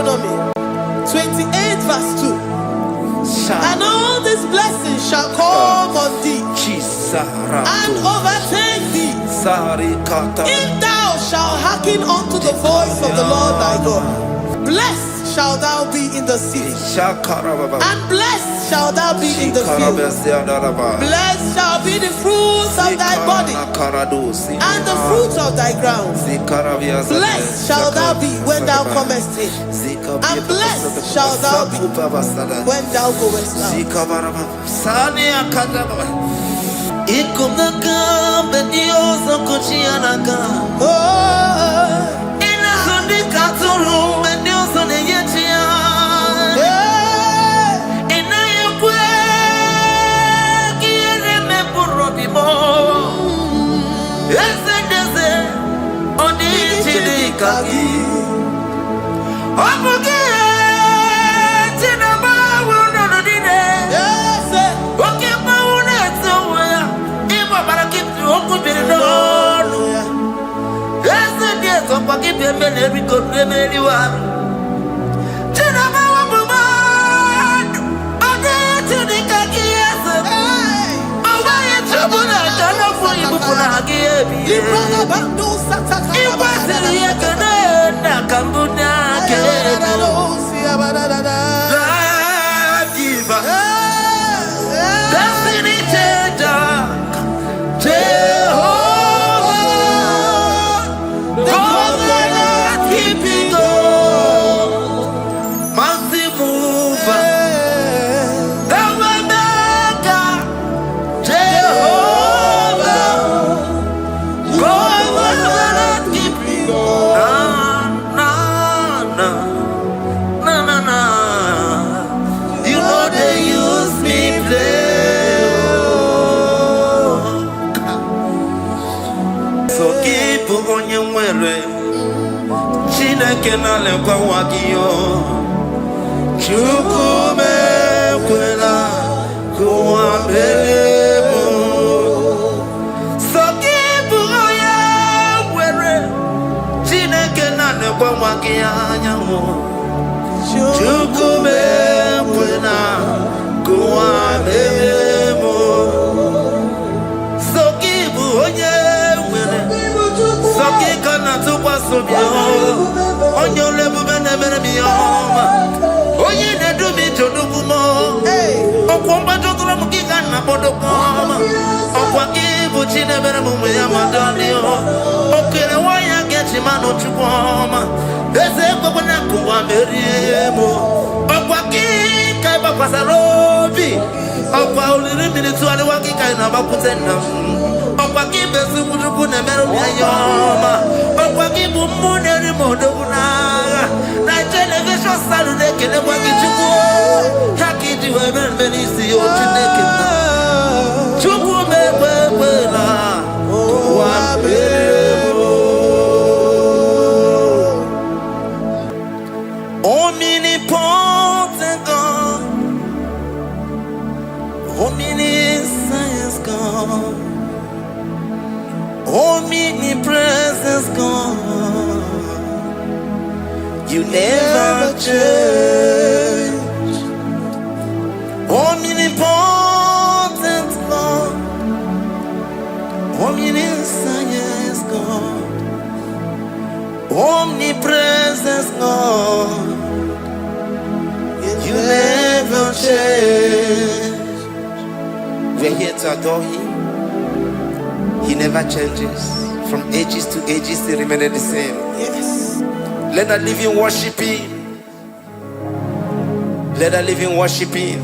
Deuteronomy 28 verse 2. And all these blessings shall come on thee and overtake thee if thou shalt hearken unto the voice of the Lord thy God. Blessed shalt thou be in the city, and blessed shalt thou be in the field. Blessed shall be the fruits of thy body, and the fruit of thy ground. Blessed shalt thou be when thou comest in, and blessed shalt thou be when thou goest out. Omnipotent God, omniscience God, omnipresence God, you never change. Omnipotent God, omniscience God, omnipresence God, you never change. We're here to adore Him. He never changes. From ages to ages, He remains the same. Yes. Let the living worship Him. Let the living worship Him.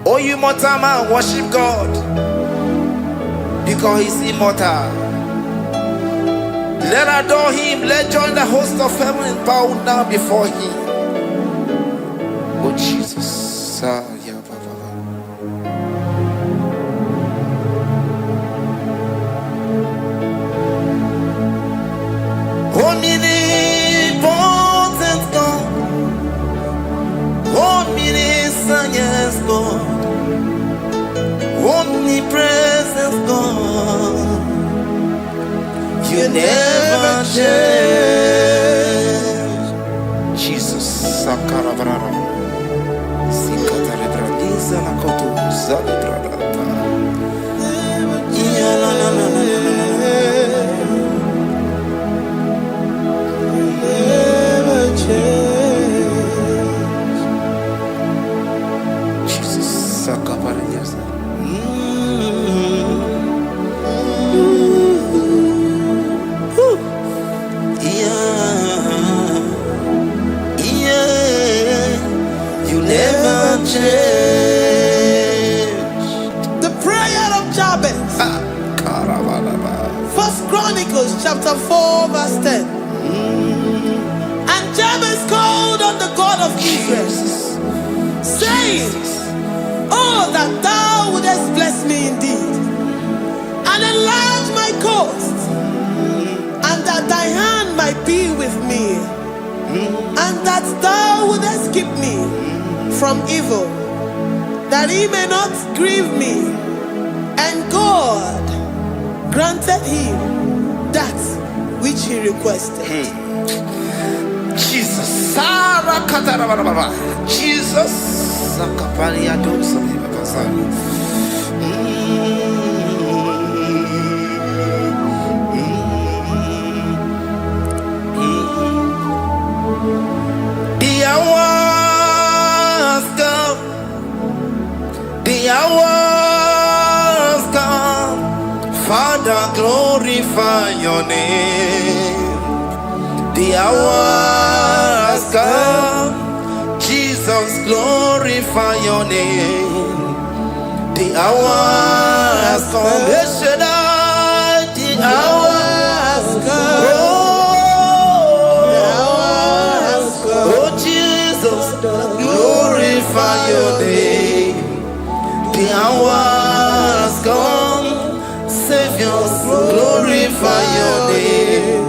Oh, you mortal man, worship God, because He's immortal. Let adore Him. Let join the host of heaven and bow down before Him. Oh Jesus. Omnipotent God, omniscience God, omnipresence God, you never change. Sakarabrara. Sikatalebradiza la kotu zalebrada. Ya la la la la la. Never change. Jesus Sakaparias. You never change. The prayer of Jabez. First Chronicles chapter 4 verse 10. And Jabez called on the God of Israel, saying, oh, that thou wouldest bless me indeed, and enlarge my coast, and that thy hand might be with me, and that thou wouldest keep me from evil, that he may not grieve me. And God granted him that which he requested. Jesus, Sarah Katarababa, Jesus, Sakaparia Dosa. The hours come, the hours come, Father, glorify your name. The hours come, Jesus, glorify your name. The hours come, the hours come. Oh Jesus, glorify your name. The hours come, Savior, glorify your name.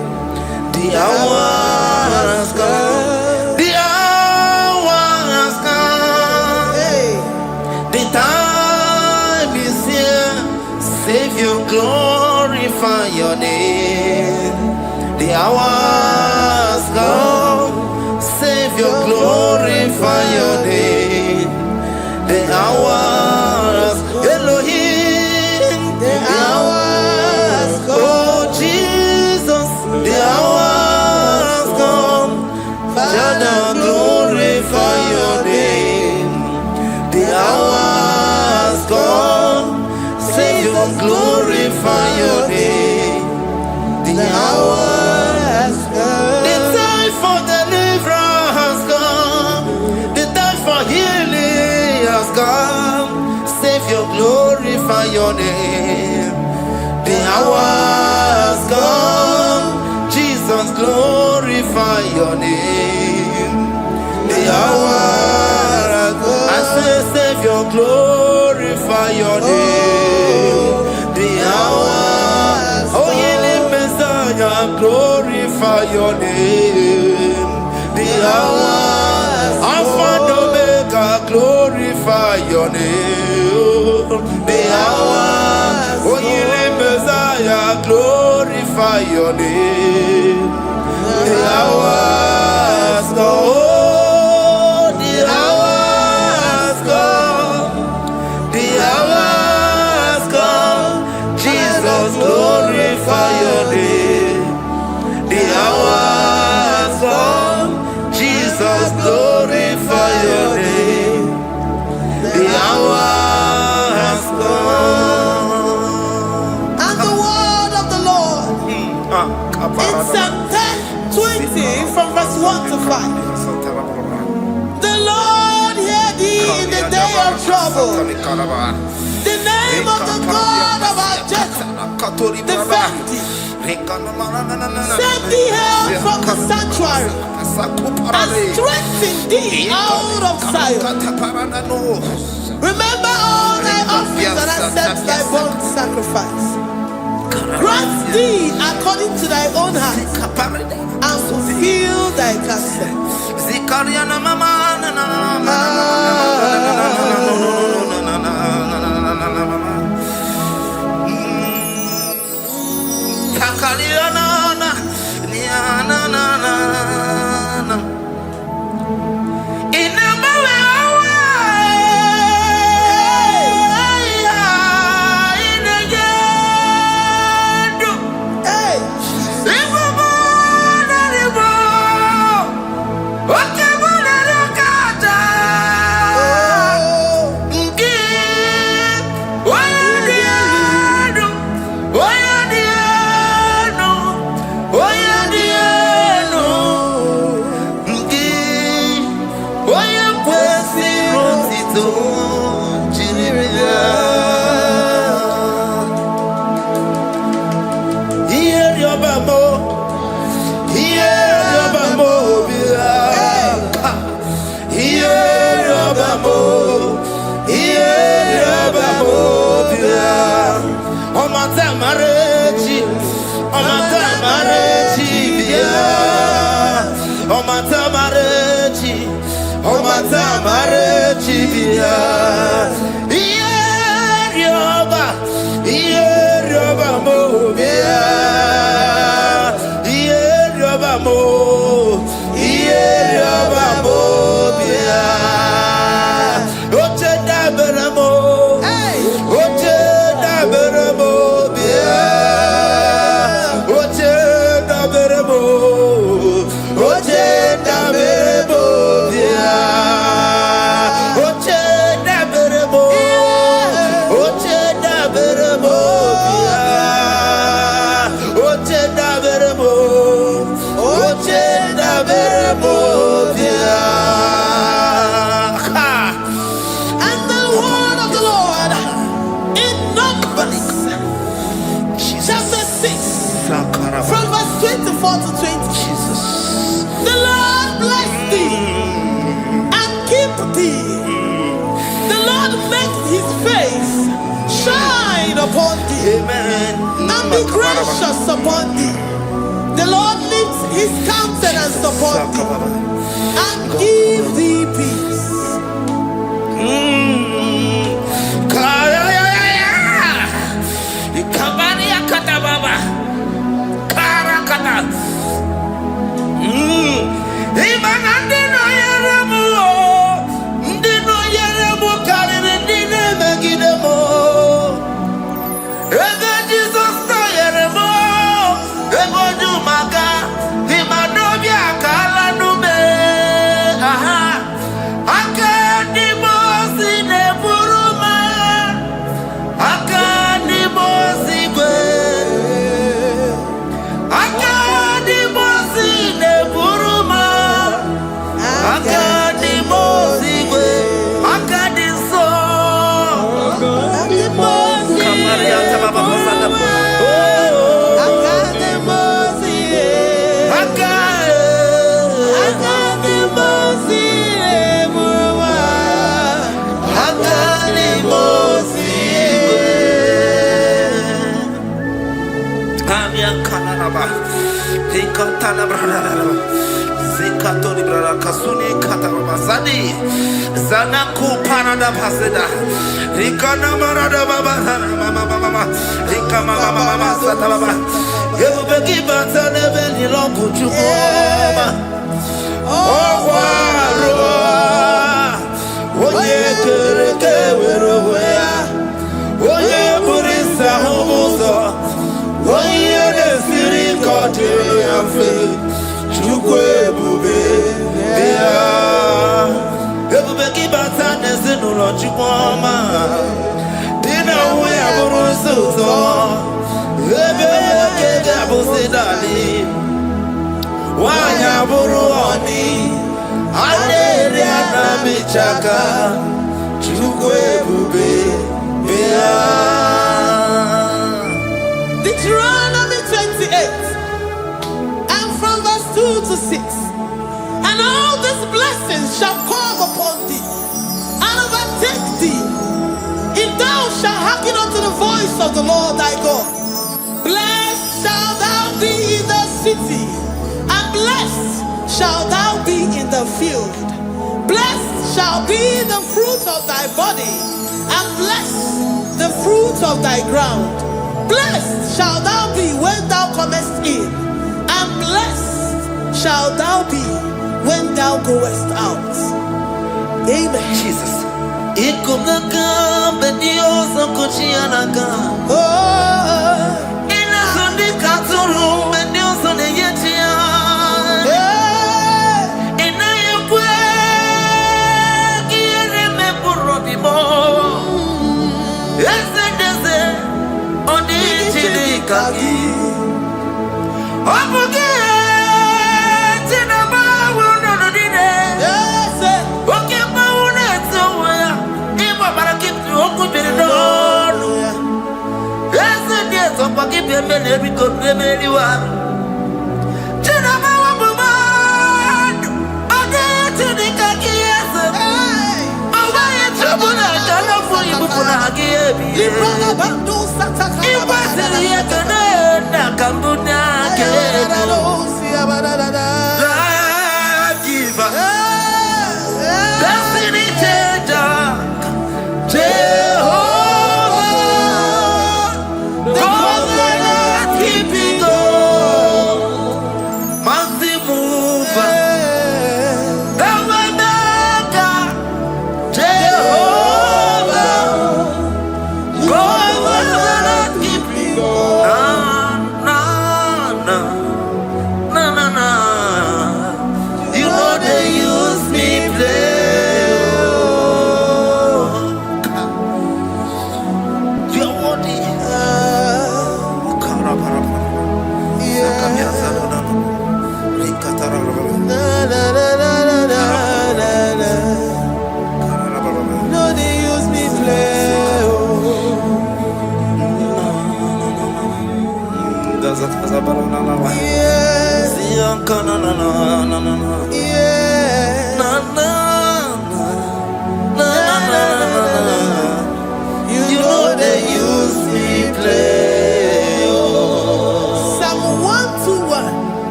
The hours come, the hours come. The time is here, Savior, glorify your name. The hours come, Savior, glorify your name. The hours, Elohim, the hours come. Oh Jesus, the hours come. Father, glorify your name. The hours come, Savior, glorify your name. The hours come. The time for deliverance has come. The time for healing has come. Savior, glorify your name. The hours come. Jesus, glorify your name. The hours come. I say, Savior, glorify your name. The hours. Oh, healing Messiah, glorify your name. The hours. Alpha and Omega, glorify your name. The hours. Oh, healing Messiah, glorify your name. The hours go. The hours come. The hours come. Jesus, glorify your name. The hours come. Jesus, glorify your name. The hours come. And the word of the Lord in Psalm 10:20 from verse 1 to 5. The Lord hear thee in the day of trouble. The name of the God of our Jacob defend thee. Send thee help from the sanctuary and strengthen thee out of Zion. Remember all thy offerings and accept thy burnt sacrifice. Grant thee according to thy own heart and fulfill thy counsel. marechi, omata marechi bia. Yoba mo bia. Yoba mo bia. Oche da beramo, oche da beramo bia. Oche da beramo, oche da beramo bia. Oche da beramo, oche da beramo bia. Oche da beramo, oche da beramo bia. And the word of the Lord in Numbers chapter 6 from verse 24 to 20. The Lord bless thee and keep thee. The Lord make his face shine upon thee. Amen. And be gracious upon thee. The Lord lifts his countenance upon thee and give thee peace. Zanaku Panada Paseda, Rikana Marada Baba, Mama, Rikama Mama Satababa, Yubeki Batana Beni Longu Chuma, Oh, Oye Kereke Weroya, Oye Burisa Homoso, Oye Siri Kotea Fe, Chukwe Bube, Everybody batana zinuro chukoma. Dina we aburuso. Ebe kega busidali. Wanya buruoni. Ade ana bichaka. Chukwe bube. Deuteronomy 28 and from verse 2 to 6. And all these blessings shall come upon thee and overtake thee, if thou shalt hearken unto the voice of the Lord thy God. Blessed shalt thou be in the city, and blessed shalt thou be in the field. Blessed shall be the fruit of thy body, and blessed the fruit of thy ground. Blessed shalt thou be when thou comest in, and blessed shalt thou be when thou goest out. Amen. Jesus.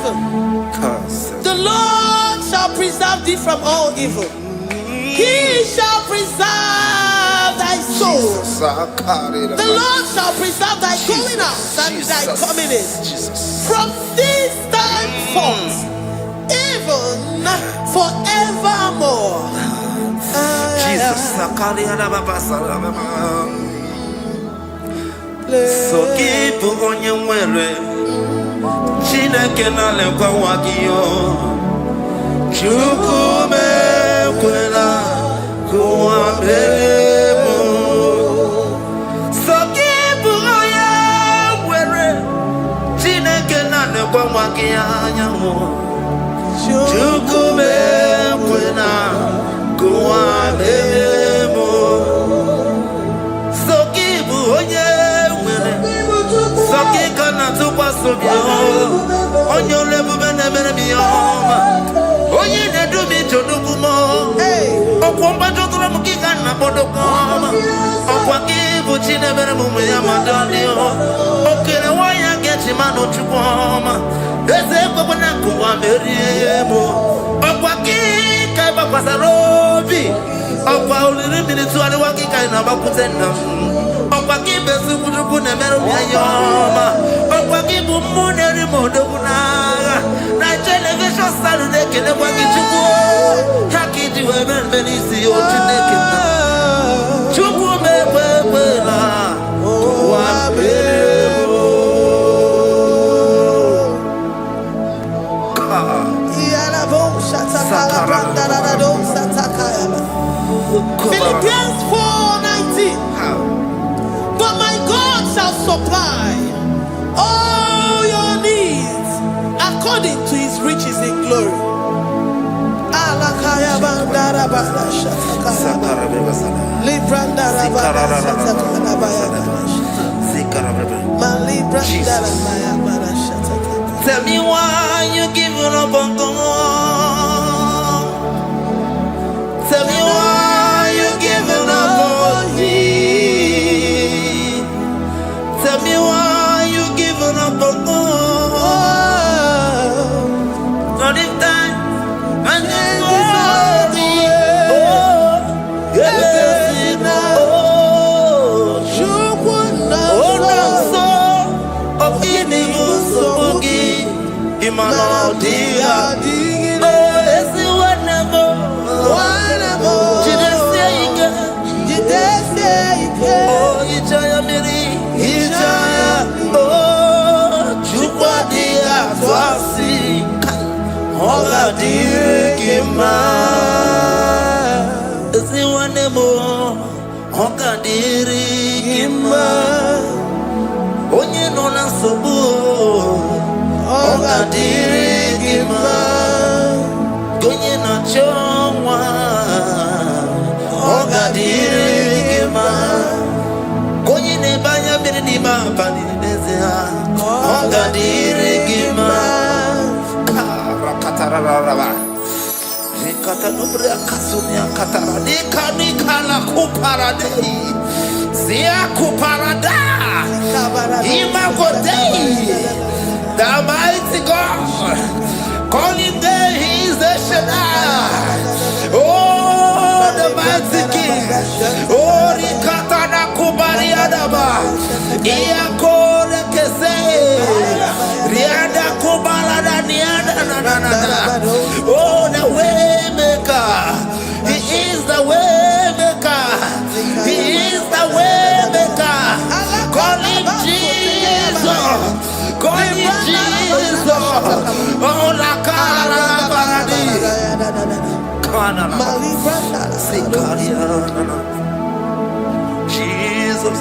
heaven. The Lord shall preserve thee from all evil. He shall preserve thy soul. The Lord shall preserve thy going out and thy coming in. From this time forth, even forevermore. Jesus. So keep on your way. Chineke na lekwa wagiyo. Chukume kwela kuwabemo. So keep on your way. Chineke na lekwa wagiyo. Chukume kwela kuwabemo. So keep on your Sakikana to Pasubio, on your level, Oye, they do me to Dukumo, Okwambato Ramukana Bodokama, Okwakibuchi never Muyamadonio, Okay, why I get him out of Chupoma, there's a Babanaku, Meriemo, Okwaki, Kabapasarobi, Okwa only minutes to the Waki kind of Bakutenda. Okwaki besu kuduku ne meru yoma. Okwaki bumuneri modoguna. Na television Saturday kene waki chuku. Haki diwe ben benisi otineke na. Chuku mewewela. Wabebo. Philippians 4:19. But my God shall supply all your needs according to his riches in glory. Tell me why you giving up on God. Tell me why you giving up on me. Tell me why you giving up on God. Not in time and then onye nọ na nsogbu ọ ga-adịrị gị mma onye na-achọ nwa ọ ga-adịrị gị mma onye na-ebe anya mmiri n'ime abalị n'ezie ọ ga-adịrị gị mma Katanubria kasunia katara nika la kuparade zia kuparada imagodei the mighty God calling there he is the Shaddai oh the mighty King oh rikatana kubariadaba iakore kese riada kubalada niada na oh the way He is the way maker. He is the way maker. Call him Jesus. Call him Jesus. Oh, la cara paradi. Jesus.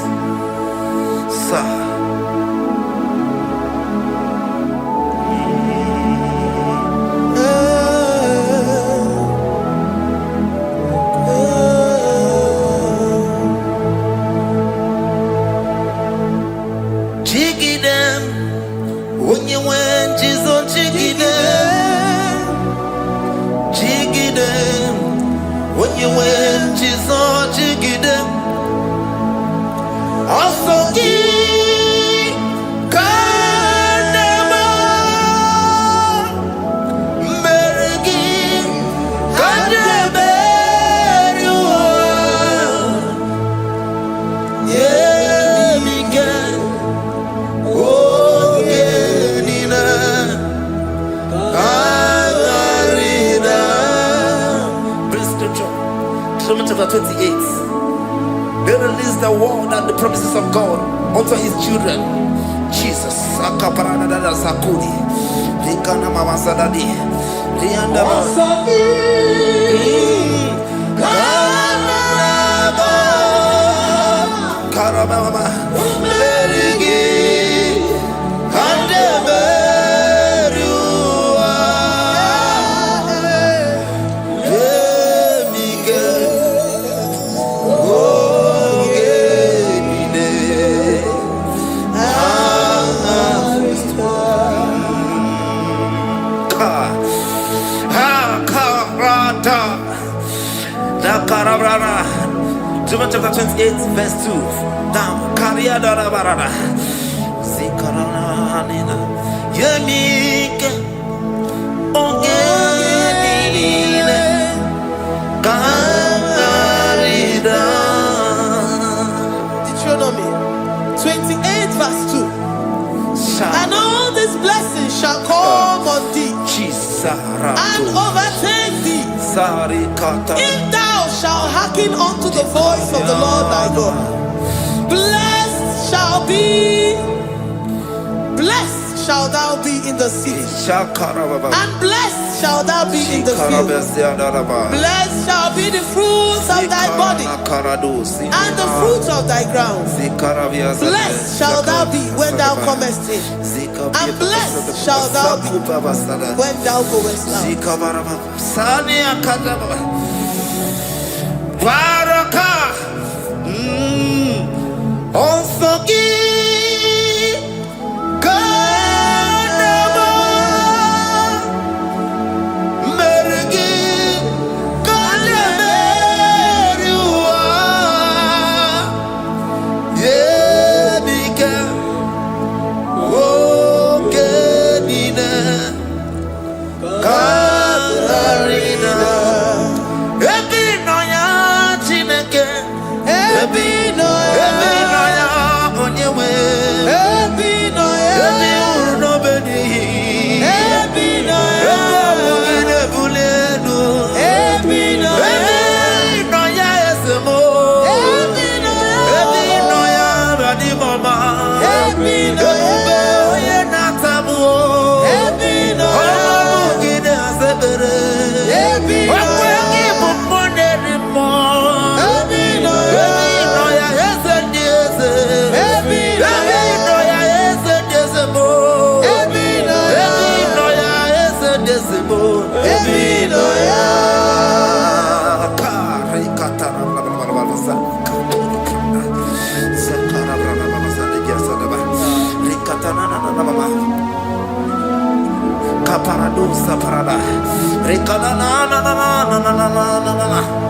Also give Deuteronomy chapter 28. They release the word and the promises of God unto his children. Jesus. Deuteronomy chapter 28, verse 2. Down. Deuteronomy 28, verse 2. And all these blessings shall come on thee and overtake thee, if thou shalt hearken unto the voice of the Lord thy God. Blessed shall thou be in the city, and blessed shall thou be in the field. Blessed shall be the fruits of thy body, and the fruits of thy ground. Blessed shall thou be when thou comest in, and blessed shall thou be when thou goest out.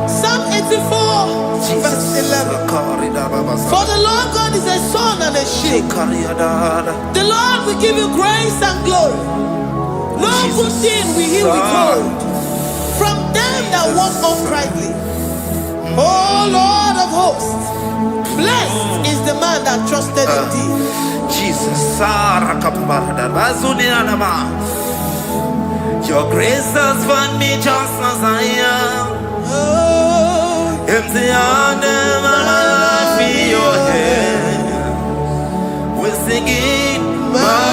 Psalm 84, verse 11. For the Lord God is a sun and a shield. The Lord will give you grace and glory. No good thing will he withhold from them that walk uprightly. O Lord of hosts, blessed is the man that trusted in thee. Jesus. Your grace has found me just as I am. Empty handed, and I feel your hand. We're singing majesty.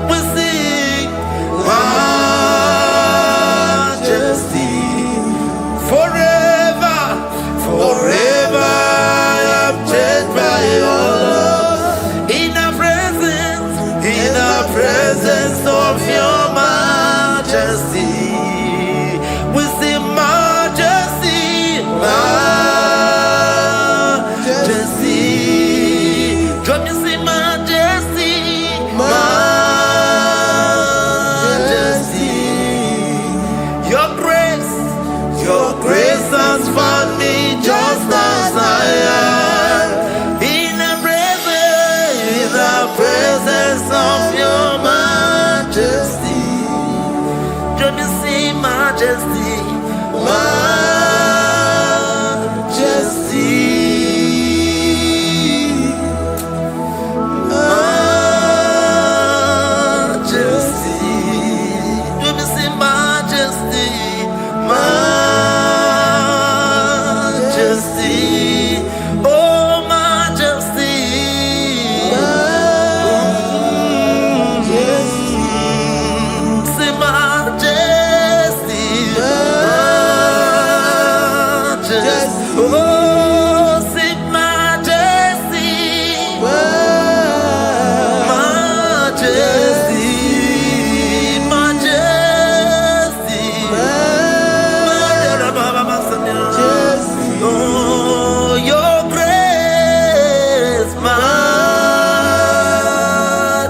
We sing majesty. Forever, forever I'm changed by your love. In the presence of your majesty, we see majesty, majesty. Come you see majesty, majesty. Your grace has found me just as I am. In the presence of your majesty.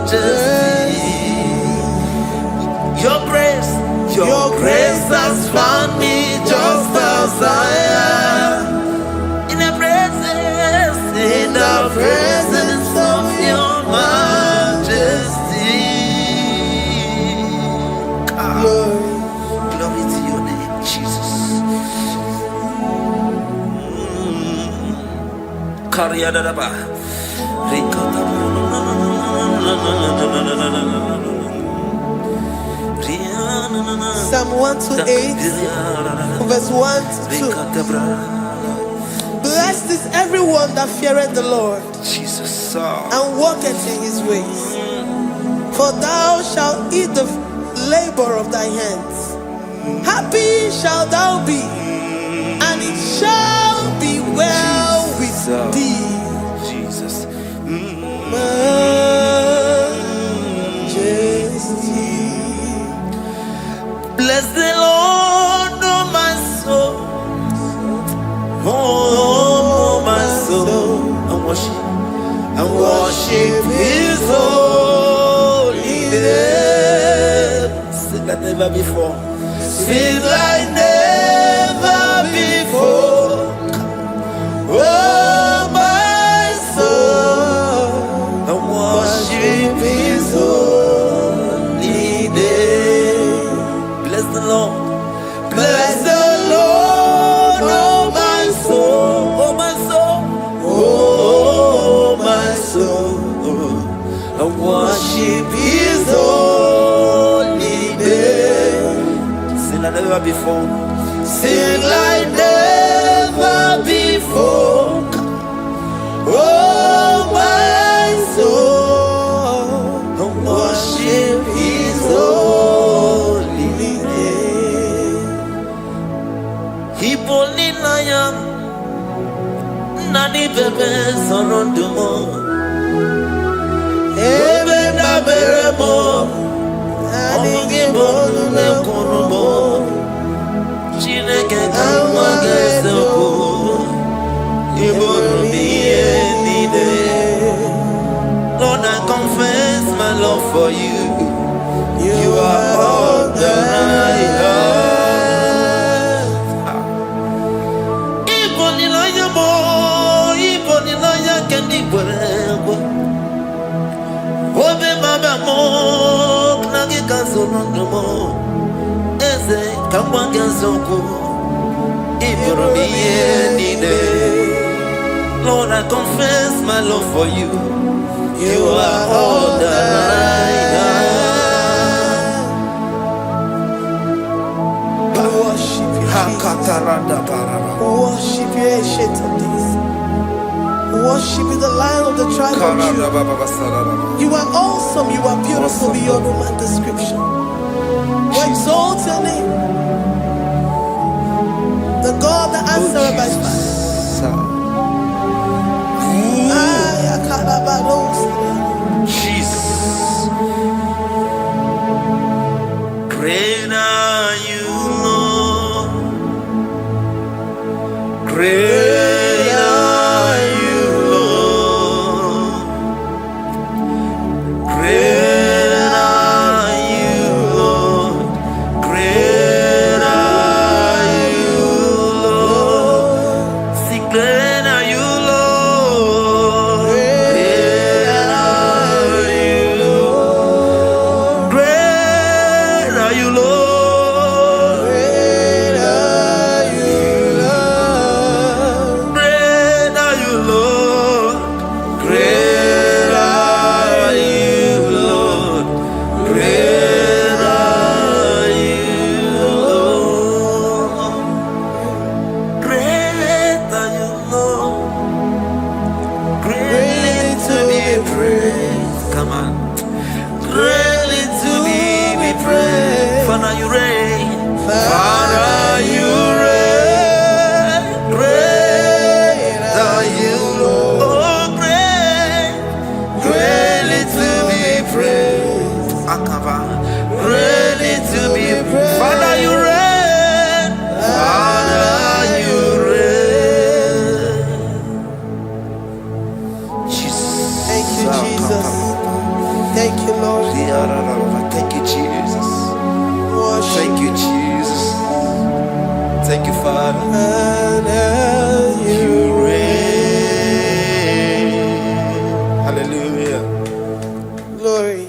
majesty. Your grace has found me just as I am. In the presence of your majesty. Glory to your name, Jesus. Psalm 128, verse 1 to 2. Blessed is everyone that feareth the Lord, Jesus, and walketh in his ways. For thou shalt eat the labor of thy hands. Happy shalt thou be, and it shall be well with thee. Jesus. Majesty. Bless the Lord, oh my soul. Oh, my soul. And worship his holy name. Sing like never before. Sing like never before. Oh, my soul. And worship his holy name. Bless the Lord. Bless the Lord, oh my soul, oh my soul, oh my soul, and worship his holy name. Sing like never before. Sing like never before. Oh my soul, and worship his holy name. Hipoli nayam nani bebe sorondumo ebe na beremo omugi bolu ne kurumo chineke kama gesoko ibonu miye nide. Lord, I confess my love for you. You are all that I have. Obe mama mo knagi kazono mo eze kamwange zoko ibromi yenide. Lord, I confess my love for you. You are all that I have. Worship you, worship you, ancient of days. Worship you, the Lion of the tribe of Judah. You are awesome, you are beautiful beyond human description. We exalt your name, the God that answered by fire. Jesus. Great are you, Lord. Great are you, Lord. Great are you, Lord. Great are you, Lord. See, great are you, Lord. Great are you, Thank you, Lord. Thank you, Jesus. Worship. Thank you, Jesus. Thank you, Father. And You reign. Hallelujah. glory.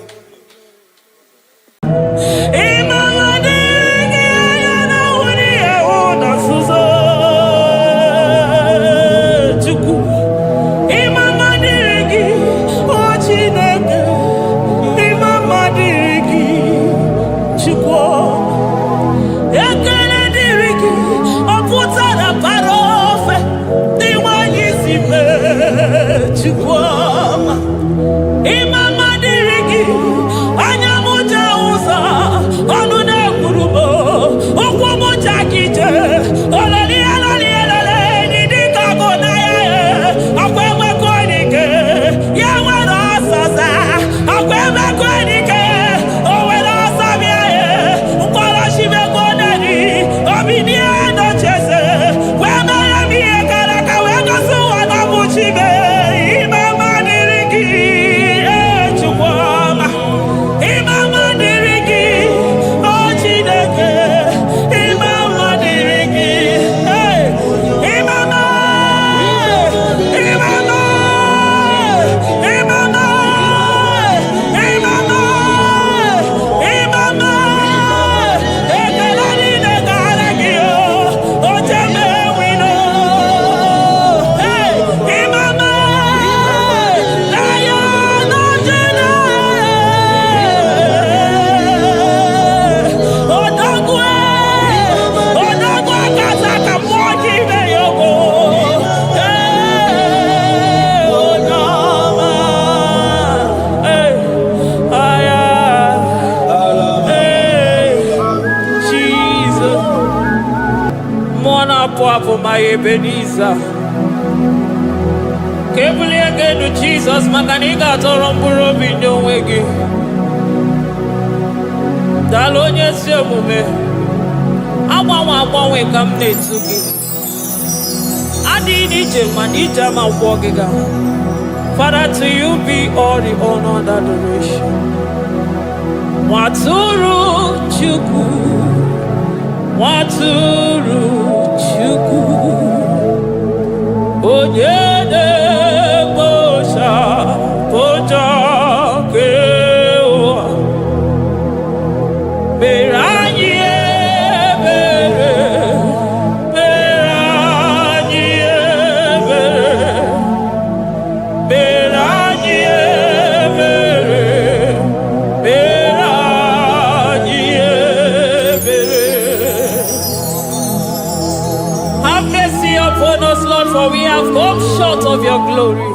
My Ebenezer, Kebuli again to Jesus, Makanika Toromburo Bino Wegi. Dalonia Semume, Awa we come to me. Adi Nije Manija Ma Wogiga. Father, to you be all the honor and adoration. Waturu Chuku, Waturu. Onyede bosha poja kewa Beranye bere Beranye bere Beranye bere Beranye bere. Have mercy upon us, Lord, for we have come short of your glory.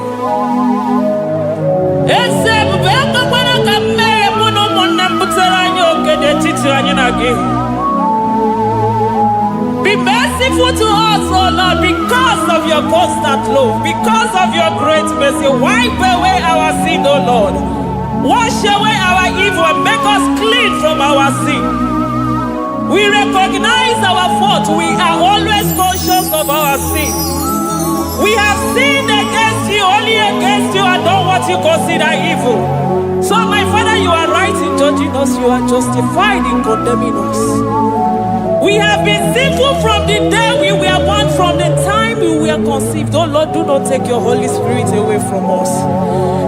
Be merciful to us, oh Lord, because of your constant love, because of your great mercy. Wipe away our sin, oh Lord. Wash away our evil and make us clean from our sin. We recognize our fault. We are always conscious of our sin. We have sinned against you, only against you, and done what you consider evil. So, my Father, you are right in judging us. You are justified in condemning us. We have been sinful from the day we were born, from the time we were conceived. Oh Lord, do not take your Holy Spirit away from us.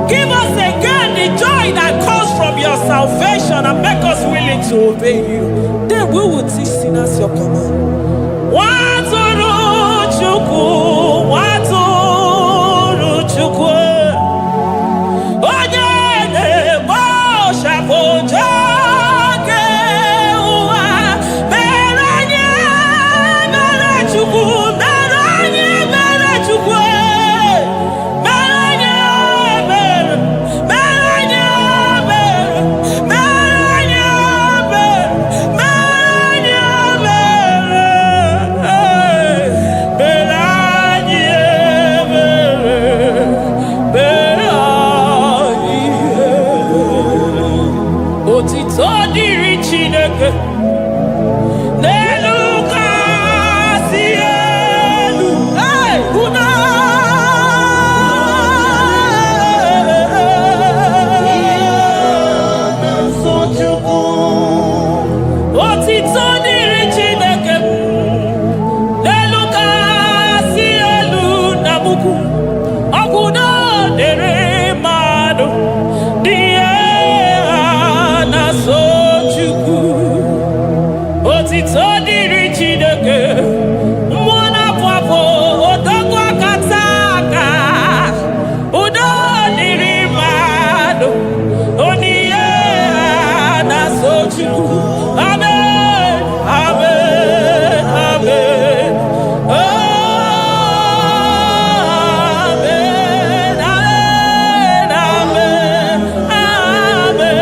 Give us again the joy that comes from your salvation and make us willing to obey you. Then we will teach sinners your command. Waturu Chuku, Waturu Chuku. Onyede bosha poja kewa. Beranye bere Chuku, beranye bere Chuku. Beranye bere, beranye bere, beranye bere, beranye bere, beranye bere, beranye. Otito diri Chineke. Amen. Amen. Amen. Amen. Amen. Amen.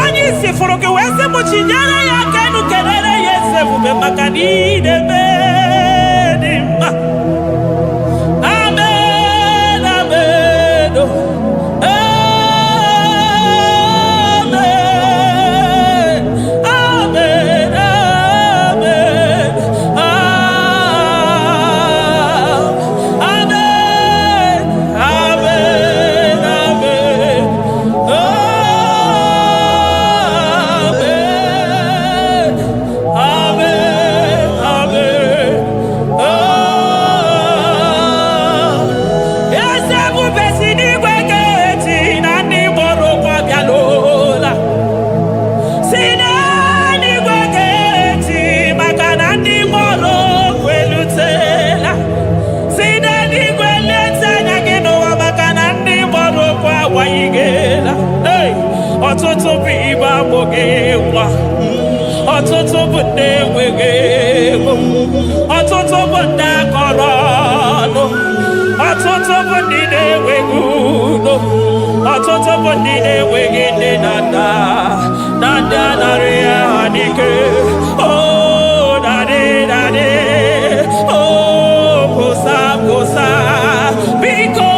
Onye isi fụrụ gị wee sị m chinyere ya aka enu kelere ya eze ebube maka na idebe dị mma. Amen, amen, amen, amen, ọtụtụ bụ ibe agbụghị nwa, ọtụtụ bụ ndị enweghị ego, ọtụtụ bụ ndị akọrọ ọnụ, ọtụtụ bụ ndị na-enweghị udo, ọtụtụ bụ ndị na-enweghị nne na nna, na ndị anarị ya n'ike. Oh, daddy, daddy, oh, kosa, kosa, biko.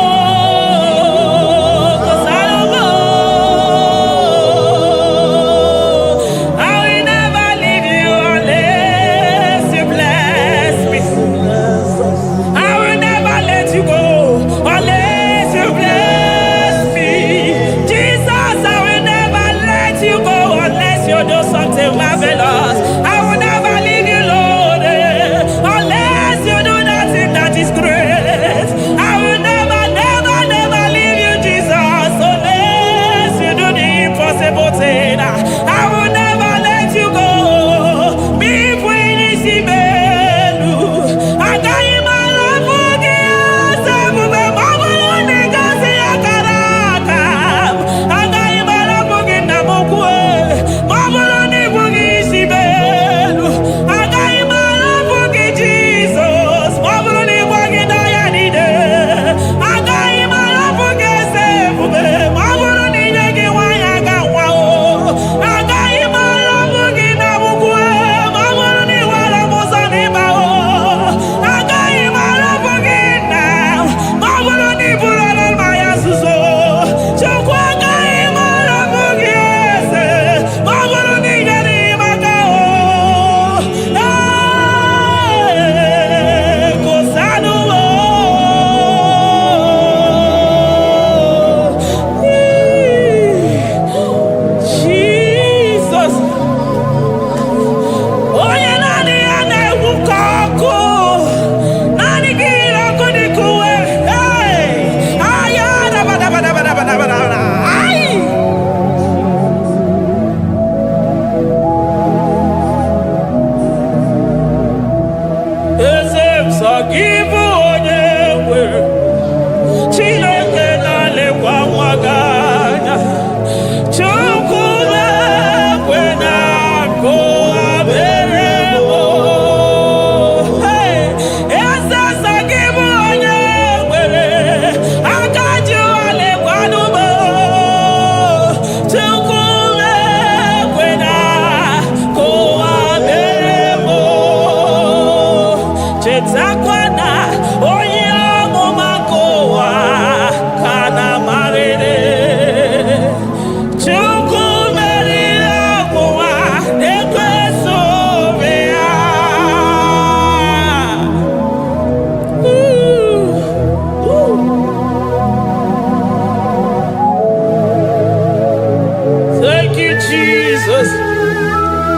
Zakwana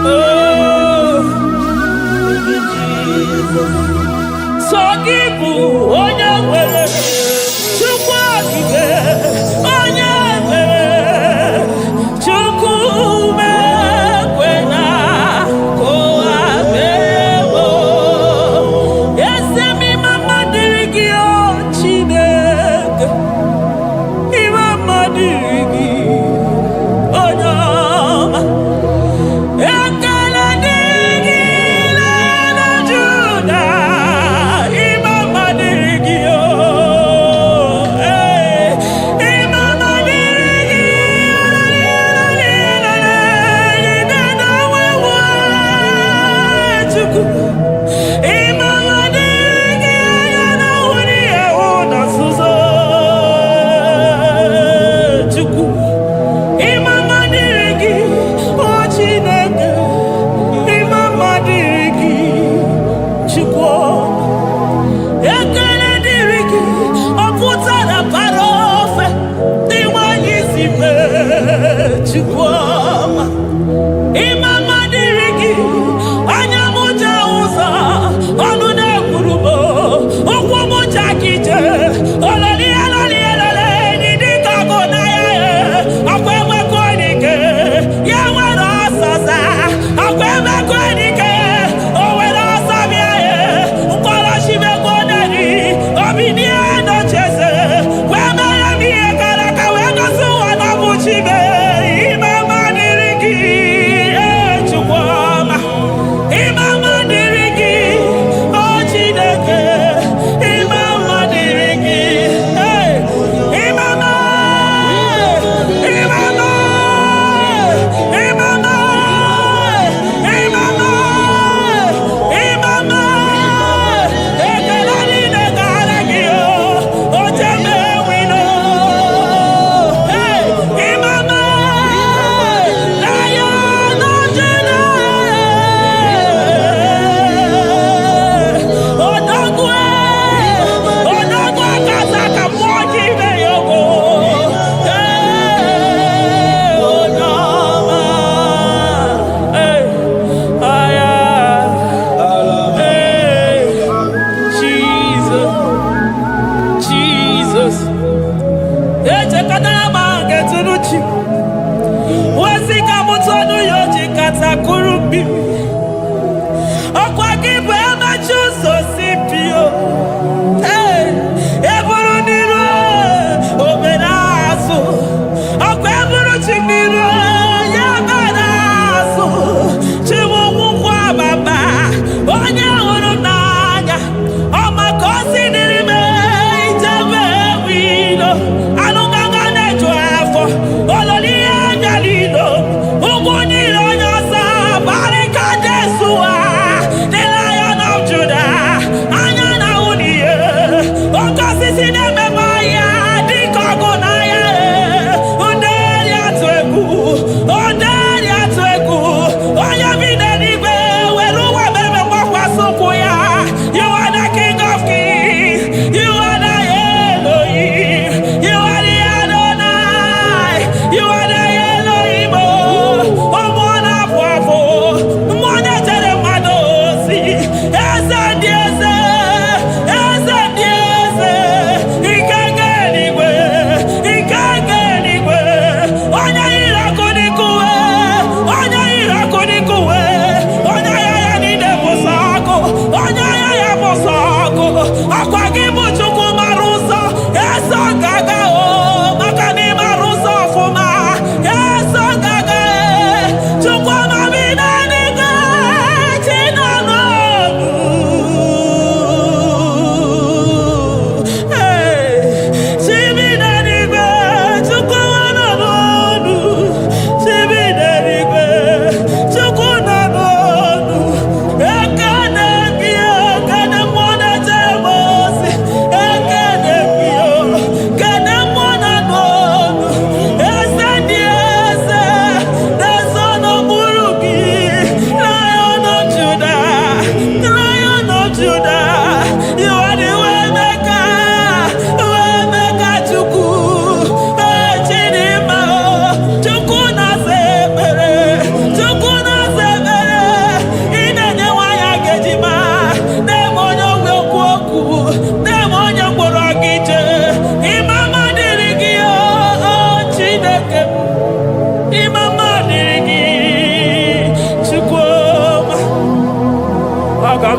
Oh, Jesus. So give onye nwere Chukwu okike onye mere Chukwu mekwena ka ụwa mewo eze m mama dịrị gị o Chineke mama dịrị gị onye ọma ekele dịrị gị na Juda mama dịrị gị o mama dịrị gị Chukwu mama dịrị gị anya na wuri ewu na nzuzo Chukwu mama dịrị gị o Chineke mama dịrị gị Chukwu ekele dịrị gị ọ pụtara bara ofe dị nwanyị si mee Chukwu ọma mama dịrị gị anya m ja ụzọ ọnụ na-ekwuru m ụkwụ m ja gị jee ololi dị ka ọgụ na ya ọkwa emekọ dike ya nwere ọsọsa ọkwa emekọ dike o nwere ọsọ bịa ya mkpọrọchimego neri obinie nocheze wee mere m ihe gara aka wee gosi ụwa na bụ chibe mama dịrị gị Chukwu ọma mama dịrị gị o Chineke mama dịrị gị mama ekele niile gara gị o Jemewino mama Lion of Judah odogwu akaza ka mmụọ gị ime ya ogo onye ọma aya Jesus echekọtara m nke tụrụ chi ozi ka m tọnụ ya oji kata kụrụ mmiri ọkwa gị bụ emechi ụzọ si pio eburu n'iru obere azụ ọkwa eburu chi n'iru ya bara azụ chiwụkwụkwọ ababa onye hụrụ n'anya ọma ka o si dịrị m ijebe wilo anụgaga na-eju afọ ololi ihe anya niile ụgwọ niile onye ọsọ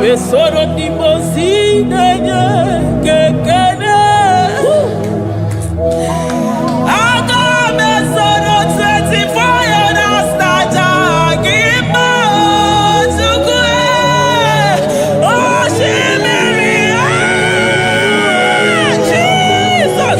Besoro di mosine kekene. Aga besoro 24 years naja gima tukue. Oh shimiri Jesus.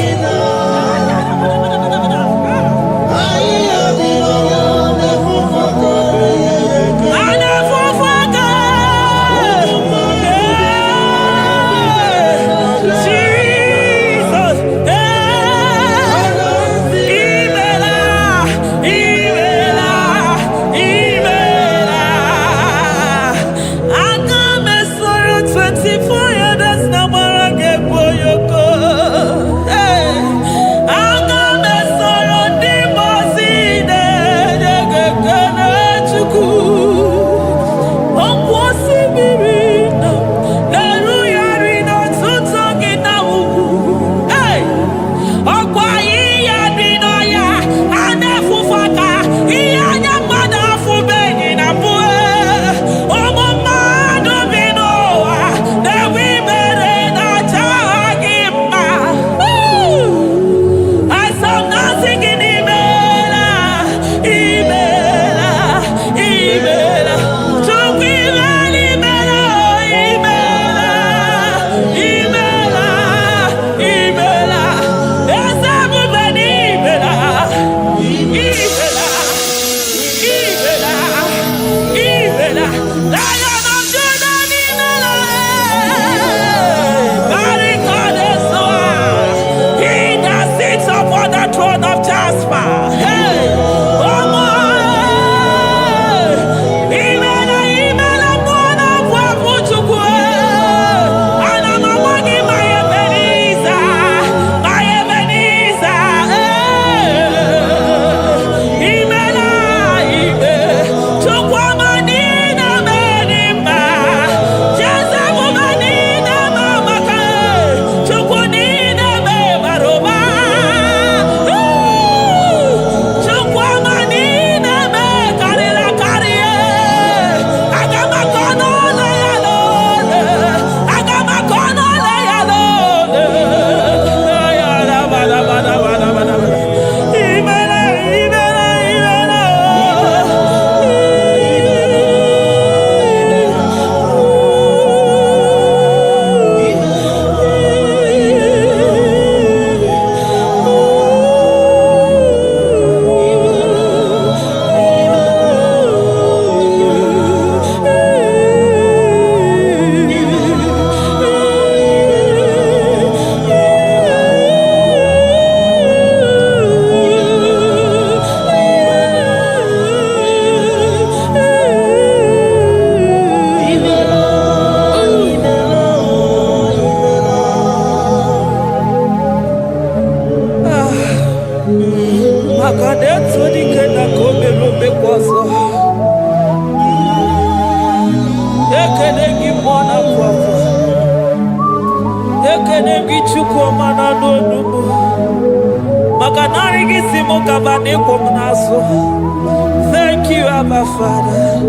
Thank you, Abba Father.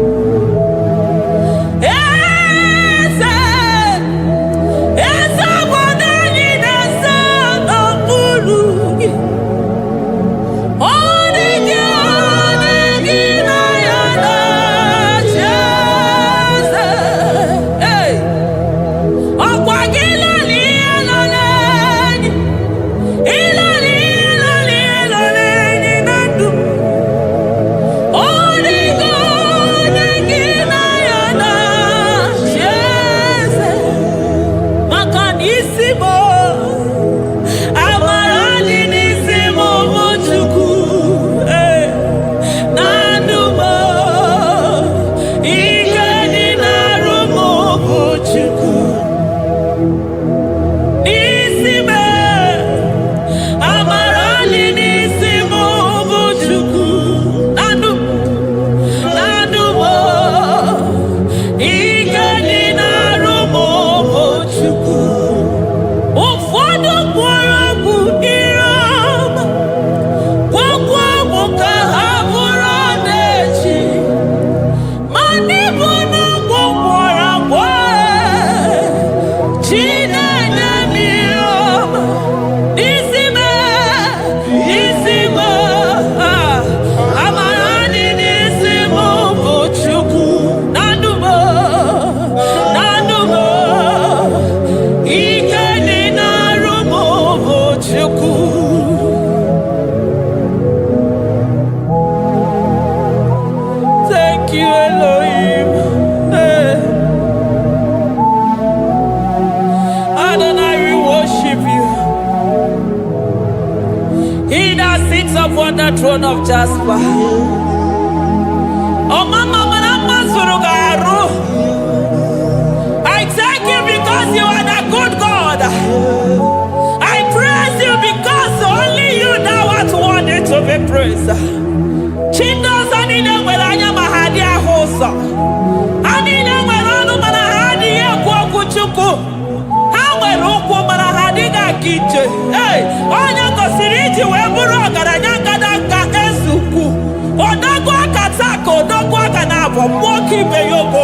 Thank you. Elohim. Hey. Adonai, we worship you. He that sits upon the throne of Jasper. Oh, Mama, I thank you because you are the good God. I praise you because only you now are worthy to be praised. Chindos anine welanya mahadi ahosa. Anine welanu manahadi ya kwa kuchuku. Hawe ruku manahadi ga kiche. Hey, onya kosiriji weburu agaranya kadaka esuku. Odagwa katako, odagwa kanabo, mwoki beyoko.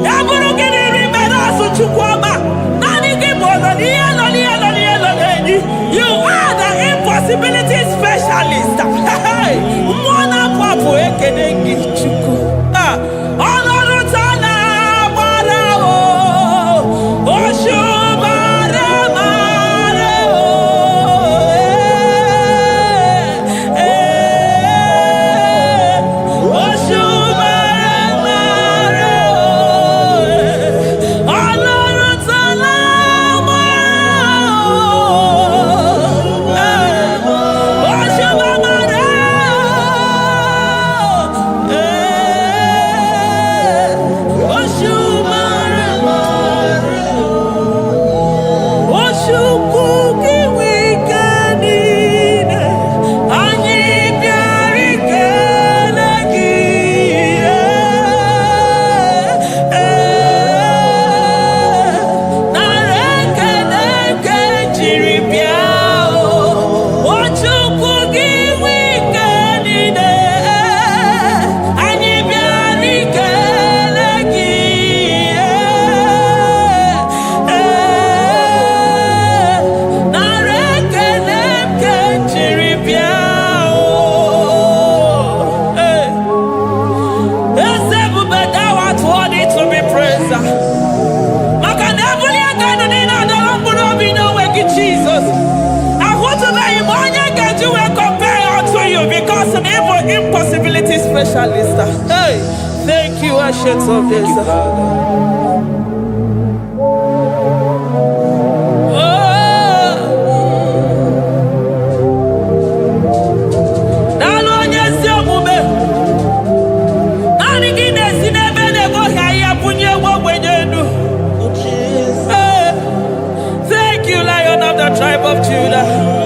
Yaburu gini rimena suchukwama. Nani gibono, nielo. You are the impossibility specialist. Mwana papu ekenengi chuku. Olorutana marao. Oshubare marao. Oshubare marao. Olorutana impossibility specialist. Hey, thank you, Ancient of Days. Thank you, Lion of the tribe of Judah.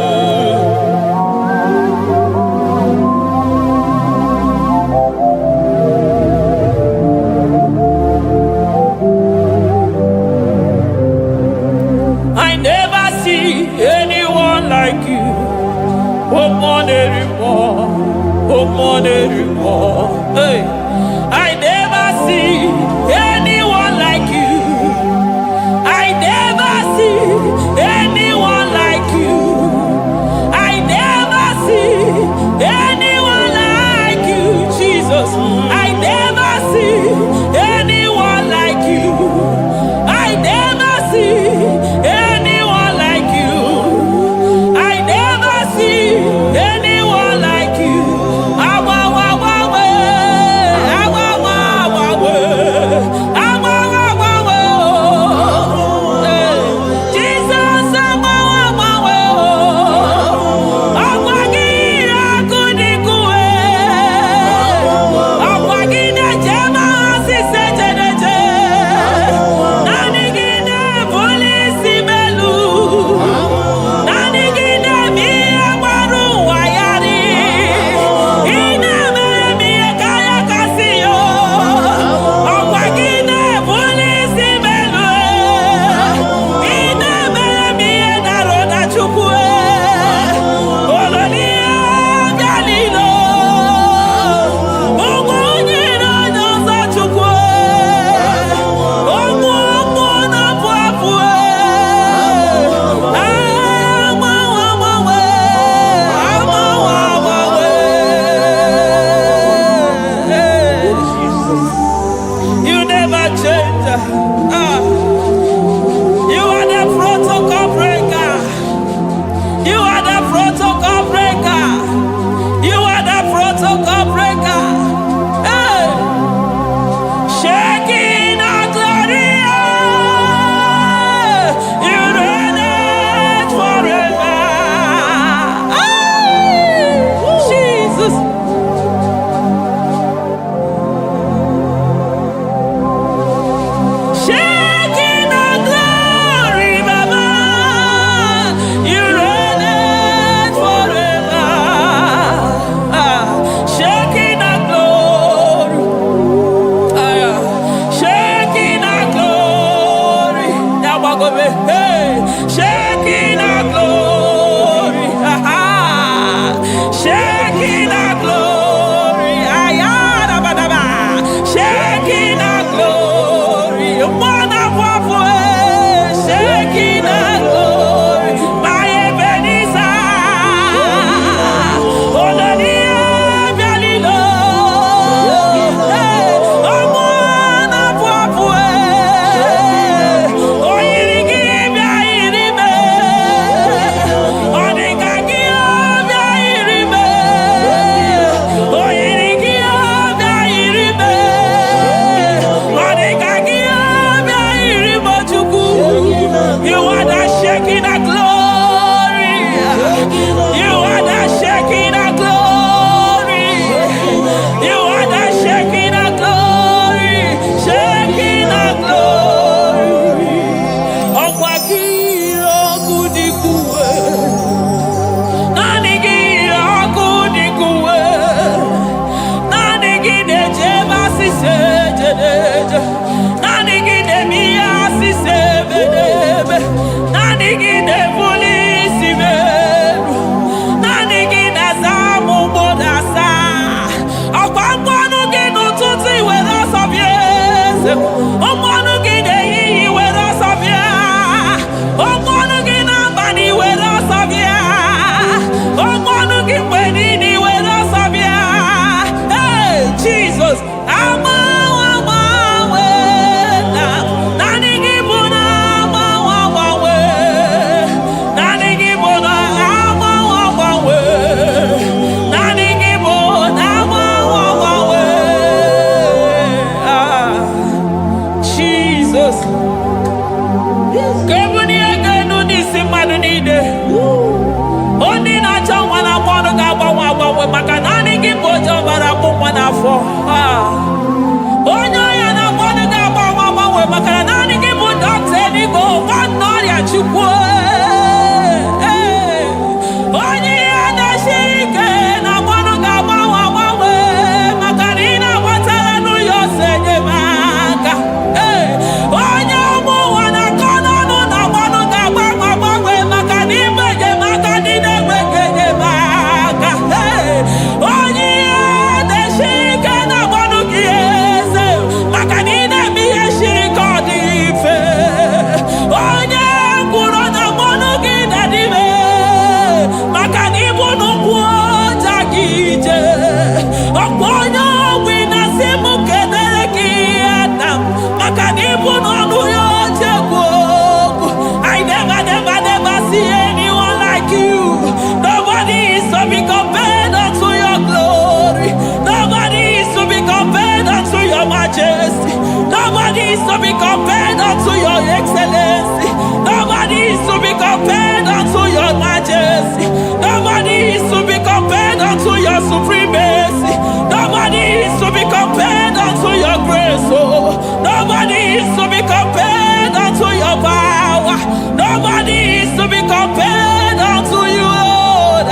Nobody is to be compared unto your excellency. Nobody is to be compared unto your majesty. Nobody is to be compared unto your supremacy. Nobody is to be compared unto your grace. Oh, nobody is to be compared unto your power. Nobody is to be compared unto you, Lord.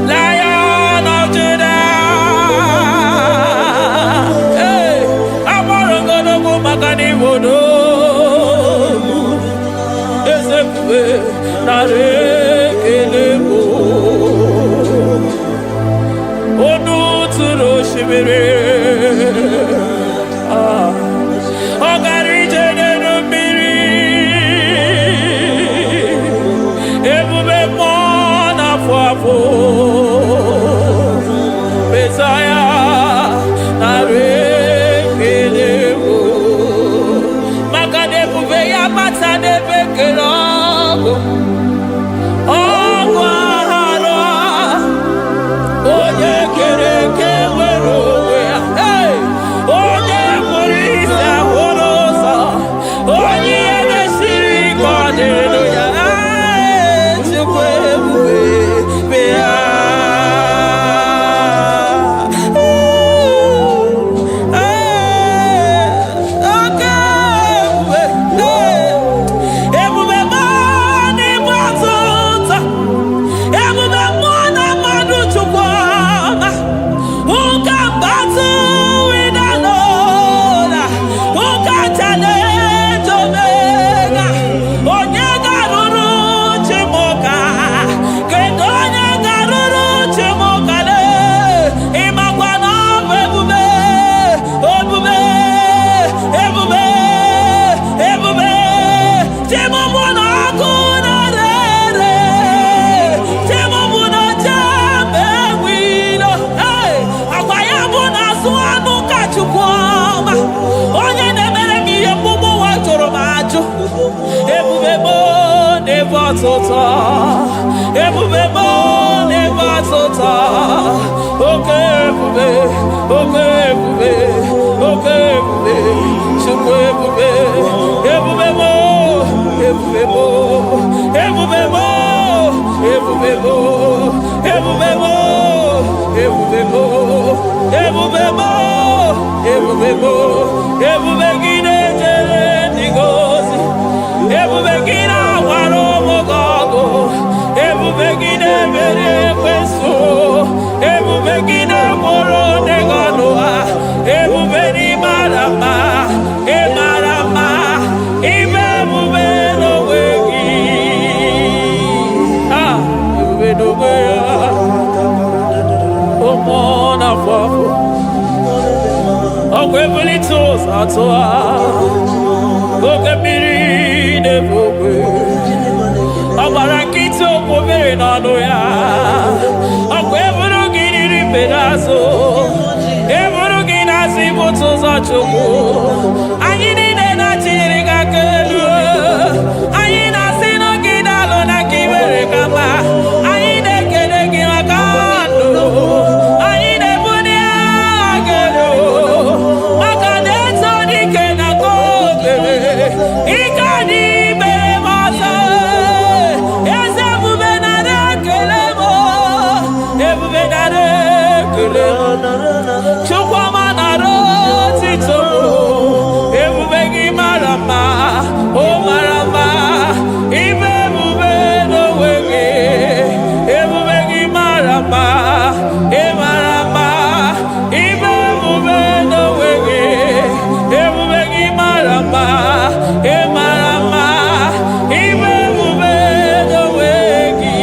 Lion of Judah, hey, I'm gonna go Magani Wodo, Ezekiel, Narekelebo, Onu Turo Shimere, Ogari Jene Miri, Ebube Mona Fwafo, Messiah, Narekelebo, Magade Buveya Matane Bekelabo, Ogwahara, Oye Kereke Weroya, hey, Oye Morisa Horosa, Oye Neshiri Kwadeloya, Chukwe Bube, Bea. batota. Ebube mo ne batota. Okay, ebube. Okay, ebube. Okay, ebube. Chukwu ebube. Ebube mo. Ebube mo. Ebube mo. Ebube mo. Ebube mo. Ebube mo. Ebube mo. Ebube mo. Ebube gide jere digozi. Ebube gide waro mogogo. Ebube gide mere kweso. Ebube gide moro neganoa. Ebube ni marama. E marama. Ibe ebube no wegi. Ah, ebube no wegi. Omona fafo. Okwebuli toza toa. Okebiri de bokwe. Abarakito kobere nano ya. Okwebulu giri pedazo. Ebulu ginasi botoza choko. Anyini de na chiriga kelu. Anyina sino gidalo na kibere kama. Anyine kede gimakando. Anyine bunia gelo. Makadeto di kena kobebe. Ikadi bere masa. Eze bubenare kelemo. Ebubenare kelemo. Chukwa manaro tito. Ebubegi marama. Oh marama. Ibe bube no wege. Ebubegi marama. E marama. Ibe bube no wege. Ebubegi marama. E marama. Ibe bube no wege.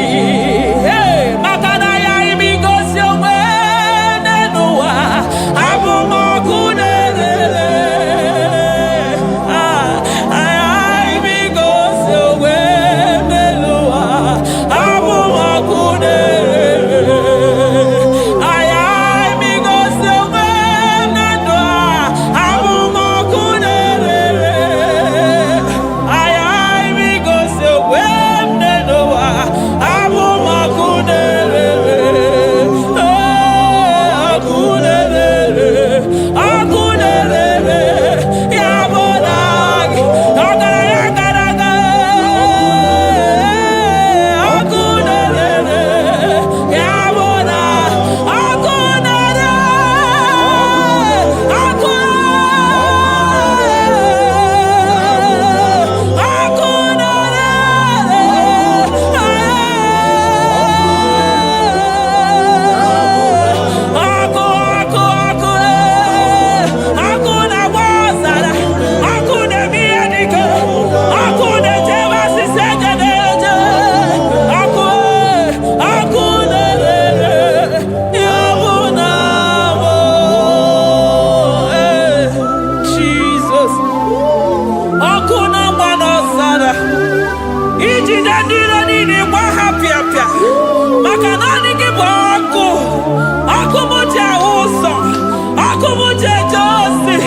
Hey, makana ya imigosi owe nenua. Abu makunere. Ay imigosi owe nenua. Abu makunere. Ay imigosi owe nenua. Abu makunere. Ay imigosi owe nenua. Abu makunere. Akunere. Yabonagi. Agaraga. Akunere. Yabona. Akunere. Jesus. Akuna manosara. Iji dandiro nini kwa hapia. Makanani kiboko. Akumuche uso. Akumuche josi.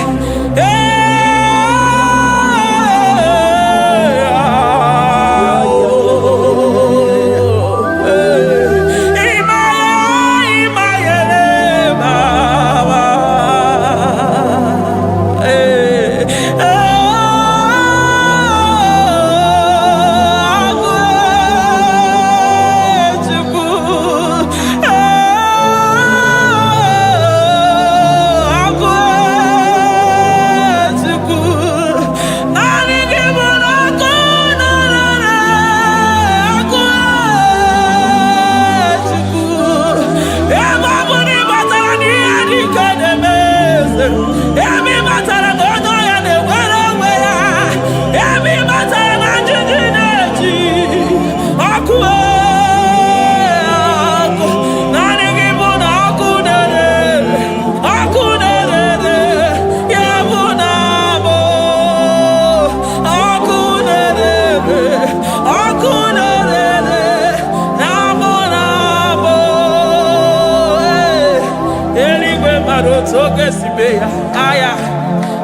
Aya,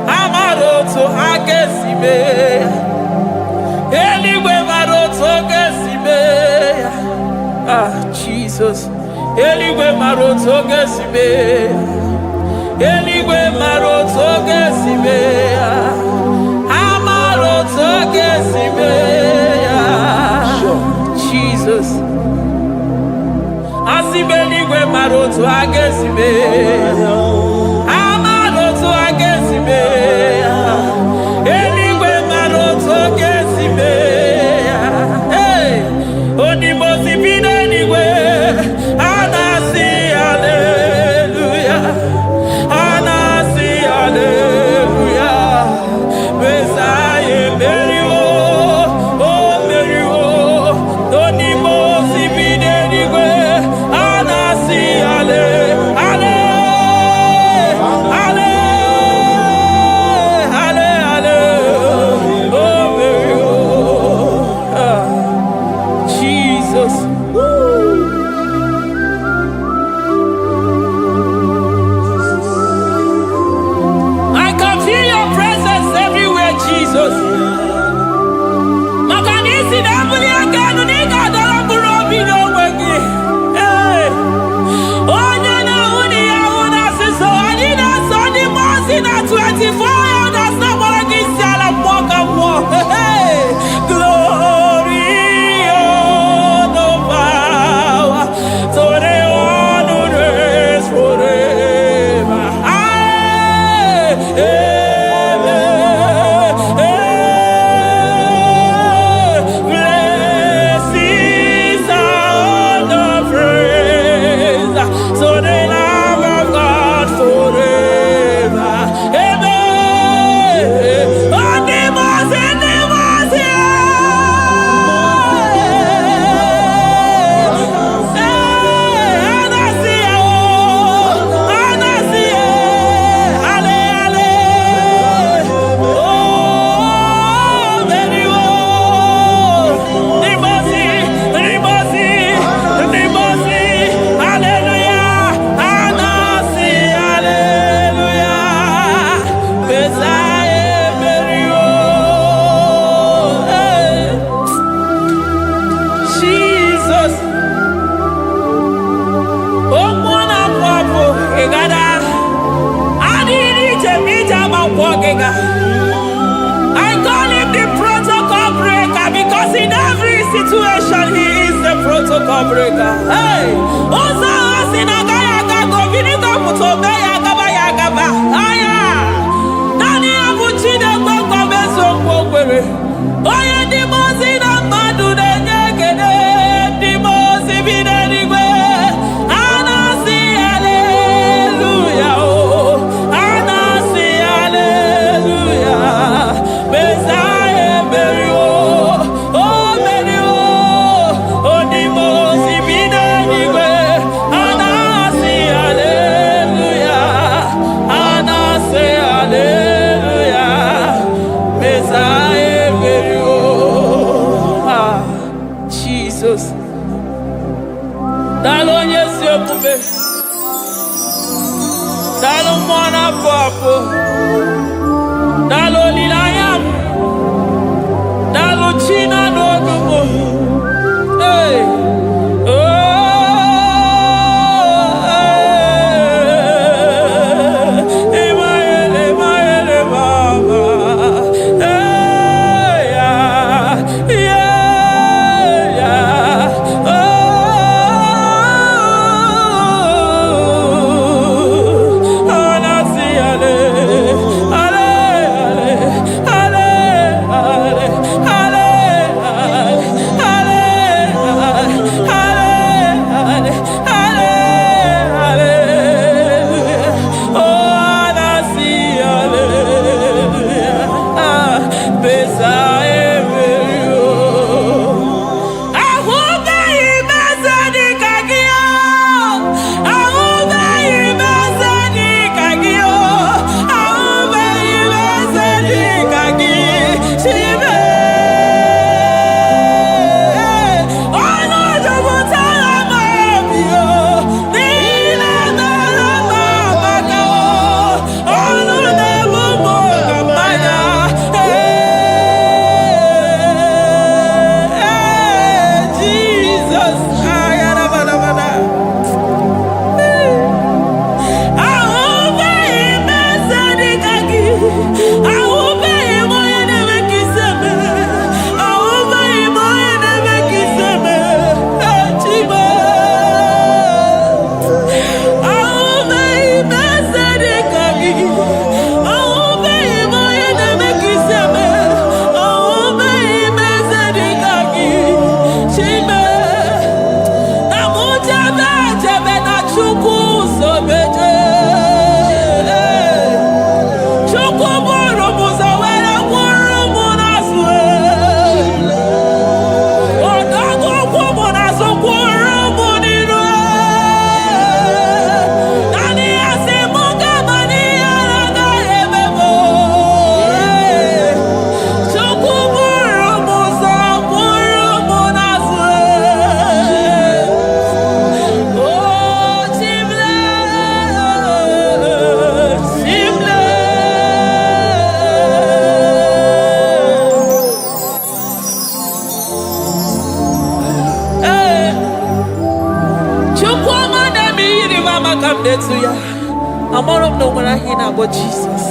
amaroto agesibe, eligwe maroto agesibe. Jesus. Eligwe maroto gesibe. Eligwe maroto gesibe. Amaroto gesibe. Jesus. Asibeligwe maroto agesibe. Amaroto agesibe. Eligwe maroto gesibe. Hey, onimosi bide eligwe. Anasi hallelujah. Anasi hallelujah. Messiah Merio. Oh Merio. Onimosi bide eligwe. Anasi hallelujah. I call him the protocol breaker because in every situation he is the protocol breaker. Hey, Osa Asinagaya Gago Vinika Mutobe Yagaba Yagaba. Aya, Nani Abuchina Boko Beso Bokwe. Oya Dimosina Madu de Negede, Dimosi Binanigwe. Anasi hallelujah. Anasi hallelujah. Messiah Merio. Oh Merio. Oh Dimosi Binanigwe. Anasi hallelujah. Anasi hallelujah. Messiah Merio. Jesus. Dalo nyesi omume. Dalo mwana papo. Dalo lilayam. Dalo china nogumo. Hey. Oh. Emaele baba. Hey. Yeah. Oh. Anasi ale. Ale. ya. Among no one I hear about Jesus.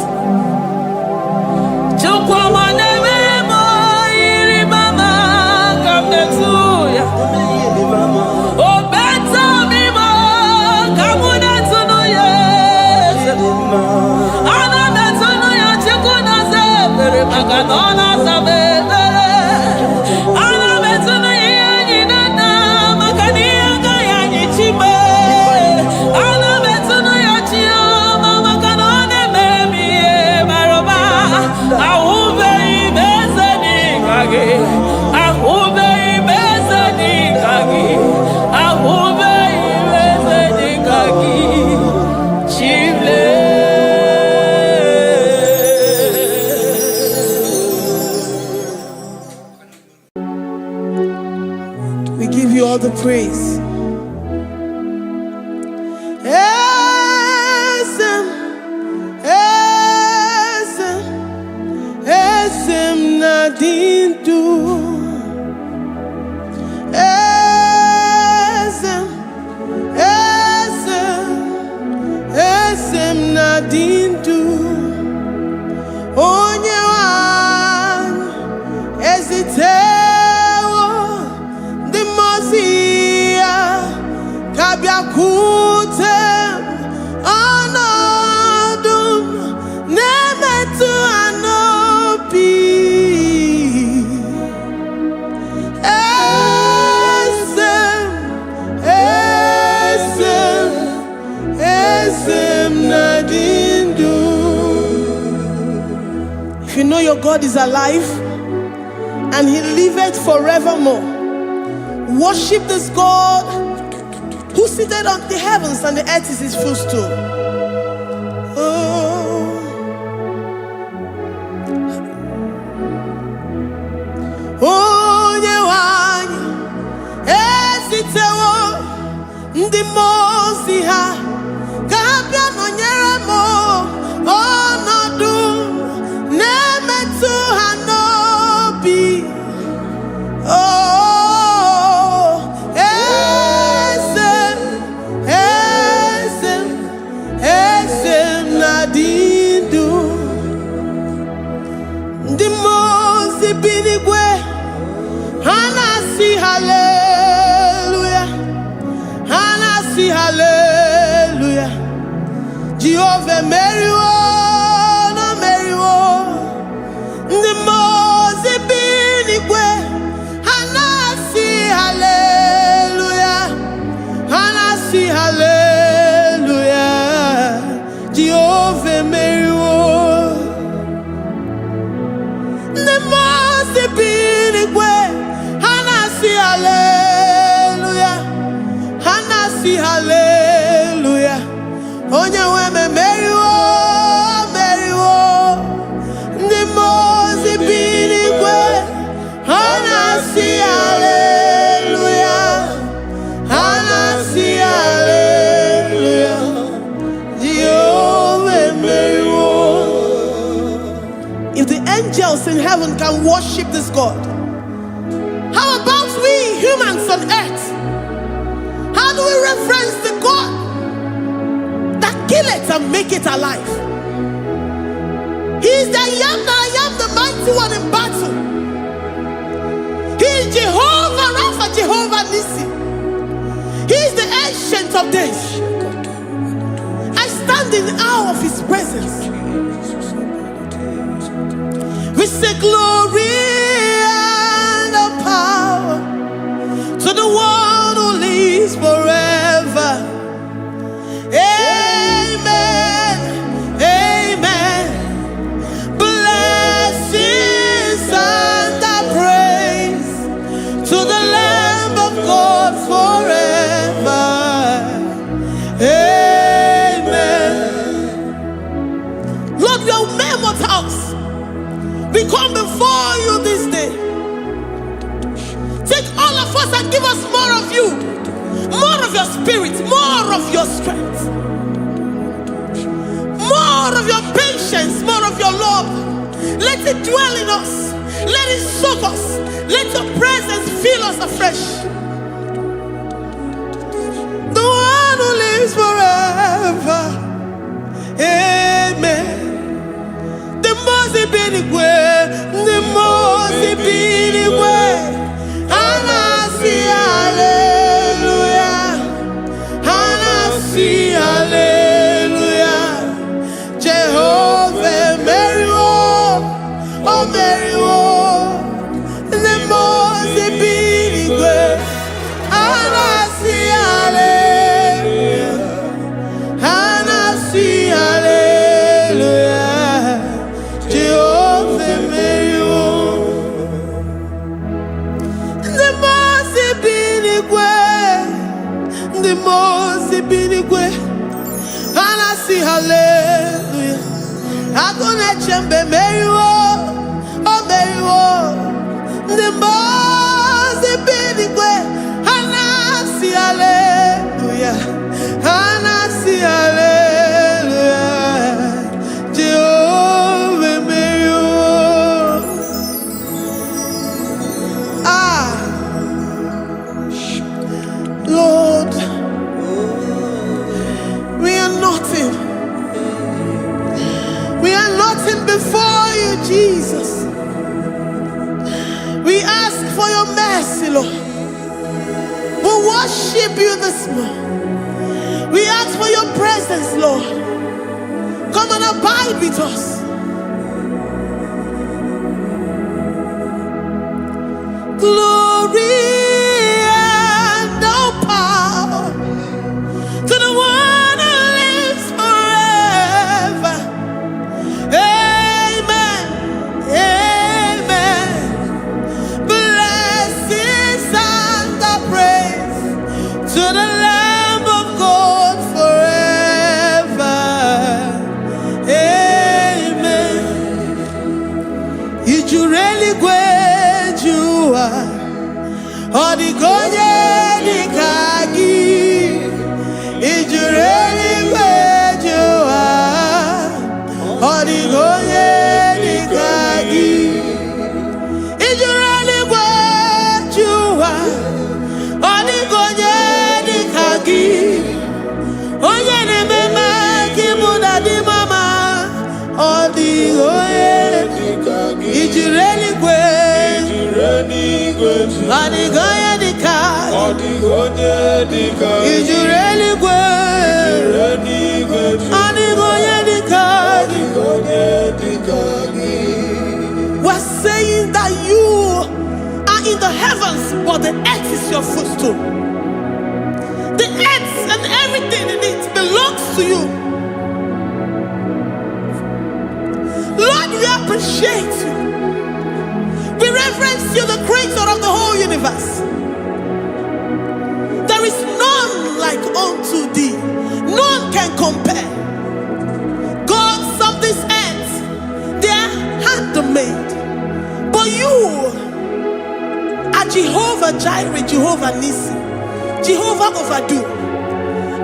We give you all the praise. Esem nadindu. Esem nadindu. Onye wan ezitewo the mozia kabia kutem anadum nemetu anopi esem nadindu. If you know your God is alive and he liveth forevermore, worship this God who seated on the heavens and the earth is his footstool. Onye wanyi esitewo ndị mozi ha kabia nonyere mo ọnọdụ nemetu ha n'obi. Esem nadindu. Ndị mozi binigwe hanasi hallelujah, hanasi hallelujah. Jehovah meriwo no meriwo. Ndị mozi binigwe hanasi hallelujah, hanasi hallelujah. Jehovah meriwo. The most binigwe hanasi hallelujah, hanasi hallelujah. Onye weme meriwo, meriwo. The most binigwe hanasi hallelujah, hanasi hallelujah. Jehovah meriwo. If the angels in heaven can worship this God, how about we humans on earth? How do we reference the God that killeth and make it alive? He is the I am, the mighty one in battle. He is Jehovah Rapha, Jehovah Nissi. He is the ancient of days. I stand in awe of his presence. We say glory and the power to the one who lives forever. Amen, amen. Blessings and the praise to the Lamb of God forever. Amen. Lord, your mammoth house, we come before you this day. Take all of us and give us more of you, more of your spirit, more of your strength, more of your patience, more of your love. Let it dwell in us. Let it soak us. Let your presence fill us afresh. The one who lives forever. the most binigwe. And I see hallelujah. I gonna chamber Mary oh Mary the most binigwe. And I see hallelujah. And I see hallelujah. Jehovah Mary Lord, we are nothing. We are nothing before you, Jesus. We ask for your mercy, Lord. We worship you this morning. We ask for your presence, Lord. Come and abide with us. Glory. Odigonye dikagi, ijureli kwejuwa. Odigonye dikagi, ijureli kwejuwa. Odigonye dikagi, onye nemema kimuda di mama. Odigonye dikagi, ijureli kwejuwa. Odigonye dikagi, odigonye dikagi, ijureli kwejuwa. Odigonye dikagi, odigonye dikagi. We're saying that you are in the heavens, but the earth is your footstool. The earth and everything in it belongs to you. Lord, we appreciate you. We reverence you, the creator of the whole universe. There is none like unto thee. None can compare. Gods of this earth, they are handmade. But you are Jehovah Jireh, Jehovah Nissi, Jehovah Overdo.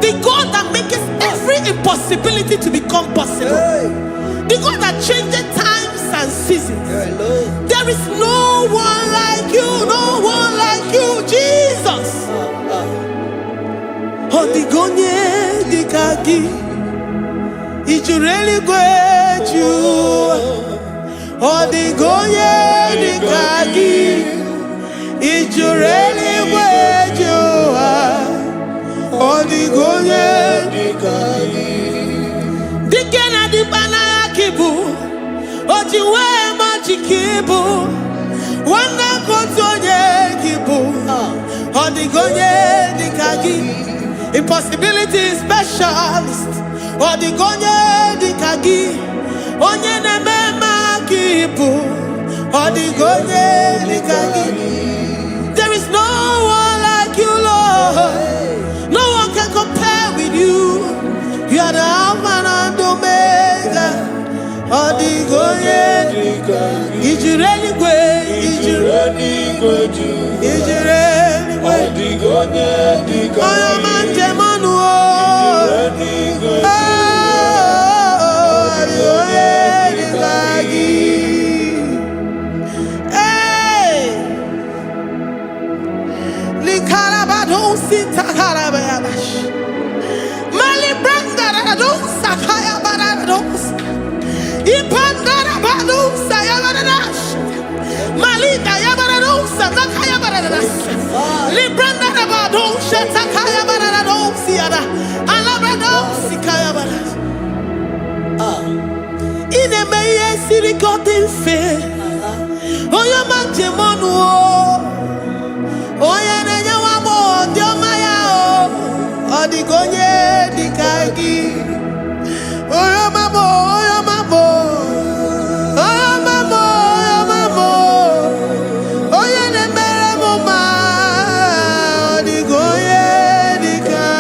The God that makes every impossibility to become possible. The God that changes times and seasons. There is no one like you, no one like you, Jesus. Odigonye dikagi, ijureli kweju. Odigonye dikagi, ijureli kweju. Odigonye dikagi. Dikena dibana kibu, ojiwe majikibu. Wana kotonye kibu, odigonye dikagi. Impossibility specialist, odigonye dikagi. Onye nemema kibu, odigonye dikagi. There is no one like you, Lord. No one can compare with you. You are the Alpha and Omega. Odigonye dikagi. Ijureli kwe, ijureli kwe, ijureli kwe. Odigonye dikagi. Oyo manje manu o. Ijureli kwe. Odigonye dikagi. Hey, likarabado sitakarabayabash. Mali branda radon sakaya barados. Ipandara bado sayabarash. Malika yabarados sakaya baradas. Libranda bado shatakaya barados siada. Alabrados sikaya baradas. Ine meye sirikotin fe. Oyo manje monu o. Oya nenya wamo diomaya o. Odigonye dikagi. Oyo mamo, oyo mamo. Oyo mamo, oyo mamo. Oya nemere moma. Odigonye dikagi.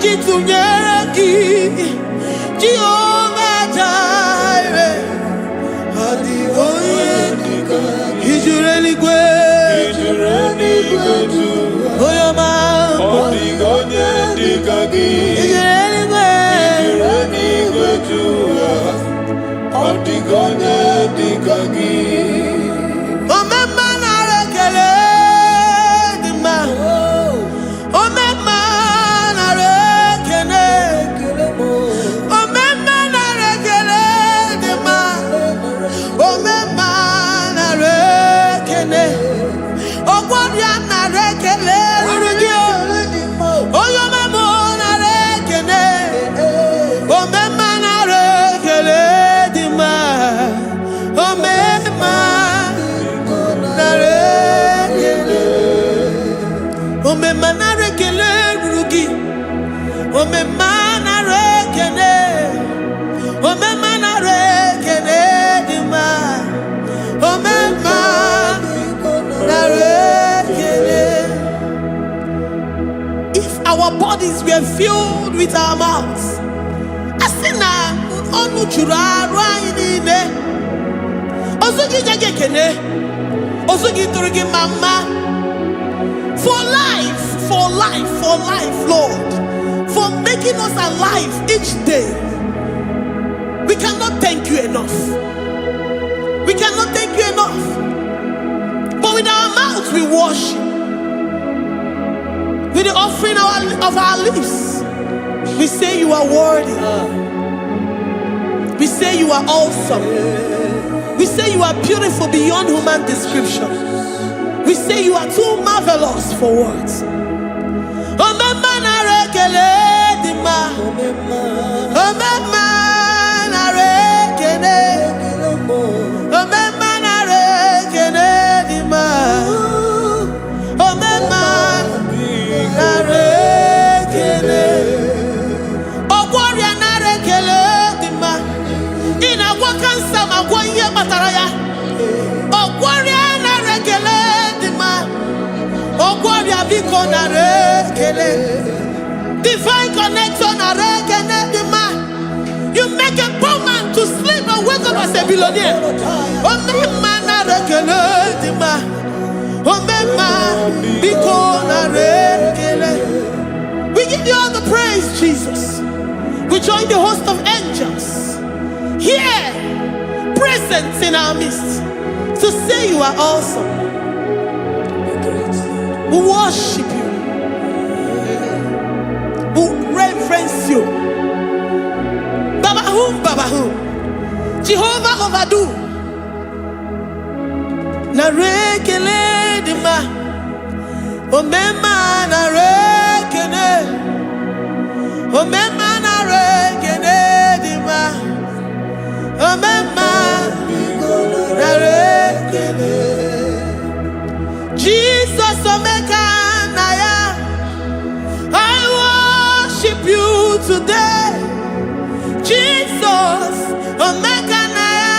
Jitunyeraki, Jehovah Jireh, Adigoye, Ijureli Gwe, Oyoma, Adigoye Dikagi, Ijureli Gwe, Adigoye Dikagi. Omema na rekele dima, Omema na rekele, Omema na rekele dima, Omema na rekele, Ogwaria na rekele rugio, Oyoma mo na rekele, Omema na rekele dima, Omema na rekele, Omema na rekele rugi, Omema na rekele, Omema na rekele dima, Omema na rekele. If our bodies were filled with our mouths, asina onu chura rainine, osugi jagekene, osugi turugi mama, for life, Lord, for making us alive each day. We cannot thank you enough. We cannot thank you enough. But with our mouths we worship. With the offering of our lips, we say you are worthy. We say you are awesome. We say you are beautiful beyond human description. We say you are too marvelous for words. Omema na rekele dima, Omema na rekele, Omema na rekele dima, Omema na rekele, Ogwaria na rekele dima, ina wakansa magwanye bataraya, Ogwaria na rekele dima, Ogwaria biko na rekele, divine connection na rekele dima. You make a poor man to sleep and wake up as a billionaire. Omema na rekele dima, Omema biko na rekele. We give you all the praise, Jesus. We join the host of angels here, present in our midst, to say you are awesome. We worship you. We reverence you. Babahum, Jehovah overdo. Na rekele dima, Omema na rekele, Omema na rekele dima, Omema na rekele. Jesus Omeka Naya, I worship you today. Jesus Omeka Naya,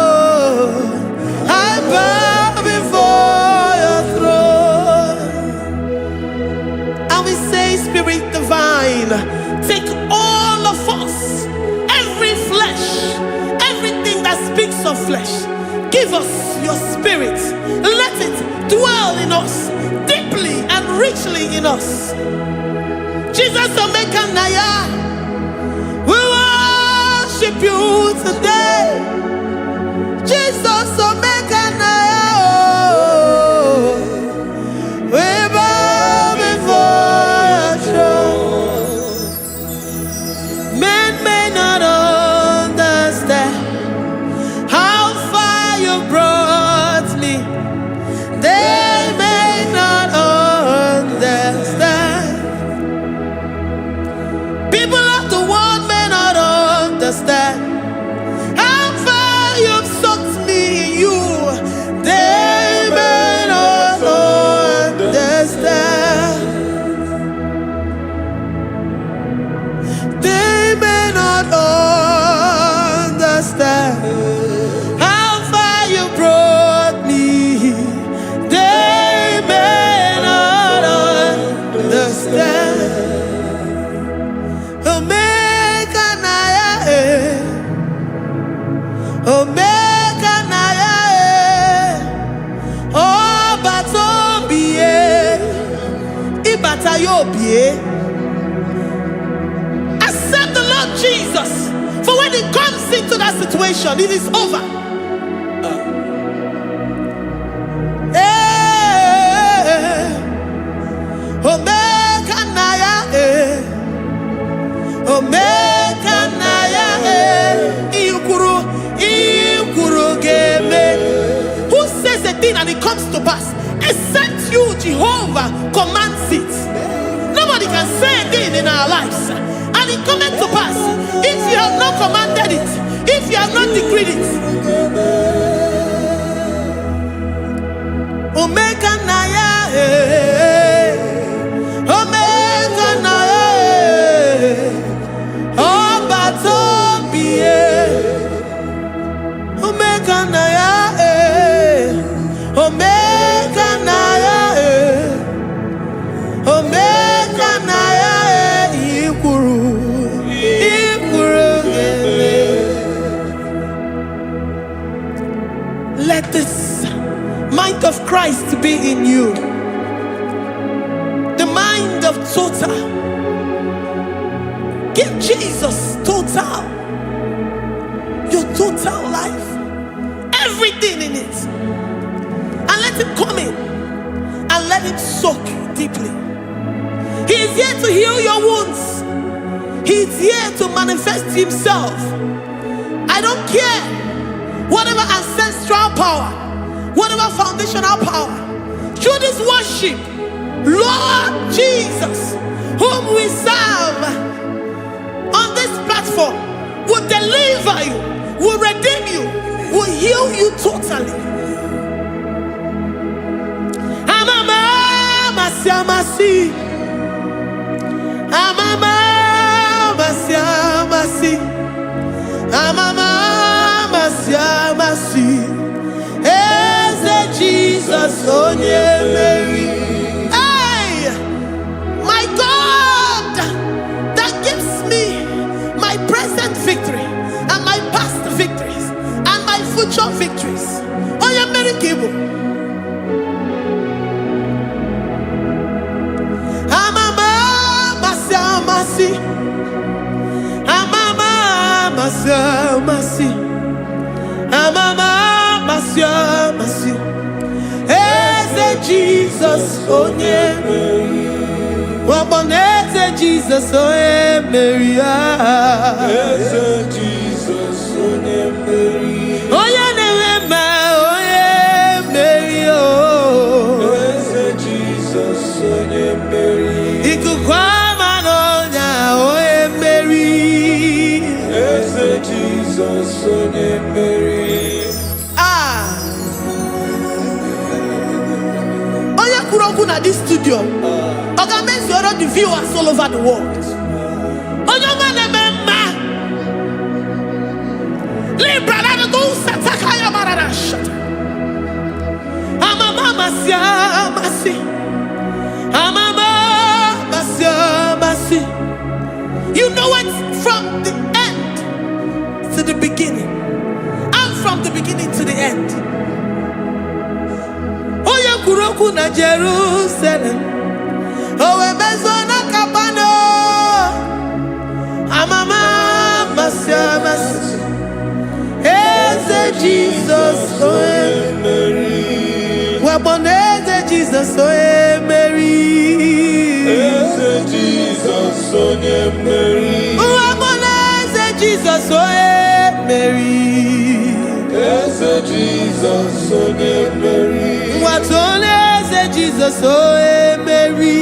oh, I bow before your throne. And we say, Spirit divine, take all of us, every flesh, everything that speaks of flesh. Give us your spirit. Let it dwell in us, deeply and richly in us. Jesus Omeka Naya, we worship you today. Jesus Omeka Naya, oh, we bow before your throne. Men may not understand how far you brought me. They may not understand. People of the world may not understand how far you've sucked me in you. Accept the Lord Jesus. For when He comes into that situation, it is over. Who says a thing and it comes to pass? Except you, Jehovah, commands it. Nobody can say a thing in our lives and it comes to pass if you have not commanded it, if you have not decreed it. Omega Naya, Omega Naya, Obatobie, Omega Naya, Omega Naya, Omega Naya, Ikuru, let this mind of Christ be in you. The mind of total. Give Jesus total. Your total life. Everything in it. And let Him come in. And let Him soak deeply. He is here to heal your wounds. He is here to manifest Himself. I don't care. Whatever ancestral power, whatever foundational power, through this worship, Lord Jesus, whom we serve on this platform, will deliver you, will redeem you, will heal you totally. Amama masiamasi, amama masiamasi, amama masiamasi. Jesus, oh Mary. Hey, my God, that gives me my present victory and my past victories and my future victories. Oh, yeah, Mary Kibo. Amama masi, amama masi, amama masi. Jesus, oh Mary. Waboneze Jesus, oh Mary. Jesus, oh Mary. Oh yeah, Mary, oh. Jesus, oh Mary. Ikukwama nonya, oh Mary. Jesus, oh Mary. At this studio, organize the viewers all over the world. You know it from the end to the beginning, and from the beginning to the end. Kuroku na Jerusalem, owe bezona kapano, amama masiamas, eze Jesus, oe Mary, waboneze Jesus, oe Mary, eze Jesus, oe Mary, waboneze Jesus, oe Mary, eze Jesus, oe Mary. Watoleze Jesus, oh Mary.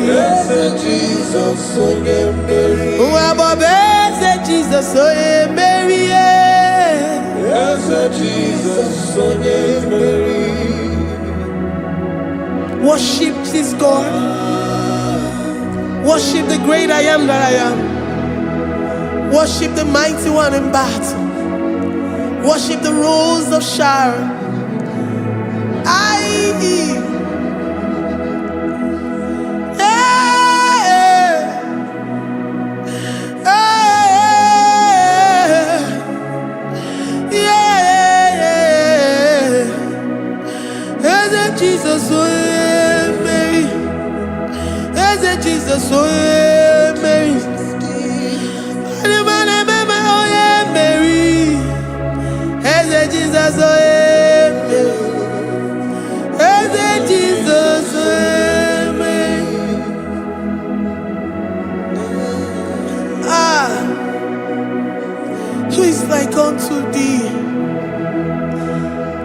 Yes, Jesus, oh Mary. Wabobeze Jesus, oh Mary. Yes, Jesus, oh Mary. Worship this God. Worship the great I am that I am. Worship the mighty one in battle. Worship the rose of Sharon. Jesus, oh Mary. Jesus, oh yeah, Mary. Oh yeah, Mary. Hey, Jesus, oh yeah, Mary. Hey, Jesus, oh yeah, Mary. Who is like unto thee?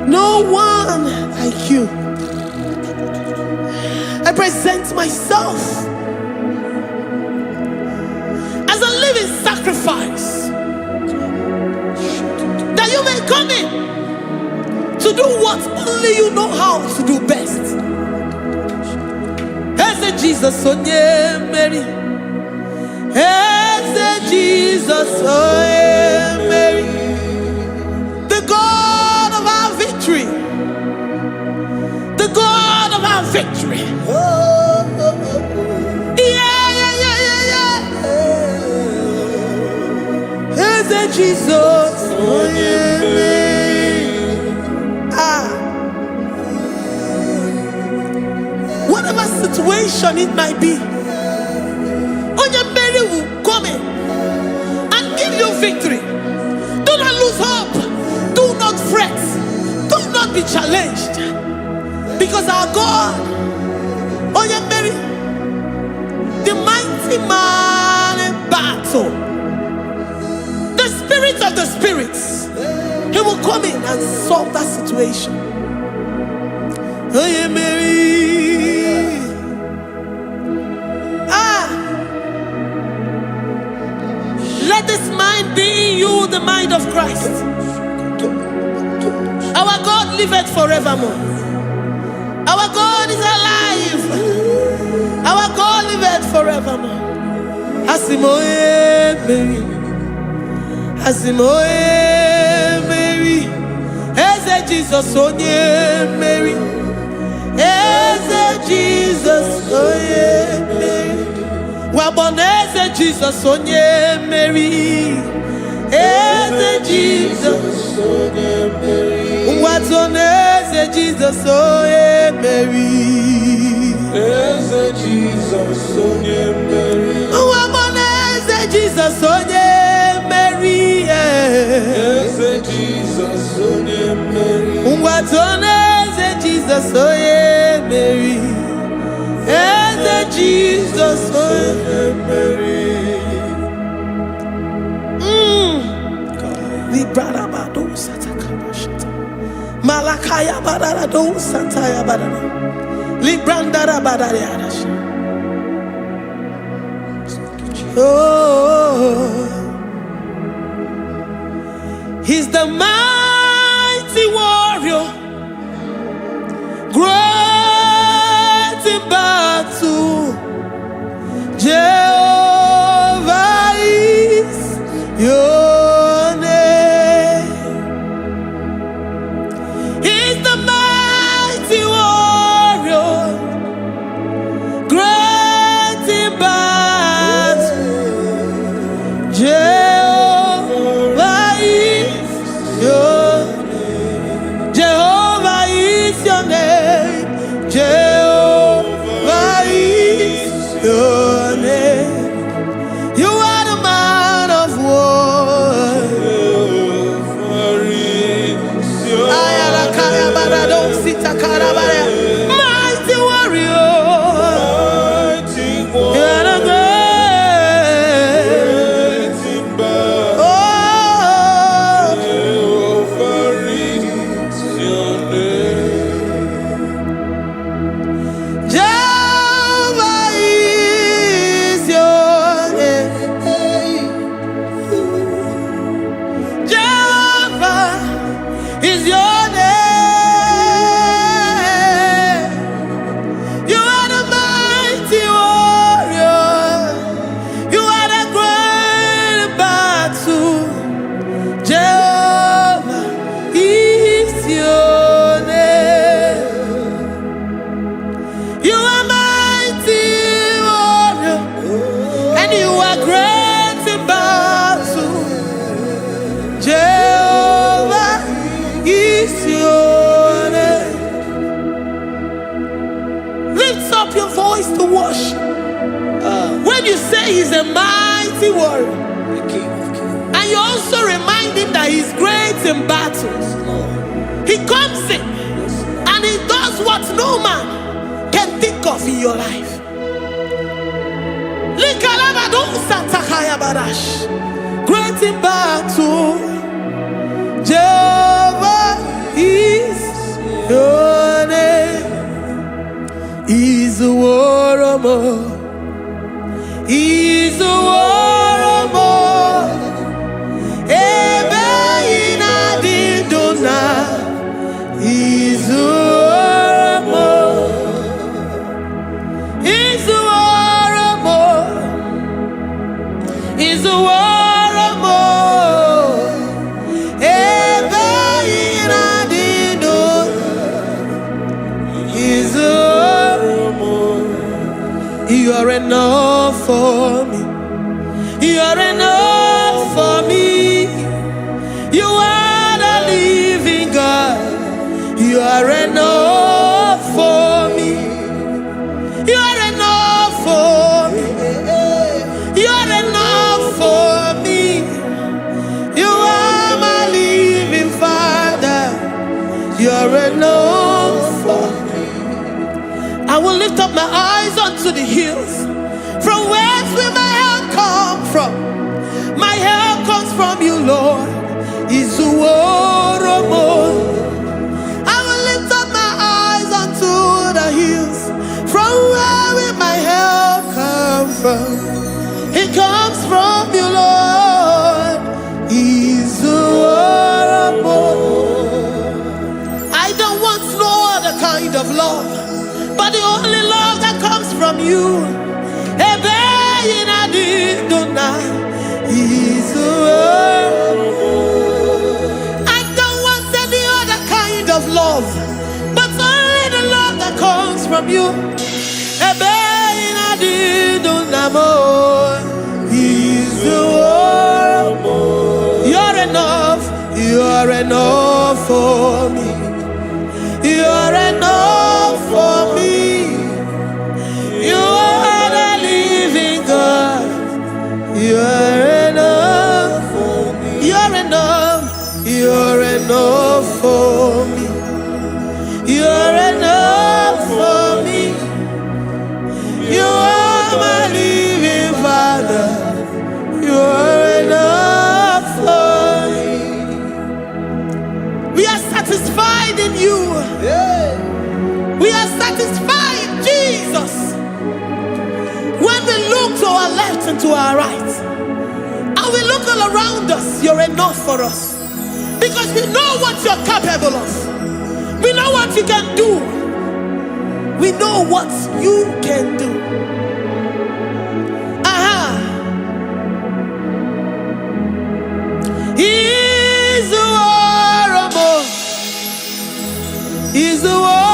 No one like you. I present myself as a living sacrifice, that you may come in to do what only you know how to do best. Hey, Jesus, oh yeah, Mary. Hey, Jesus, oh yeah, Mary. The God of our victory. The God of our victory. Hey, Jesus, oh yeah, Mary. Whatever situation it might be, Mary will come in and give you victory. Do not lose hope. Do not fret. Do not be challenged. Because our God, Mary, the mighty man in battle, the spirit of the spirits, he will come in and solve that situation. Mary. Let this mind be in you, the mind of Christ. Our God liveth forevermore. Our God is alive. Our God liveth forevermore. Asimoye Mary. Asimoye Mary. Eze Jesus onye Mary. Eze Jesus onye Mary. Waboneze Jesus onye Mary. Eze Jesus onye Mary. Watoneze Jesus onye Mary. Eze Jesus onye Mary. Waboneze Jesus onye Mary. Eze Jesus onye Mary. Watoneze Jesus onye Mary. Eze Jesus onye Mary. Librada bado satakabashita. Malakaya badara do sataya badara. Librandara badara yadash. Oh, he's the mighty warrior, great in battle. Jehovah is your name. He's the mighty warrior, great in battle. Jehovah is your name. Jehovah is your name. Jehovah is your name. You are the man of war. Mighty warrior. You are the great. Oh, Jehovah is your name. Jehovah is your name. He's a mighty warrior. And you also remind him that he's great in battles. He comes in and he does what no man can think of in your life. Great in battle, Jehovah is your name. He's a warrior. He's a warrior. Ebe ina didona. He's a warrior. He's a warrior. He's a warrior. Ebe ina didona. He's a warrior. You are enough for me. You are enough for me. You are the living God. You are enough for me. You are enough for me. You are enough for me. You are my living Father. You are enough for me. I will lift up my eyes unto the hills. From whence will my help come from? My help comes from you, Lord. Is the word of God. I will lift up my eyes unto the hills. From where will my help come from? It comes from you, Lord. Is the word of God. I don't want no other kind of love, but the only love that comes from you. I don't want any other kind of love, but only the love that comes from you. You're enough. You're enough for me. You're enough for me. You are the living God. You're enough for me. You're enough. You're enough for me. You're enough for me. You are my living Father. You're enough for me. We are satisfied in you. We are satisfied, Jesus. When we look to our left and to our right, and we look all around us, you're enough for us. Because we know what you're capable of. We know what you can do. We know what you can do. He's the warrior. He's the warrior.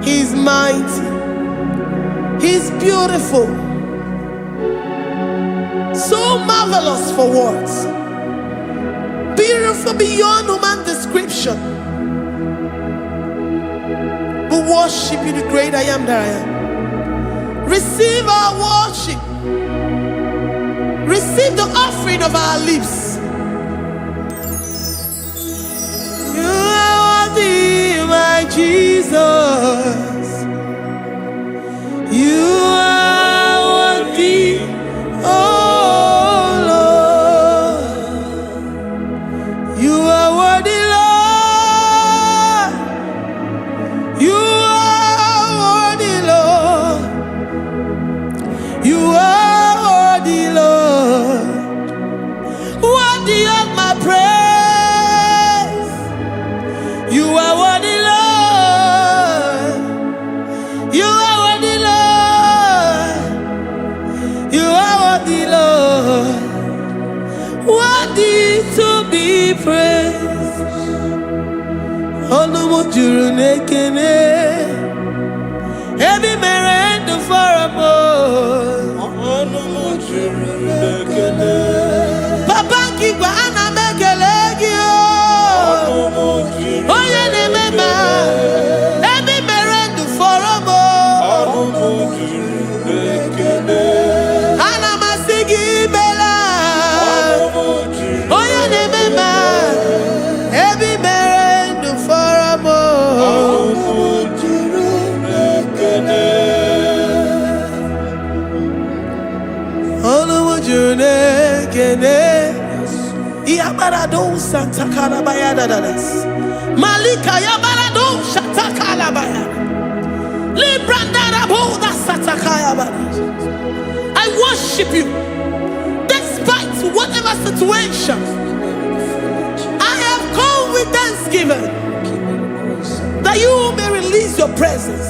He's mighty. He's beautiful. So marvelous for words. Beautiful beyond human description. We worship you, the great I am that I am. Receive our worship. Receive the offering of our lips. You are worthy, my Jesus. You are worthy, oh Lord. You are worthy, Lord. You are worthy, Lord. Worthy to be praised. Onu mujuru nekene. Every merend for a boy. Onu mujuru nekene. Papa kiwa ana mekelegi. Oh yeah, remember. Every merend for a boy. Ana masigi bela. Oh yeah, remember. Every merend for a boy. Yabarado Santa Calabaya dadas. Malika Yabarado Shata Calabaya. Libranda Boda Satakaya. I worship you despite whatever situation. I have come with thanksgiving that you may release your presence.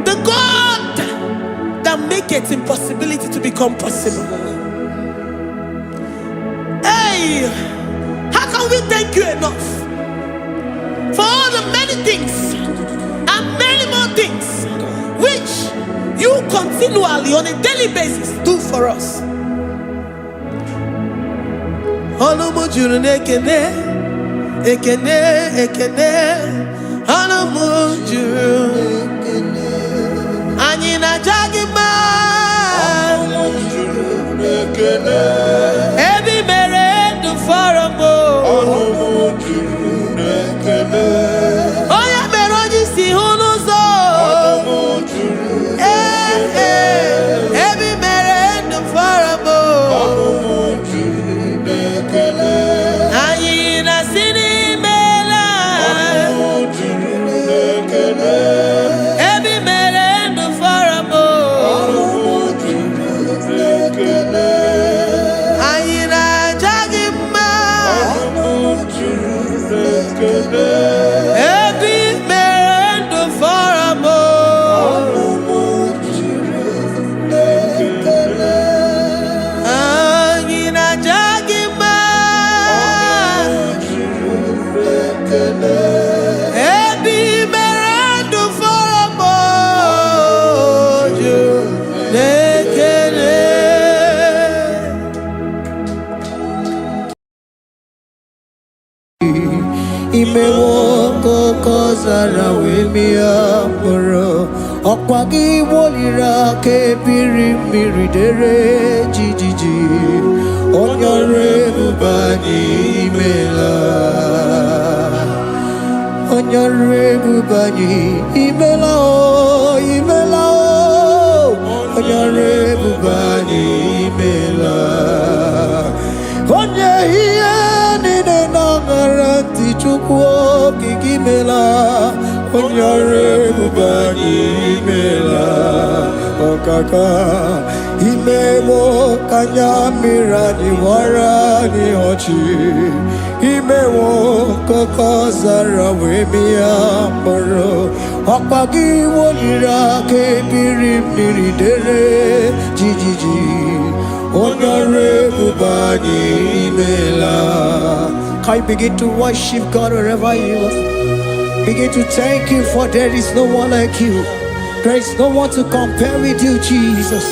The God that makes impossibility to become possible. Hey, how can we thank you enough for all the many things and many more things which you continually on a daily basis do for us? Ekene, ekene, anamujuru. Anyina jagima. Every merend for a boy. Oh yeah, meroji si hunuzo. Every merend for a boy. Anyina sini. Imewoko kozara wemia moro Okwagi wolira ke birimiri dere jijiji Onyore bubani imela Onyore bubani imela o imela o Onyore bubani imela Onye hiye nine nangaranti chukwo kikimela Onyore bubani okaka imewo kanya mirani warani ochi imewo koko zara wemia mboro okpagi wolira kebiri miri dere jijiji onore bubani imela. Can you begin to worship God wherever you are? Begin to thank Him, for there is no one like you. There is no one to compare with you, Jesus.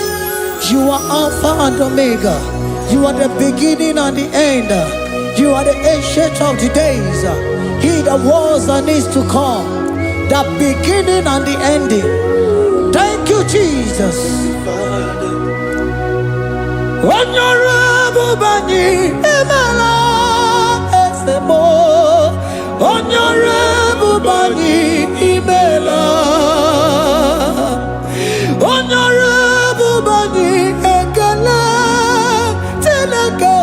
You are Alpha and Omega. You are the beginning and the end. You are the ancient of the days. He that was and is to come. The beginning and the ending. Thank you, Jesus. Honorable Bani Emala Esemo. Honorable Bani Emala. Honorable Bani Ekala Teleko.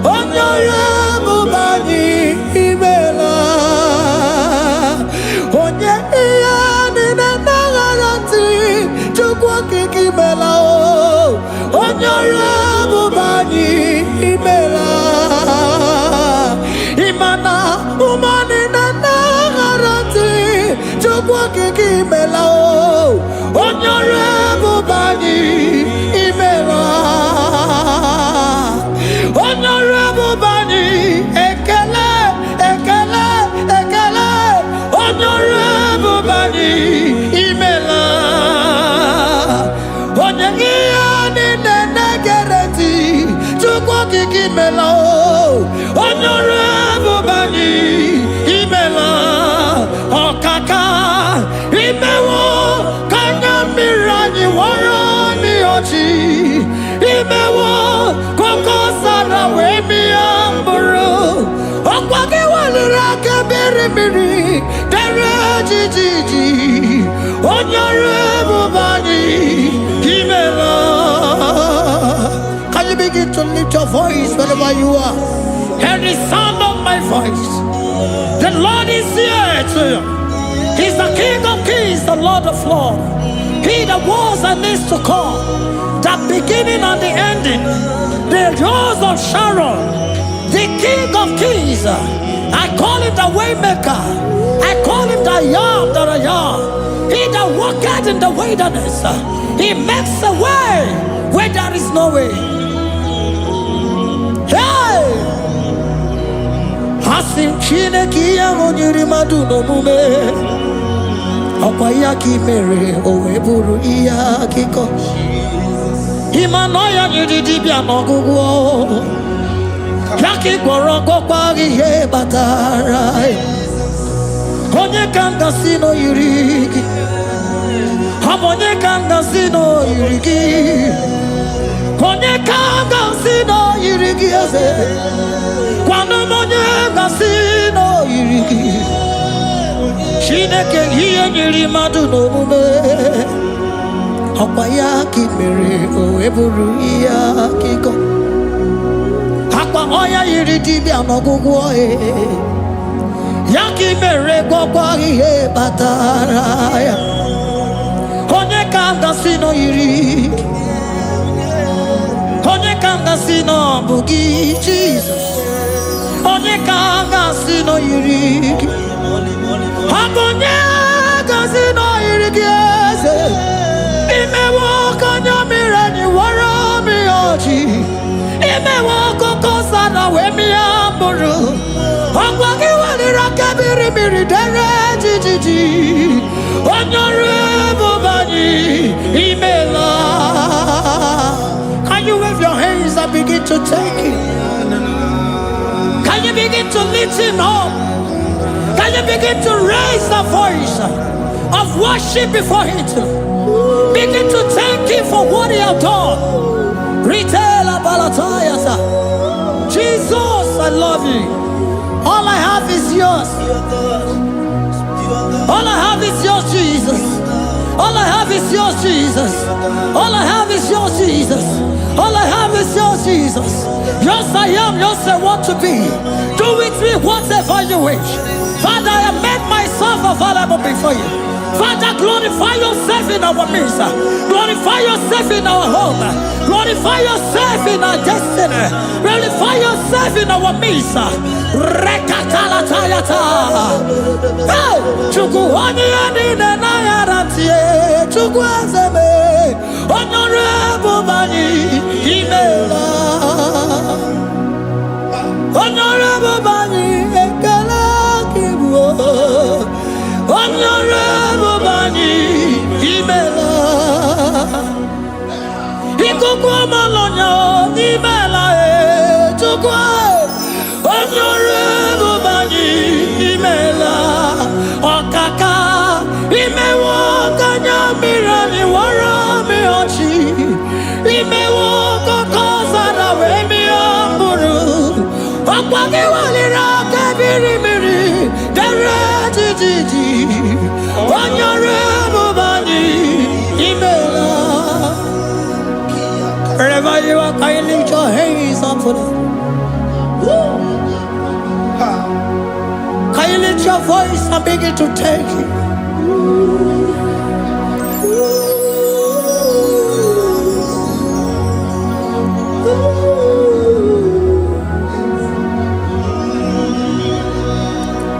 Honorable Bani Emala. Onye iyani na nagarati chukwa kiki mela o. Honorable Bani Emala. Imana umani na nagarati chukwa kiki mela o. Honorable Bani Emala. Honorable Bani Ekele Ekele Ekele. Honorable Bani Emala. Onyangiani nenegereti chukwa kiki mela o. Honorable Bani Emala. Okaka imewo kanya mirani warani ochi imewo koko sara wemi amburu okwage walira kebiri miri dere jijiji Honorable Bani Emala. Can you begin to lift your voice wherever you are? Hear the sound of my voice. The Lord is here to you. He's the King of Kings, the Lord of Lords. He that was and is to come, the beginning and the ending, the Rose of Sharon, the King of Kings. I call him the Waymaker. I call him the Yam that I am. He that walketh in the wilderness, he makes a way where there is no way. Hey! Hasim Chineki Yamonyuri Maduno Mume. Okwayaki mere oweburu iyakiko. Imanoya nyidibia nogugo. Yaki goroko kwagi he batara. Onye kanga sino yurigi. Onye kanga sino yurigi. Onye kanga sino yurigi eze. Kwano monye kanga sino yurigi. Chineke hiye nyiri madu n'omume. Okwayaki mere oweburu iyakiko. Akwa oya yiri dibia n'ọgwụgwọ Yaki mere gwọkwa ihe batara ya. Onye ka ngasị nọ yiri. Onye ka ngasị nọ bụ gị Jesus. Onye ka ngasị nọ yiri gị. Onye ngasị nọ yiri gị eze. Imewo kanya mire ni wara mi ọchị. Imewo koko sana we mi amburu. Ogwagi walira kabiri miri dere jijiji. Honorable Bani Emala. Can you wave your hands and begin to take it? Can you begin to lift him up? Can you begin to raise the voice of worship before him? Begin to thank him for what he has done. Retail Balatayasa. Jesus, I love you. All I have is yours. All I have is yours, Jesus. All I have is yours, Jesus. All I have is yours, Jesus. All I have is yours, Jesus. Yours I am, yours I want to be. Do with me whatever you wish. Father, I make myself available before you. Father, glorify yourself in our midst. Glorify yourself in our home. Glorify yourself in our destiny. Glorify yourself in our midst. Rekatalatayata. Hey, Chukwani anine na yarantie. Chukwazeme. Honorable Bani Imela. Honorable Bani Ekala Kibuo. Honorable Bani Imela. Ikukwa Malonya Imela Chukwa. Honorable Bani Imela. Okaka Imewo Kanya Mirani Warami Ochi. Imewo Kokozara Wemi Amburu. Okwagi Walira Kabiri Miri. Derejiji. Honorable Bani Imela. Wherever you are, can you lift your hands up for them? Can you lift your voice and begin to take it?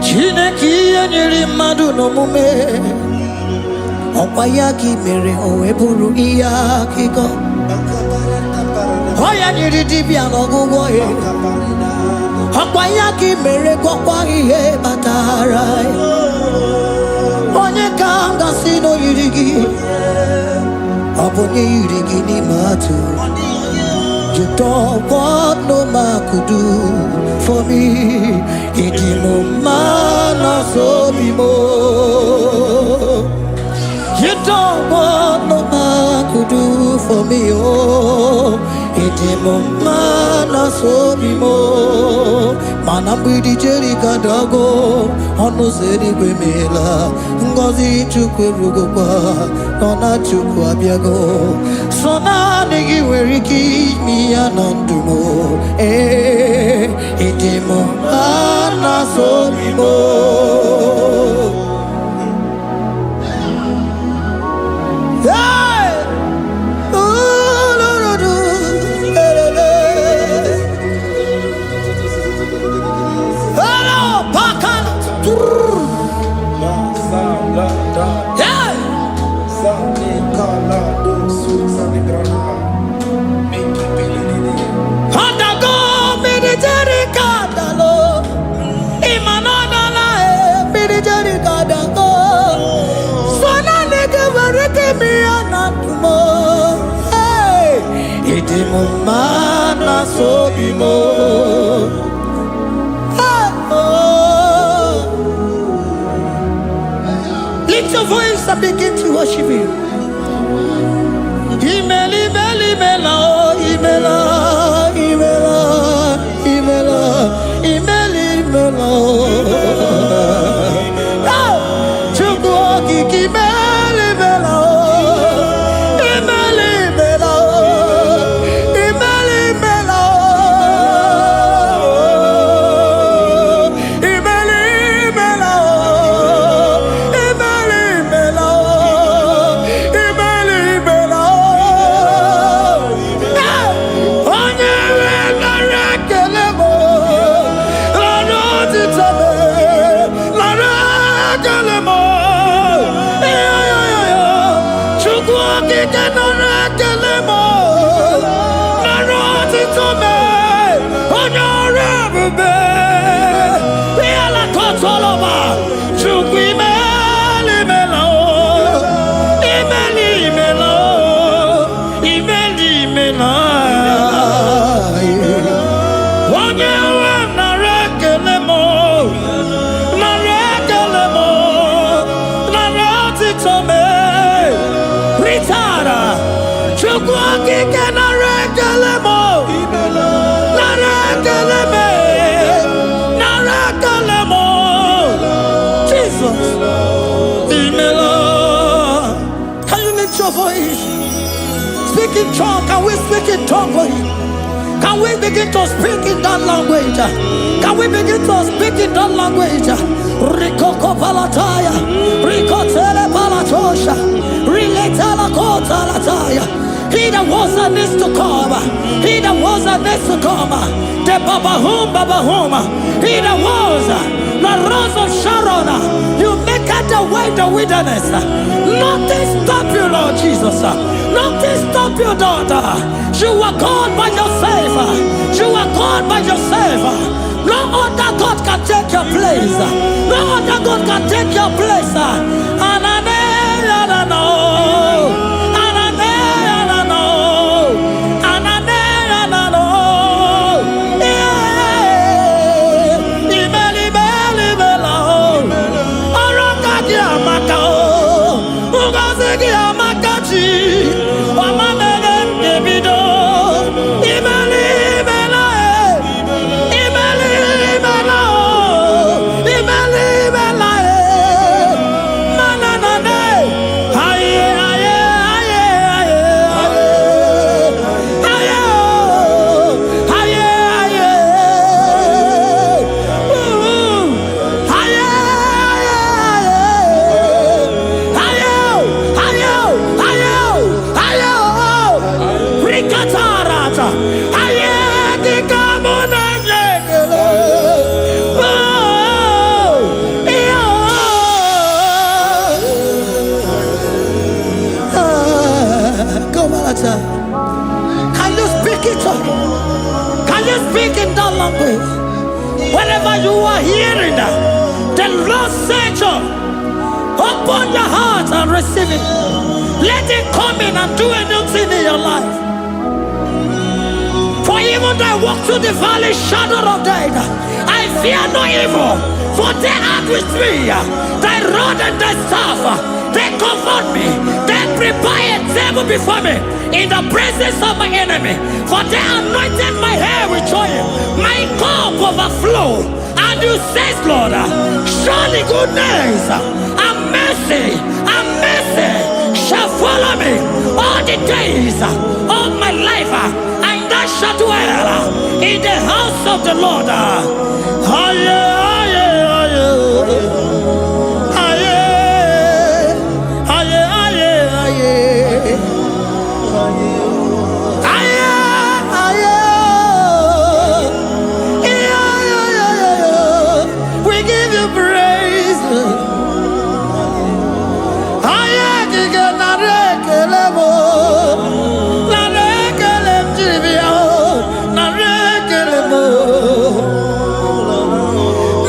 Chineke nyere mmadụ n'omume ọkwa ya ka mere o wee bụrụ ihe akụkọ ọ ya nyere dibịa n'ọgwụgwọ ya ọkwa ya ka mere gwọkwa ihe batara onye ka m gasị n'oyiri gị ọ bụ onye yiri gị n'ime atụ. You don't want no man could do for me. Idimo mana so bimo. You don't want no man could do for me. Oh, idimo mana so bimo. Mana mbidi jeri kadago. Ono zeri gwemela. Ngozi chukwe rugokwa. Nona chukwa biago. Sona negi weriki mi anandumo. Idimo mana so bimo. Mana so bimo. Lift your voice and begin to worship Him. Imeli beli mela, imela, imela, imela, imeli mela. Chukwu kiki meli mela. Speak in tongue, can we speak in tongue for Him? Can we begin to speak in that language? Can we begin to speak in that language? Rikoko palataya, rikotele palatosha, riletala kota lataya. He that was and is to come. He that was and is to come. The Babahum. He that was the rose of Sharon. You make out the way in the wilderness. Nothing stop you, Lord Jesus. Nothing stop you, daughter. You are God by yourself. You are God by yourself. No other God can take your place. No other God can take your place. And I know. Can you speak it? Can you speak in that language? Whenever you are hearing that, the Lord said, open your heart and receive it. Let it come in and do a new thing in your life. For even though I walk through the valley shadow of death, I fear no evil. For they are with me. Thy rod and thy staff, they comfort me. They prepare a table before me in the presence of my enemy. For they anointed my hair with oil. My cup overflow. And you say, Lord, surely goodness and mercy shall follow me all the days of my life. And I shall dwell in the house of the Lord. We give you praise.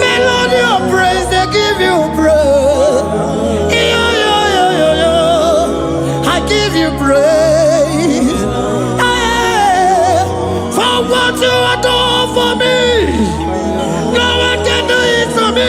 Melody of praise, they give you praise. I give you praise. For what you have done for me, no one can do it for me.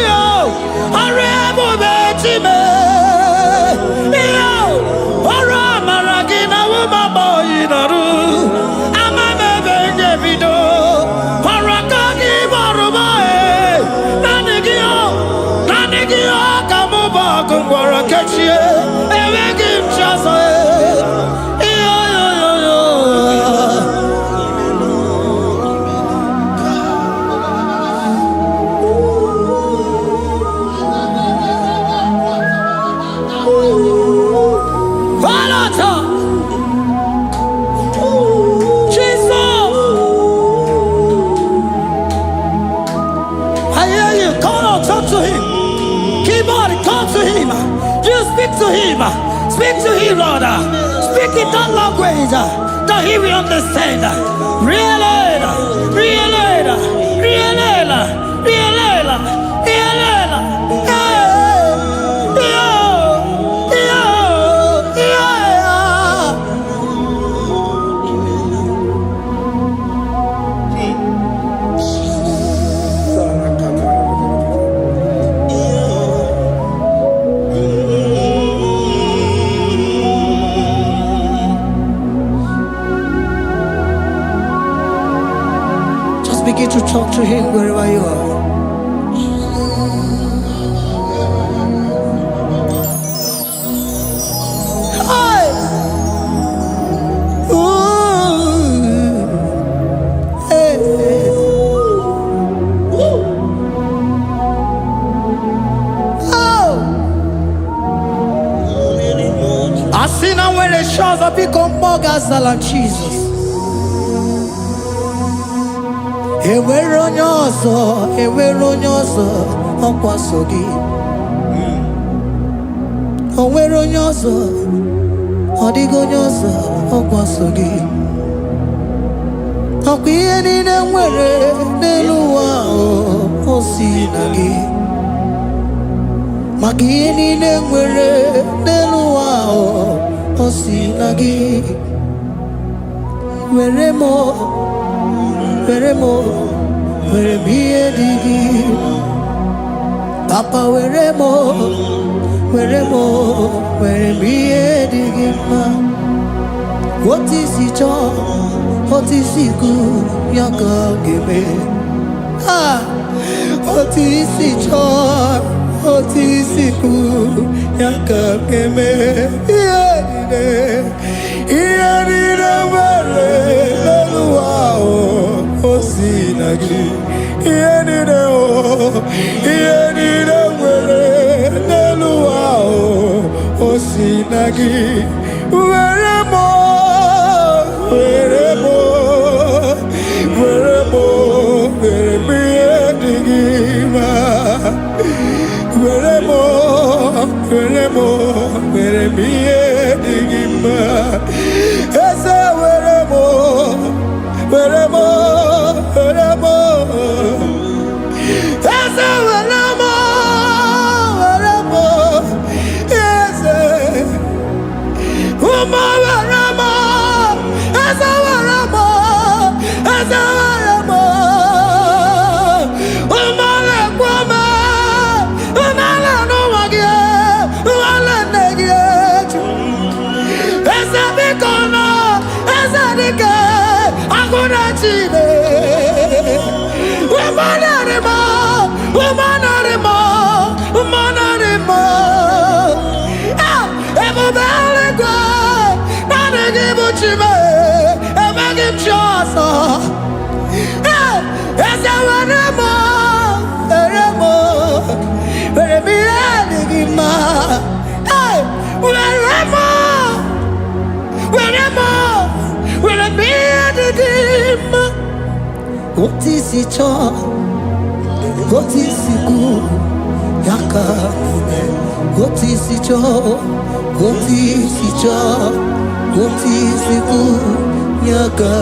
Speak to him, Lord. Speak in that language that he will understand. Begin to talk to him wherever you are. see now when the shores of become more than Jesus. Ewe ronyoso, okwasogi. Owe ronyoso, odigonyoso, okwasogi. Okwiye ni nwere n'eluwa osi nagi. Makiye ni nwere n'eluwa osi nagi. Weremo, were biye digi. Papa weremo, were biye digi ma. What is it all? What is it good? Yaka gebe. Ah, what is it all? What is it good? Yaka gebe. Yeah, Osinagi, Osinagi, weremo, digima, digima, esa weremo. What is it all? What is it good? Yaka. What is it all? What is it all? What is it good? Yaka.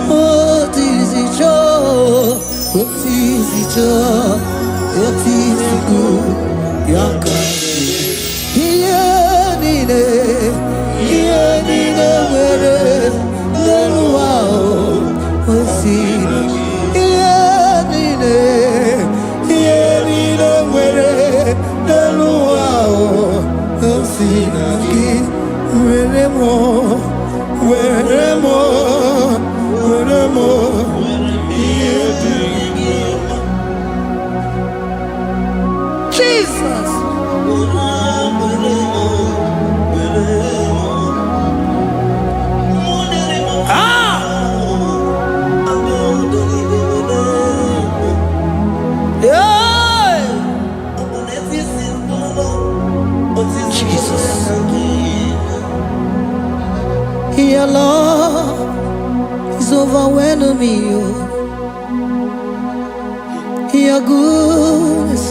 What is it all? What is it all? What is it good? Yaka. Nine, where Jesus. Your love is overwhelming me. Your goodness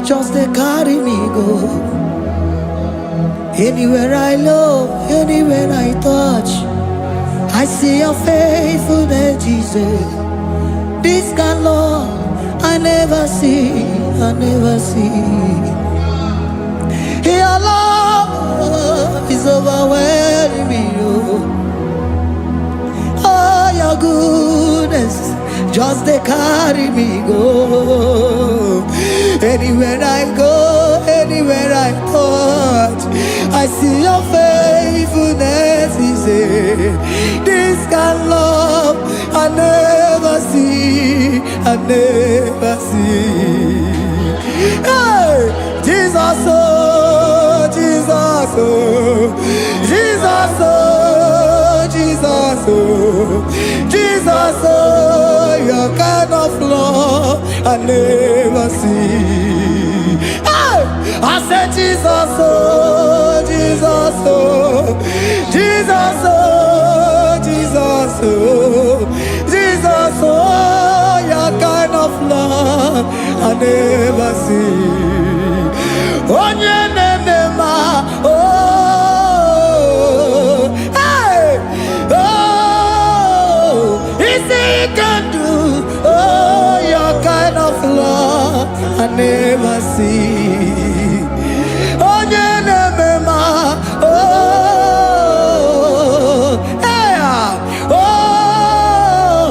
just they carry me go. Anywhere I look, anywhere I touch, I see your faithfulness, Jesus. This kind of love I never see, I never see. Your love is overwhelming me. Oh, your goodness just they carry me go. Anywhere I go, anywhere I touch, I see your faithfulness. This kind of love I never see, I never see. Hey, Jesus, oh, Jesus, oh, Jesus, oh, Jesus, oh, Jesus, oh, your kind of love I never see. Hey, I said Jesus, oh, Jesus, oh. never see. Onye nemema, oh, hey, oh, is he can do, oh, your kind of love I never see. Onye nemema, oh, hey, oh,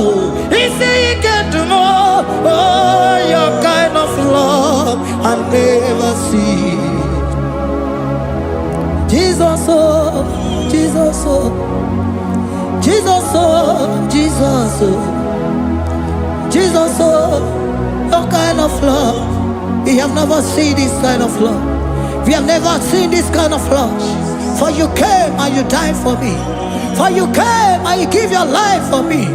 is he can do more, oh, your kind of love I never see. Jesus, oh, Jesus, oh, Jesus, oh, Jesus, oh, Jesus, oh, your kind of love. We have never seen this kind of love. We have never seen this kind of love. For you came and you died for me. For you came and you give your life for me.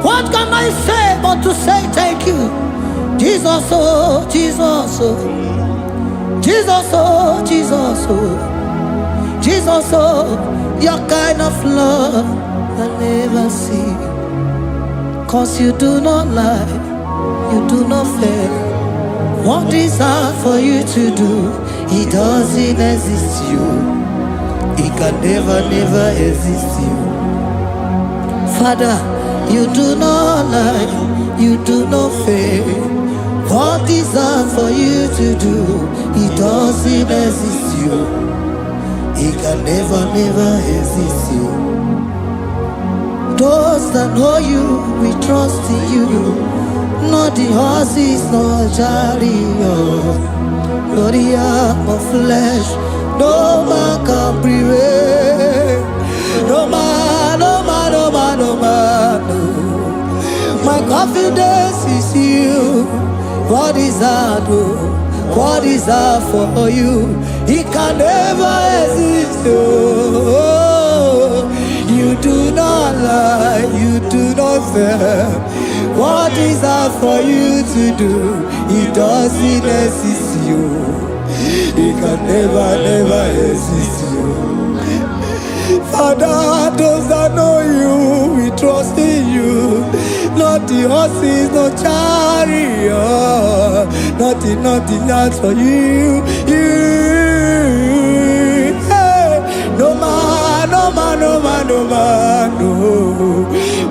What can I say but to say thank you? Jesus, oh, Jesus, oh, Jesus, oh, Jesus, oh, Jesus, oh, your kind of love I never see. 'Cause you do not lie, you do not fail. What is hard for you to do, it doesn't exist you. It can never, never exist you. Father, you do not lie, you do not fail. What is hard for you to do, it doesn't exist you. It can never, never exist you. Those that know you, we trust in you. Not the horses, nor chariot, nor the arm of flesh. No man can prevail. No man, no man, no man, no man, no. My confidence is you. What is hard, oh? What is hard for you? It can never exist, oh. You do not lie, you do not fail. What is hard for you to do? It doesn't exist you. It can never, never exist you. Father, those that know you, we trust in you. Not the horses, no chariot. Nothing, nothing else for you. You, hey, no man, no man, no man, no man, no.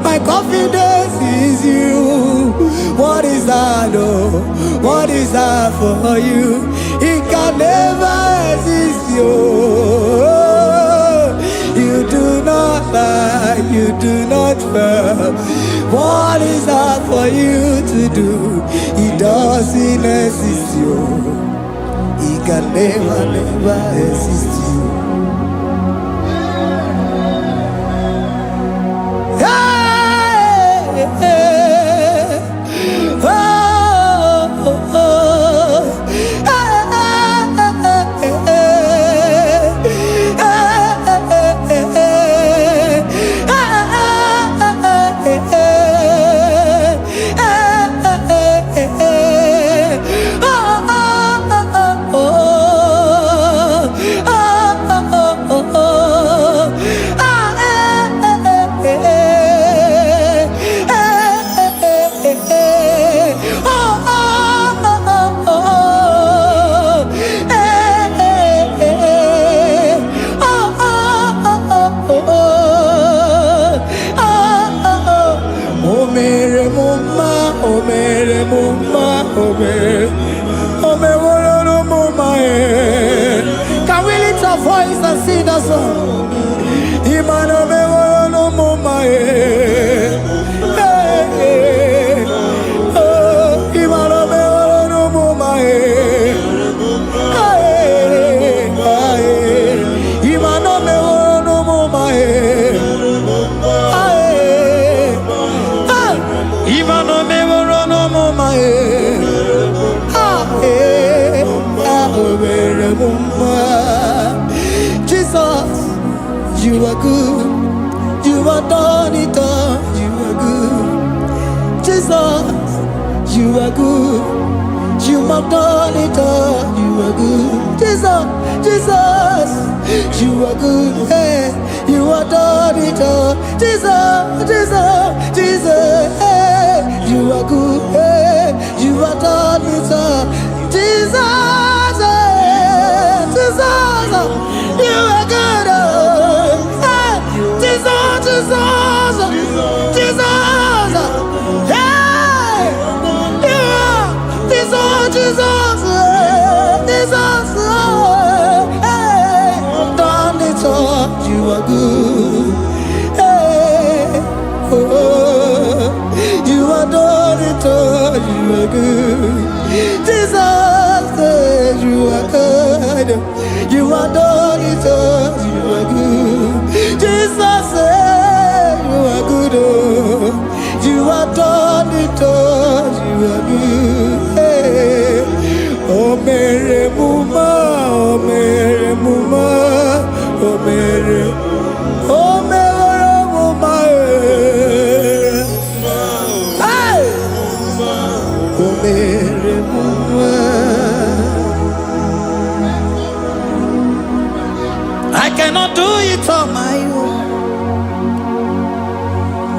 My confidence is you. What is that, oh? What is that for you? It can never exist, you. You do not lie, you do not fail. What is that for you to do? It doesn't exist, you. It can never, never exist, you. Hey, hey, oh, oh, oh. Can we lift our voice and sing that song? Imano me no mama oh, imano me no mama imano me no mama imano me no mama Jesus, you are good. You are done it all. You are good. Jesus, you are good. You have done it all. You are good. Jesus, Jesus, you are good. Hey, you are done it all. Jesus, Jesus, Jesus, hey, you are good. Hey, you are are done it all. Jesus, Jesus, you are good. Jesus, Jesus, Jesus, hey, you are Jesus, Jesus, Jesus, hey, done it all. You are good. Hey, oh, you are done it all. You are good. Jesus, you are good. You are done it all. You are good. Jesus, you are good. Oh, you are done it all. You are good. Hey, oh, Mary Muma, oh, Mary Muma, oh, Mary, oh, Mary Muma, hey, oh, Mary Muma. I cannot do it on my own.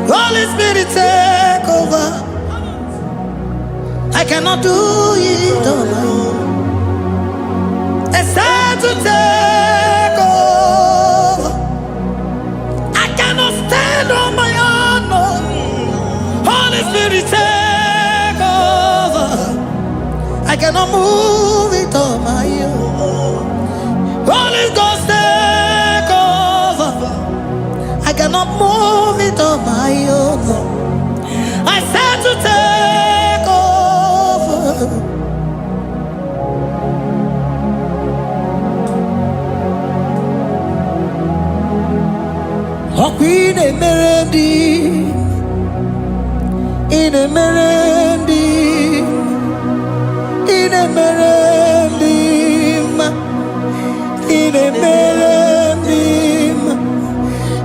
Holy Spirit, take over. I cannot do it on my own. It's time to take over. I cannot stand on my own. No. Holy Spirit, take over. I cannot move it on my own. Holy Ghost, take over. I cannot move it on my own. I said to take over. Oh, Queen Emerendi, in Emerendi, in Emerendi, in Emerendi,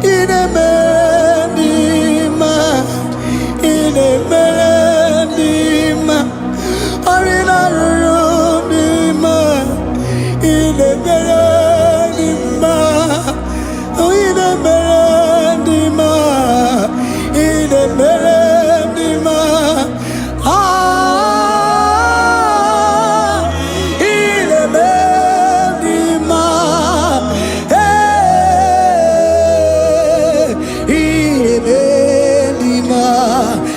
in Emerendi, in Emerendi, Arina Rudima, in Emerendi, in Emerendi, in Emerendi, ah, in Emerendi, hey, in Emerendi,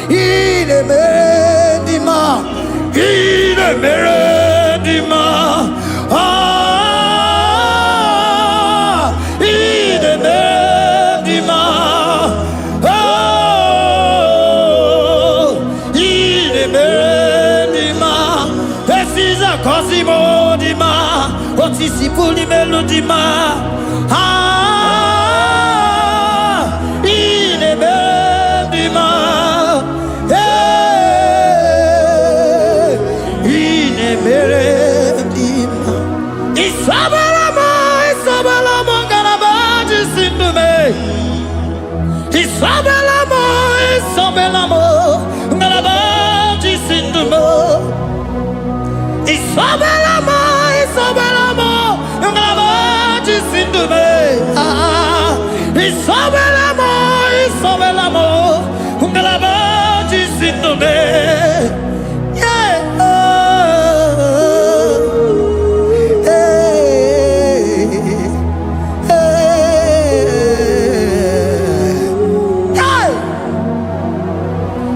in Emerendi, in Emerendi, ah, in Emerendi, oh, in Emerendi, this is a Cosimo Dima, what is the Puli Melodima, ah, in Emerendi, hey, in Emerendi, Isabalamo, Isabalamo, Galabaji Sindume, Isabelamo, Isabelamo, Galabaji Sindume, Isabelamo, Isabelamo, Galabaji Sindume, ah, Isabelamo, Isabelamo, Galabaji Sindume, yeah, hey, hey,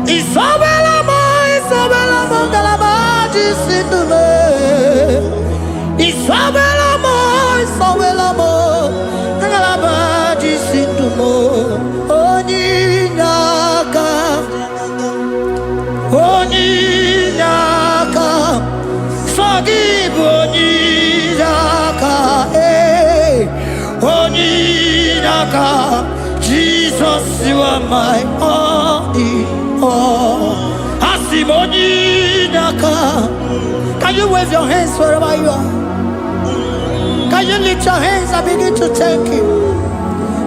Isabelamo, Isabelamo, Galabaji Sindume, Isabelamo, Isabelamo, Galabaji Sindume, Onyinaka, Onyinaka, Forgive Onyinaka, hey, Onyinaka, Jesus, you are my only all. Asim Onyinaka. Can you wave your hands wherever you are? Can you lift your hands and begin to thank Him?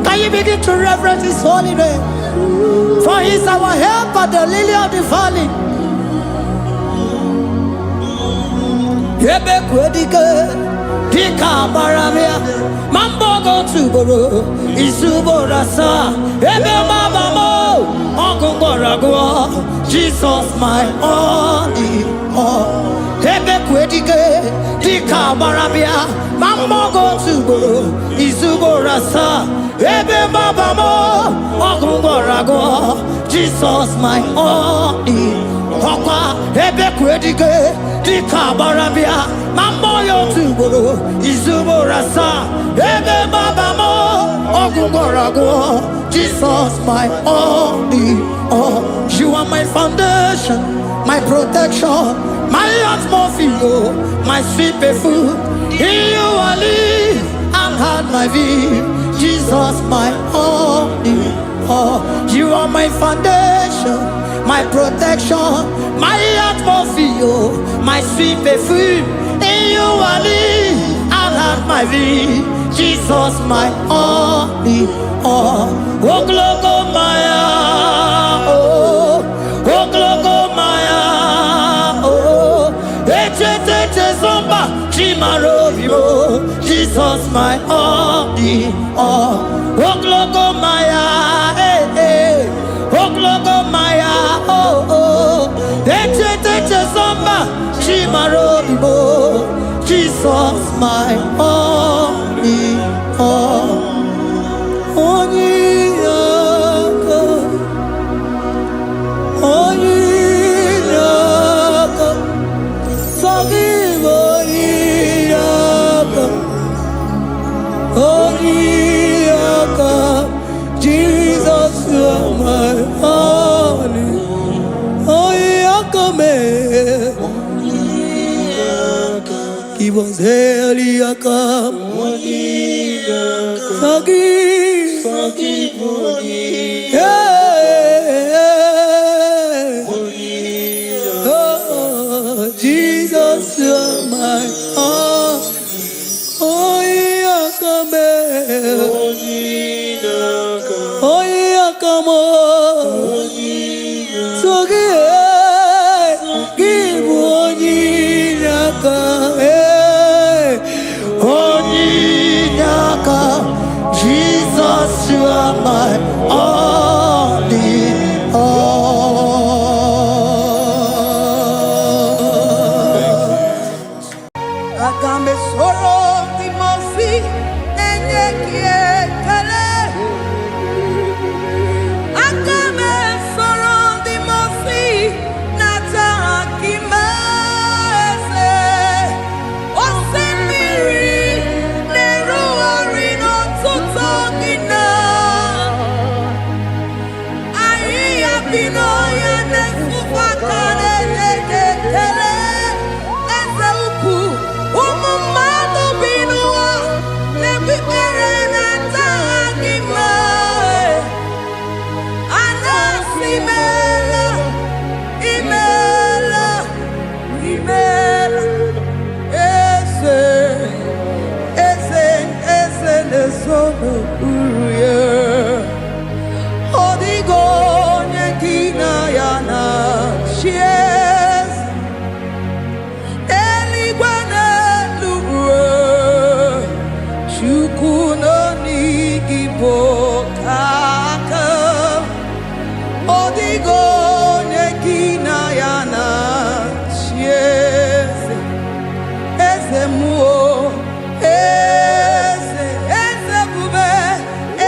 Can you begin to reverence His holy name? For He is our help at the lily of the valley. Yebe kwedike, Dika Baramia, Mambogo Tuboro, Isuborasa, Ebe Mabamo, Uncle Boragua, Jesus my only all. Ebe Quedike, Dika Baramia, Mambogo Tuboro, Isuborasa, Ebe Mabamo, Uncle Boragua, Jesus my only Papa, Ebe Quedike, Dika Baramia, Mamboyo Tuboro, Izuborasa, Ebe Babamo, Ogungorago, Jesus my only all. You are my foundation, my protection, my atmosphere, my sweet food. In you I live and had my vie. Jesus my only all. You are my foundation, my protection, my atmosphere, my sweet perfume. In you I live and have my vie. Jesus my only all. Oh glogo maya, oh glogo maya, oh ete zomba chimaro vivo. Jesus my only all. Oh glogo maya, oh glogo maya, oh ete zomba chimaro vivo. Jesus my only all. Jesus, you are my only. He was Eliaka. Oh, Jesus, you are my all. Oh, Yakame. Oh, Yakamo. So give Jesus, you are my only all. Agambe soro timosi enyekie kale. Agambe soro timosi nata kimase. Osemiri neruari no tutogina. Ai abino ya nefupakane nekele. Ezeuku umumado binua nebipere nata akima. Anasimela imela imela ese nesono uruye odigo nyekina yana shies eligwana luwe chukuno nigibo kaka odigo nyekina yana shies ese muo ese bube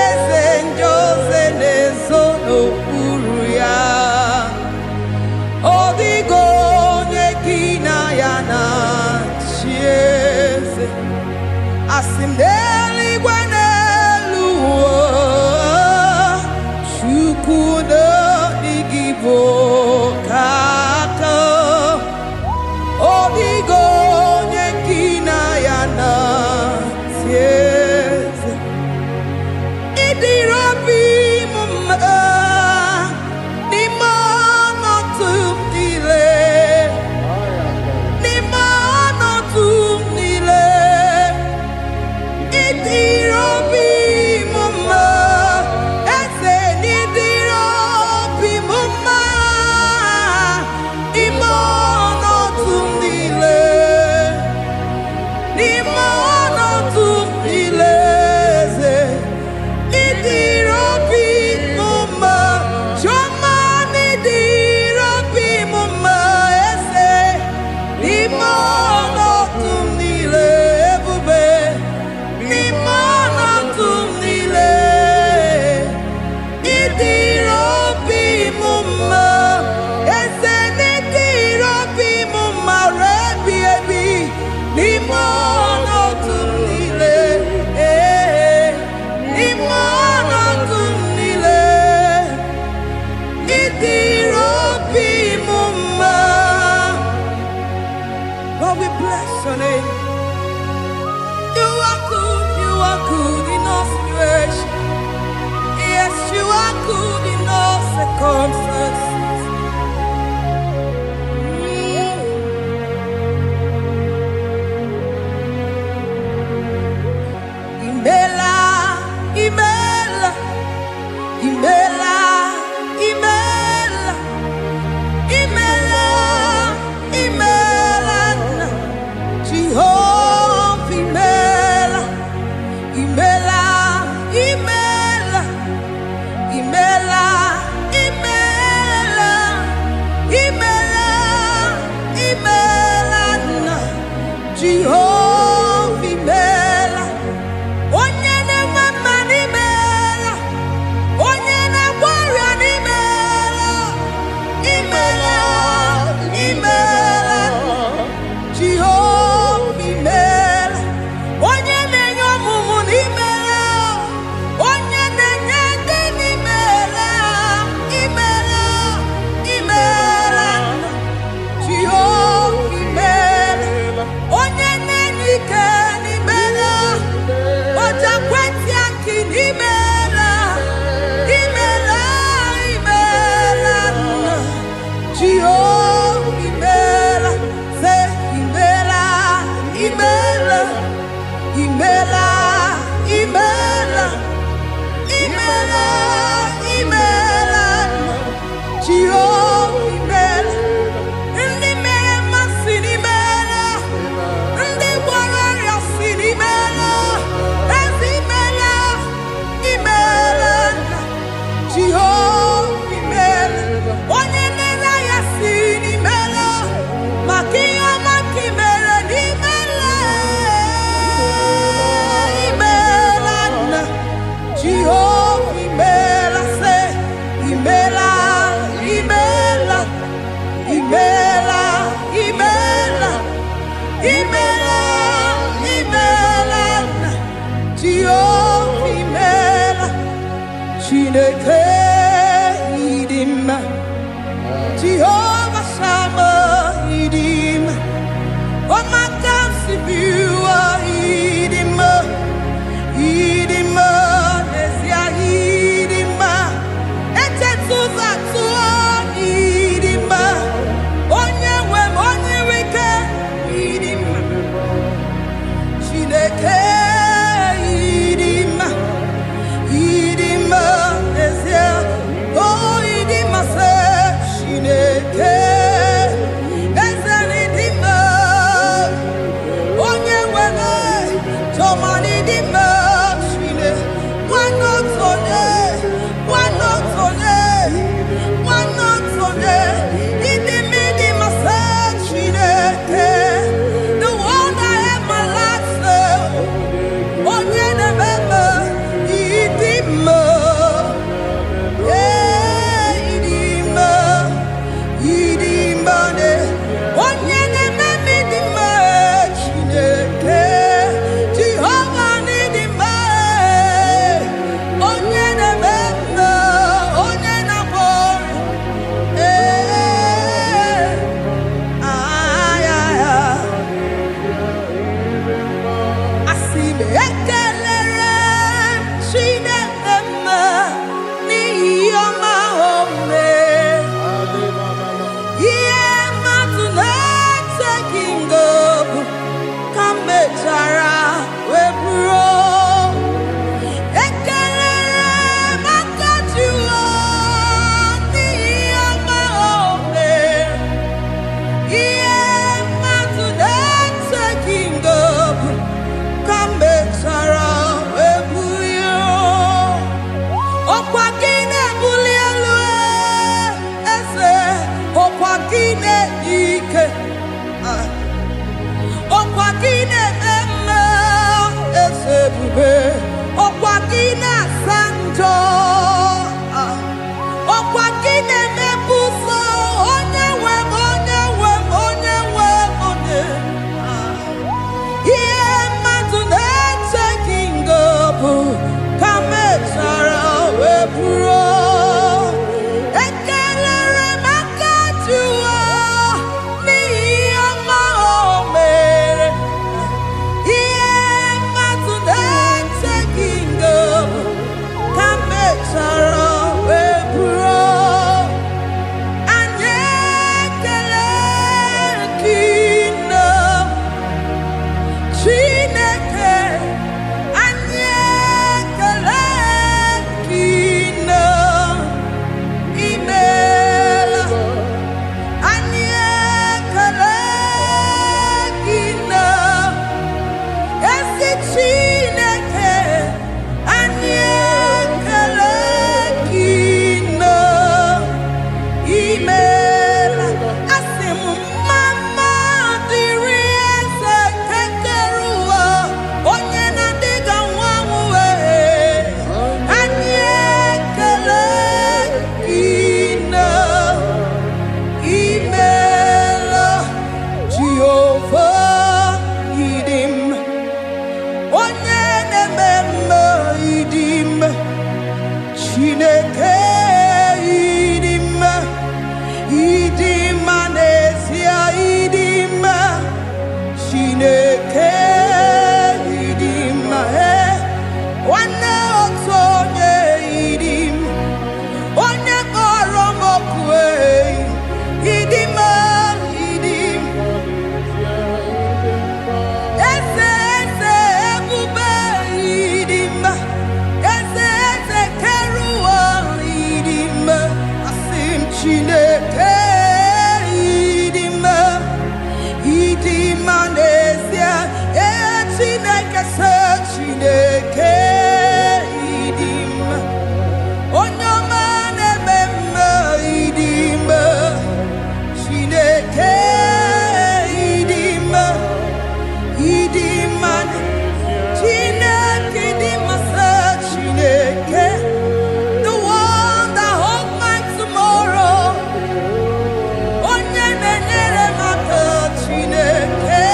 ese njose nesono uruya odigo nyekina yana chiese asimdeli gwaneluo chukudo igibo kaka odigo nyekina yana chiese idirobi mumma ni mono tumile ni mono tumile idirobi mumma ese nidirobi mumma imono tumile ni mono come first. Imela, Imela, Imela, Imela, Imela, Imela, Jehovah, Imela, Imela, Imela, Imela, Imela, Imela, Imela, Jehovah, Imela. Onye na-enwe n'imela, onye na-agwọrịa n'imela, imela, imela, Jehova imela. Onye na-enye ọmụmụ n'imela, onye na-enye ndị n'imela, imela, imela, Jehova imela. Onye na-enye ike n'imela, Oja kweti aki n'imela, imela, imela, Jehovah imela, say imela, imela, imela, imela, imela, imela, Jehovah imela. Ndị mere mmasị n'imela, ndị gwara ọrịa si n'imela. Jehovah imela, onye nere ya si n'imela, maka ihe ọma nke imere n'imela, imela nna. Jehovah imela, say imela, imela, imela, imela, imela, imela nna. Jehovah imela. Chineke idima, Jehovah Shammah idima, Omakamsi biwa idima, idima nesia idima, echetuza tuo idima, onye nwem onye wike idima, Chineke idima. Idima esia, oh idima se Chineke, eze idima, onye Chineke idima, idima nesia idima, Chineke idima wana otonye idim, onye koromokwe idima idim, ese ebube idima, ese keruwa idima, asim Chineke idima, idima nesia Chineke se Chineke idima, onyoma nebema idima, Chineke idima, idima, Chineke idima se Chineke, the one that holds my tomorrow, onye nenyere maka Chineke.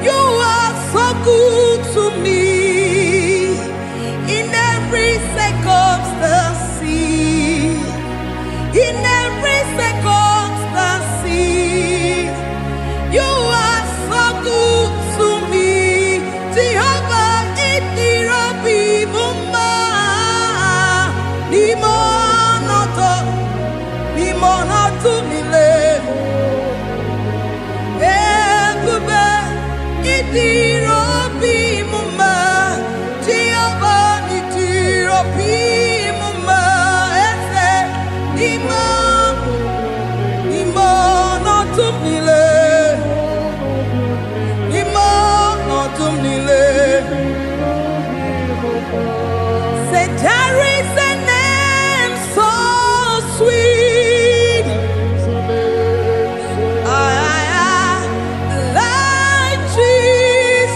You are so good to me in every circumstance. In every circumstance, you are so good to me. Jehovah, it be mumma, limonato mile. Itiropi muma, Jehovah itiropi muma, ese imonotumnile. Say there is a name so sweet. Like Jesus.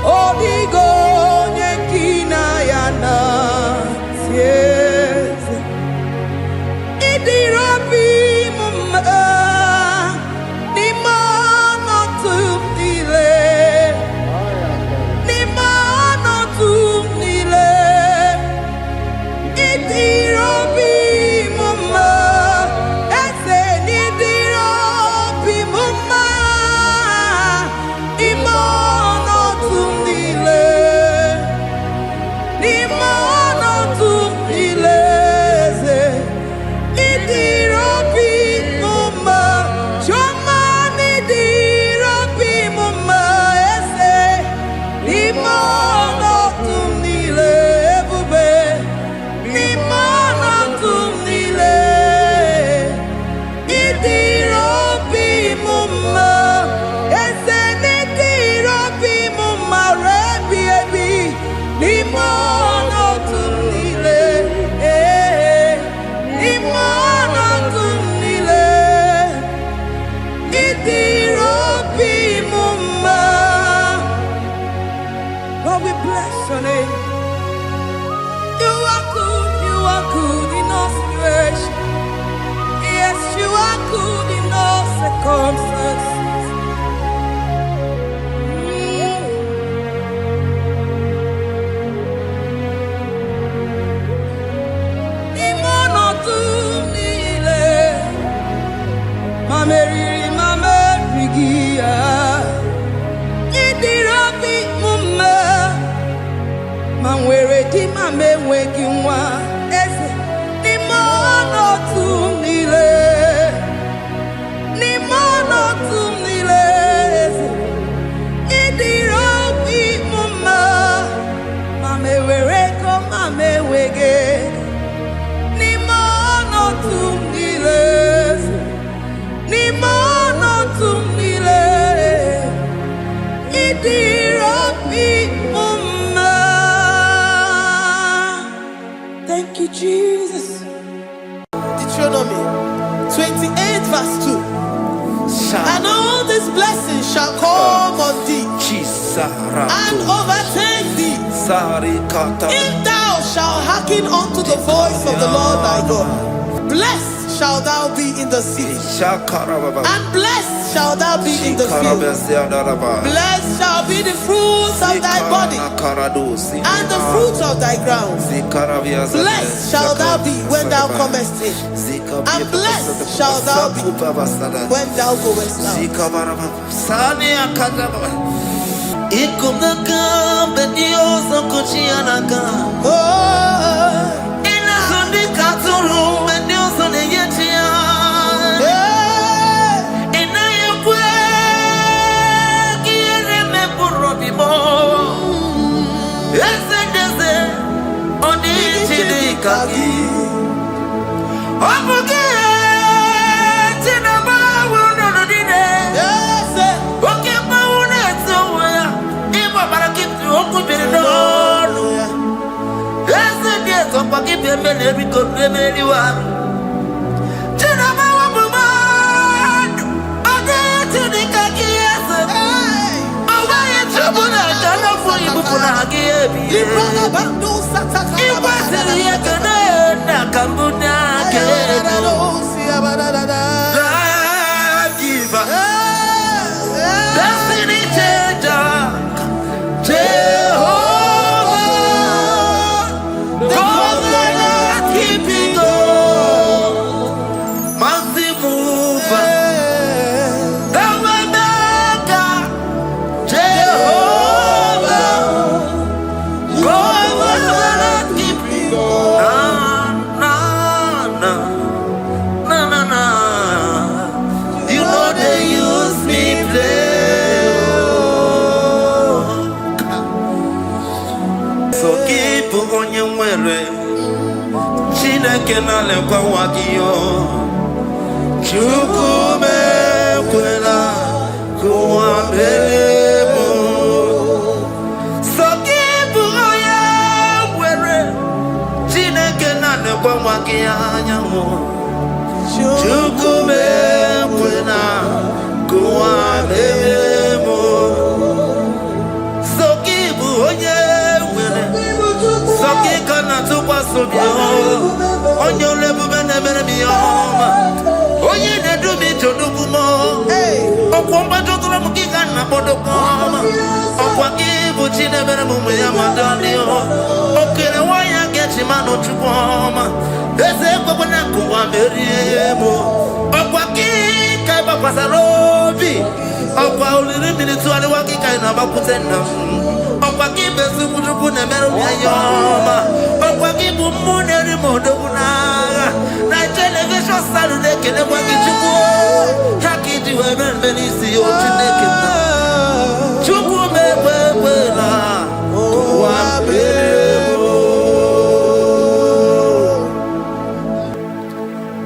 Odigo nyekina yana tie bless your name. You are good in all situations. Yes, you are good in all circumstances. Thank you, Jesus. Deuteronomy 28 verse 2. And all these blessings shall come on thee and overtake thee if thou shalt hearken unto the voice of the Lord thy God. Blessed shalt thou be in the city, and blessed shalt thou be in the field. Blessed shall be the fruits of thy body, and the fruit of thy ground. Blessed shalt thou be when thou comest in, and blessed shalt thou be when thou goest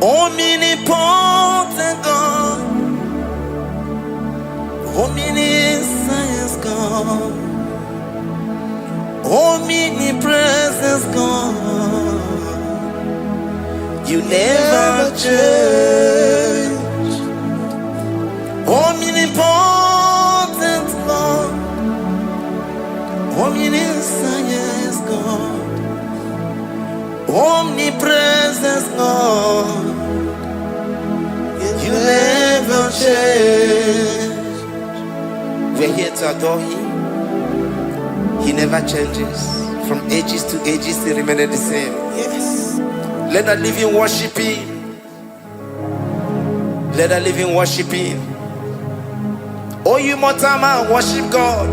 Omnipotent God, omniscience God, omnipresence God, you never change. Omnipotent God, omniscience Omniscience God, omnipresence God, you never change. We're here to adore Him. He never changes. From ages to ages, He remains the same. Yes. Let the living worship Him. Let the living worship Him. Oh, you mortal man, worship God,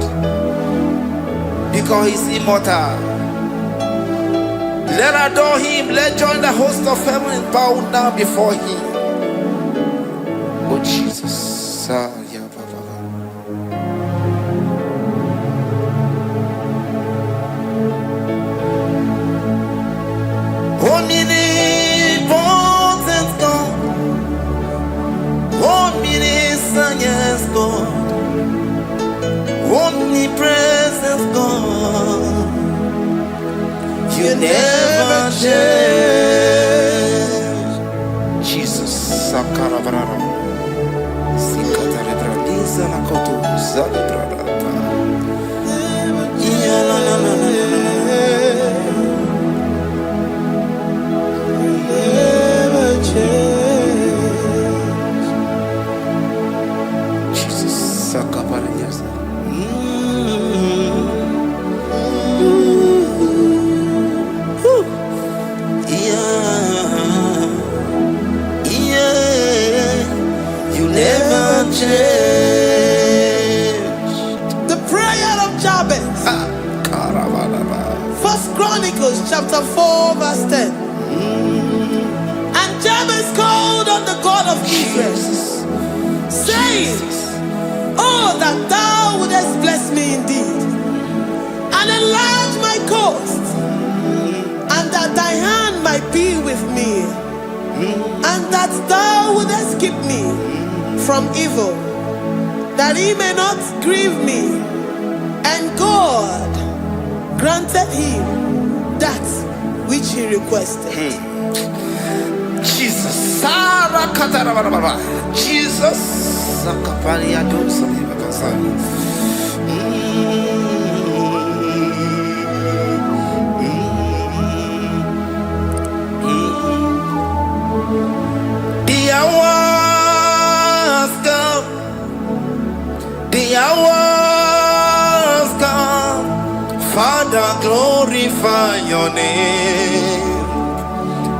because He's immortal. Let adore Him. Let join the host of heaven and bow down before Him. Oh Jesus. Omnipotent God, omniscience God, omnipresence God, you never change. Jesus. Sakarabarara. Sikatarebradiza nakoto zalibrada. Yeah, la, la, la, la, la. Never change. Jesus. Sakaparadiasa. You never change. The prayer of Jabez. First Chronicles chapter 4 verse 10. And Jabez called on the God of Israel, saying, oh, that thou wouldest bless me indeed, and enlarge my coast, and that thy hand might be with me, and that thou wouldest keep me from evil, that he may not grieve me. And God granted him that which he requested. Jesus. Sarah Katarabarabara. Jesus. Sakaparia dosa de Bakasani. The hours come. The hours come. Father, glorify your name.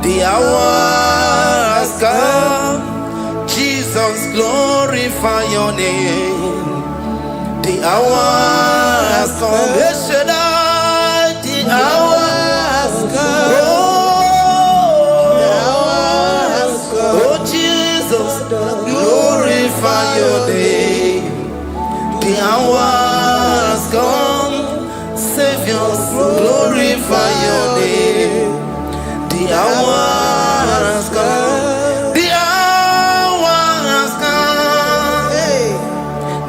The hours come. Jesus, glorify your name. The hours come. Yes, Shaddai, the hours come. Oh, Jesus, glorify your name. The hours come. Savior, glorify your name. The hours come. The hours come.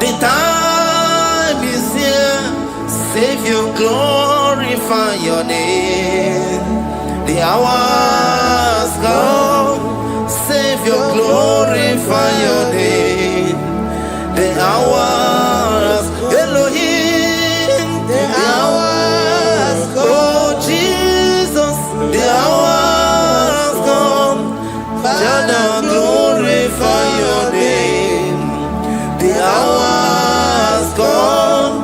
The time is here. Savior, glorify your name. The hours come. Savior, glorify your name. The hours, Elohim. The hours come. Oh Jesus, the hours come. Father, glorify your name. The hours come.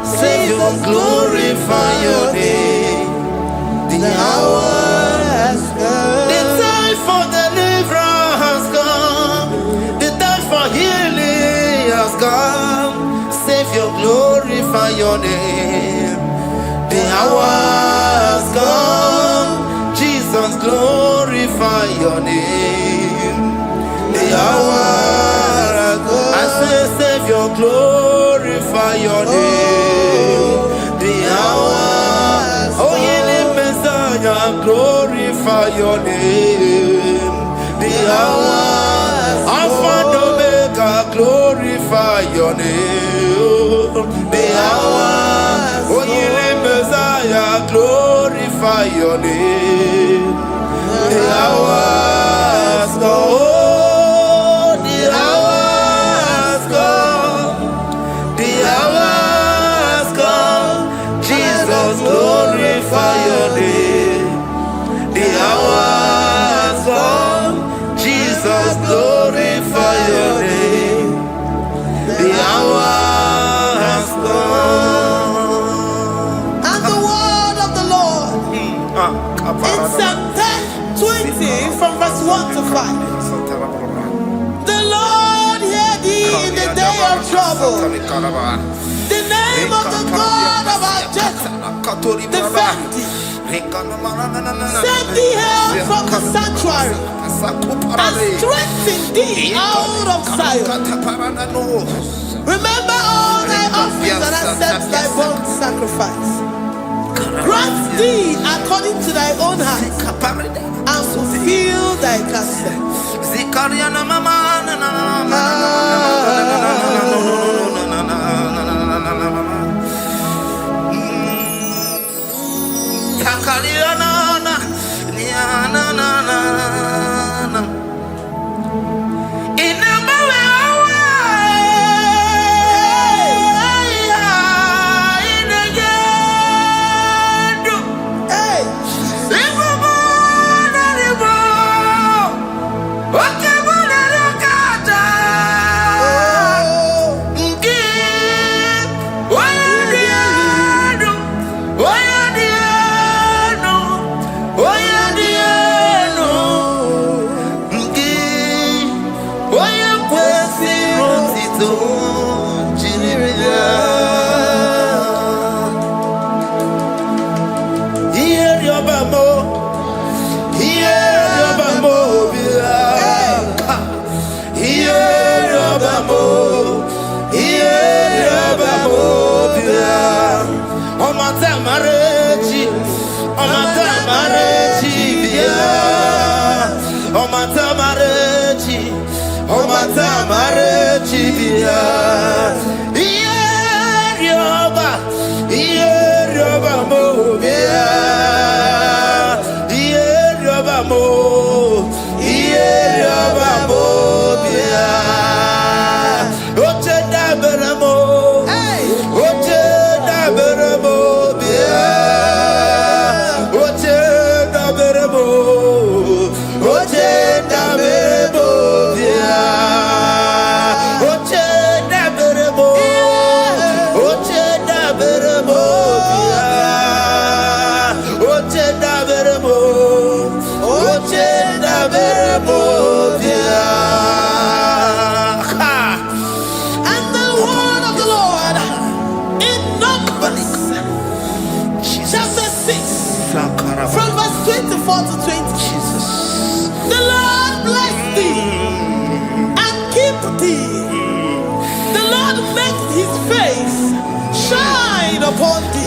Savior, glorify your name. The hours come. The time for deliverance has come. The time for healing has come. Savior, glorify your name. The hours come. Jesus, glorify your name. The hours come. I say, Savior, glorify your name. The hours. Oh, healing Messiah, glorify your name. The hours. Alpha and Omega, glorify your name. The hours. Oh, healing Messiah, glorify your name. The hours come. The hours come. The hours come. Jesus, glorify In Psalm 20 from verse 1 to 5. The Lord hear thee in the day of trouble. The name of the God of our Jacob defend thee. Send thee help from the sanctuary and strengthen thee out of Zion. Remember all thy offerings and accept thy burnt sacrifice. Grant thee according to thy own heart and fulfill thy counsel.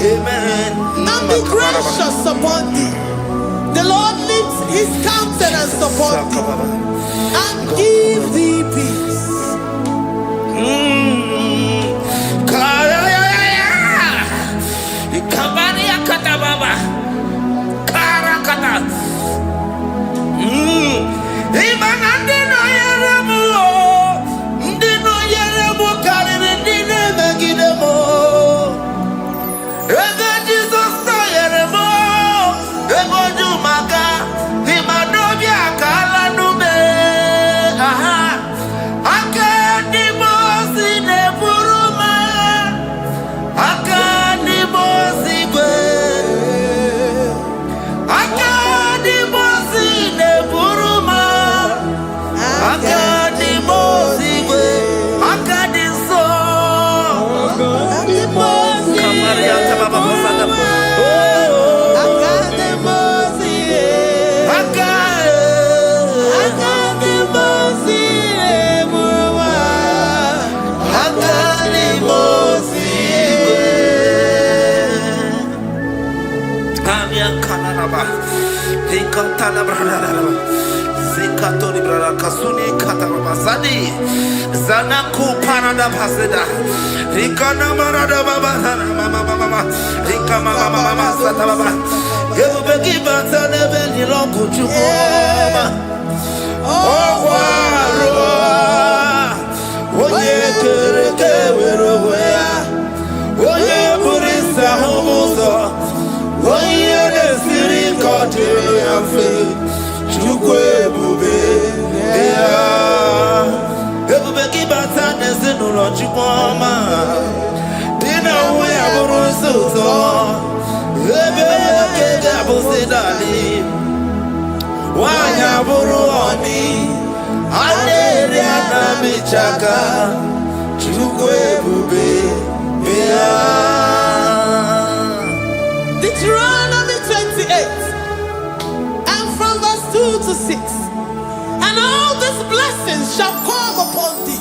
And be gracious upon thee. The Lord lifts his countenance upon thee and give thee peace. Zanaku Panada Paseda Rikana Marada Baba Mama Rika Mama Satababa You begin to never belong to you. Oh, Oye Kereke Weroya Oye Burisa Homoso Oye Siri Kotiria Fe Chukwe Bube Everybody Batan is in Rochimama Dinner we are so Abuzidali Wanyaburu oni Aleriana Michaka Chukwe Deuteronomy 28 and from verse 2 to 6. And all these blessings shall come upon thee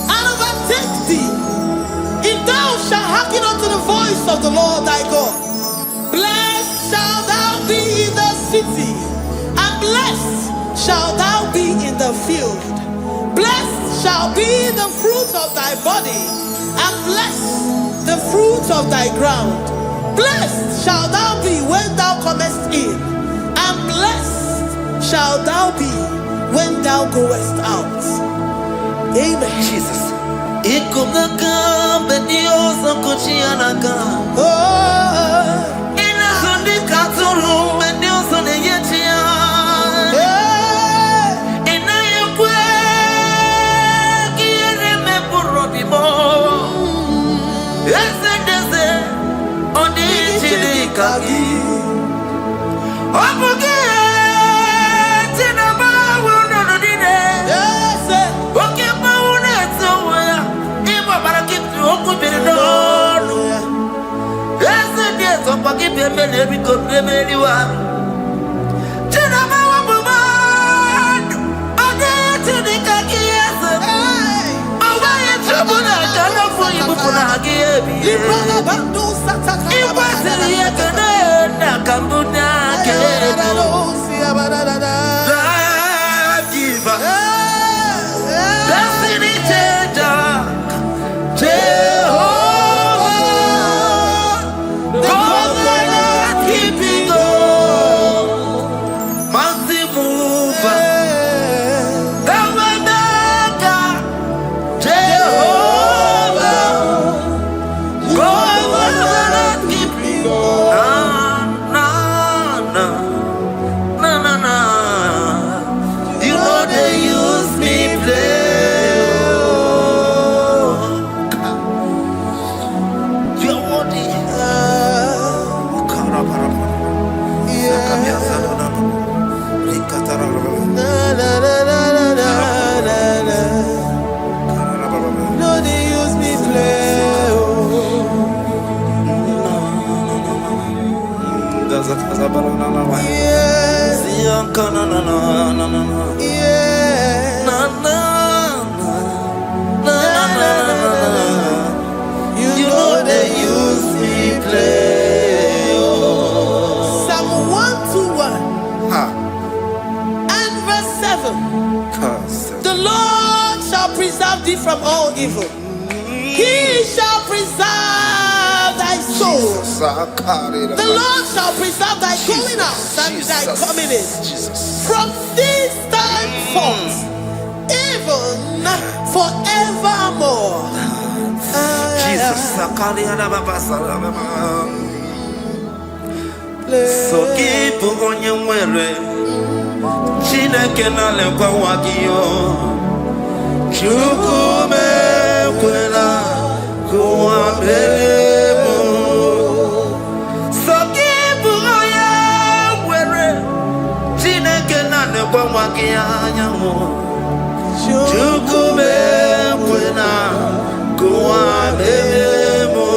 and overtake thee, if thou shalt hearken unto the voice of the Lord thy God. Blessed shalt thou be in the city, and blessed shalt thou be in the field. Blessed shall be the fruit of thy body, and blessed the fruit of thy ground. Blessed shalt thou be when thou comest in, and blessed shalt thou be when thou goest out. Amen. Jesus. From all evil, he shall preserve thy soul. The Lord shall preserve thy going out and thy coming in from this time forth, even forevermore. Jesus. So keep on your way. Chineke na lekwa wakio. Chukume kwela kuwa belemo. Sokibu oya were. Chineke na lekwa wakia mo. Chukume kwela kuwa belemo.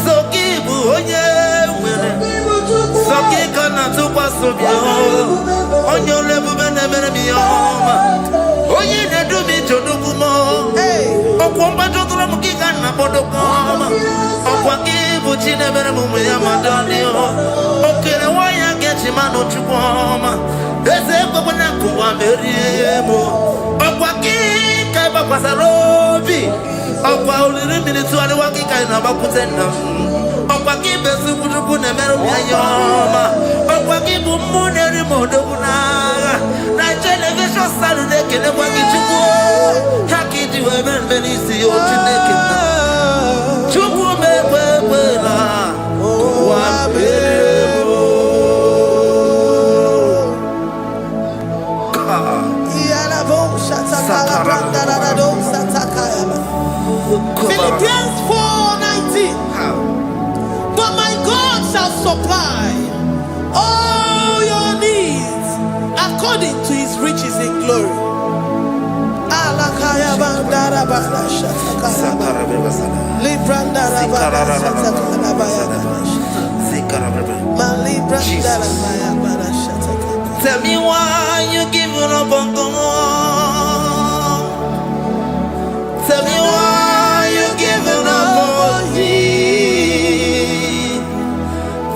Sokibu oya were. Sokika na tukwa sobio. Onyo lebu bene bene miyoma. Oye ne do mi jodugu mo. Okwomba jodura mukika na bodokoma. Okwa kibu chine bere mumu ya madani o. Okere waya gechi mano chukwoma. Eze kwa na kuwa meriemo. Okwa kika iba kwa sarobi. Okwa uliri minitu wale wakika inaba kutenda. Okwa kibe sukudugu ne meru ya yoma. Okwa kibu muneri modogu naga. Na television Saturday kele kwa kichuku. Haki diwe benisi yo chineke na. Chuku mewe na. Kwa belemo. Philippians 4:19. But my God shall supply all your needs according to his riches in glory. Tell me why you giving up on God. Tell me why you giving up on me.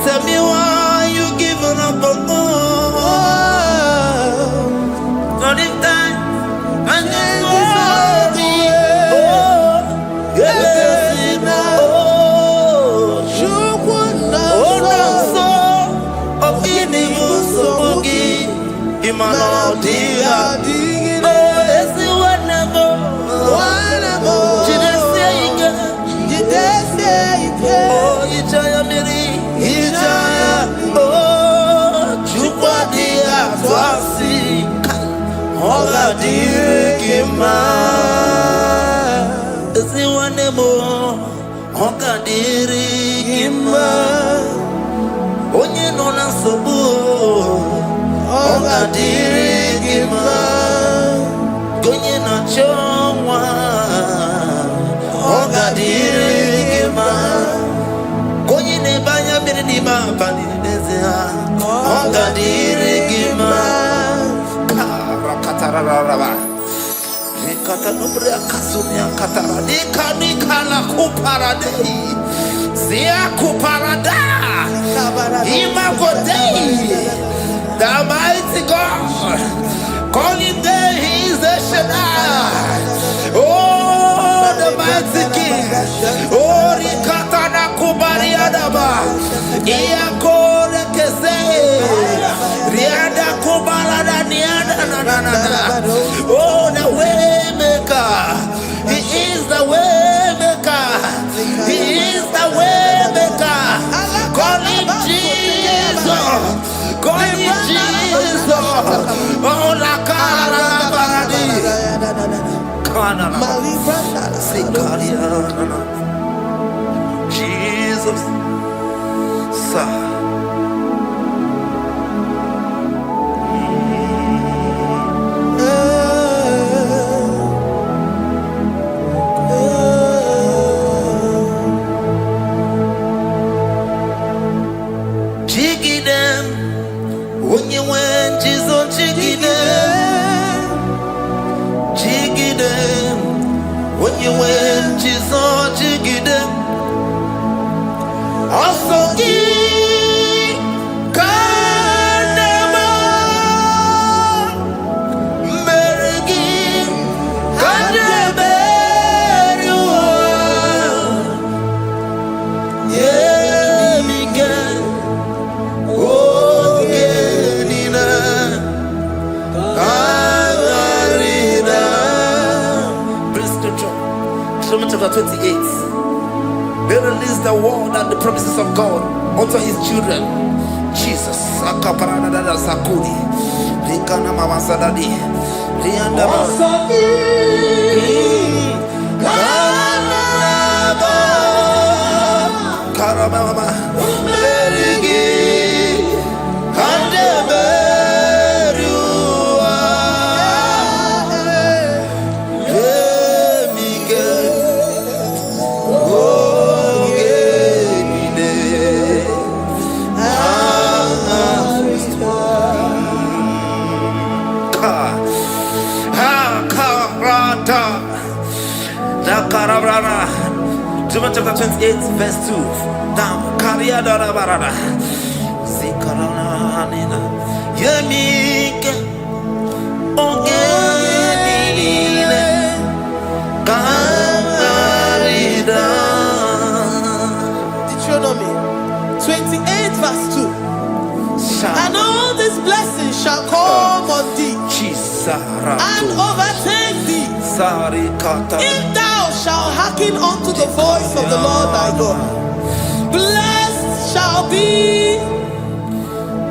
Tell me why you giving up on God. Not in time and then worry. Oh, onye nọ na nsogbu ọ ga-adịrị gị mma, onye na-achọ nwa ọ ga-adịrị gị mma, onye na-ebe anya mmiri n'ime abalị n'ezie ọ ga-adịrị gị mma. The mighty God, calling there, he is the Shaddai. Oh, the mighty King. Oh, Rikatana Kubariadaba. Iakore Kese. Riada Kubarada Niada. Oh, the way maker. He is the way maker. He is the way maker. Call him Jesus. Call him Jesus. Oh, la cara baradi. Kana. Sikariana. Jesus. Sa. Chapter 28. They release the word and the promises of God unto his children. Jesus. Sakuri. Rikana Mama Sadadi. Rianda Karama. Chapter 28, verse 2. Down. Kariada Barada. Zikarana Nina. Yemike. Ogenine. Karida. Deuteronomy 28, verse 2. And all these blessings shall come on thee and overtake thee if thou shalt hearken unto the voice of the Lord thy God.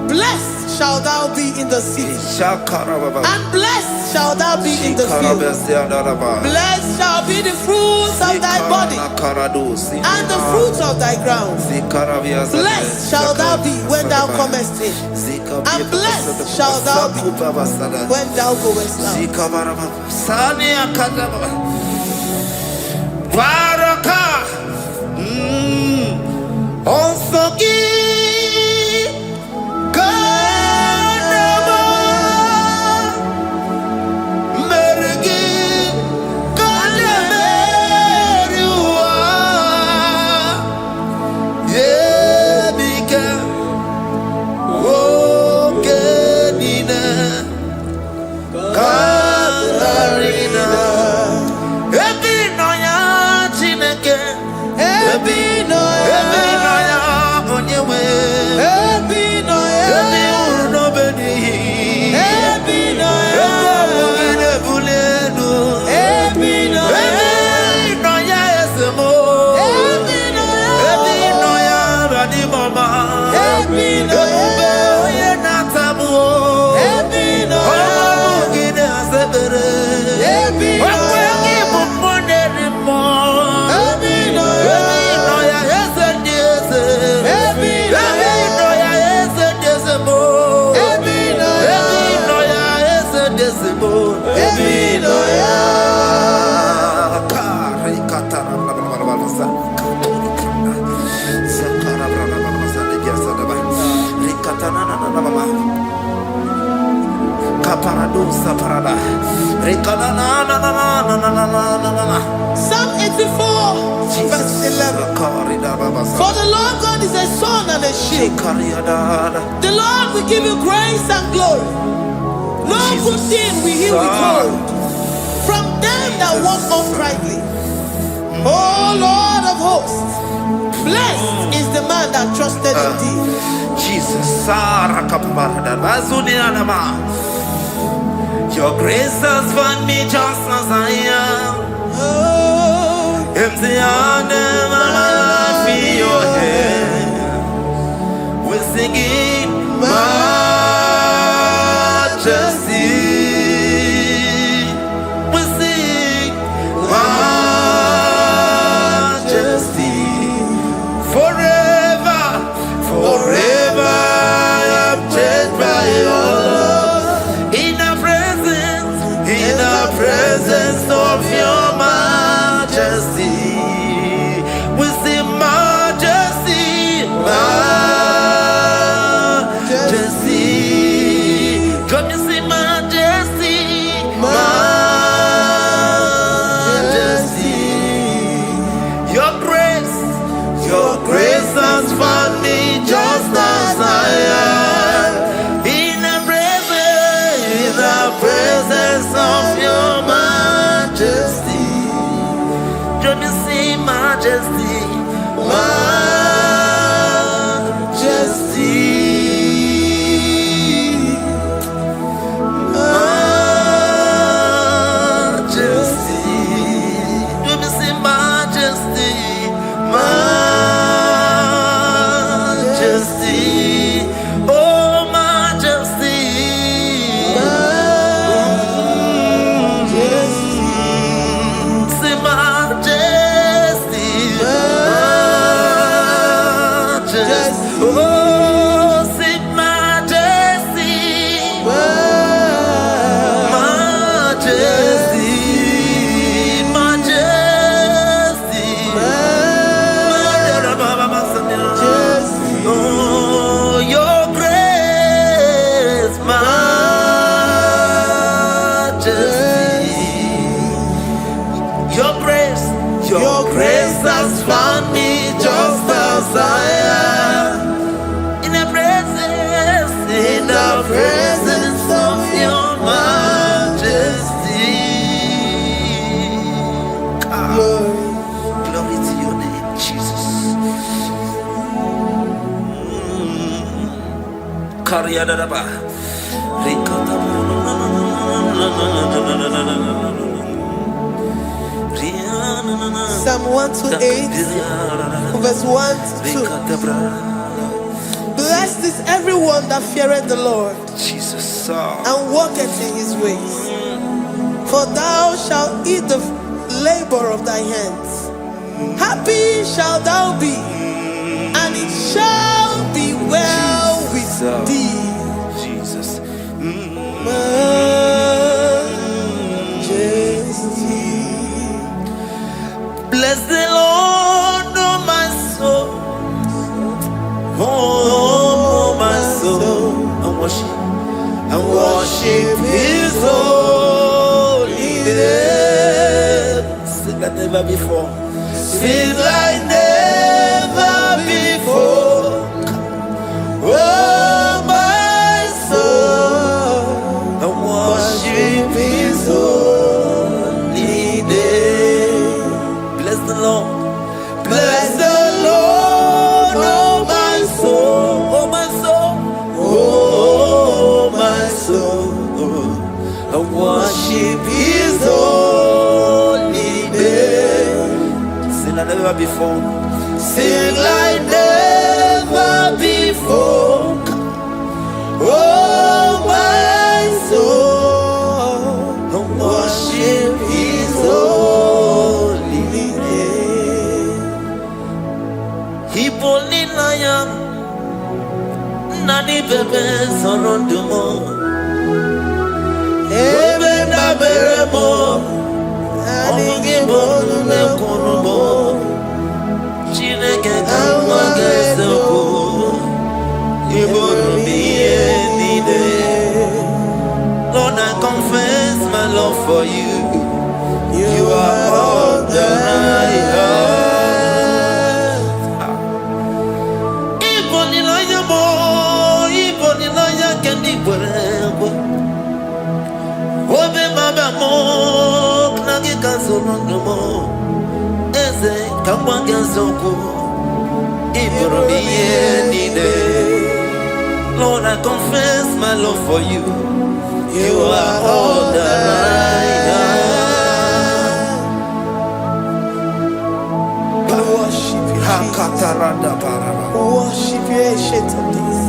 Blessed shall thou be in the city, and blessed shall thou be in the field. Blessed shall be the fruits of thy body, and the fruits of thy ground. Blessed shall thou be when thou comest in, and blessed shall thou be when thou goest out. Psalm 84, verse 11. For the Lord God is a sun and a shield. The Lord will give you grace and glory. No good thing will he withhold from them that walk uprightly. O Lord of hosts, blessed is the man that trusted in thee. Jesus, your grace has found me just as I am. Empty handed, and I feel your hand. We're singing majesty. We sing majesty. Forever, forever I'm changed by your love. In the presence of your majesty, we see majesty, majesty. Come you see majesty, majesty. Your grace has found me just as I am. In the presence of your majesty, don't you see majesty, majesty, majesty, don't you see majesty, majesty, oh majesty. Your grace has found me just as I am. In the presence of your majesty. Glory to your name, Jesus. Psalm 128, verse 1 to 2. Blessed is everyone one that feareth the Lord Jesus. and walketh in his ways. For thou shalt eat the labor of thy hands. Happy shalt thou be, and it shall be well with thee. Jesus. Majesty. Bless the Lord, oh my soul. Oh, my soul. And worship his holy name. Sing like never before. Sing like never before. Oh, my soul. And worship his holy name. Bless the Lord. Bless the Lord, oh my soul. Oh, my soul. Oh, my soul. And worship his holy name. Sing like never before. Sing like never before. Oh, my soul. And worship his holy name. Hipoli nayam nani bebe sorondumo. Ebe na beremo omugibo nekonumo. Chineke kama gesoko ibonu miye nide. Lord, I confess my love for you. You are all that I have. Iboni loya mo, iboni loya kendi bwerebo. Obe maba mo, knagi kazonondo mo. Eze kama gesoko ibonu miye nide. Lord, I confess my love for you. You are all that I have. We worship you, Jesus. We worship you, Ancient of Days.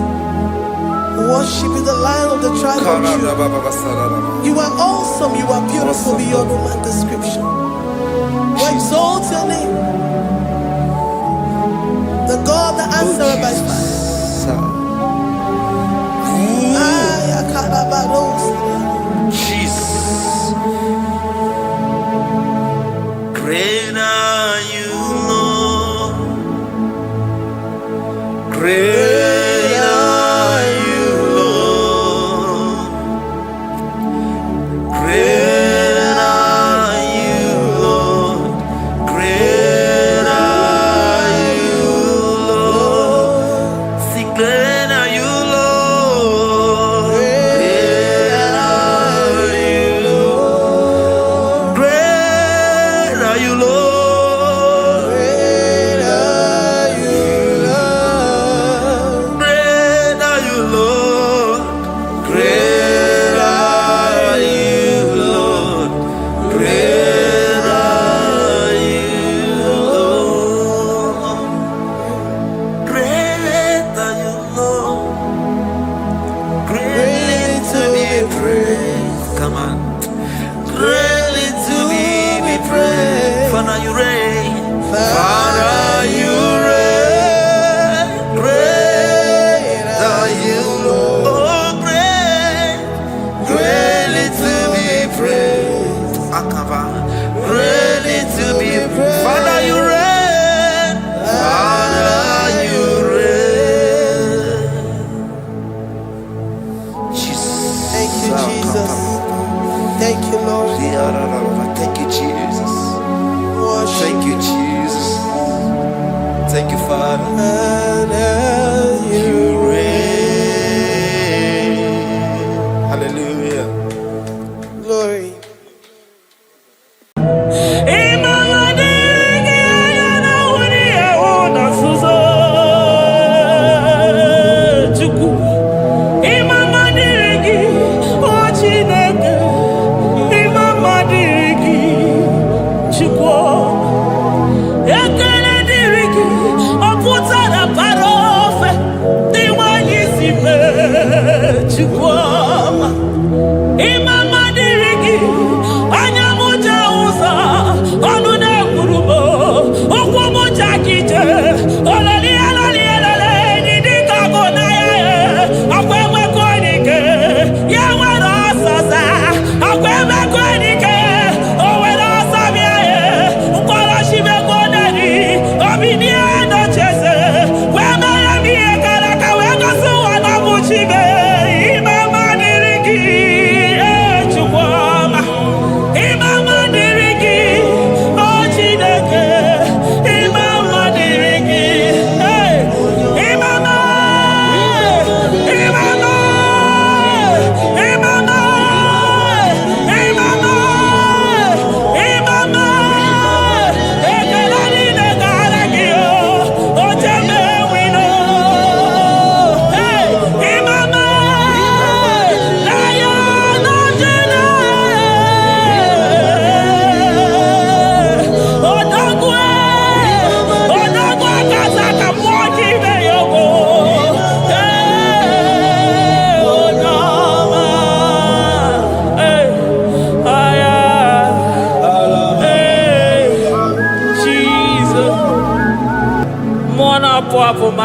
We worship you, the Lion of the tribe of Judah. You are awesome. You are beautiful beyond human description. We exalt your name, the God that answered by fire. Jesus. Great are you, Lord. Great are you, Lord. Great are you, Lord. Great are you, Lord.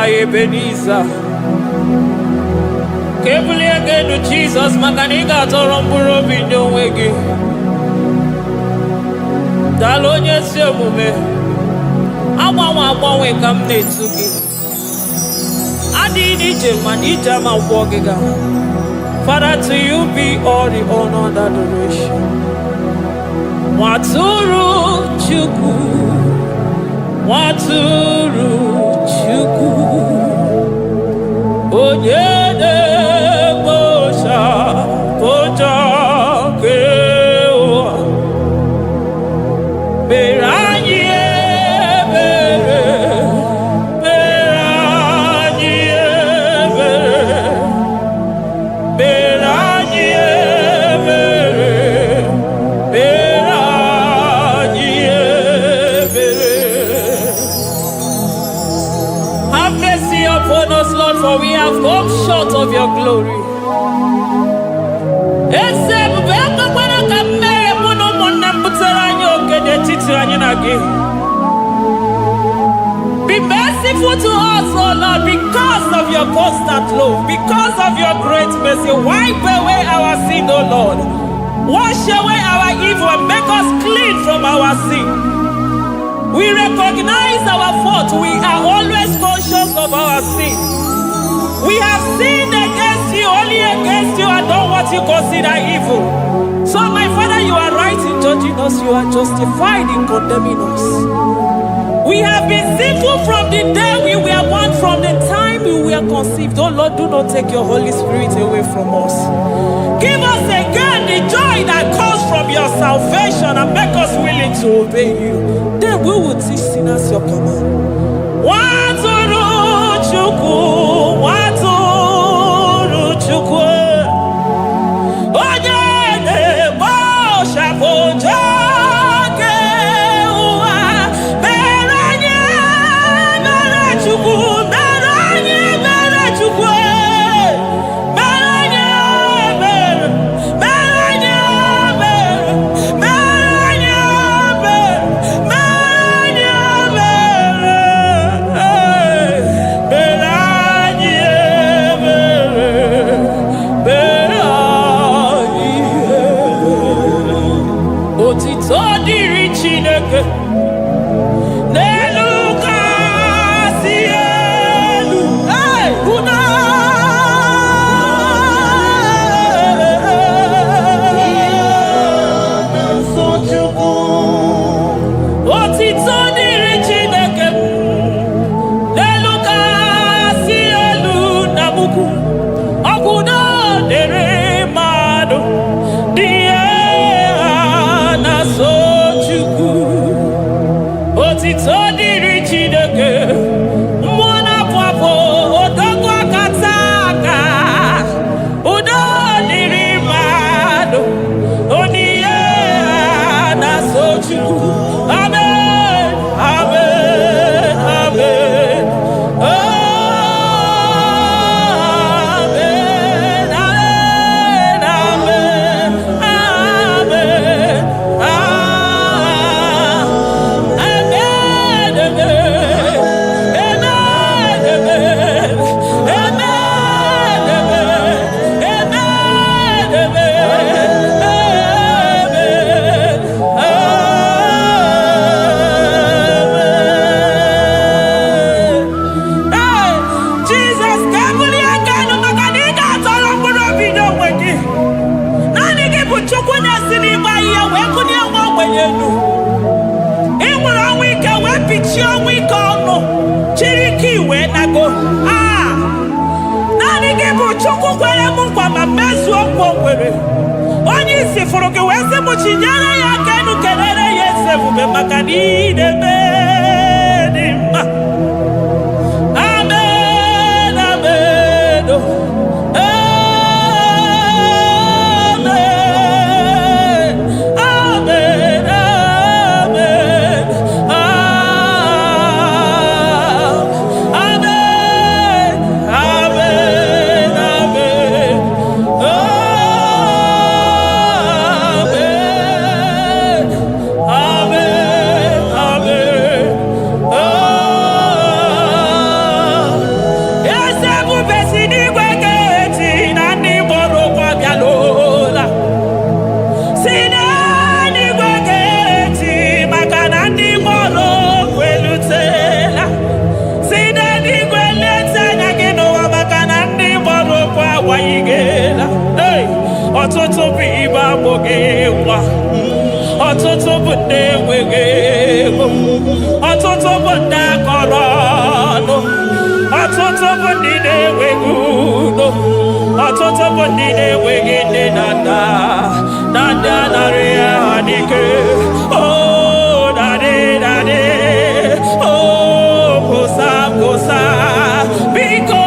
my Ebenezer. Kebuli again to Jesus, Makaniga Toromburo Binyo Wegi. Dalonya Semume. Awa come Netsugi. Adi Nijam Manijama Wogiga. Father, to you be all the honor and adoration. Waturu Chuku. Waturu Chuku. Onyede Bosha Boja Kewa. Beranye Bere. Beranye Bere. Beranye Bere. Beranye Bere. Have mercy upon us, Lord, for we have come short of your glory. Be merciful to us, O Lord, because of your constant love, because of your great mercy. Wipe away our sin, O Lord. Wash away our evil and make us clean from our sin. We recognize our fault. We are always conscious of our sin. We have sinned against you, only against you, and done what you consider evil. So, my Father, you are right in judging us. You are justified in condemning us. We have been sinful from the day we were born, from the time we were conceived. Oh Lord, do not take your Holy Spirit away from us. Give us again the joy that comes from your salvation and make us willing to obey you. Then we will teach sinners your command. Waturu Chuku, Waturu Chuku. Onyede Bosha Boja. Onye isi fụrụ gị wee sị m chinyere ya aka enu kelere ya eze ebube maka na ị na-eme dị mma. Amen, amen, amen, amen, amen, amen, amen, amen. Amen. ọtụtụ bụ ibe agbụghị nwa, ọtụtụ bụ ndị enweghị ego, ọtụtụ bụ ndị akọrọ ọnụ, ọtụtụ bụ ndị na-enweghị udo, ọtụtụ bụ ndị na-enweghị nne na nna, na ndị anarị ya n'ike. Oh, daddy, daddy, oh, kosa, kosa, biko.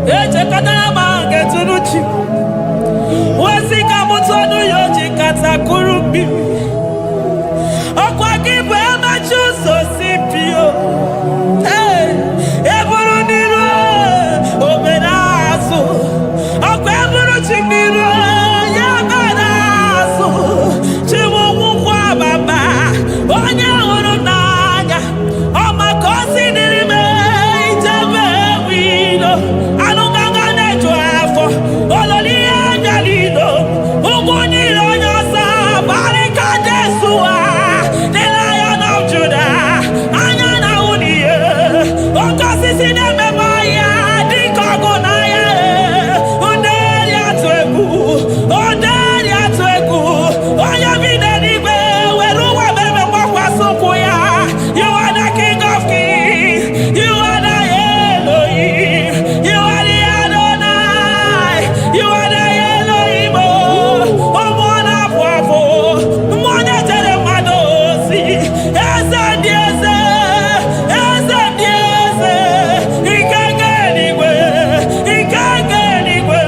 Eche kadara mange tunuchi. Wasika mutonu yoji kata kurumbi. Okwa kibu ema chuso sipio. Eburu niru oberasu. Okwa eburu chiniru yabarasu. Chimu mukwa baba. Onya uru nanya. Oma kosi nirime ijebe wido. Anunganga nejo afo. Ololi anjalino. Uguniro nyosa. Barika Jesua. The Lion of Judah. Anyana uniye. Okosi sineme maya. Dikogo naya. Onderi atweku. Onderi atweku. Oya videnibe. Weruwa bebe wakwa sokuya. You are the King of Kings. You are the Elohim. You are the Adonai. You are the Elohim. Omwana pwafo. Mwana tere madosi. Eze dieze. Eze dieze. Ikenge nigwe. Ikenge nigwe.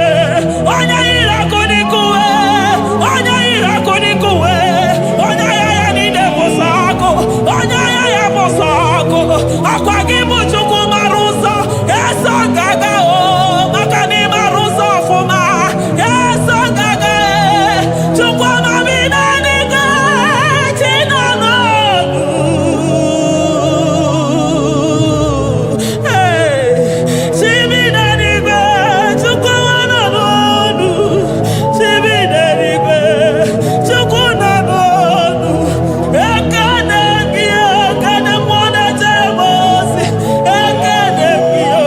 Onya ira kunikuwe. Onya ira kunikuwe. Onya yaya nide posako. Onya yaya posako. Akwa gibu chuku maruso. Eso gaga o. Makani maruso fuma. Eso gaga e. Chukwa mamina niga. Chinano. Hey. Chimina niga. Chukwa wananonu. Chimina niga. Chukwa nanonu. Ekane ngiyo. Kane mwana jemosi. Ekane ngiyo.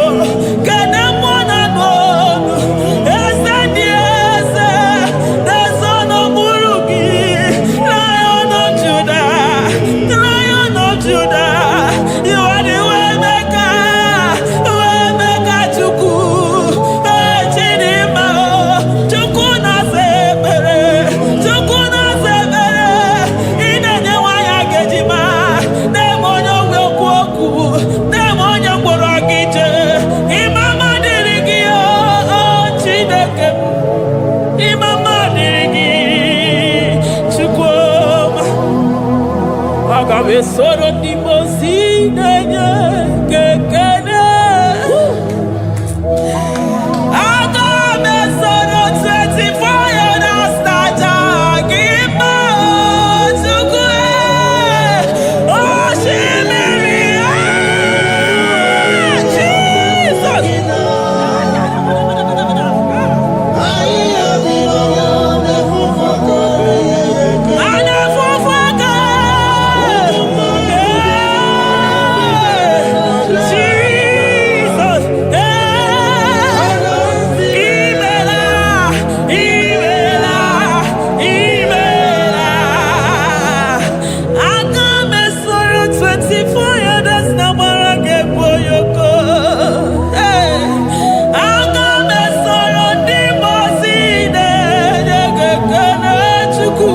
Kane mwana nonu. Ese dieze. Nesono murugi. Lion of Judah. Lion of Judah. You are the way maker. Way maker chuku. Chinima. Chuku na sebere. Chuku na sebere. Inenye waya gejima. Demonyo wekuoku. Demonyo mborogije. Imama dirigio. Chineke. Imama dirigi. Chukwuma. Agabe soro di mosi nenye kekene. Agabe soro 24 years staja gima chukwe. Oh shimiri. Jesus. Anafufaka. Jesus. Ibela. Ibela. Ibela. Agame soro 24 years na marage boyoko. Agame soro di mosine kekene chuku.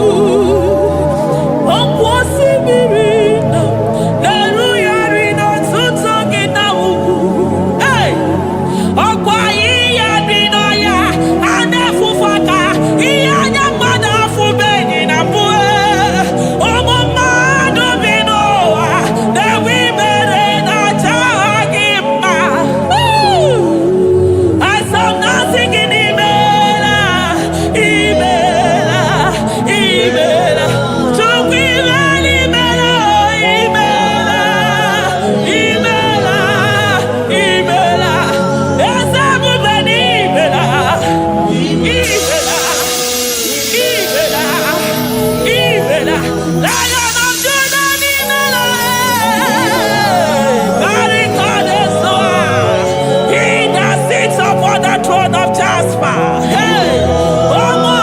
Okwosi mirina. Leru yarina tutogi na ugu. Okwa iya dino ya. Anefufaka. Iya nyamada fubeni na bue. Omo madu binoa. Dewi mere na chagima. I saw nothing in Ibela. Ibela. Ibela. Chukwila Ibela. Ibela. Ibela. Ibela. Ezebubeni Ibela. Ibela. Ibela. Ibela. Lion of Judah Ibela. Barika Jesua. He that sits upon the throne of Jasper. Hey. Omo.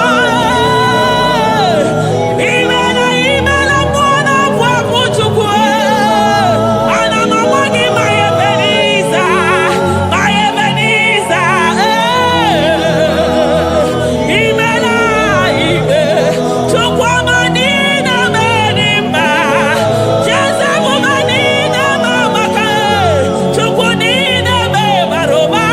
Ibela. Ibela. Mwana wapu chukwe. Anamamagi mayebeniza. Mayebeniza. Ibela. Ibela. Chukwa manina menimba. Jezabu manina mamaka. Chukwu nina me baroba.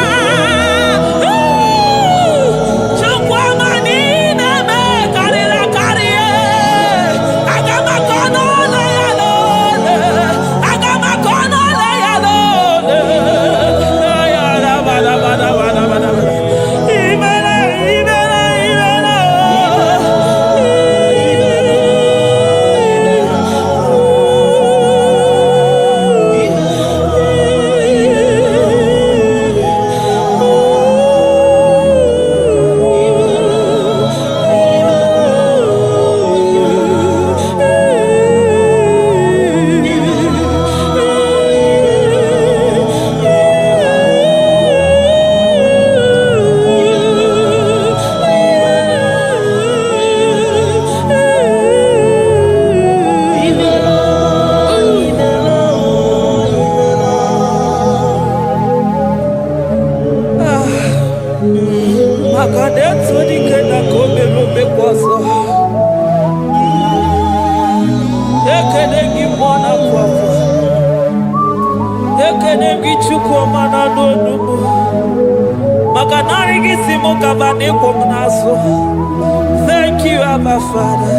Thank you, Abba Father.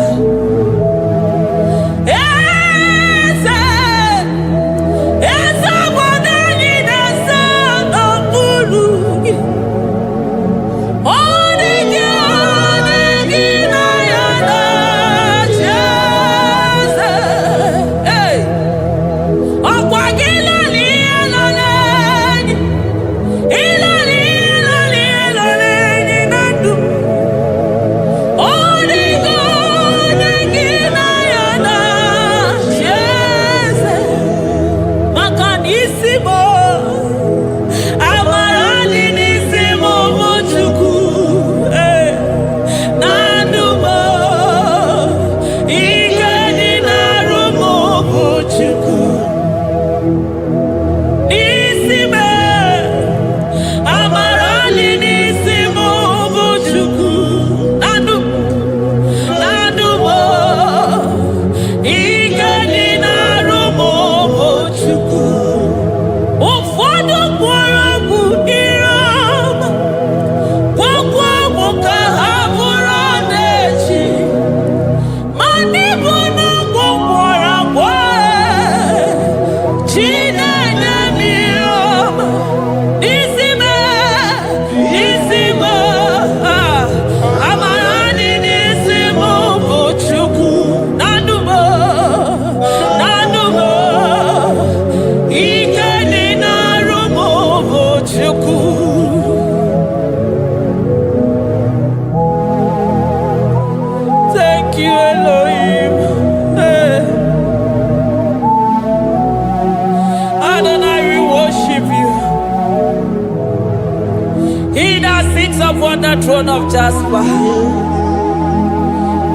Upon the throne of Jasper.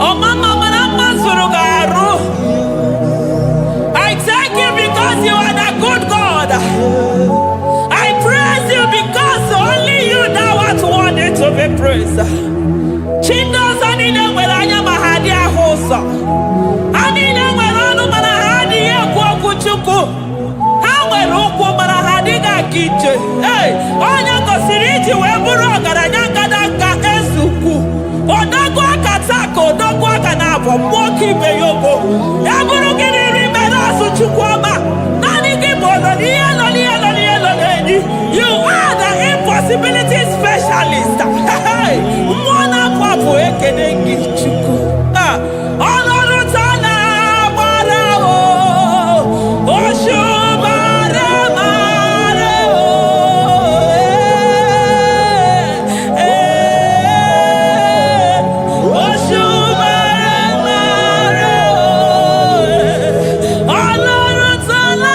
Oh, Mama, I thank you because you are the good God. I praise you because only you now are worthy to be praised. Chindos anine welanya mahadia hosa. Anine welanu manahadia kwa kuchuku. Hawe roko manahadiga kiche. Hey, onya kosiriti weburu garanyanga daka esuku. Odago akatako, odago akanabo, moki beyobo. Eburu gini rimena suchukwama. Nani gibono nielo. You are the impossibility specialist. Hey, mwana papu ekenengi chuku. Olorutana marao, oshubara marao, oshubara marao, olorutana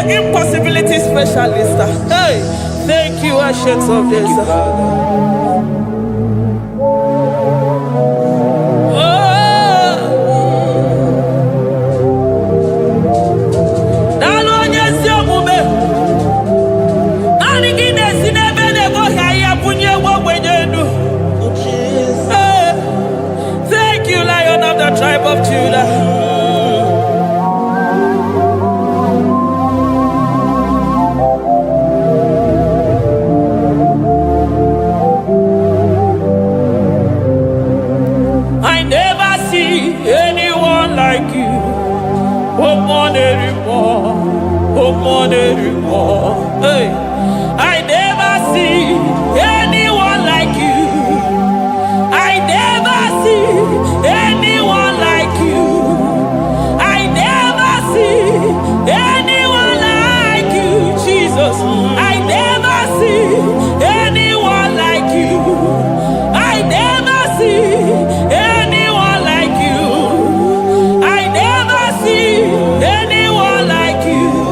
impossibility specialist. Hey, thank you, Ancient of Days. Thank you, Lion of the tribe of Judah. Hey, I never see anyone like you. I never see anyone like you. I never see anyone like you, Jesus. I never see anyone like you. I never see anyone like you. I never see anyone like you.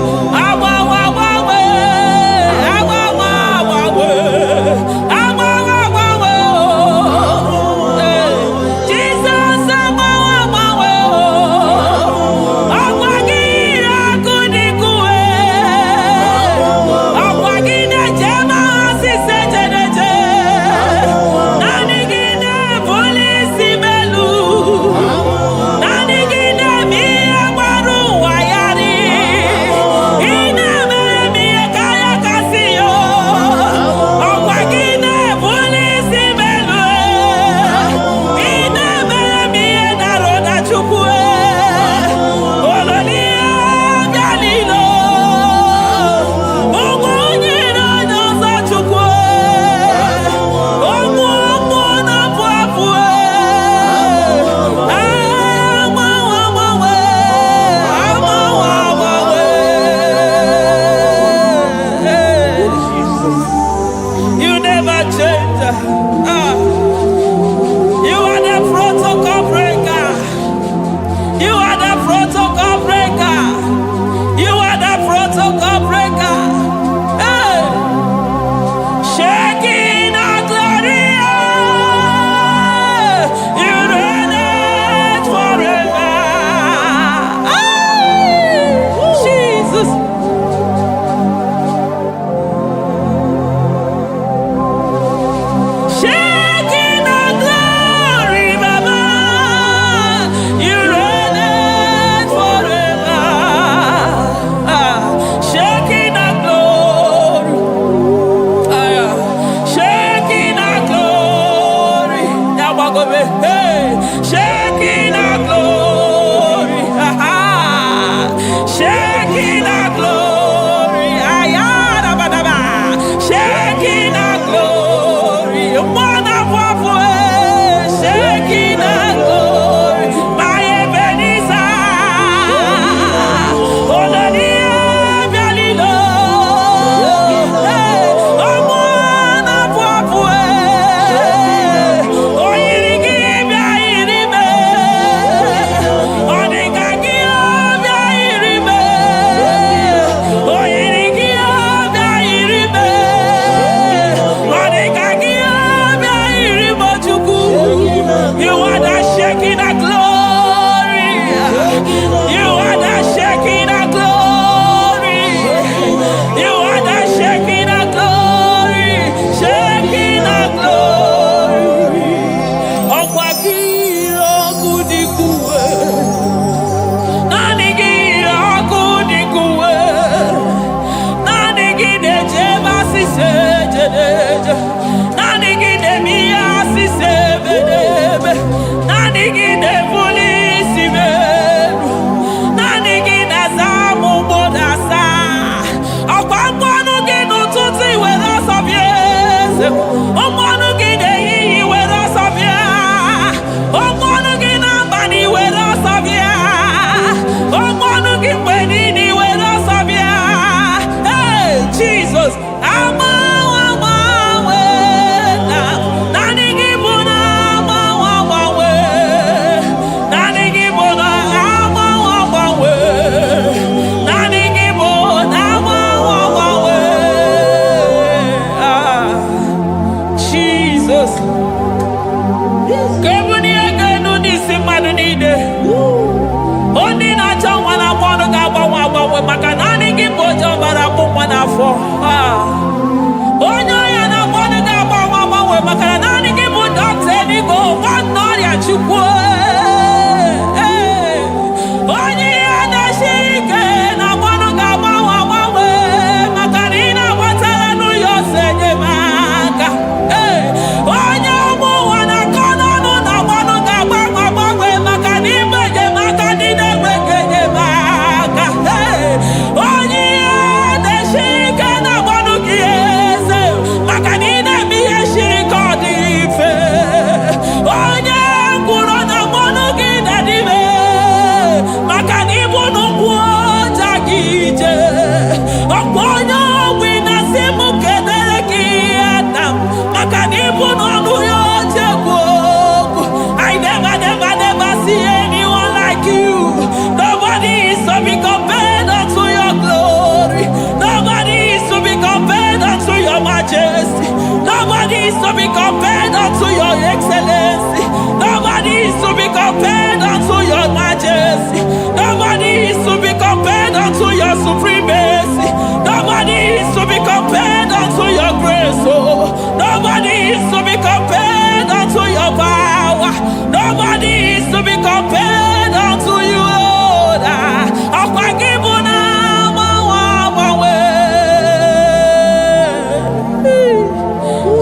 is to be compared unto your excellency. Nobody is to be compared unto your majesty. Nobody is to be compared unto your supremacy. Nobody is to be compared unto your grace. Oh, nobody is to be compared unto your power. Nobody is to be compared unto you, Lord.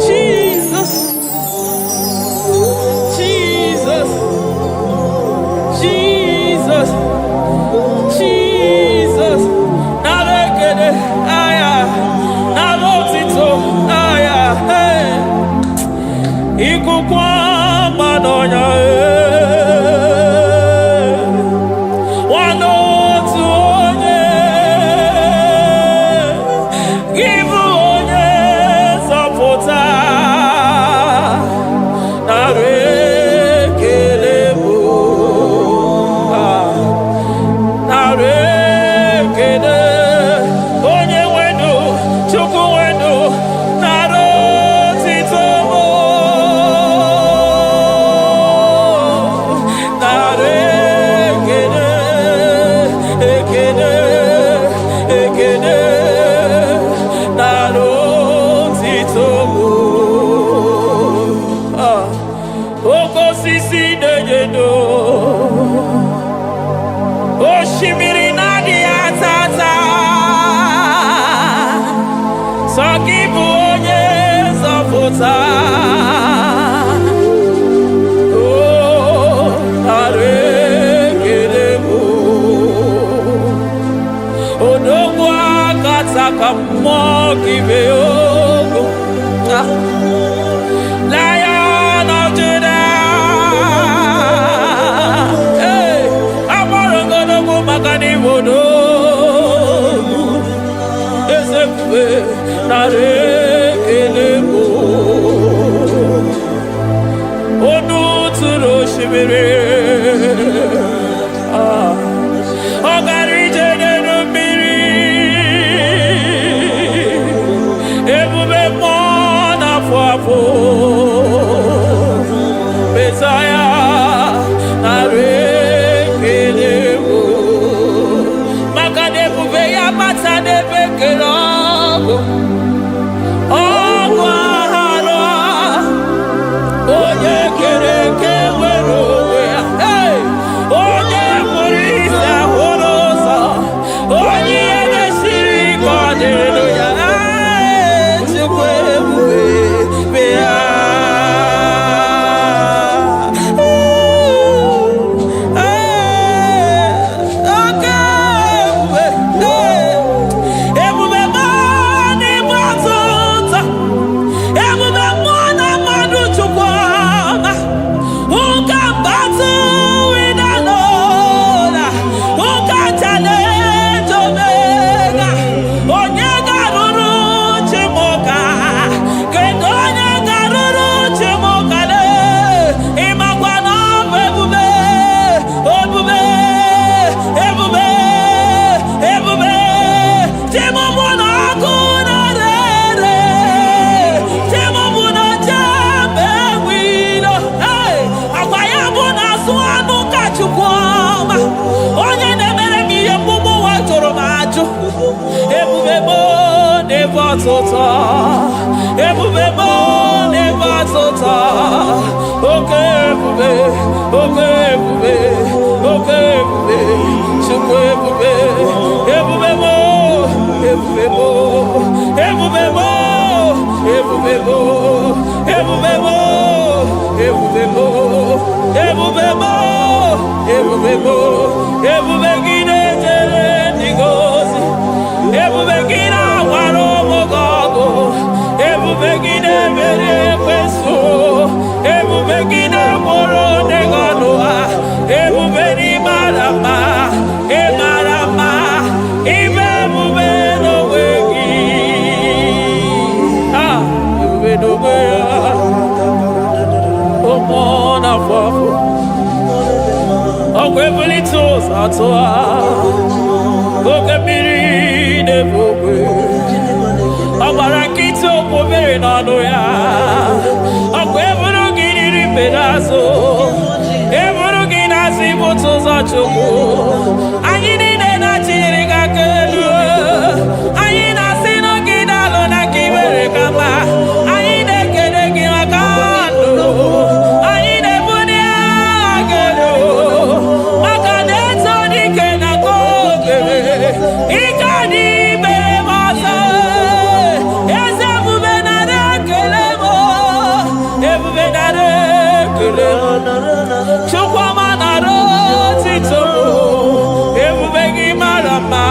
Jesus, Jesus, Jesus, Jesus. Narekede, aya, narotito, aya, hey. Ikukwa madonya, Lion of Judah, hey, Amarongono Magani Wodo, Ezekiel, Narekelebo, Onu Turo Shimere, Ogari Jene Miri, Ebube Mona Fwapo, Messiah, Narekelebo, Makadebu Veya Matane Bekerogo, Ogwahara, Oye Kereke Werowe, hey, Oye Murisa Horosa, Oye Mesiri Hallelujah, Abarakito povere nano ya. ụzọ eburu gị na-asị bụtụ ụzọ Chukwu anyị niile na-achịrị gị aka elu anyị na-asị n'oge dalụ na ka i mere ka mma anyị na-ekele gị maka ndụ anyị na-ebuli agha elu maka na eto dike na ka obere ike dị mere m ọzọ eze ebube nara ekele m ebube nara ekele m Chukwuma nara otito ebube gị mara mma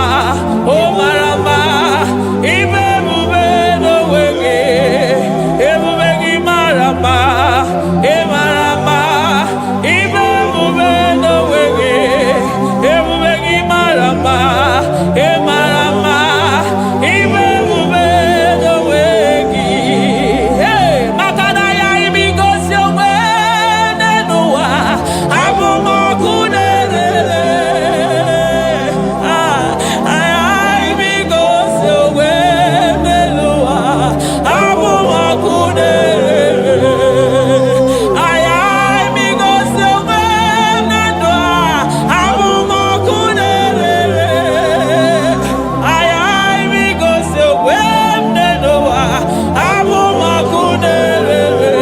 o mara mma ibe ebube n'onwe gị ebube gị mara mma ị mara mma ibe ebube n'onwe gị ebube gị mara mma ị mara mma ibe ebube n'onwe gị maka na ya ibigosi onwe n'ụwa abụ m ọkụ na-erere ibigosi onwe n'ụwa abụ m ọkụ na-erere ibigosi onwe na ndụ abụ m ọkụ na-erere ibigosi onwe n'ụwa abụ m ọkụ na-erere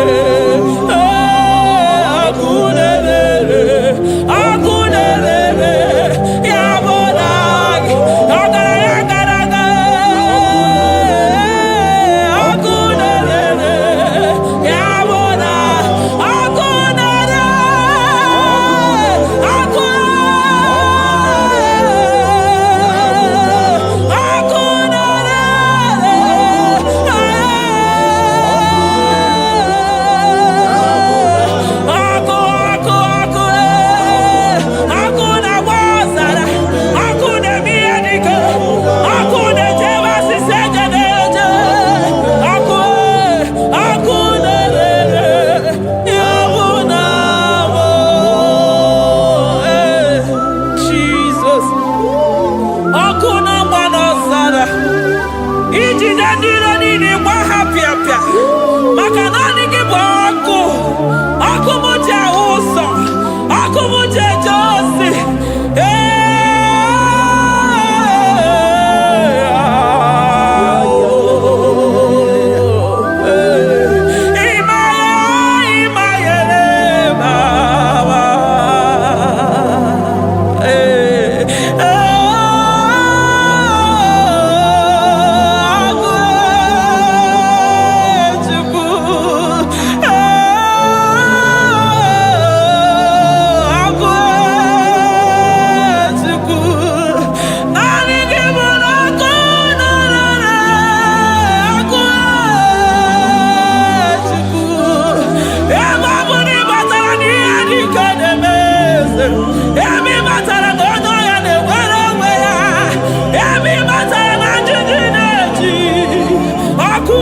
ọkụ na-erere ọkụ na-erere ya bụ na gị ọgaranya gara aga ọkụ na-erere ya bụ na ọkụ na-ere ọkụ ọkụ na-agba ọzara ọkụ na-eme ihe dike ọkụ na-ejebe asịsị eje na-eje ọkụ na-erere ya bụ na bụ Jizọs ọkụ na-agba n'ọzara ijide ndị iro niile gba ha pịapịa maka naanị gị bụ ọkụ ọkụ m ji ahụ ụzọ ọkụ m ji eje ozi ebe batara na onye ọya na-enwere onwe ya ebe batara na njiji na-eji ọkụ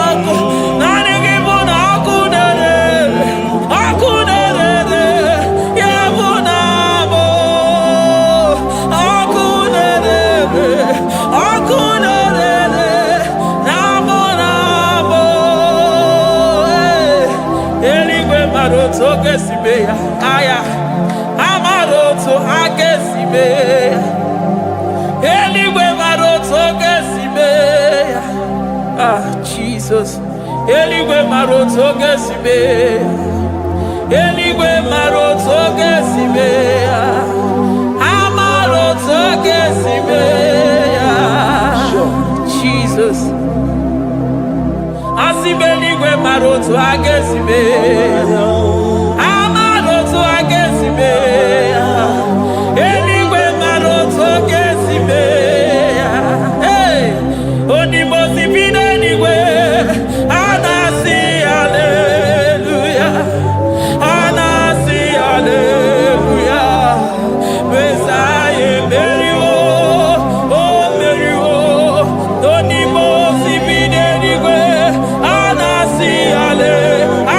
ọkụ naanị gị bụ na ọkụ na-erere ya bụ na bụ ọkụ na-erere na bụ na bụ eluigwe mara otu oge si mee ya aya amara otu aka esi mee ya eluigwe mara otu oge si mee ya Jizọs eluigwe mara otu oge si mee ya eluigwe mara otu oge si mee ya amara otu oge si mee ya Jizọs asị m eluigwe mara otu aka esi mee ya amara otu aka esi mee ya eluigwe mara otu aka esi mee ya onimosi bi n'eluigwe a na-asị haleluya a na-asị haleluya Mesaya emeriwo o meriwo onimosi bi n'eluigwe a na-asị haleluya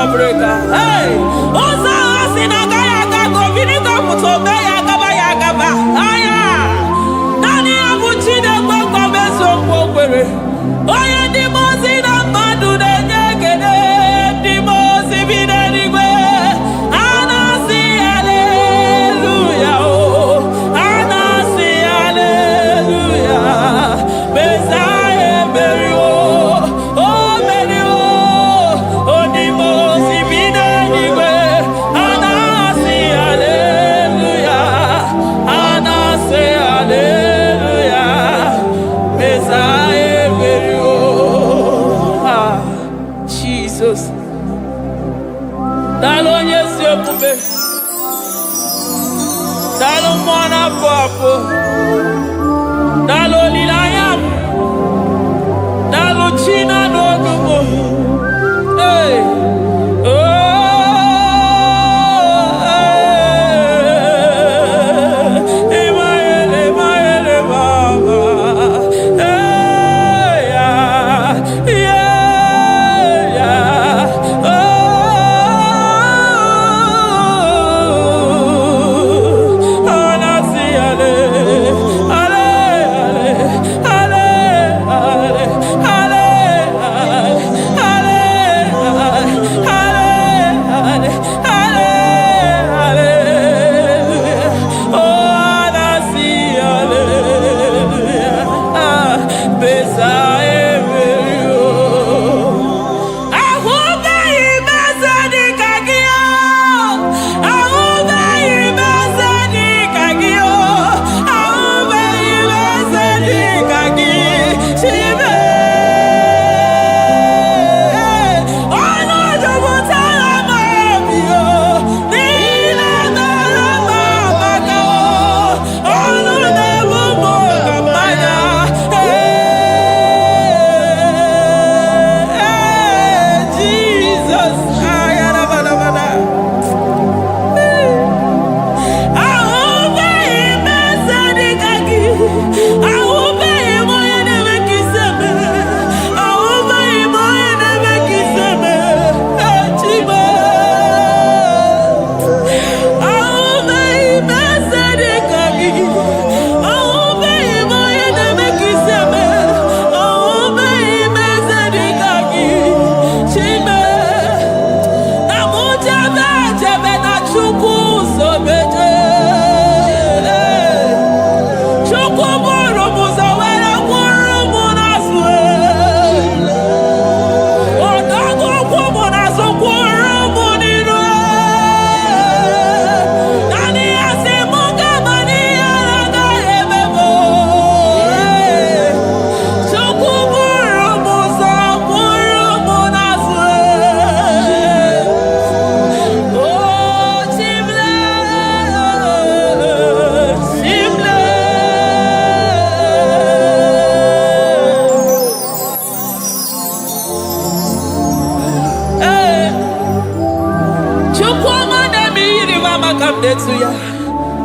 breaker. Hey, Osa Sinagaya Gago, Vinigo Mutobeya Gabaya Gaba. Aya, Nani Abuchide Boko Beso Bokere. Oya Dimosi Namadu de Negede, Dimosi Videnigwe. Anasi, hallelujah. Oh, Anasi, hallelujah. Messiah, Mary, oh, Mary, oh, Dimosi Videnigwe. Anasi, hallelujah. Anasi, hallelujah. Messiah, Mary, oh. Ah, Jesus. Dalo nyesi okube, dalo mwana papo, dalo lilayam, dalo china nodumo. Hey, oh, Emaele, Emaele, Baba. Hey, yeah, yeah, oh.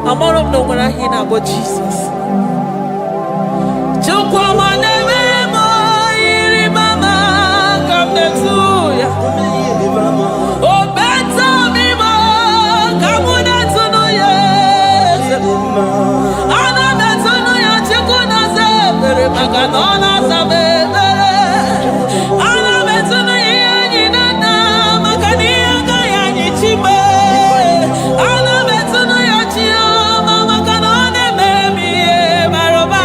I'm all of no one I hear about Jesus. Oh, better me, come on, that's no yes. Ana better no ya chikuna se, maganona sabe. Ana better no ya ni na makani ya ni chimbe. Ana better no ya chiama maganone baby maroba.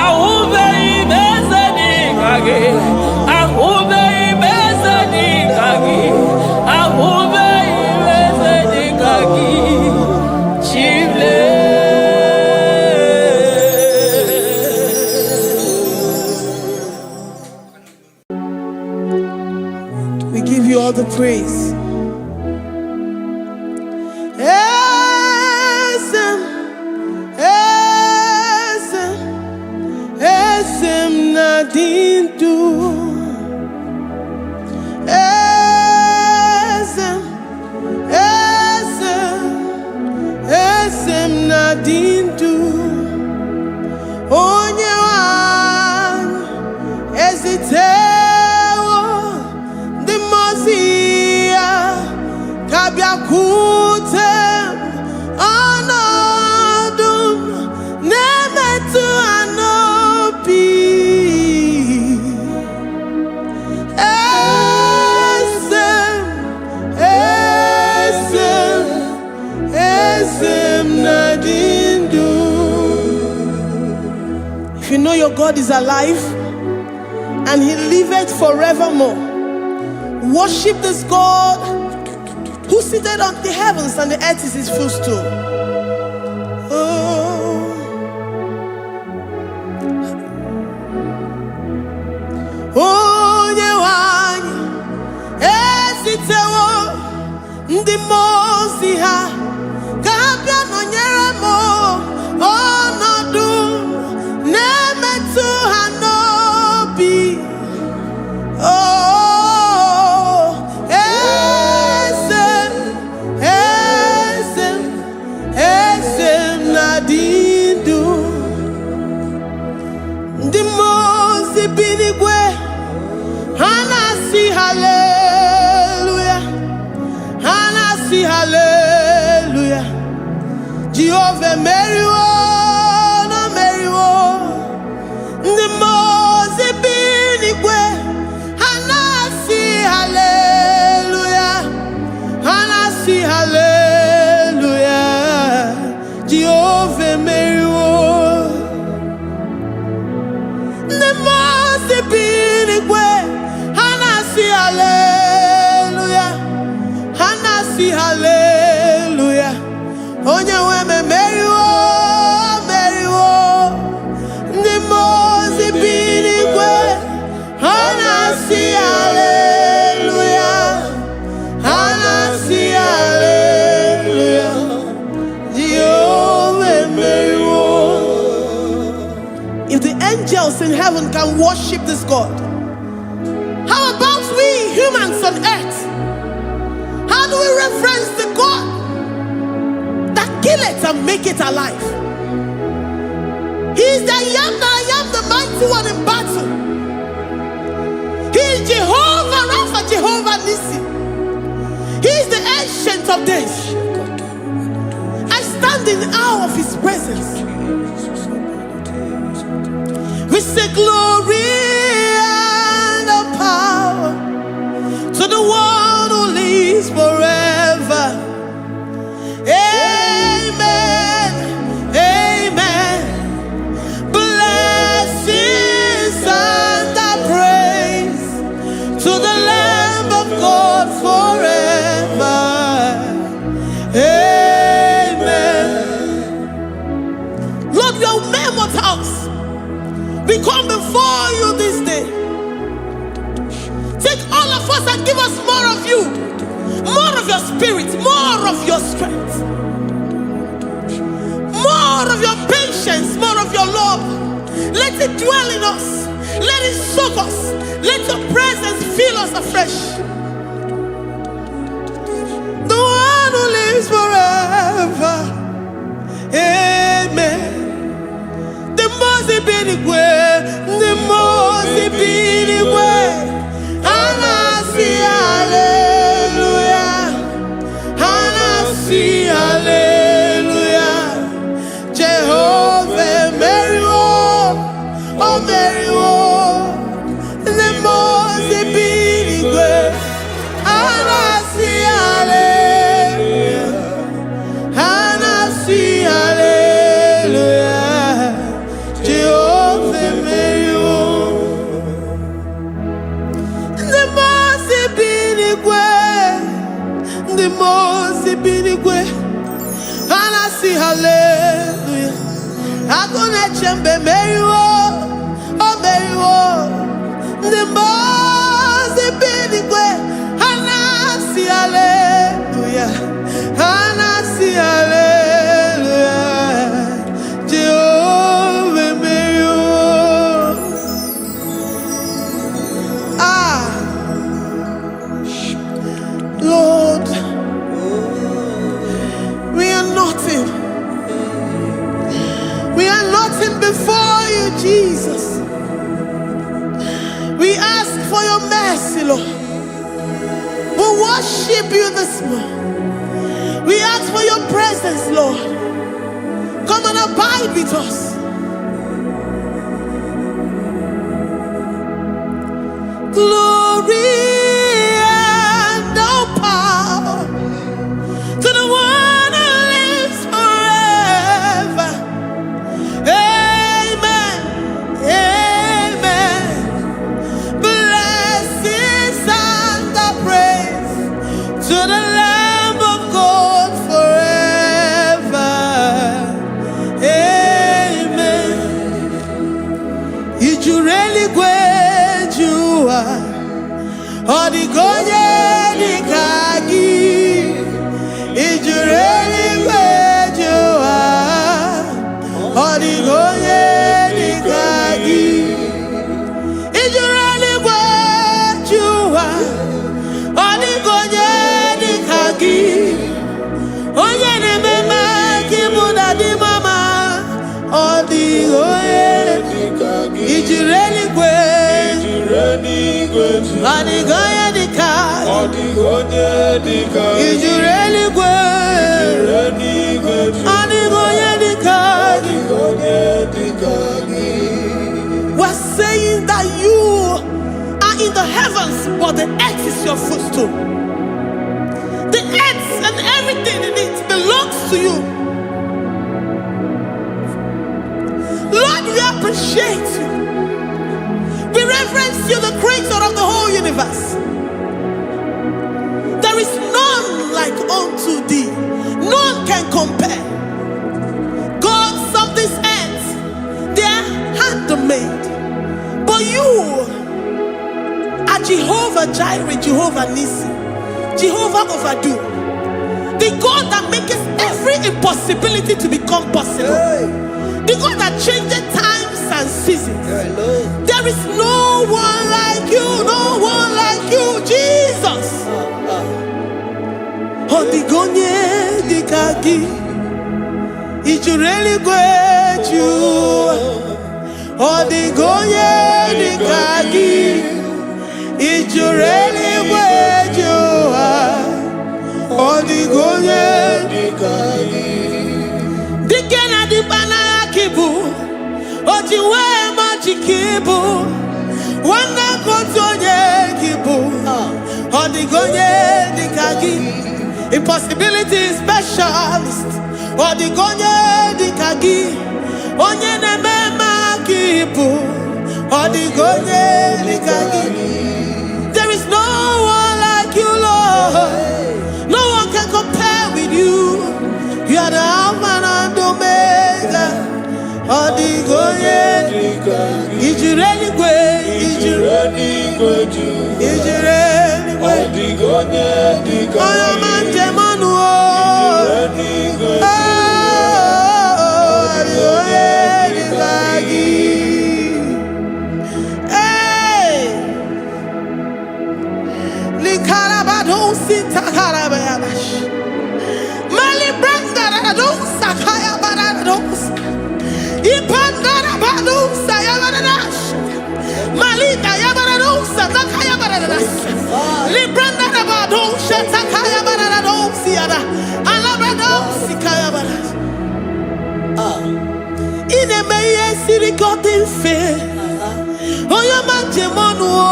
Ahube ibeze ni kage. Ahube ibeze ni kage. Ahube ibeze ni kage. Chimle. We give you all the praise. Esem nadindu. Esem nadindu. Onyewan esitewo the mozi Hutem anadum nemetu anopi esem nadindu. If you know your God is alive and he liveth forevermore, worship this God who seated on the heavens and the earth is his footstool. Oh, Yewani, esitewo ndi mozi ha kapia nonyeremo onodu nemetu hanobi. Oh, esem nadindu ndi mozi binigwe hanasi hallelujah, hanasi hallelujah. Jehovah meriwo na meriwo ndi mozi binigwe hanasi hallelujah, hanasi hallelujah. Jehovah meriwo ndi mozi binigwe hanasi hallelujah, hanasi hallelujah. Onye weme meriwo meriwo ndi mozi binigwe hanasi hallelujah, hanasi hallelujah. Jehovah meriwo. If the angels in heaven can worship this God, how about we humans on earth? How do we reverence the God that kill it and make it alive? He is the I am, the mighty one in battle. He is Jehovah Rapha, Jehovah Nissi. He is the ancient of days. I stand in awe of his presence. We say glory and the power to the one who lives forever. Amen, amen. Blessings and the praise to the Lamb of God forever. Amen. Lord, your mammoth house, we come before you this day. Take all of us and give us more of you, more of your spirit, more of your strength, more of your patience, more of your love. Let it dwell in us. Let it soak us. Let your presence fill us afresh. The one who lives forever. Amen. The Mozi Binigwe, the Mozi Binigwe, Hanasi hallelujah, Hanasi hallelujah. Jehovah meriwo, oh meriwo, the Mozi Binigwe, Hanasi hallelujah, Hanasi hallelujah. Jehovah meriwo, the Mozi Binigwe, the Mozi Binigwe, Hanasi hallelujah. Agone chembe meriwo, oh meriwo, the Mozi Binigwe, Hanasi hallelujah, Hanasi hallelujah. Jehovah meriwo. Lord, we are nothing. We are nothing before you, Jesus. We ask for your mercy, Lord. We worship you this morning. We ask for your presence, Lord. Come and abide with us. Glory and all power to the one who lives forever. Amen. Amen. Blessings and the praise to the Lamb of God forever. Amen. Did you really go? Odigoye dikagi, ijureli kwejoa. Odigoye dikagi, ijureli kwejoa. Odigoye dikagi, onye nemema kimuda di mama. Odigoye dikagi, ijureli kwejoa. Odigoye dikagi, ijureli kwejoa. Odigoye dikagi. We're saying that you are in the heavens, but the earth is your footstool. The earth and everything in it belongs to you. Lord, we appreciate you. We reverence you, the creator of the whole universe. There is none like unto thee. None can compare. Gods of this earth, they are handmade. But you are Jehovah Jireh, Jehovah Nissi, Jehovah Overdo. The God that makes every impossibility to become possible. The God that changes times and seasons. There is no one like you, no one like you, Jesus. Odigonye dikagi, ijureli kwejoa. Odigonye dikagi, ijureli kwejoa. Odigonye dikagi. Dikena dibana kibu, ojiwe majikibu. Wana kotonye kibu, odigonye dikagi. Impossibility specialist, odigonye dikagi. Onye nemema kibu, odigonye dikagi. There is no one like you, Lord. No one can compare with you. You are the Alpha and Omega. Odigonye dikagi. Ijureli kwejoa. Ijureli kwejoa. Odigonye dikagi. Oyo manje manu o. Ijureli kwejoa. Odigonye dikagi. Hey. Likarabado sitakarabayabash. Mali branda radon sakaya barados. Ipandara badu sayabaradas. Malika yabarados sakaya baradas. Libranda badu sakaya barados yada. Alabrados sakaya baradas. Ine meye siri godin fe. Oya manje monu o.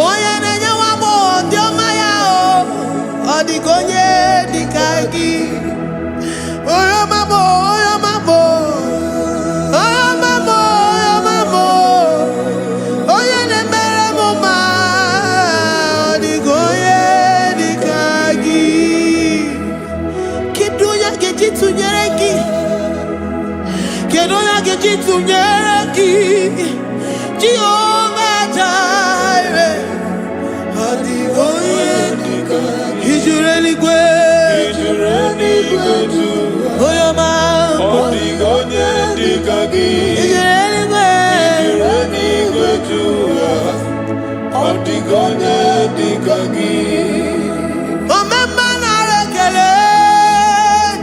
Oya nenya wamo diomaya o. Odigonye dikagi. Oya mamo, oya mamo. Oya mamo, oya mamo. Oya nemere moma. Odigonye dikagi. Kiduya gejitu nyereki. Kiduya gejitu nyereki. Jehovah Jireh. Odigonye dikagi. Ijureli kwejoa. Oyo mamo. Odigonye dikagi. Ijureli kwejoa. Odigonye dikagi. Omema na rekele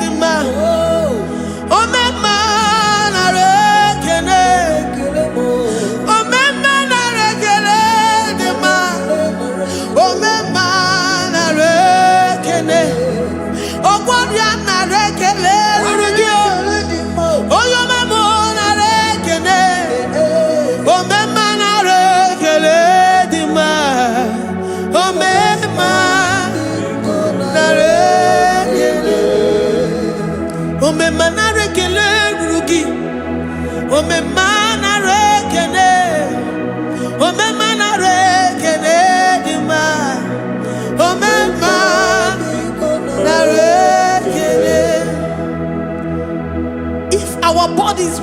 dima. Omema na rekele. Omema na rekele dima. Omema na rekele.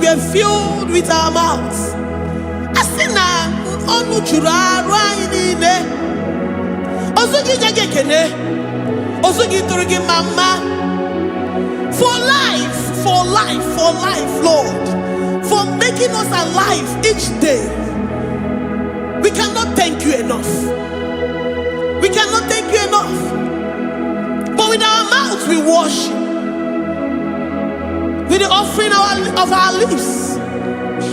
get filled with our mouths. Asina onu chura ruaine. Osugi jage kene. Osugi turugi mama. For life, Lord. For making us alive each day. We cannot thank you enough. We cannot thank you enough. But with our mouths we worship. With the offering of our lips,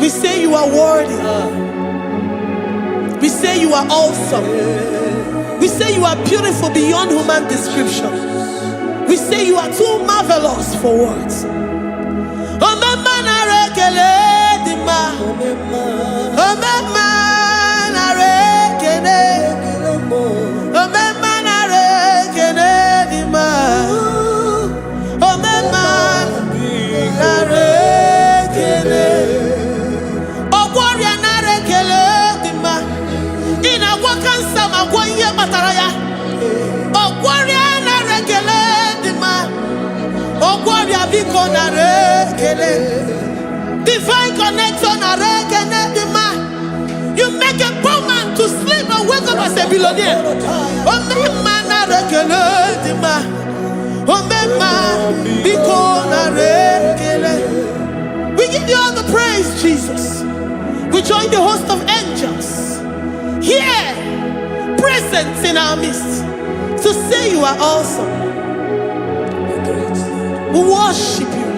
we say you are worthy. We say you are awesome. We say you are beautiful beyond human description. We say you are too marvelous for words. Divine connection. You make a poor man to sleep and wake up as a billionaire. We give you all the praise, Jesus. We join the host of angels here, present in our midst, to say you are awesome. We worship you.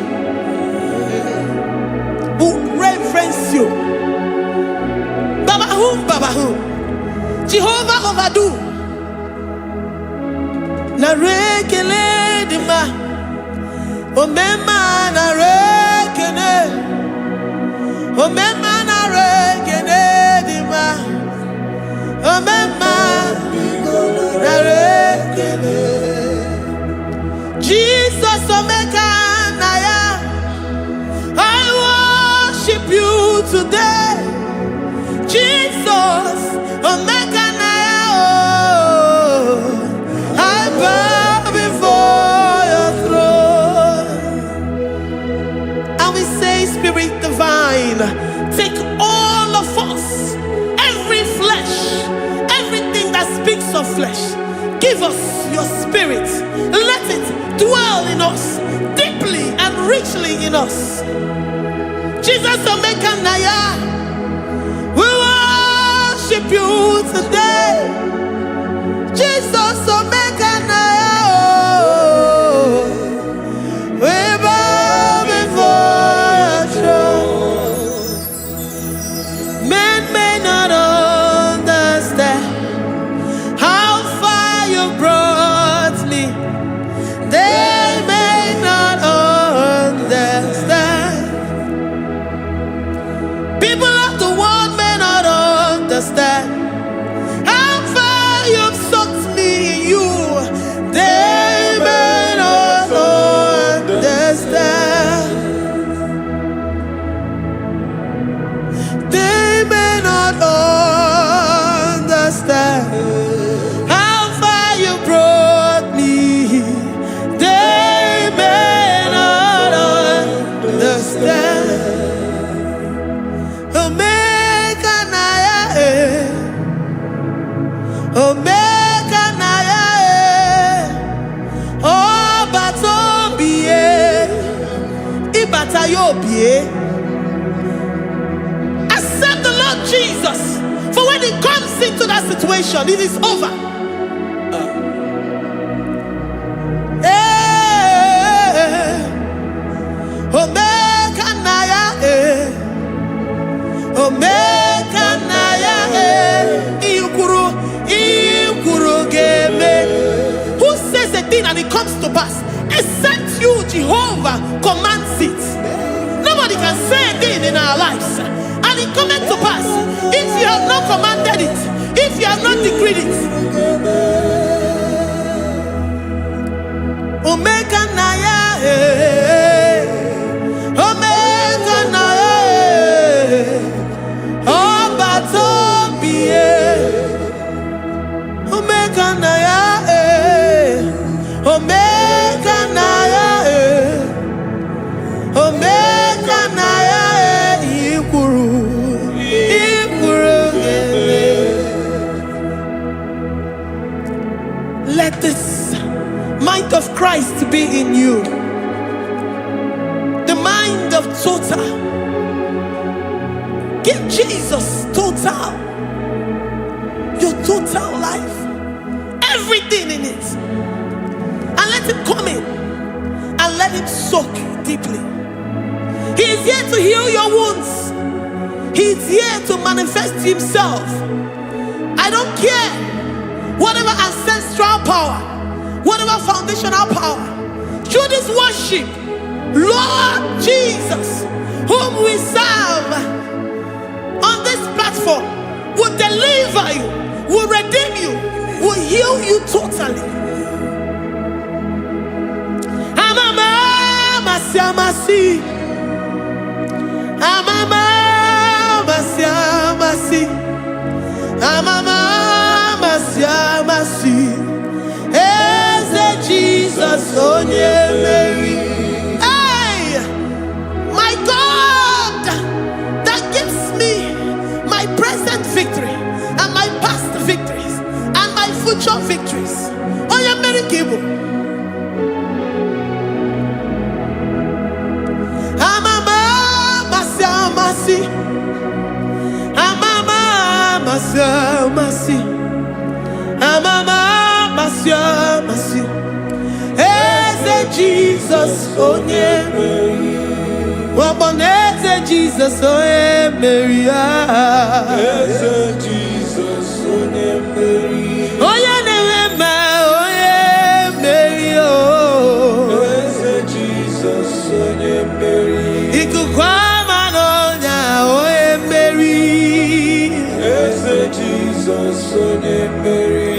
We reverence you. Baba whom? Jehovah overdo. Na rekele dima. Omema na rekele. Omema na rekele dima. Omema na rekele. Jesus omeka naya. I worship you today. Jesus omeka naya. I bow before your throne. And we say, Spirit divine, take all of us, every flesh, everything that speaks of flesh. Give us your spirit. Let it dwell in us, deeply and richly in us. Jesus omeka naya. We worship you today. Jesus omeka naya. We bow before your throne. Men may not understand how far you brought me. They may not understand. People of the world may not understand how far you've sucked me in you. They may not understand. They may not understand how far you brought me. They may not understand. Omeka naya, omeka naya, obatombiye, ibatayobiye. Accept the Lord Jesus, for when He comes into that situation, it is over. Omeka naya, omeka naya, ikuru game. Who says a thing and it comes to pass? Except you, Jehovah, commands it. Nobody can say a thing in our lives and it comes to pass if you have not commanded it, if you have not decreed it. Omeka naya, omeka naya, obatombiye, omeka naya, omeka naya, omeka naya. Christ to be in you. The mind of total. Give Jesus total. Your total life. Everything in it. And let him come in. And let him soak deeply. He is here to heal your wounds. He is here to manifest himself. I don't care. Whatever ancestral power, whatever foundational power, through this worship, Lord Jesus, whom we serve on this platform, will deliver you, will redeem you, will heal you totally. Jesus, oh Mary. Hey, my God, that gives me my present victory and my past victories and my future victories. Oh yeah, Mary Kibo. Jesus, oh Mary. Waboneze Jesus, oh Mary. Jesus, oh Mary. Oh yeah, Mary, oh. Jesus, oh Mary. Ikukwama no nya, oh Mary. Jesus, oh Mary.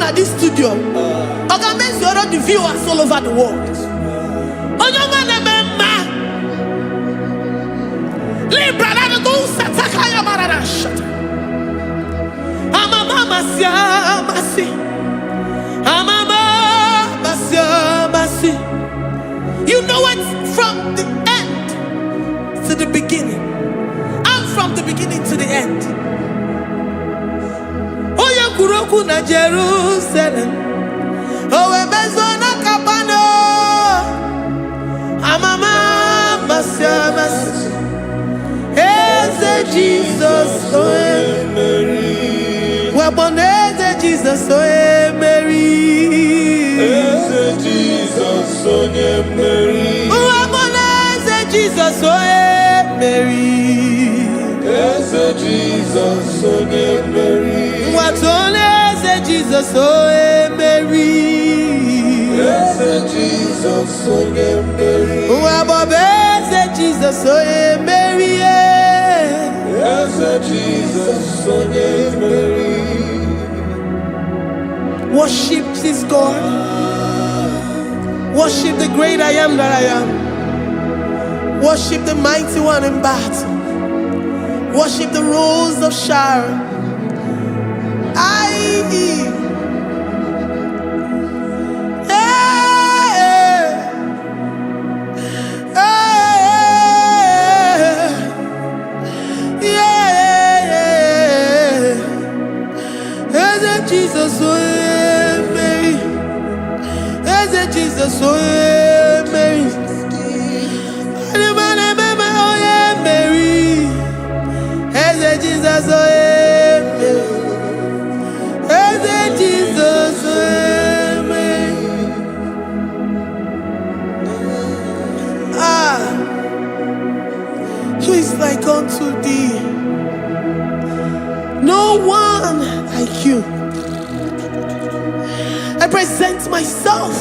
At this studio, organize all the viewers all over the world. You know it from the end to the beginning, and from the beginning to the end. Kuroku na Jerusalem, oh ebezona kapano, amama masiamas, eze Jesus, oh Mary, waboneze Jesus, oh Mary, eze Jesus, oh Mary, waboneze Jesus, oh Mary, eze Jesus, oh Mary. Jesus, oh Mary. Yes, Jesus, oh Mary. Wabobeze Jesus, oh Mary. Yes, Jesus, oh Mary. Worship this God. Worship the great I am that I am. Worship the mighty one in battle. Worship the rose of Sharon. Jesus, oh Mary. Jesus, oh Mary. Jesus, oh Jesus, who is like unto thee? No one like you. I present myself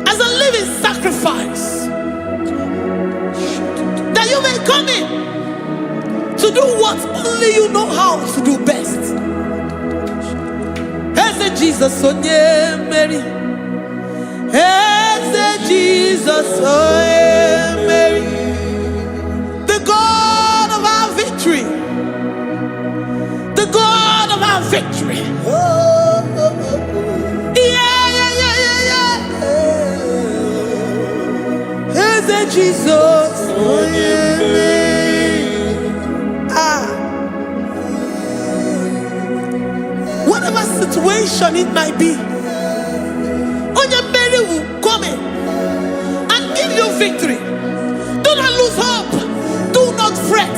as a living sacrifice, that you may come in to do what only you know how to do best. As Jesus, oh Mary. As Jesus, oh Mary. The God of our victory. The God of our victory. As Jesus, oh Mary. situation it might be, Onyamere will come in and give you victory. Do not lose hope. Do not fret.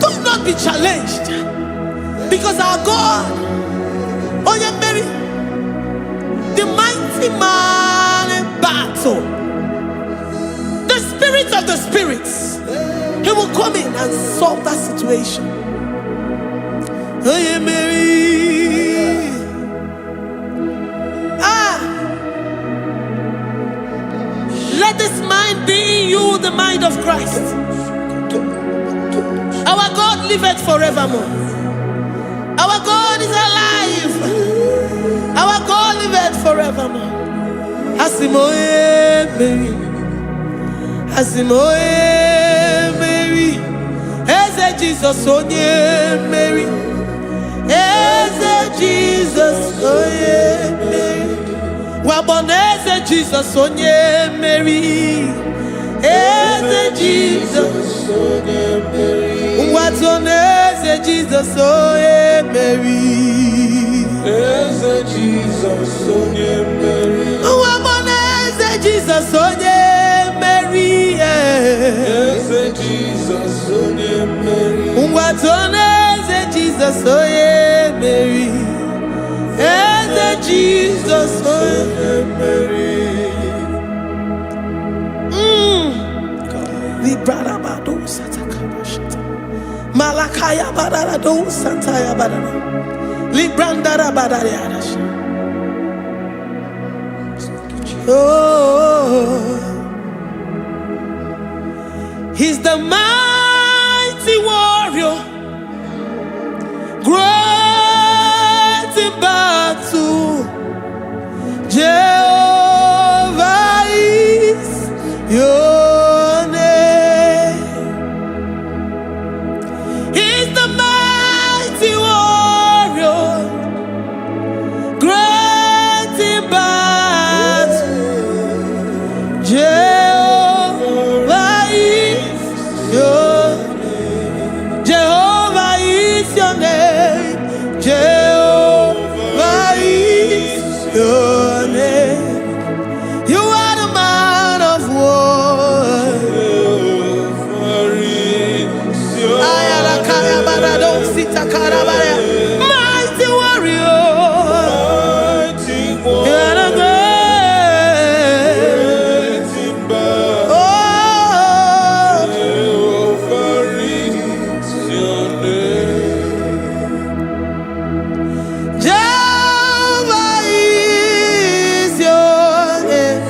Do not be challenged. Because our God, Onyamere, the mighty man in battle, the spirit of the spirits, he will come in and solve that situation. Onyamere. Let this mind be in you, the mind of Christ. Our God liveth forevermore. Our God is alive. Our God liveth forevermore. Asimoye Mary. Asimoye Mary. Eze Jesus onye Mary. Eze Jesus onye Mary. Waboneze Jesus onye Mary. Eze Jesus onye Mary. Watoneze Jesus onye Mary. Eze Jesus onye Mary. Waboneze Jesus onye Mary. Eze Jesus onye Mary. Watoneze Jesus onye Mary. Eze Jesus onye Mary. Librada bado satakabashita. Malakaya badara do santaya badara. Librandara badara yadash. Oh, he's the mighty warrior, great in battle. Jehovah is your name. He's the mighty warrior, great in battle. Jehovah is your name. Jehovah is your name. Jehovah is your name. You are the man of war. Ayalakaya barado sita karabaya. Mighty warrior. You are the great. Oh, Jehovah is your name.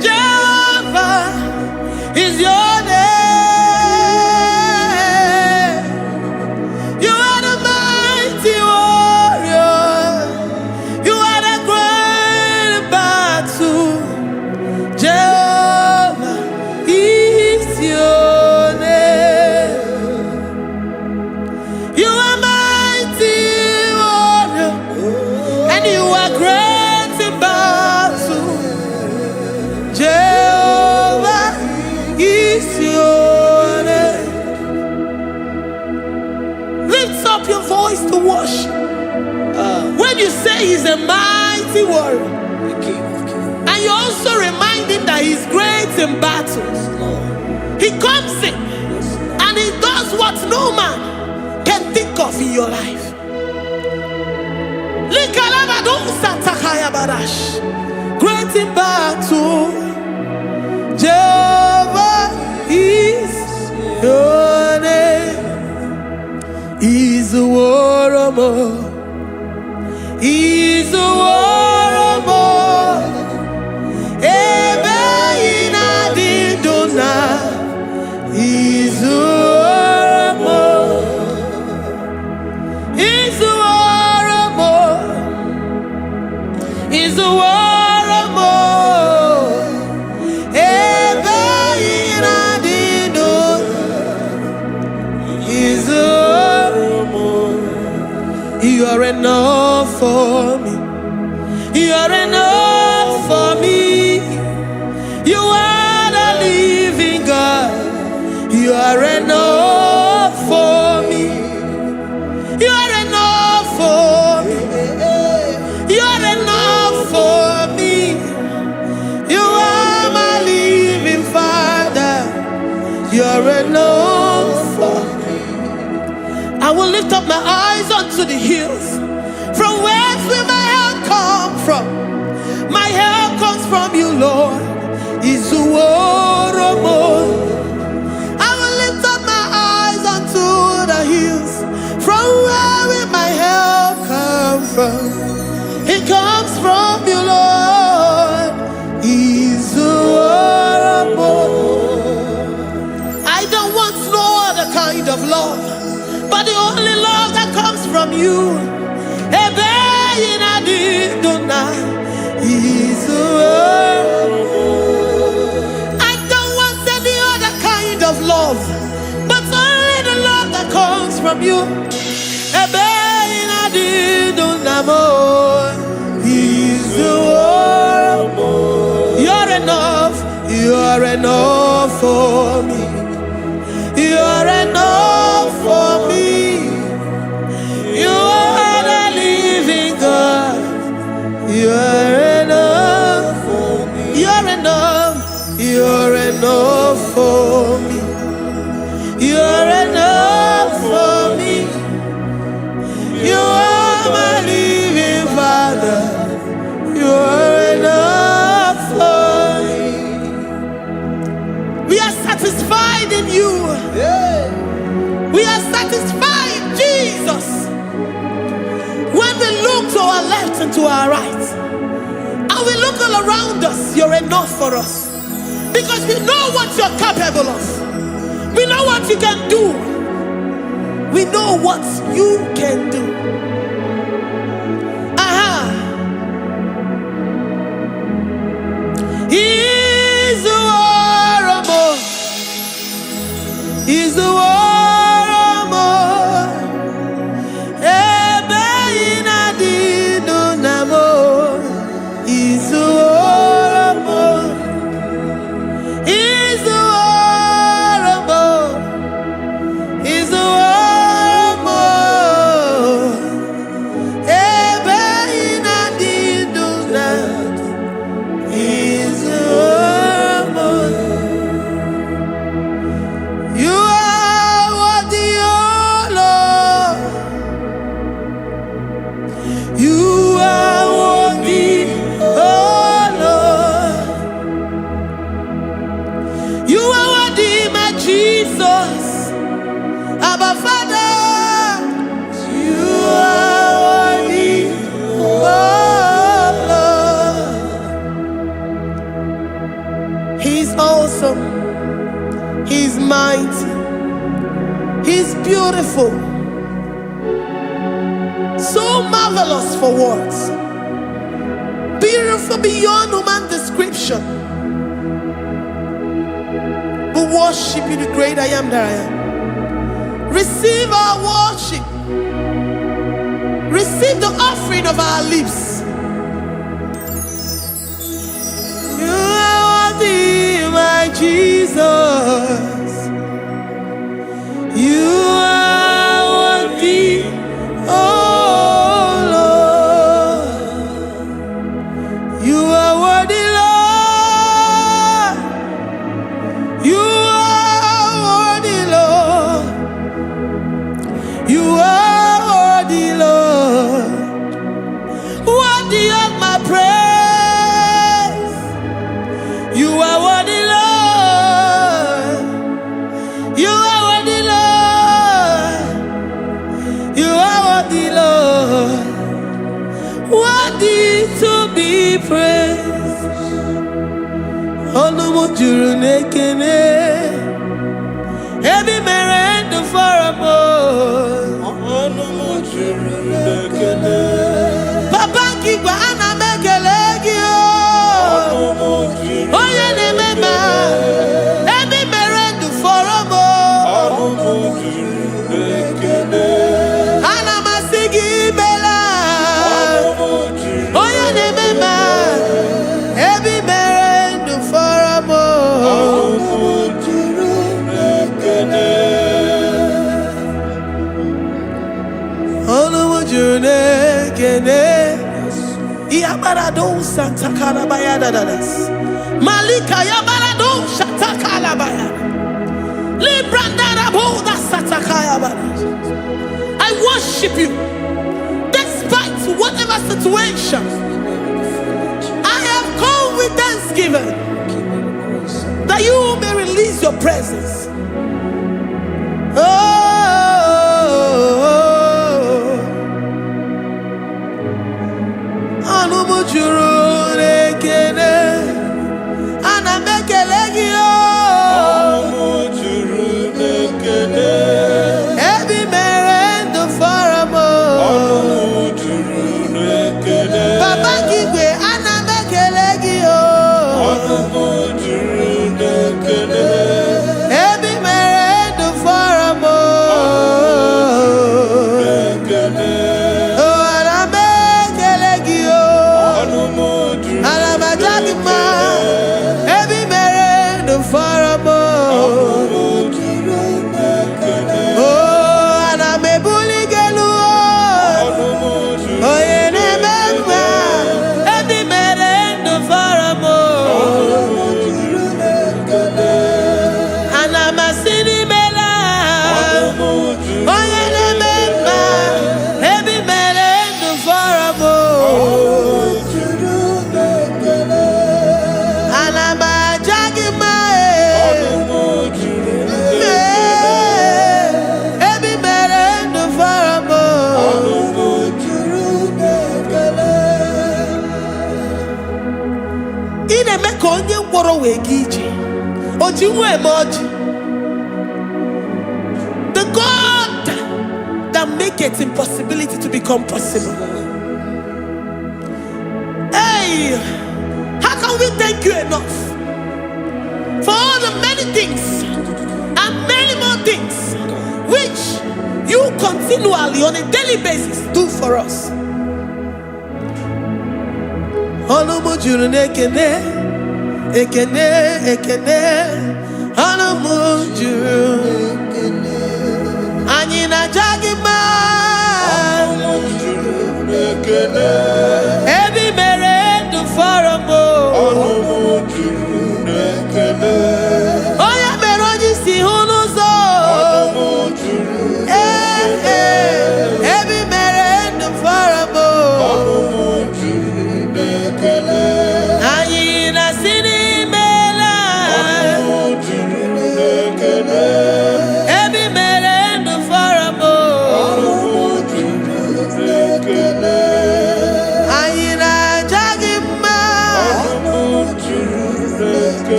Jehovah is your name. You are the mighty warrior. You are the great battle. Jehovah is your name. You are mighty warrior, and you are great in battle. Jehovah is your name. Lift up your voice to worship. When you say he's a mighty warrior, and you also remind him that he's great in battles, he comes in and he does what no man can think of in your life. Great in battle, Jehovah is your name. He's a warrior. He's a warrior. Ebe inadidona. He's a warrior. He's a warrior. He's a warrior. Ebe inadidona. He's a warrior. You are enough for me. You are enough for me. You are the living God. You are enough for me. You lift up my eyes unto the hills. From whence will my help come from? My help comes from you, Lord. I will lift up my eyes unto the hills. From where will my help come from? It comes from you, Lord. I don't want no other kind of love, but the only love that comes from you. I don't want any other kind of love, but only the love that comes from you. You're enough. You're enough for me. You're enough for me. You are the living God. You're enough for me. You're enough. You're enough for me. You're enough for me. You are my living Father. You're enough for me. We are satisfied in you. We are satisfied, Jesus. When we look to our left and to our right, and we look all around us, you're enough for us. Because we know what you're capable of. We know what you can do. We know what you can do. He's the war more. He's the war more. He's the war more. He's the war more. He's the war more. He's the war more. You are worthy, oh Lord. You are worthy, oh Lord. You are worthy, my Jesus. Abba Father, you are worthy, oh Lord. He's awesome. He's mighty. He's beautiful. So marvelous for words. Beautiful beyond human description. We worship you, the great I am that I am. Receive our worship. Receive the offering of our lips. You are worthy, my Jesus. You are worthy, oh Lord. You are worthy, Lord. You are worthy, Lord. You are worthy, Lord. Worthy of my praise. You are worthy, Lord. You are worthy, Lord. You are worthy, Lord. Worthy to be praised. Onumujuru nekene. Every merend for a boy. Onumujuru nekene. Papa kiba ana megelegio. Oye ne mema. Every merend for a boy. Onumujuru nekene. Ana masigi bela. Oye ne mema. Every merend for a boy. Onumujuru nekene. Onumujuru nekene. Yabarado Santa Calabaya dadas. Malika Yabarado Santa Calabaya. Libranda Raboda Satakaya. I worship you despite whatever situation. I have come with thanksgiving that you may release your presence. The God that maketh impossibility to become possible. Hey, how can we thank you enough for all the many things and many more things which you continually on a daily basis do for us? Ekene, ekene, anamuju. Anyina jagima. Ebi mere du faramo. Oya meroji si hunuzo. Ebi mere du faramo. Anyina sini.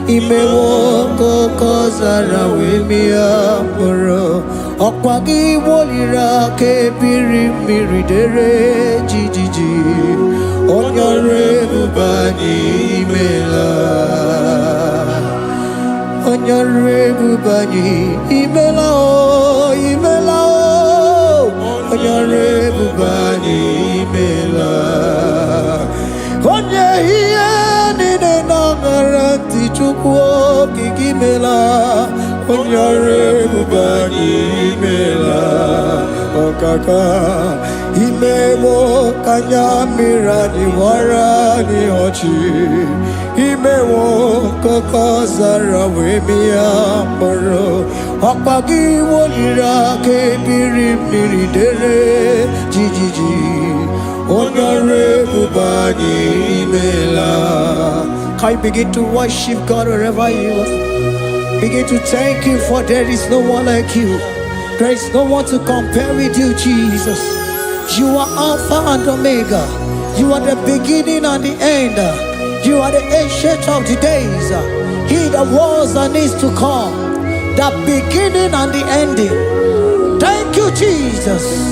Imewoko kozara wemia moro Okwagi wolira ke biri miridere jijiji Onyore bubani imela Onyore bubani imela o imela o Onyore bubani imela Onye hiye nine nangaranti chukwo kikimela Onyore bubani imela Okaka Imewo kanyamira ni wara ni ochi Imewo koko zara wemia moro Okpagi wolira ke biri miridere jijiji Onyore bubani imela. Can you begin to worship God wherever you are? Begin to thank Him, for there is no one like you. There is no one to compare with you, Jesus. You are Alpha and Omega. You are the beginning and the end. You are the ancient of the days. He that was and is to come. The beginning and the ending. Thank you, Jesus.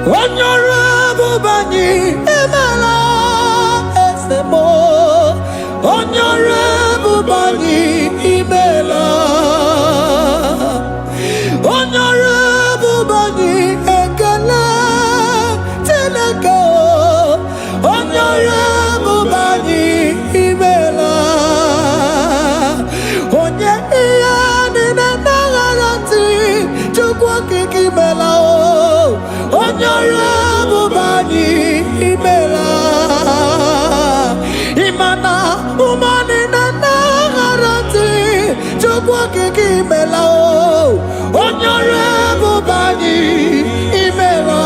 Onyore bani emala esemo. Onyore bani imela. Onyore imela Honorable Bani imela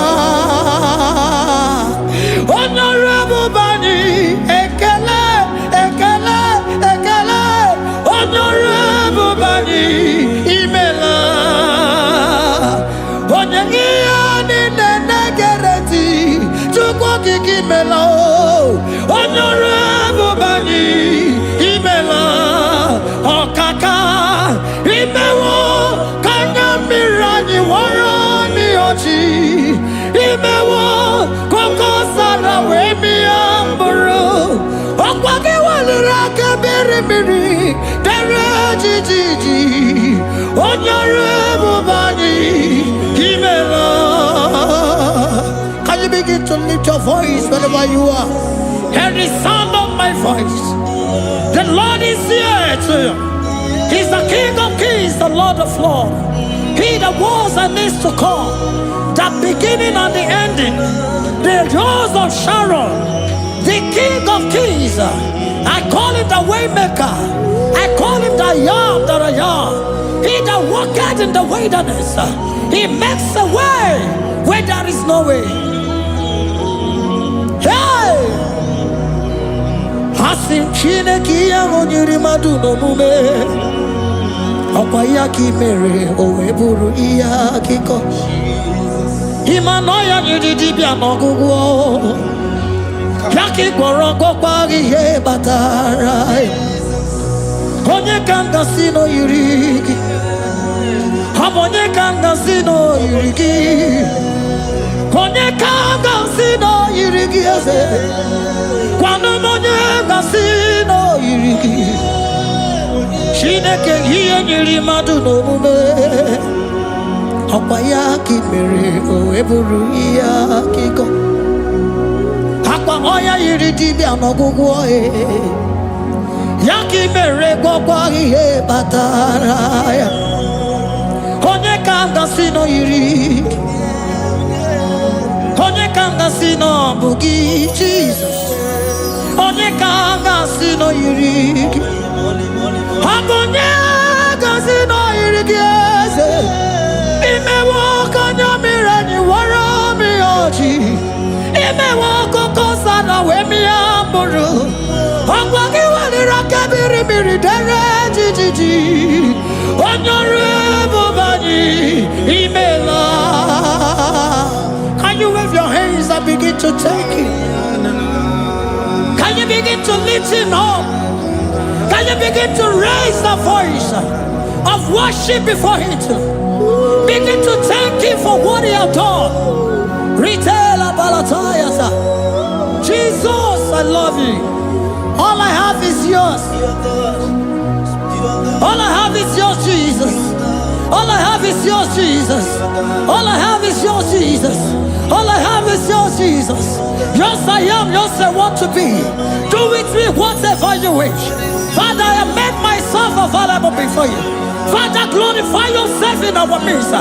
Honorable Bani ekele ekele ekele Honorable Bani imela Onyangiyani nenegereti chukwu kiki imela Honorable Bani imela Okaka imewo kanya mirani warani ochi imewo koko sara wemi amburu okwage walira kebiri dere jijiji Honorable Bani imela. Can you begin to lift your voice wherever you are? Hear the sound of my voice. The Lord is here to you. He's the King of Kings, the Lord of Lords. He that was and is to come, the beginning and the ending, the Rose of Sharon, the King of Kings. I call him the Waymaker. I call him the Yam that I am. He that walketh in the wilderness, he makes a way where there is no way. Hey! Asim Chineke ya onyiri madu no mume. Okwa ya ki mere owe buru iya kiko. Imano ya nyiri dibia n'ọgwụgwọ. Ya ki gwọrọ gwọkwa ihe batara. Onye ka ngasi no yiri gị. Onye ka ngasi no yiri gị. Onye ka ngasi no yiri gị eze. Kwanu onye ngasi no yiri gị. Chineke ihe nyiri mmadụ n'omume. Ọkwa ya ka mere o eburu ihe akịkọ. Akwa ọya yiri dibịa n'ọgwụgwọ ya ka mere gwọkwa ihe batara ya. Onye ka ngasi no yiri. Onye ka ngasi no bụ gị Jesus. Onye ka ngasi no yiri gị. Onye ngasi no yiri gị eze. Imewo kanya mirani wara mi oji. Imewo koko sana we mi amburu. Ogwa ki walira kebiri miri dere jijiji. Honorable Bani imela. Can you wave your hands and begin to take it? Can you begin to lift him up? Can you begin to raise the voice of worship before him? Begin to thank him for what he has done. Retail Balatayasa. Jesus, I love you. All I have is yours. All I have is yours, Jesus. All I have is yours, Jesus. All I have is yours, Jesus. All I have is yours, Jesus. Yours I am, yours I want to be. Do with me whatever you wish. Father, I made myself available before you. Father, glorify yourself in our midst.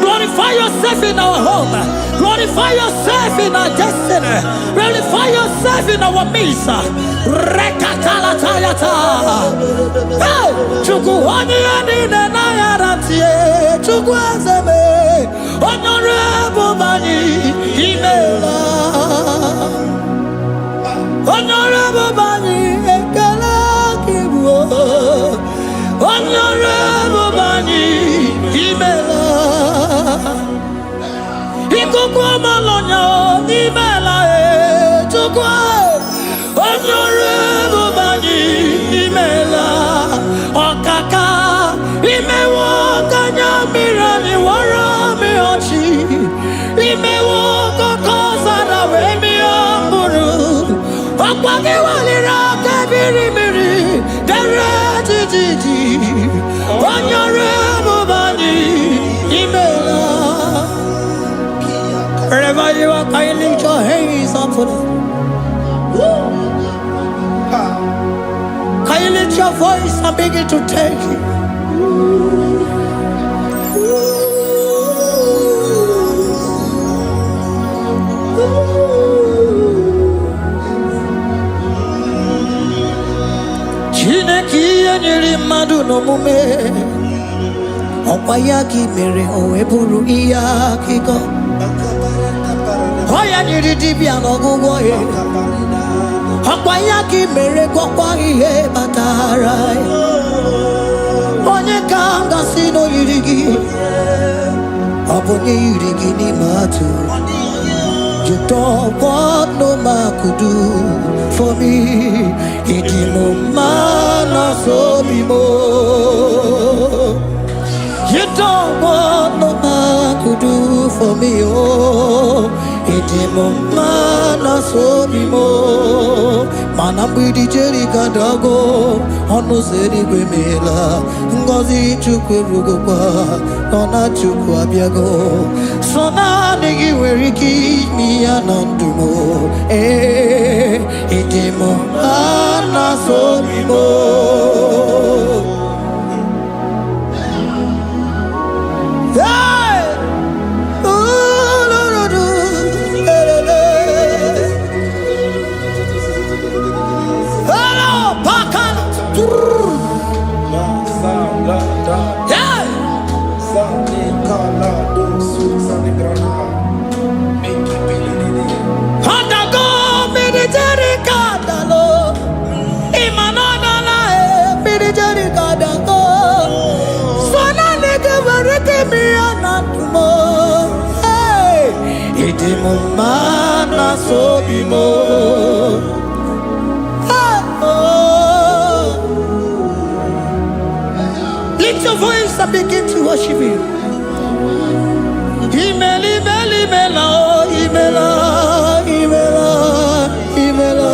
Glorify yourself in our home. Glorify yourself in our destiny. Glorify yourself in our midst. Rekatala tayata. Hey, chukuani ani nenayarantie. Chukwazeme. Honorable Bani imela. Honorable Bani ekala kibuo. Honorable Bani imela. Ikukwa malonya imela chukwa. Honorable Bani imela. Okaka imewo kanya mirani wara mi ochi. Imewo koko zara we mi amburu. Okwage walira kebiri miri dere jijiji. Honorable Bani imela. Wherever you are, can you lift your hands up for them? Can you lift your voice and begin to take it? Chineke nyiri mmadụ n'omume. Opayaki mere oeburu iyaki go. Oya niri dibia no gugo e. Opayaki mere kwa ihe batara. Onye kanga sino yirigi. Abonye yirigi ni matu. You don't want no man could do for me. Idimo mana so bimo. You don't want no man could do for me. Oh, idimo mana so bimo. Manambidi jeri kadago. Ono seri gwemela. Ngozi chukwe rugokwa. Nona chukwa biago. Sona negi weriki mi anandumo. Idimo mana so bimo. Mana so bimo. Lift your voice and begin to worship Him. Imeli, meli, mela, imela, imela, imela,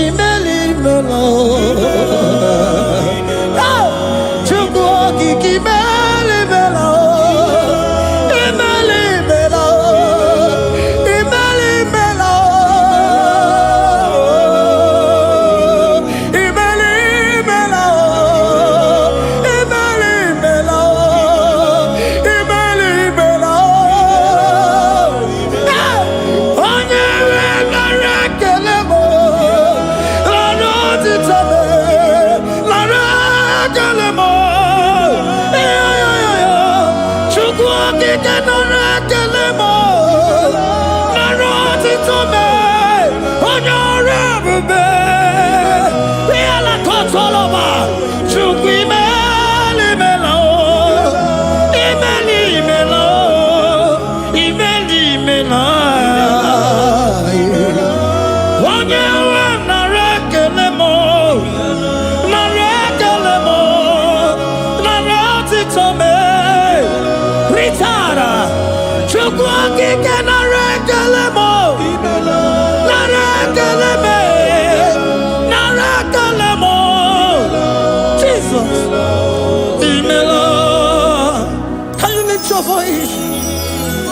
imeli, mela. Chukwuoki kimeli, mela.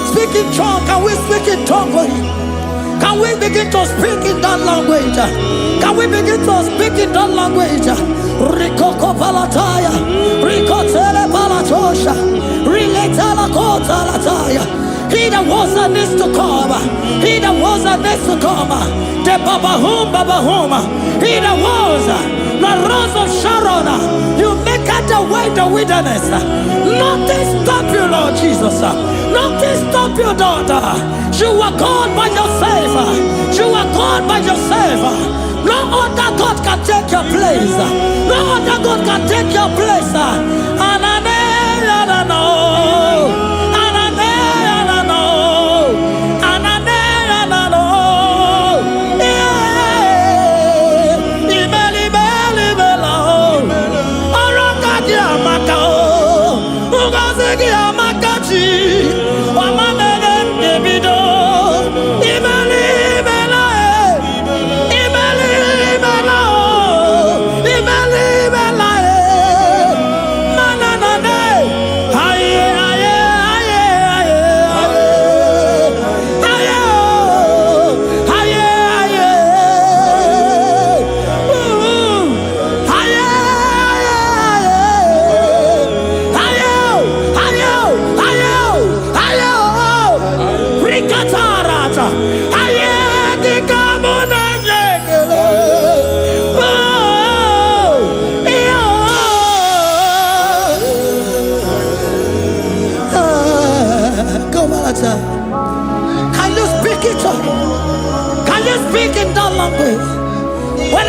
Speak in tongue. Can we speak in tongue for Him? Can we begin to speak in that language? Can we begin to speak in that language? Rikoko palataya, rikotele palatosha, riletala kota lataya. He that was and is to come. He that was and is to come. The babahum. He that was the rose of Sharon. You make out the way in the wilderness. Nothing stop you, Lord Jesus. Nothing stop you, daughter. You are God by yourself. You are God by yourself. No other God can take your place. No other God can take your place. And I know.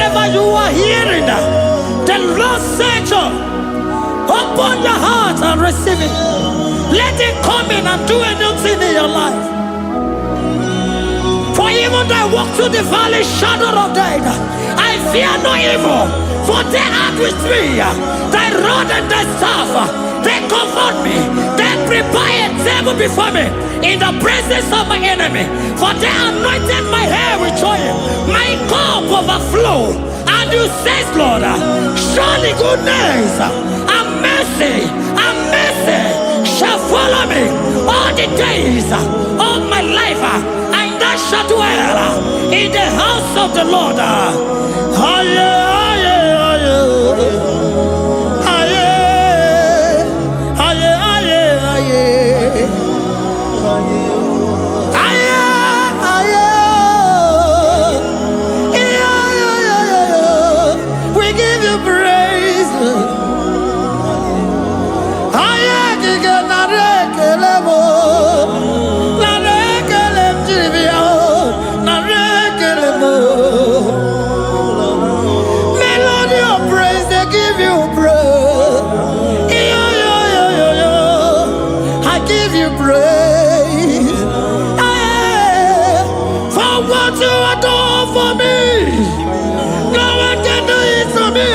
wherever you are hearing the Lord say to open your heart and receive it. Let it come in and do a new thing in your life. For even though I walk through the valley shadow of death, I fear no evil. For they are with me. Thy rod and thy staff, they comfort me. They prepare a table before me in the presence of my enemy. For they anointed my hair with oil. My cup overflow. And you say, Lord, surely goodness and mercy shall follow me all the days of my life. And I shall dwell in the house of the Lord. We give you praise. Melody of praise, they give you praise. I give you praise. For what you have done for me, no one can do it for me.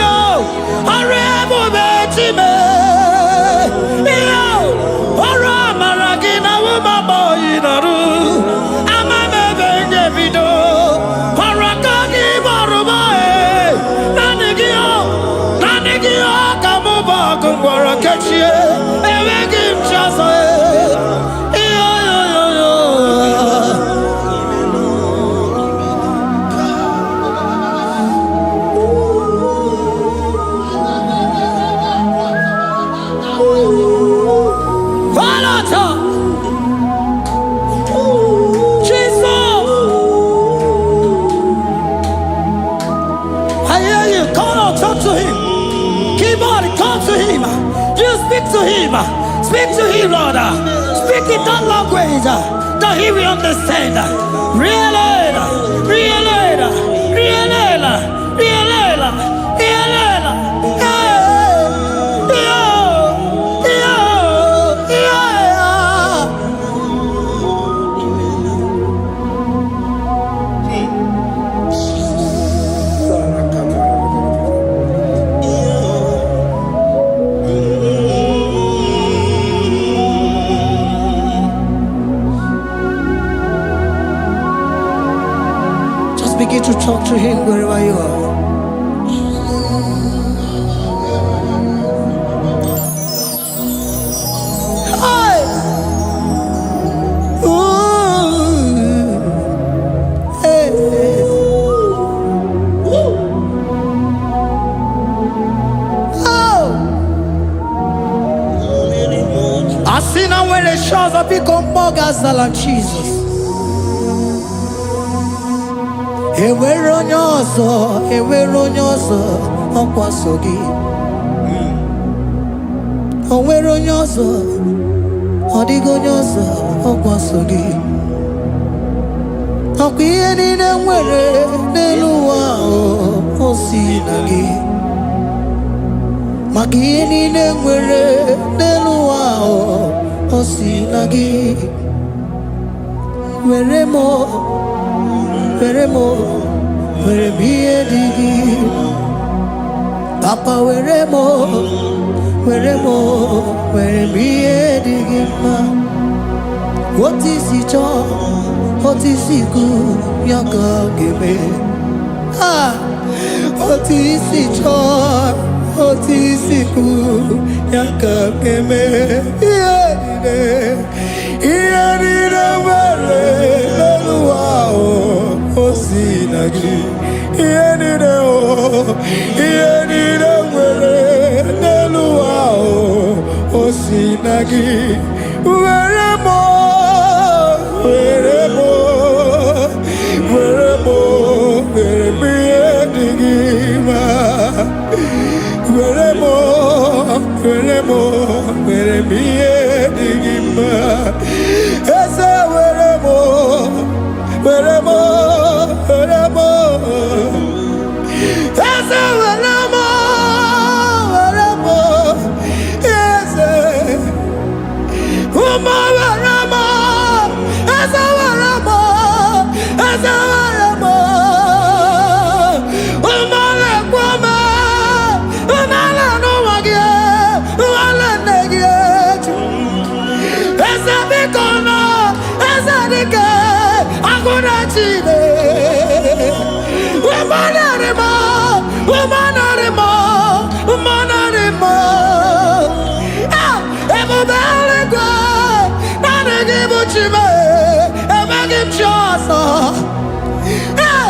Speak to him, Lord. Speak in that language that he will understand. Begin to talk to him wherever you are. Hey. Ooh. Hey. Oh. I see now where the shores have become more gazelle and Jesus. Enwere onye ọzọ ọkwaso gị. O nwere onye ọzọ, ọ dịghị onye ọzọ ọkwaso gị. Ọkwa ihe niile nwere n'elu ụwa o si na gị. Maka ihe niile nwere n'elu ụwa o si na gị. Were m ihe dị gị. Papa were m ihe dị gị mma. Otu isi chọọ, otu isi kwu ya ka ọ ga-eme. Otu isi chọọ, otu isi kwu ya ka ọ ga-eme. Ihe niile nwere n'elu ụwa o si na gị. Ihe niile nwere n'elu ụwa o si na gị. Were m ihe dị gị mma. Were m ihe dị gị mma. Eze were m Munachine, Womanarima, Womanarima, Womanarima. Ah, Evabalegua, Nanagibuchime, Evagim Chasa. Ah,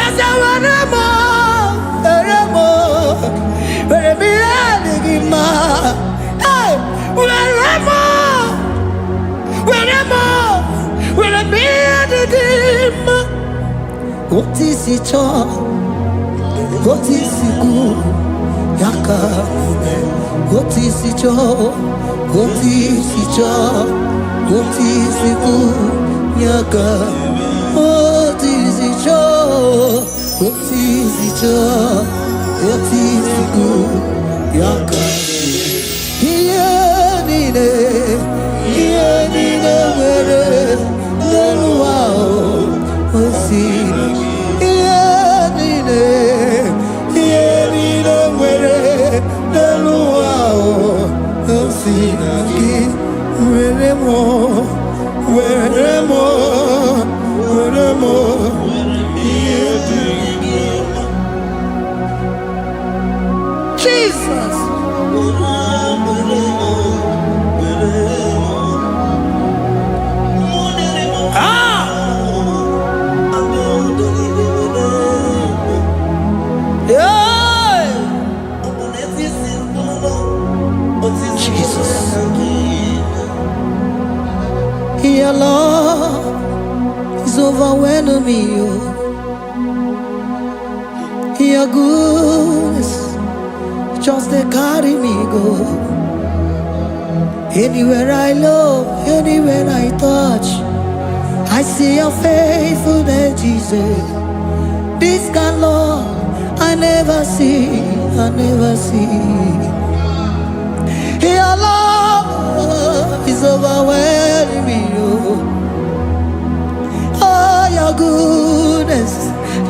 Esawanemo, Eremo, Veremianigima. Ah, Weremo, Weremo. When I meet him, what is it all? What is it good? Yaka, what is it all? What is it all? What is it good? Yaka, what is it all? What is it all? What is it good? Yaka, Jesus. Your love is overwhelming me. Your goodness just they carry me go. Anywhere I look, anywhere I touch, I see your faithfulness, Jesus. This kind of love I never see, I never see. Your love is overwhelming me. Oh, your goodness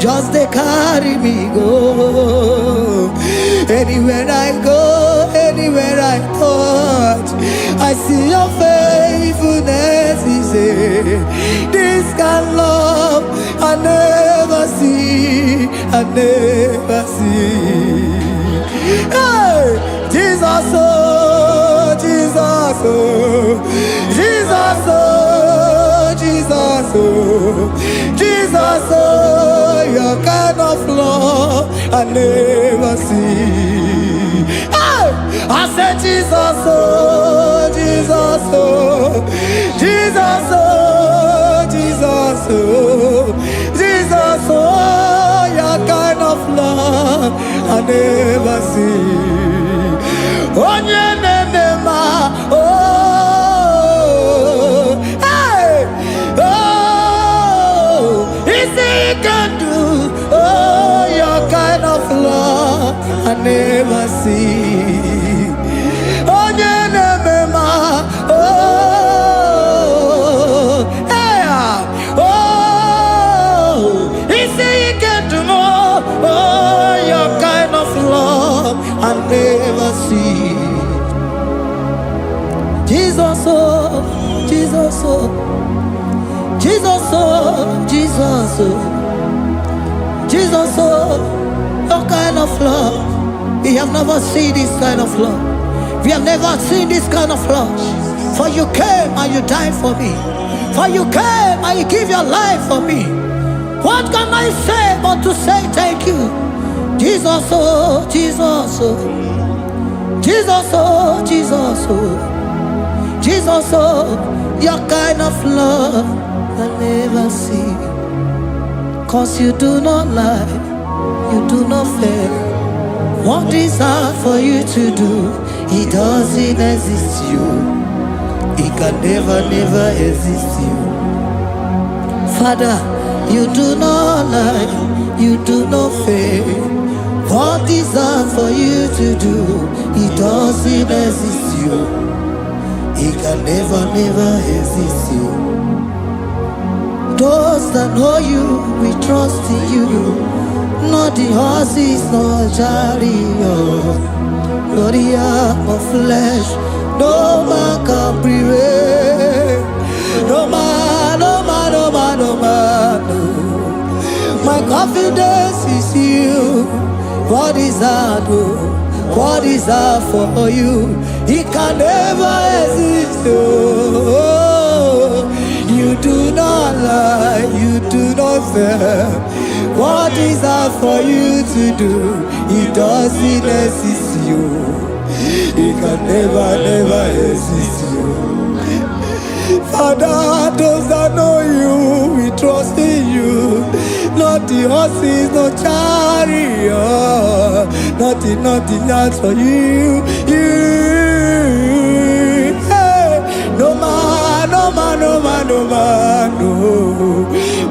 just they carry me go. Anywhere I go, anywhere I touch, I see your faithfulness. This kind of love I never see, I never see. Hey, Jesus, oh, Jesus, oh, Jesus, oh, Jesus, oh, Jesus, oh, your kind of love I never see. Hey, I said Jesus, oh, Jesus, oh, Jesus, oh, Jesus, oh, Jesus, oh, your kind of love I never see. Oh, oh, hey, oh, is it can do? Oh, your kind of love I never see. Oh, oh, hey, oh, is it can do more? Oh, your kind of love I never see. Jesus, oh, Jesus, oh, Jesus, oh, Jesus, oh, Jesus, oh, your kind of love. We have never seen this kind of love. We have never seen this kind of love. For you came and you died for me. For you came and you give your life for me. What can I say but to say thank you? Jesus, oh, Jesus, oh, Jesus, oh, Jesus, oh, Jesus, oh, your kind of love I never see. Cause you do not lie, you do not fail. What is hard for you to do, it doesn't exist you. It can never, never exist you. Father, you do not lie, you do not fail. What is hard for you to do, it doesn't exist you. It can never, never exist you. Those that know you, we trust in you. Not the horses, nor chariot, nor the arm of flesh. No man can prevail. No man, no man, no man, no man. My confidence is you. What is that? What is that for you? It can never exist. Oh, you do not lie, you do not fail. What is that for you to do? It doesn't exist you. It can never exist you. Father, those that know you, we trust in you. Not the horses, no chariot, nothing else for you. Hey, no man, no.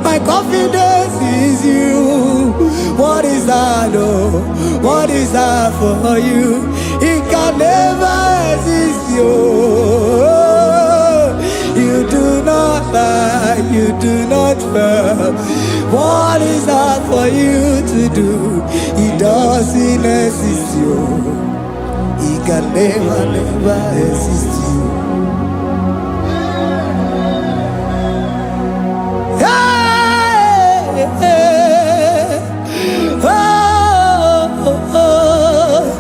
My confidence is you. What is that? Oh, what is that for you? It can never exist you. You do not lie, you do not fail. What is that for you to do? It doesn't exist you. It can never exist you. Hey, hey, oh, oh, oh.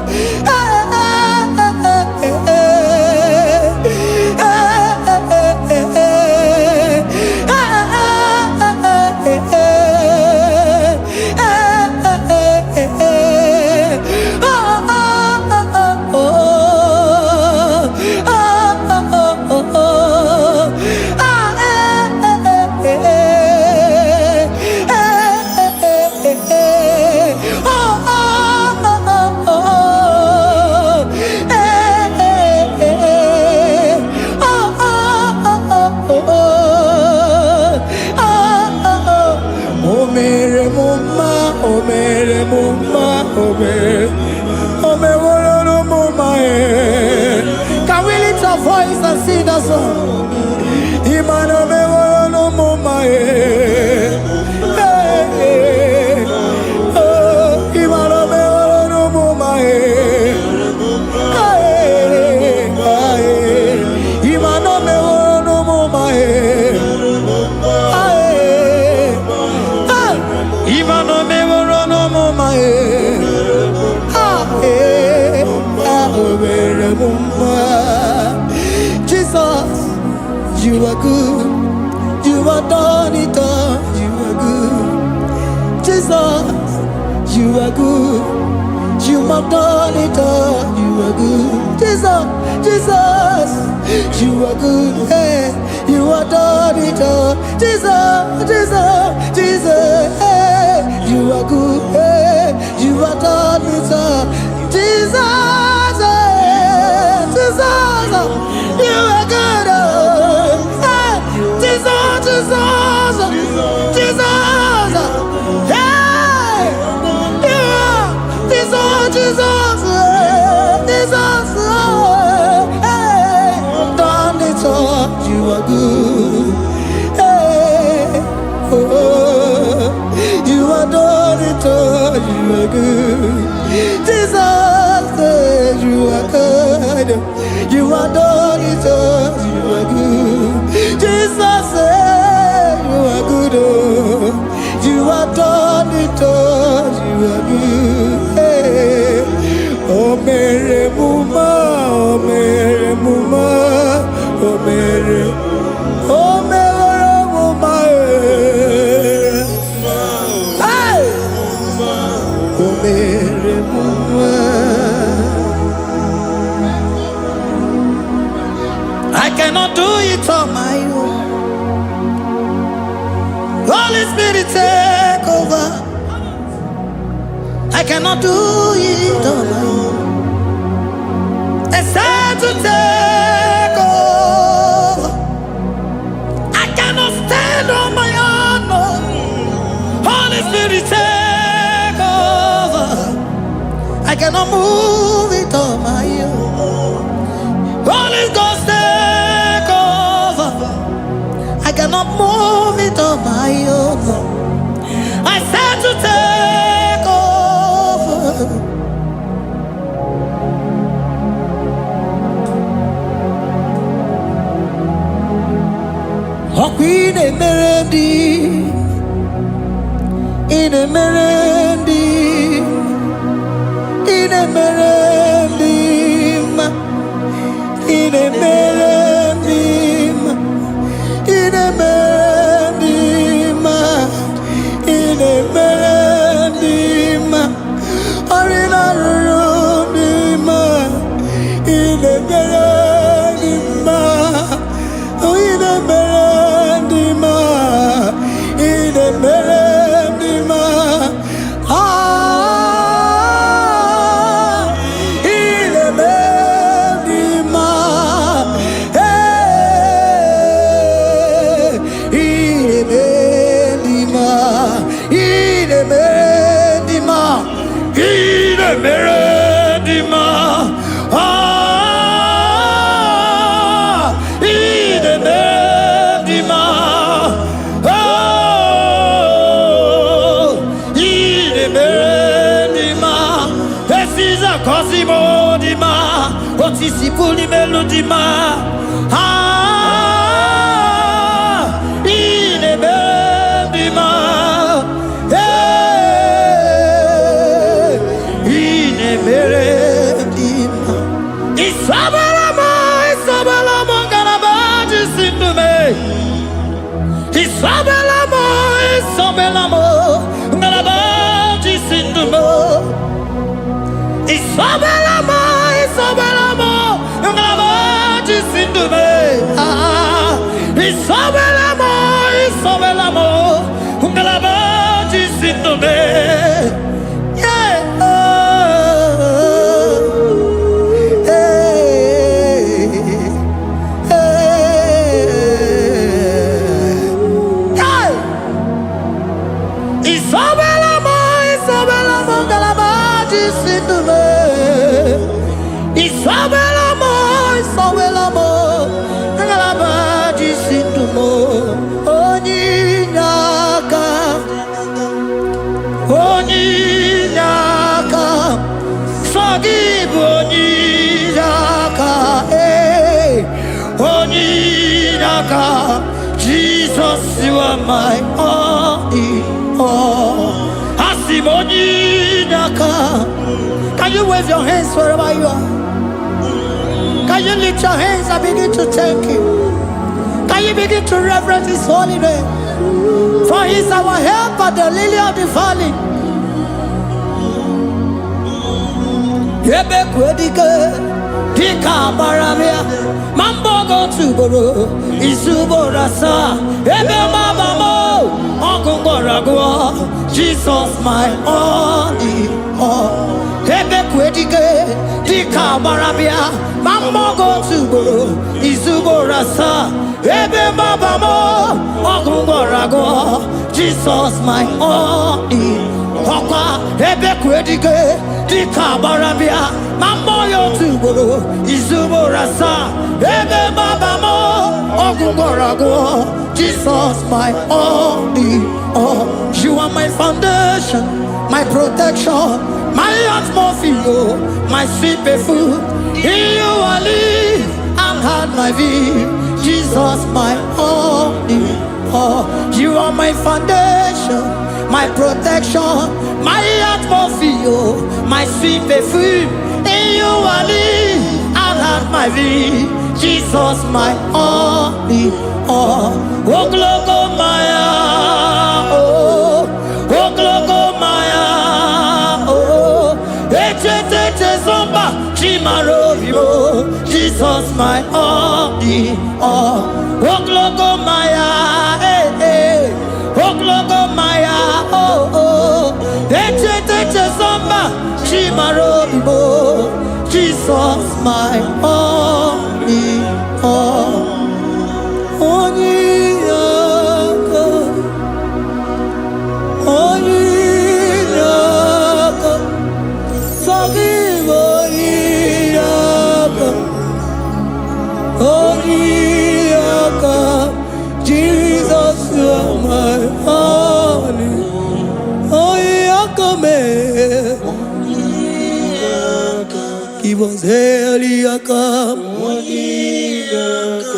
Can we lift our voice and sing that song? Imano me no mama Imano me no mama Imano me no mama Imano me no mama Jesus, you are good. You are done it all. You are good. Jesus, you are good. You have done it all. You are good. Jesus, you are good. Hey, you are done it all. Jesus, hey, you are good. Hey, you are done it all. Jesus, you are good. Hey, Jesus, hey, you are Jesus, hey, done it all. You are good. Hey, oh, you are done it all. You are good. Jesus, you are good. You are done it all. You are good. Jesus, you are good. Oh, you are done it all. You are good. Hey. Oh, Mary Muma, oh, Mary Muma, oh, Mary, oh, Mary Muma, hey, oh, Mary Muma. I cannot do it on my own. Holy Spirit, take over. I cannot do it on my own. It's time to take over. I cannot stand on my own. No. Holy Spirit, take over. I cannot move it on my own. Holy Ghost, take over. I cannot move it on my own. I said to take over. Oh, Queen Emerald, in a merendim, in a merendim, in a merendim, in a merendim, in a merendim, arina rudim, in a merendim, in a merendim, in a merendim, in a merendim, in a merendim, in a merendim, in a merendim, in a merendim, in a merendim. Precisa cosimo dima, otisipuli melodima. In a merendim, in a merendim. Isabalamo, Isabalamo, Galabaji Sindume. Isabalamo, Isabalamo, Galabaji Sindume. Isabalamo, Isabalamo, Galabaji Sindume. Isabalamo, Isabalamo, Galabaji Sindume. Isabelamo, Isabelamo, Galabaji Sindume. Isabelamo, Isabelamo, Galabaji Sindume. Onyinaka, Onyinaka, Sagibu Onyinaka, Onyinaka. Jesus, you are my only. Can you wave your hands wherever you are? Can you lift your hands and begin to thank Him? Can you begin to reverence His holy name? For He is our help at the lily of the valley. Yebe kwedike, dika baramia, mambo go tuboro, isuborasa, ebe mabamo, okungorago, Jesus my only all. Ebe kwedike, dika baramia, mambo go tuboro, isuborasa, ebe mabamo, okungorago, Jesus my only all. Ebe kwedike, dika baramia, mambo yo tuboro, isuborasa, ebe mabamo, okungorago, Jesus my only all. You are my foundation, my protection, my atmosphere, my sweet perfume. In you I live and had my being. Jesus my only all. You are my foundation, my protection, my atmosphere, my sweet perfume. In you I live and have my being. Jesus my only all. Oh glogo maya, oh glogo maya, oh eche zomba chimarovio. Jesus my only all. Oh glogo maya, oh glogo maya, oh eche zomba chimarovio. Jesus my only all. Onyinaka, Onyinaka, Sagibu Onyinaka, Onyinaka. Jesus, you are my only. Onyinaka me, He was Eliaka,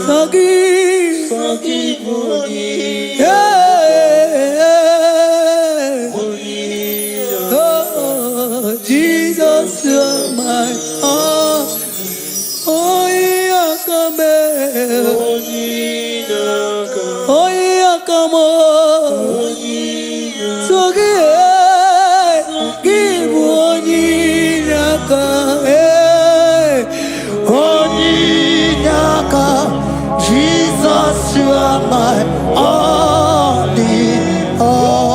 Sagibu, yeah. to my heart. Oh, yeah, come oh, yeah, come on. So give on Jesus, you are my all in all.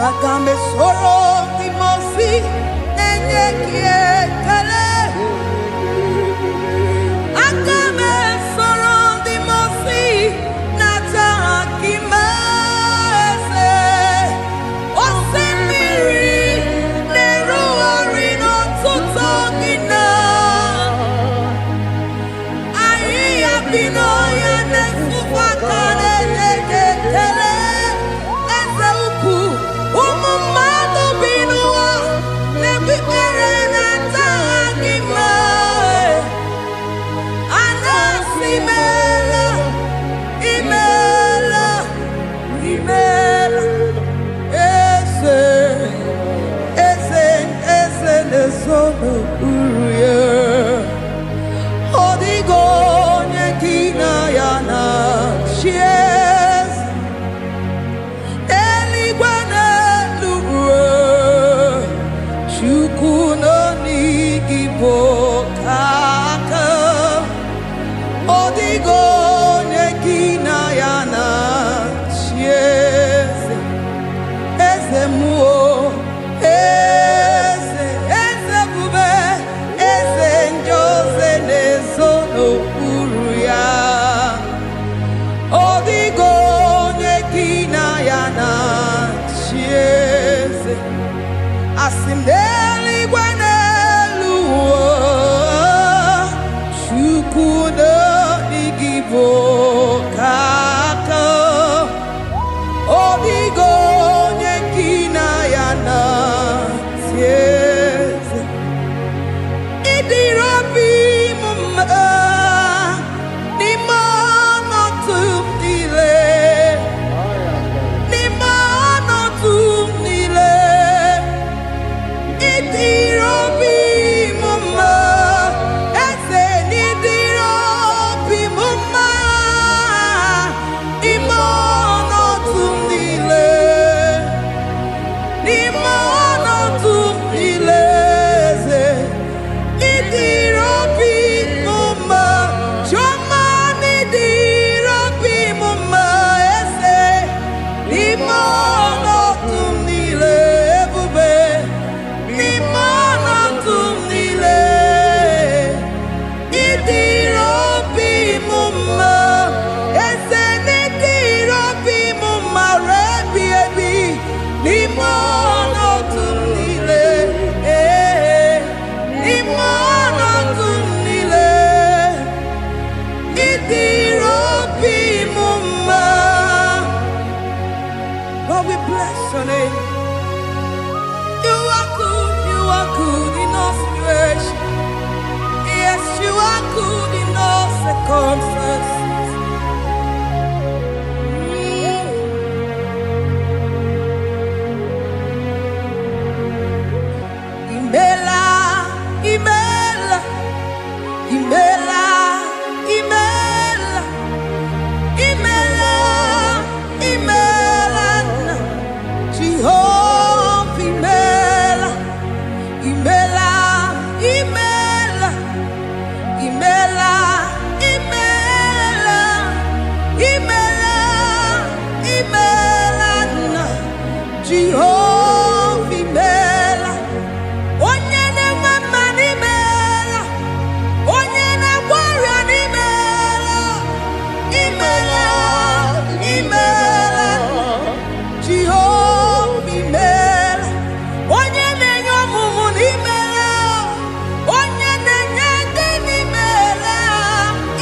Agambe soro timosi enye kietale. Agambe soro timosi nata kimase. Osemiri neruari no tutogina. Ayi abinoya nesufakane neketele. Ezeuku umumado binua nebikere nata akimae. Anasimela imela imela eze nesono uruye. Odigo nyekina yana shies eligwane lugwe chukuno nigibo kaka. Odigo nyekina yana shies eze muo eze bube eze njoze nezono uruya. Odigo nyekina yana chieze asimdeli gwaneluo chukudo igibo kaka. Odigo nyekina yana chieze idirobi mumma ni mono tumdile ni mono tumdile idirobi mumma ese nidirobi mumma imono tumdile ni mono tumdile idirobi mumma choma nidirobi mumma ese ni mono tumdile bube ni mono tumdile idirobi mumma ese nidirobi mumma rebi ebi ni mono tumdile ni mono tumdile idirobi mumma. Lord, we bless your name. You are good in all situations. Yes, you are good in all circumstances. Imela, imela, imela, imela, imela, imela, Jehovah, imela, imela, imela, imela, imela, imela, imela, Jehovah, imela. Onyene mama ni mela, onyene warrior ni mela, imela, imela, Jehovah imela, onyene nyomumu ni mela, onyene nyenge ni mela,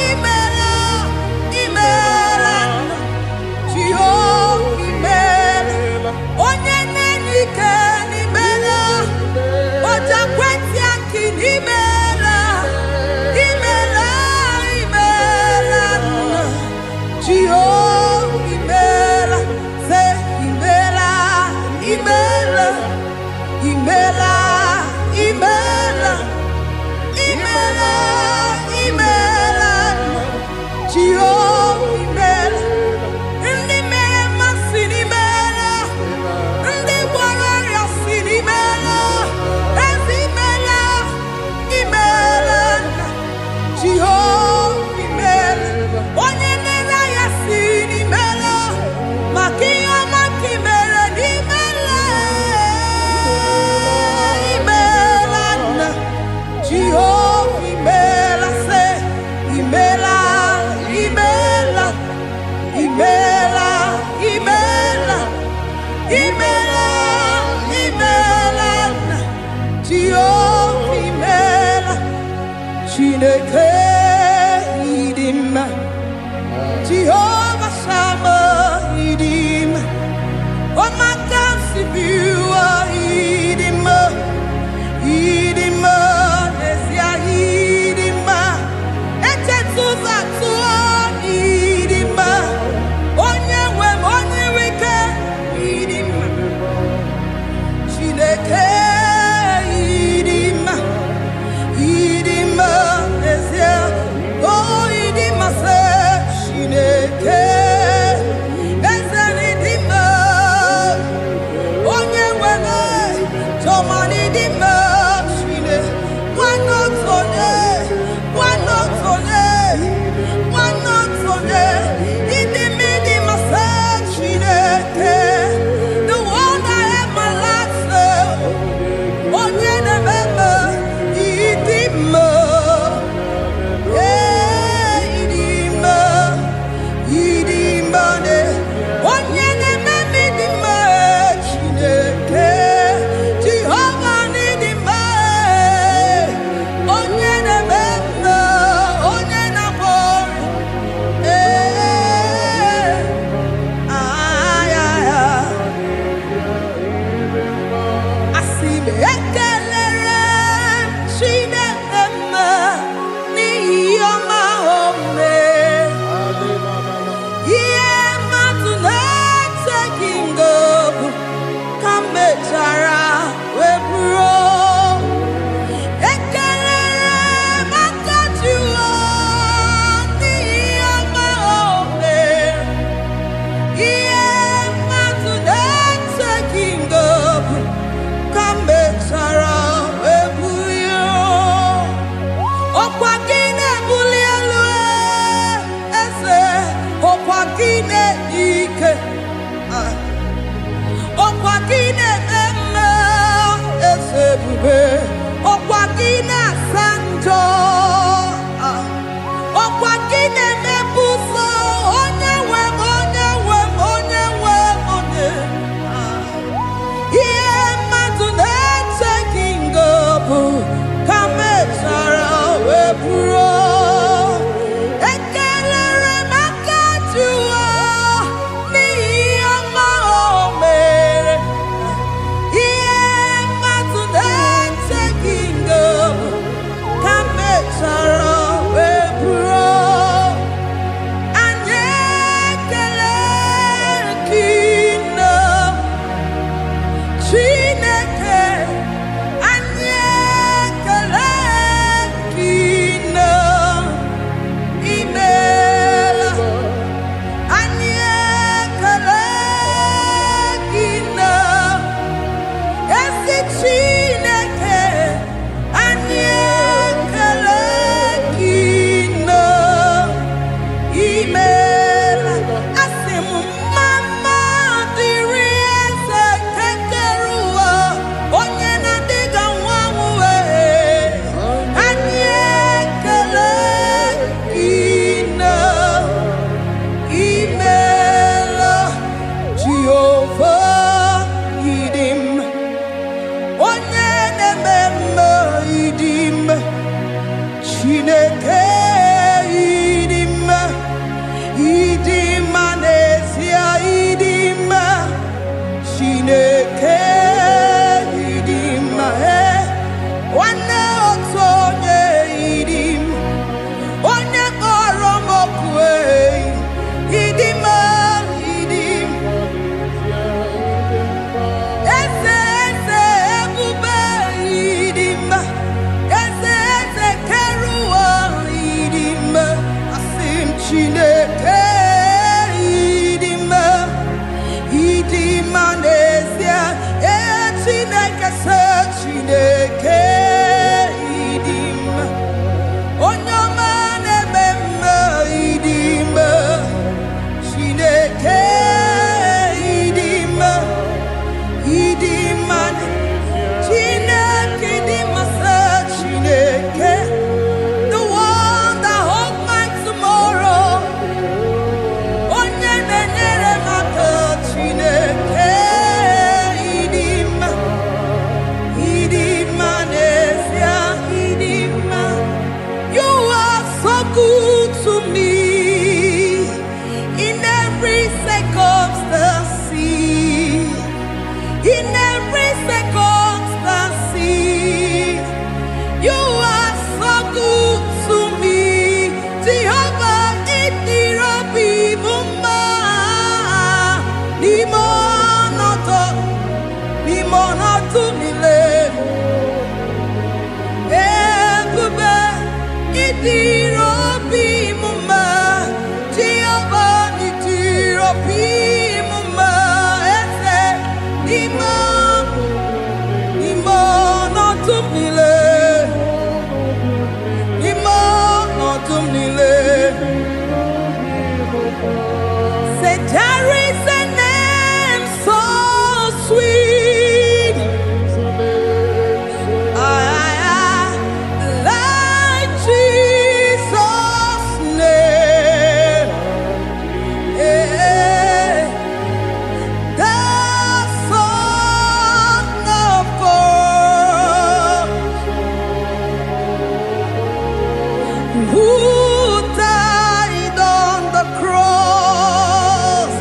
imela, imela, Jehovah imela, onyene imela, imela, imela, imela, Jehovah, imela, ndi mema sinimela, ndi warrior sinimela, ezimela, imela, Jehovah, imela, onye nela ya sinimela, makia makimela, imela, imela, Jehovah, imela, say, imela, imela, imela, imela, imela, imela, Jehovah, imela, Chineke idima, Jehovah Shammah idima, Omakansi biwa idima, idima, Nesia idima, Echetuza tuo idima, Onyewe onyeweke idima, Chineke idima, idima, Nesia, oh idima se, Chineke, Nesia idima, Onyewe Toman idima, Chine, one not idima se, Chineke, the one I have my life serve, Onye nebema, idima, idima, idima ne, Onye nebema idima, Chineke, Jehovah idima, Onye nebema, Onye nabori, asime ekelere Chineke n'ihi ọma o mere. Ihe mmadụ na-eteghị ngọpụ ka mechara wee bụrụ. Ekelere maka Jehova n'ihi ọma o mere. Ihe mmadụ na-eteghị ngọpụ ka mechara wee bulie. Ọkwa gị na-ebuli elu eze, ọkwa gị na-enye ike, ọkwa gị na-eme mma eze ebube, ọkwa gị na-asa njọ, ọkwa gị na-emepe ụzọ, onye nwe m, onye nwe m, onye nwe m, onye. Ihe mmadụ na-eteghị ngọpụ ka mechara wee bụrụ. Ekelere maka Jehova n'ihi ọma o mere. Ihe mmadụ na-eteghị ngọpụ ka mechara wee bụrụ. Anyị ekele gị nna Chineke, anyị ekele gị nna, imeela. Anyị ekele gị nna, ezi Chineke, anyị ekele gị nna, imeela. Asị m mama dịrị eze kekere ụwa, onye na-adịga nwa nwe. Anyị ekele gị nna, imeela. Jehova ịdị mma, onye na-eme mma ịdị mma, Chineke ịdị mma, ịdị mma n'ezie, ịdị mma, Chineke ịdị mma, nwanne otu onye ịdị mma, onye kpọrọ m oku ịdị mma, ịdị mma. Eze eze ebube in every circumstance. You are so good to me. Jehovah, it be Bumba. Limonato mile. Ebube, itirobi mumba. Jehovah, itirobi mumba. Ese, limonato mile. Say there is a name so sweet, like Jesus' name, the Son of God, who died on the cross.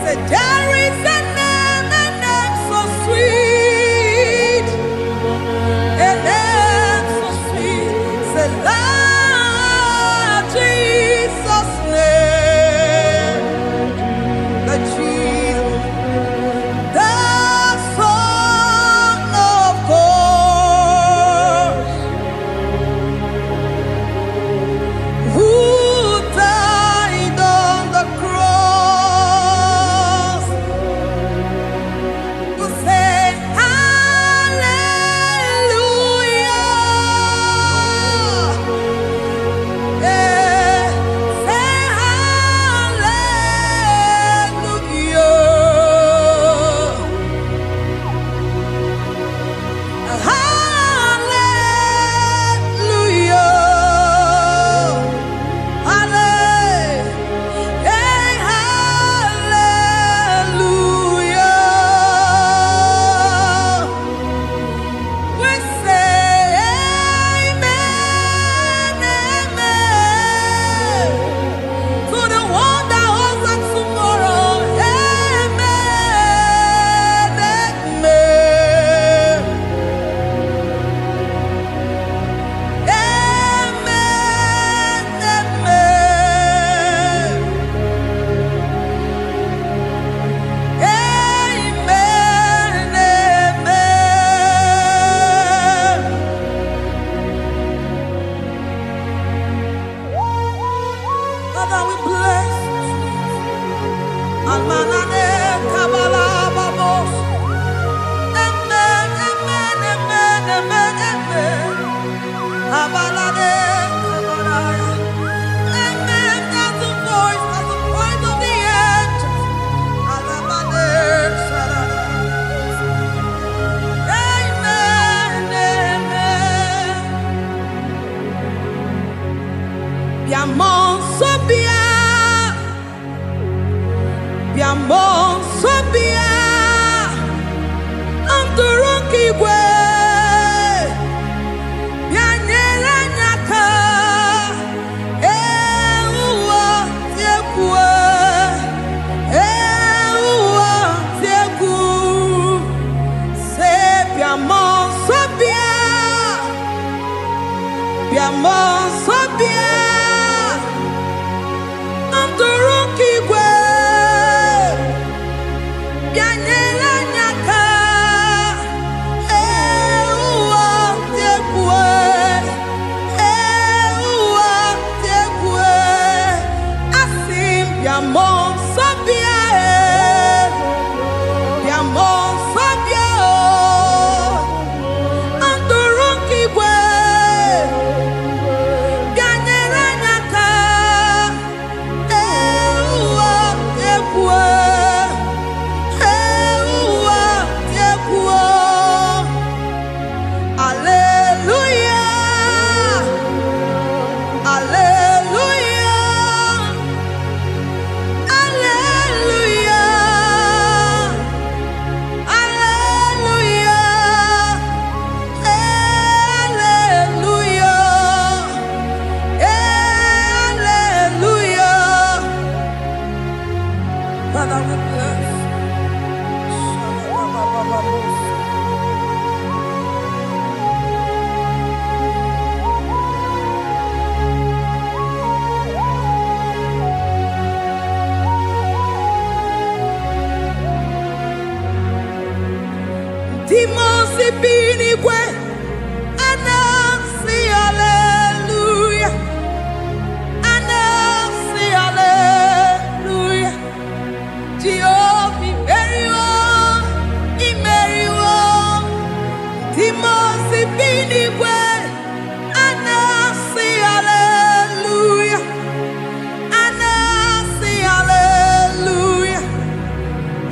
Say there is a name so sweet, a name so sweet. Say Lord Jesus' name, the Jesus, the Son of God, who died on the cross. We say hallelujah. Yeah, say hallelujah. Hallelujah. Hallelujah. We say amen, amen. To the one that holds us tomorrow. Amen, amen. Father, we bless Almanane Kabala Babos. Amen, amen, amen, amen, amen. Abalade Kabalaya. Amen. That's the voice of the angels. Alabade Sarada. Amen, amen. Biamon Sobia. Biamon Sobia. Anturuki Gwe. Bianyela Nyaka. Ewa Tiekwe. Ewa Tieku. Se Biamon Sobia. Biamon Sobia. Anturuki Gwe. Demons ibinigwe anasi hallelujah, anasi hallelujah. Jehovah imeriwo, demons ibinigwe anasi hallelujah, anasi hallelujah.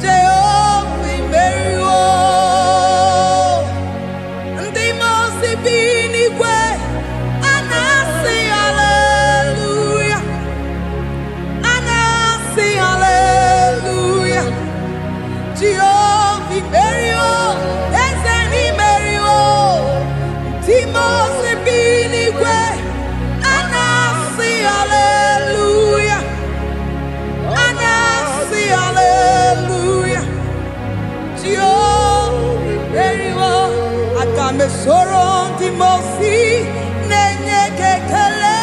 Jehovah imeriwo. Me sorrow the mosi nenye kekele,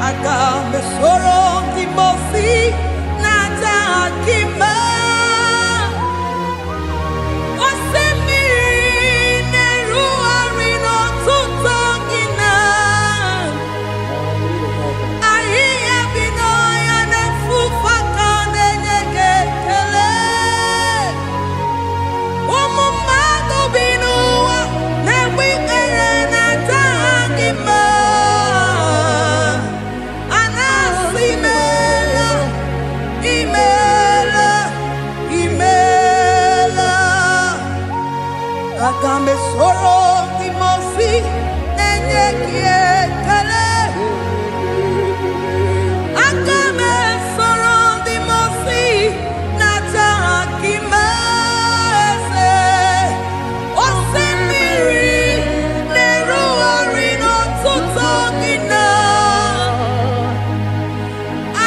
aga me sorrow the mosi nata akima. Osemi neru arino tutongina, ahi abino ya nefufaka nenye kekele. Agambe soro di mosi nenye kiekele. Agambe soro di mosi nata akimese. Osemiri neru arino tutogina.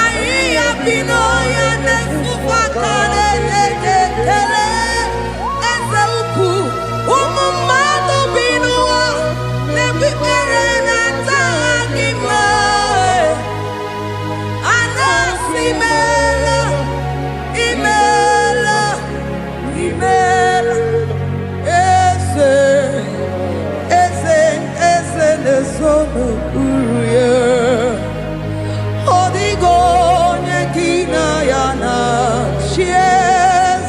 Ayi abino ya nefufaka nenye kiekele. Eze uku umumado binua nebi erena tagima. Anasi mela imela imela. Eze nesono uruye. Odigo nekina yana shies.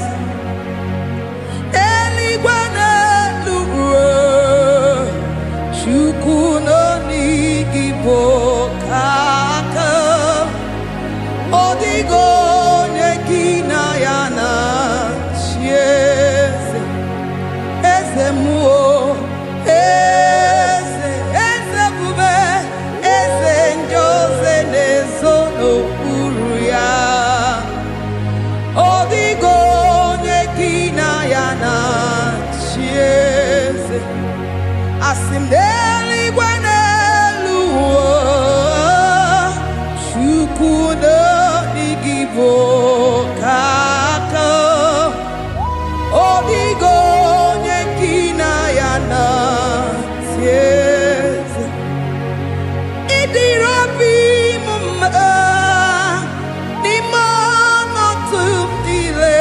Eligwana luwe. Chukuno IGBO kaka. Odigo nekina yana shies. Eze muo. Eze bube. Eze njoze nesono uruya. Odigo nekina yana chieze. Asimdeli gwaneluwo. Chukuno IGBO kaka. Odigo nekina yana chieze. Idirabi mumma. Nimano tumdile.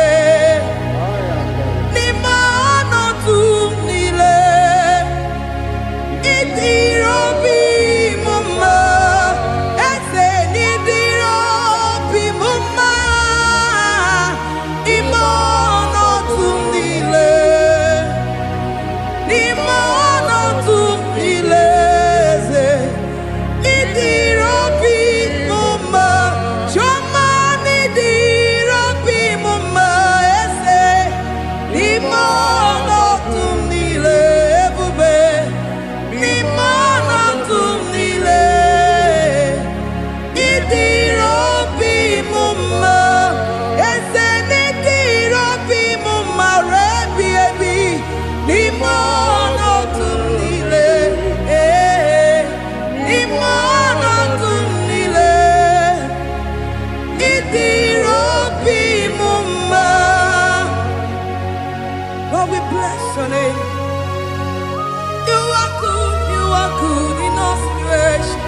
Nimano tumdile. name. You are good in all situations.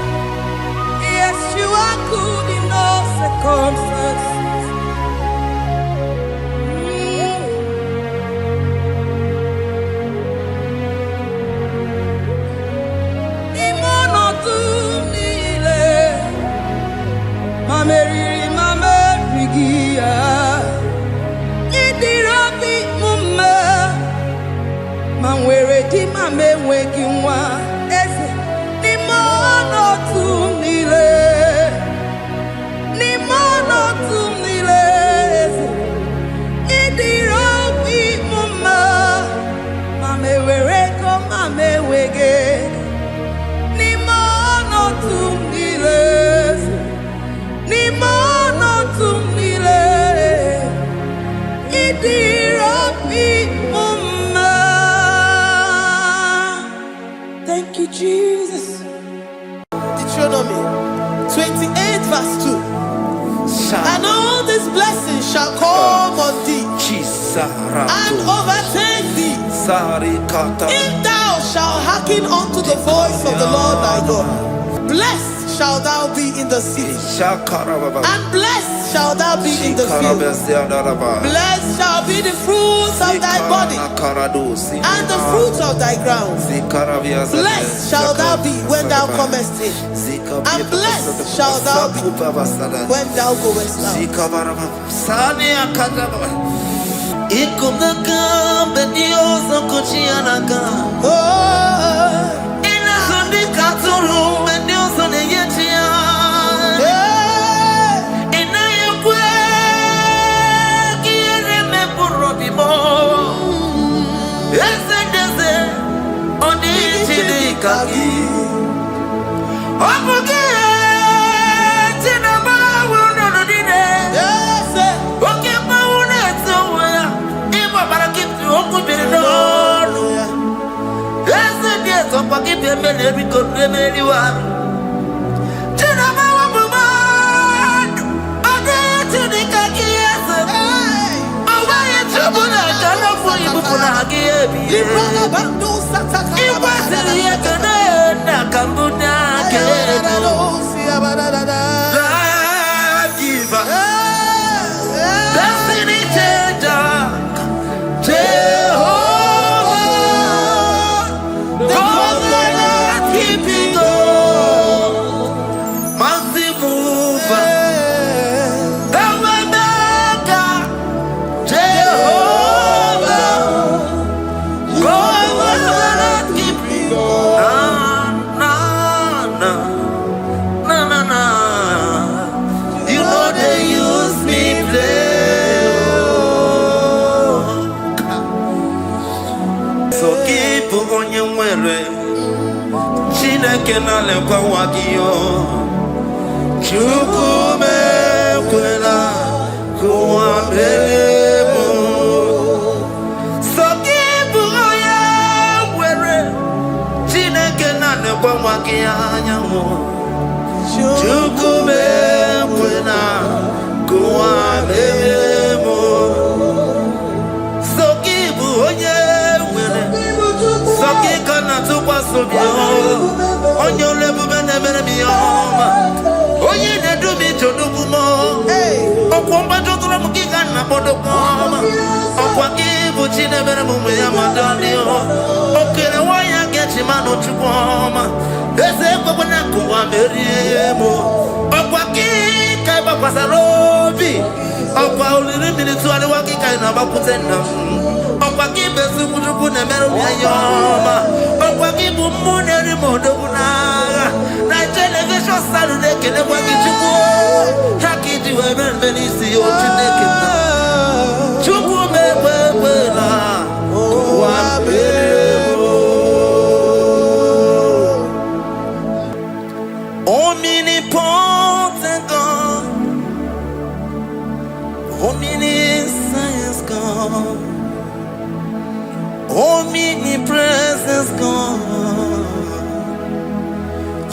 Yes, you are good in all circumstances. Mameri gia idirabi mumma manwere di mame weki nwa eze ni mono tumile eze idirabi mumma mame were ko mame wege ni mono tumile Thank you, Jesus. Deuteronomy 28 verse 2. And all these blessings shall come on thee and overtake thee if thou shalt hearken unto the voice of the Lord thy God. Blessed shalt thou be in the city, and blessed shalt thou be in the field. Blessed shall be the fruits of thy body, and the fruits of thy ground. Blessed shall thou be when thou comest in, and blessed shalt thou be when thou goest Omnipotent God, omniscience God, omnipresence God,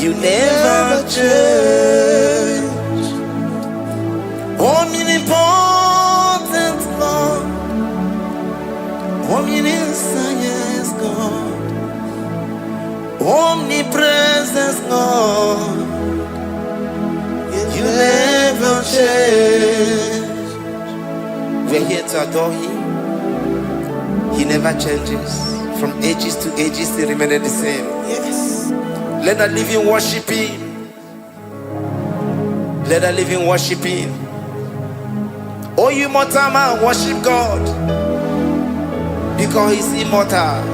you never change. Omnipotent God, omniscience. We're here to adore him. He never changes. From ages to ages, he remains the same. Yes. Let the living worship him. Let the living worship him. Oh, you mortal man, worship God, because he's immortal.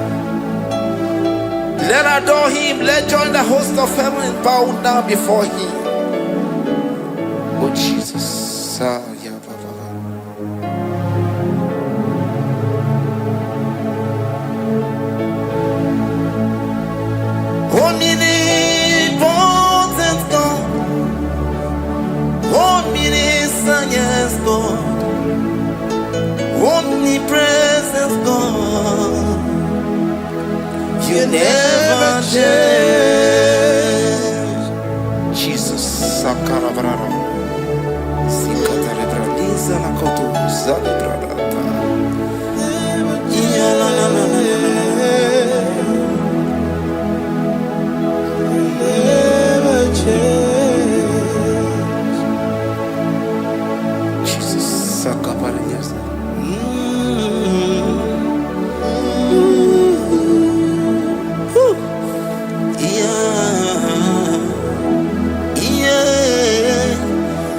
Let adore him. Let join the host of heaven and bow down before him. Oh Jesus. Omnipotent God, omniscient God, omnipresent God, you never change. Jesus. Sakarabrara. Sikatarebraliza na kotu zalebralata. Never change. Jesus. Sakapariyasa.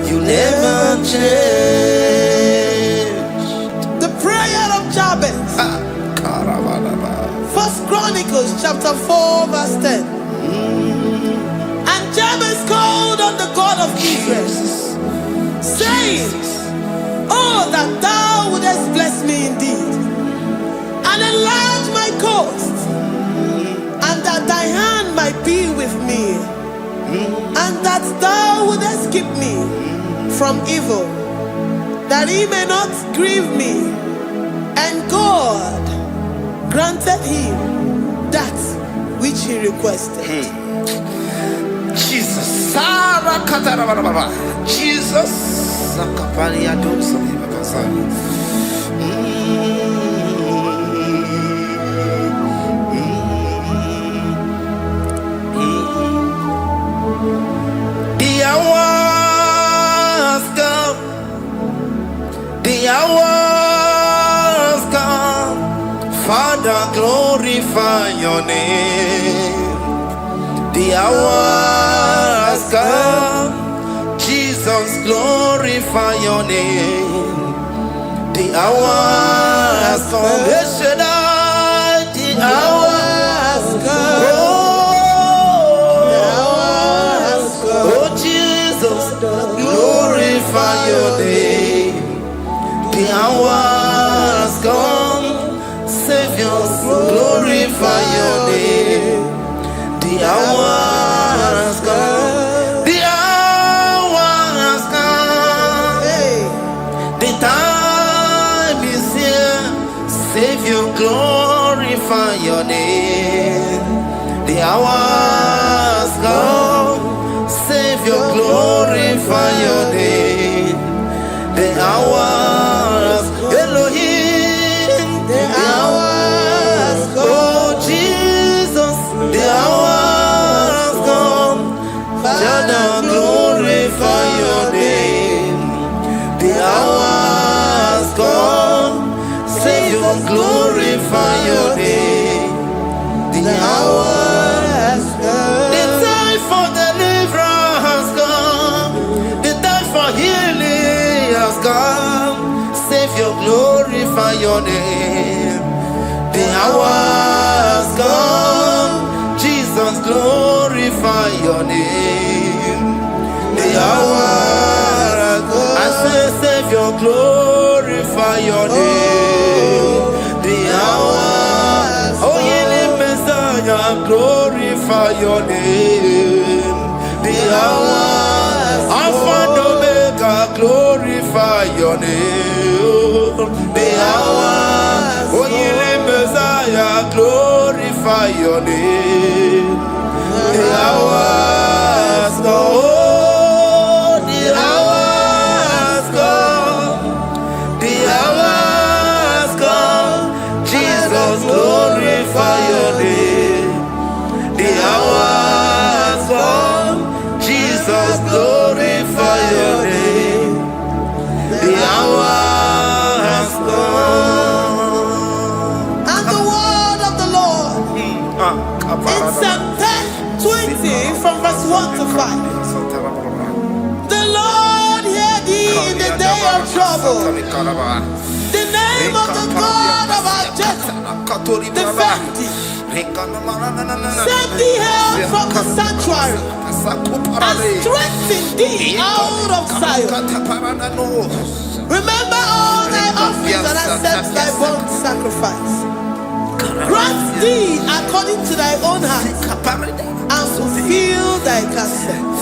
You never change. The prayer of Jabez. First Chronicles chapter 4 verse 10. And Jabez called on the God of Israel, saying, oh, that thou wouldest bless me indeed, and enlarge my coast, and that thy hand might be with me, and that thou wouldest keep me from evil, that he may not grieve me. And God granted him that which he requested. Jesus. Jesus. The hours come. The hours come. Father, glorify your name. The hours come. Jesus, glorify your name. The hours come. The hours come. Oh, Jesus, glorify your name. The hours come. Savior, glorify your name. The hours come. The hours come. The time is here. Savior, glorify your name. The hours come. Savior, glorify your name. The hours, Elohim. The hours, oh Jesus. The hours come. Father, glorify your name. The hours come. Savior, glorify your name. The hours come. The time for deliverance has come. The time for healing has come. Savior, glorify your name. The hours come. Jesus, glorify your name. The hours come. I say, Savior, glorify your name. The hours, oh, healing Messiah, glorify your name. The hours, Alpha and Omega, glorify your name. The hours, oh, healing Messiah, glorify your name. The hours come. The hours come. The hours come. Jesus, glorify your name. The hours come. Jesus, glorify your name. The hours trouble. The name of the God of our Jacob defend thee. Send thee help from the sanctuary and strengthen thee out of Zion. Remember all thy offerings and accept thy burnt sacrifice. Grant thee according to thy own heart and fulfill thy counsel.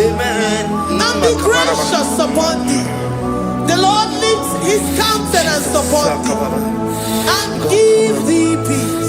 And be gracious upon thee. The Lord lifts his countenance upon thee and give thee peace.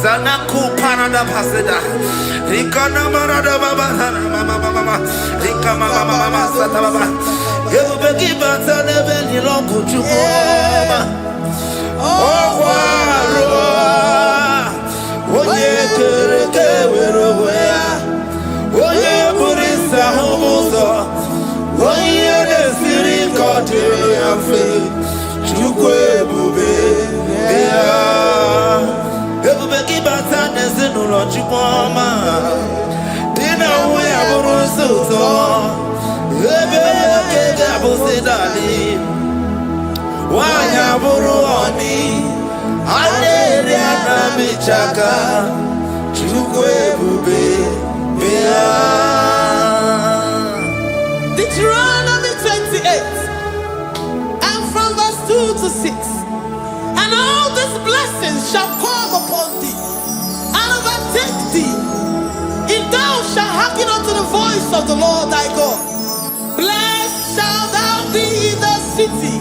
Zanaku parada paseda Rikana marada baba mama Rika mama sata baba You begi bata nebeli longu chukoma Waro Oye kereke weroya Oye burisa humuzo Oye desiri kote yafe Chukwe bube Ebubeki bata nezinu lo chukoma Dina uwe aburu suto Ebe kege abusidali Wanya buru oni Aderi anabichaka Deuteronomy 28, and from verse 2 to 6. And all these blessings shall come upon thee, and overtake thee, if thou shalt hearken unto the voice of the Lord thy God. Blessed shalt thou be in the city,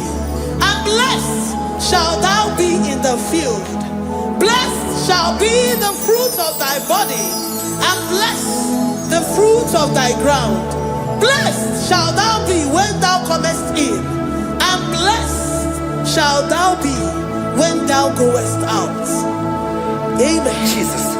and blessed shalt thou be in the field. Blessed shall be the fruit of thy body, and blessed the fruit of thy ground. Blessed shalt thou be when thou comest in, and blessed shalt thou be when thou goest out. Amen. Jesus.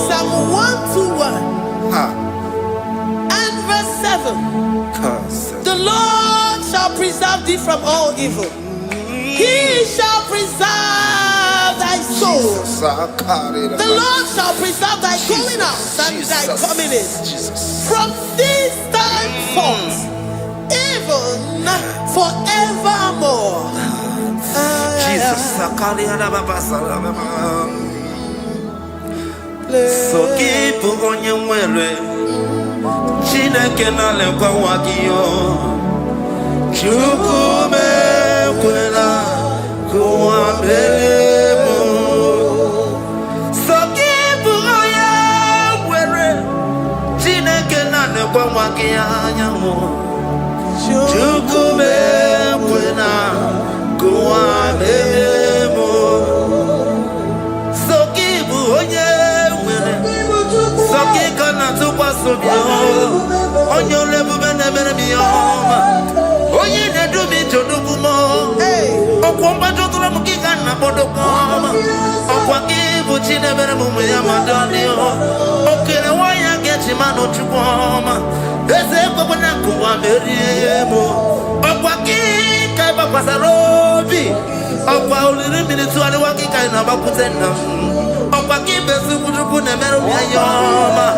Psalm 121 and verse 7. The Lord shall preserve thee from all evil. He shall preserve thy soul. The Lord shall preserve thy going out and thy coming in from this time forth, even forevermore. Jesus. So keep on your way. Chineke na lekwa wakio. Chukume kwela kuambelemo. So keep on your way. Chineke na lekwa wakia nyamo. Chukume kwela kuambelemo. So keep on your on your level, oh, you do me to do more. Oh, Comba to the Mukigan, Bodocoma. Oh, what give you never move Yamadani? Okay, why I get him out to Poma? There's a Babanaku, Amerimo. Oh, what give Kabasarobi? Oh, wow, little minutes to the walking kind of Bakutena. Oh, what give us to put a Yama?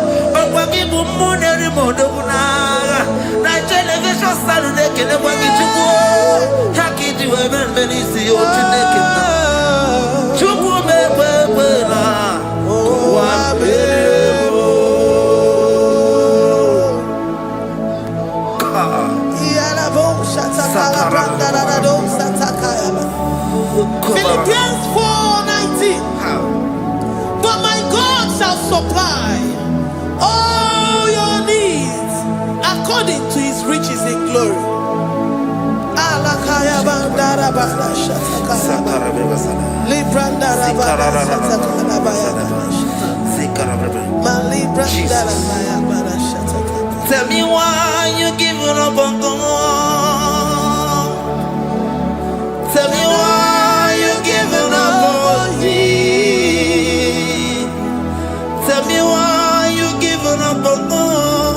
Wakibu muneri moduna na television salude kele wakichuku hakiti webenisi otinekina chuku mebebela wabemo yala bom shatakala brandara dom satakaya. Philippians 4:19. But my God shall supply all your needs according to his riches in glory. Alakaya bandara Tell me why you giving up on God. Tell me why you giving up on me. Tell me why you giving up on God.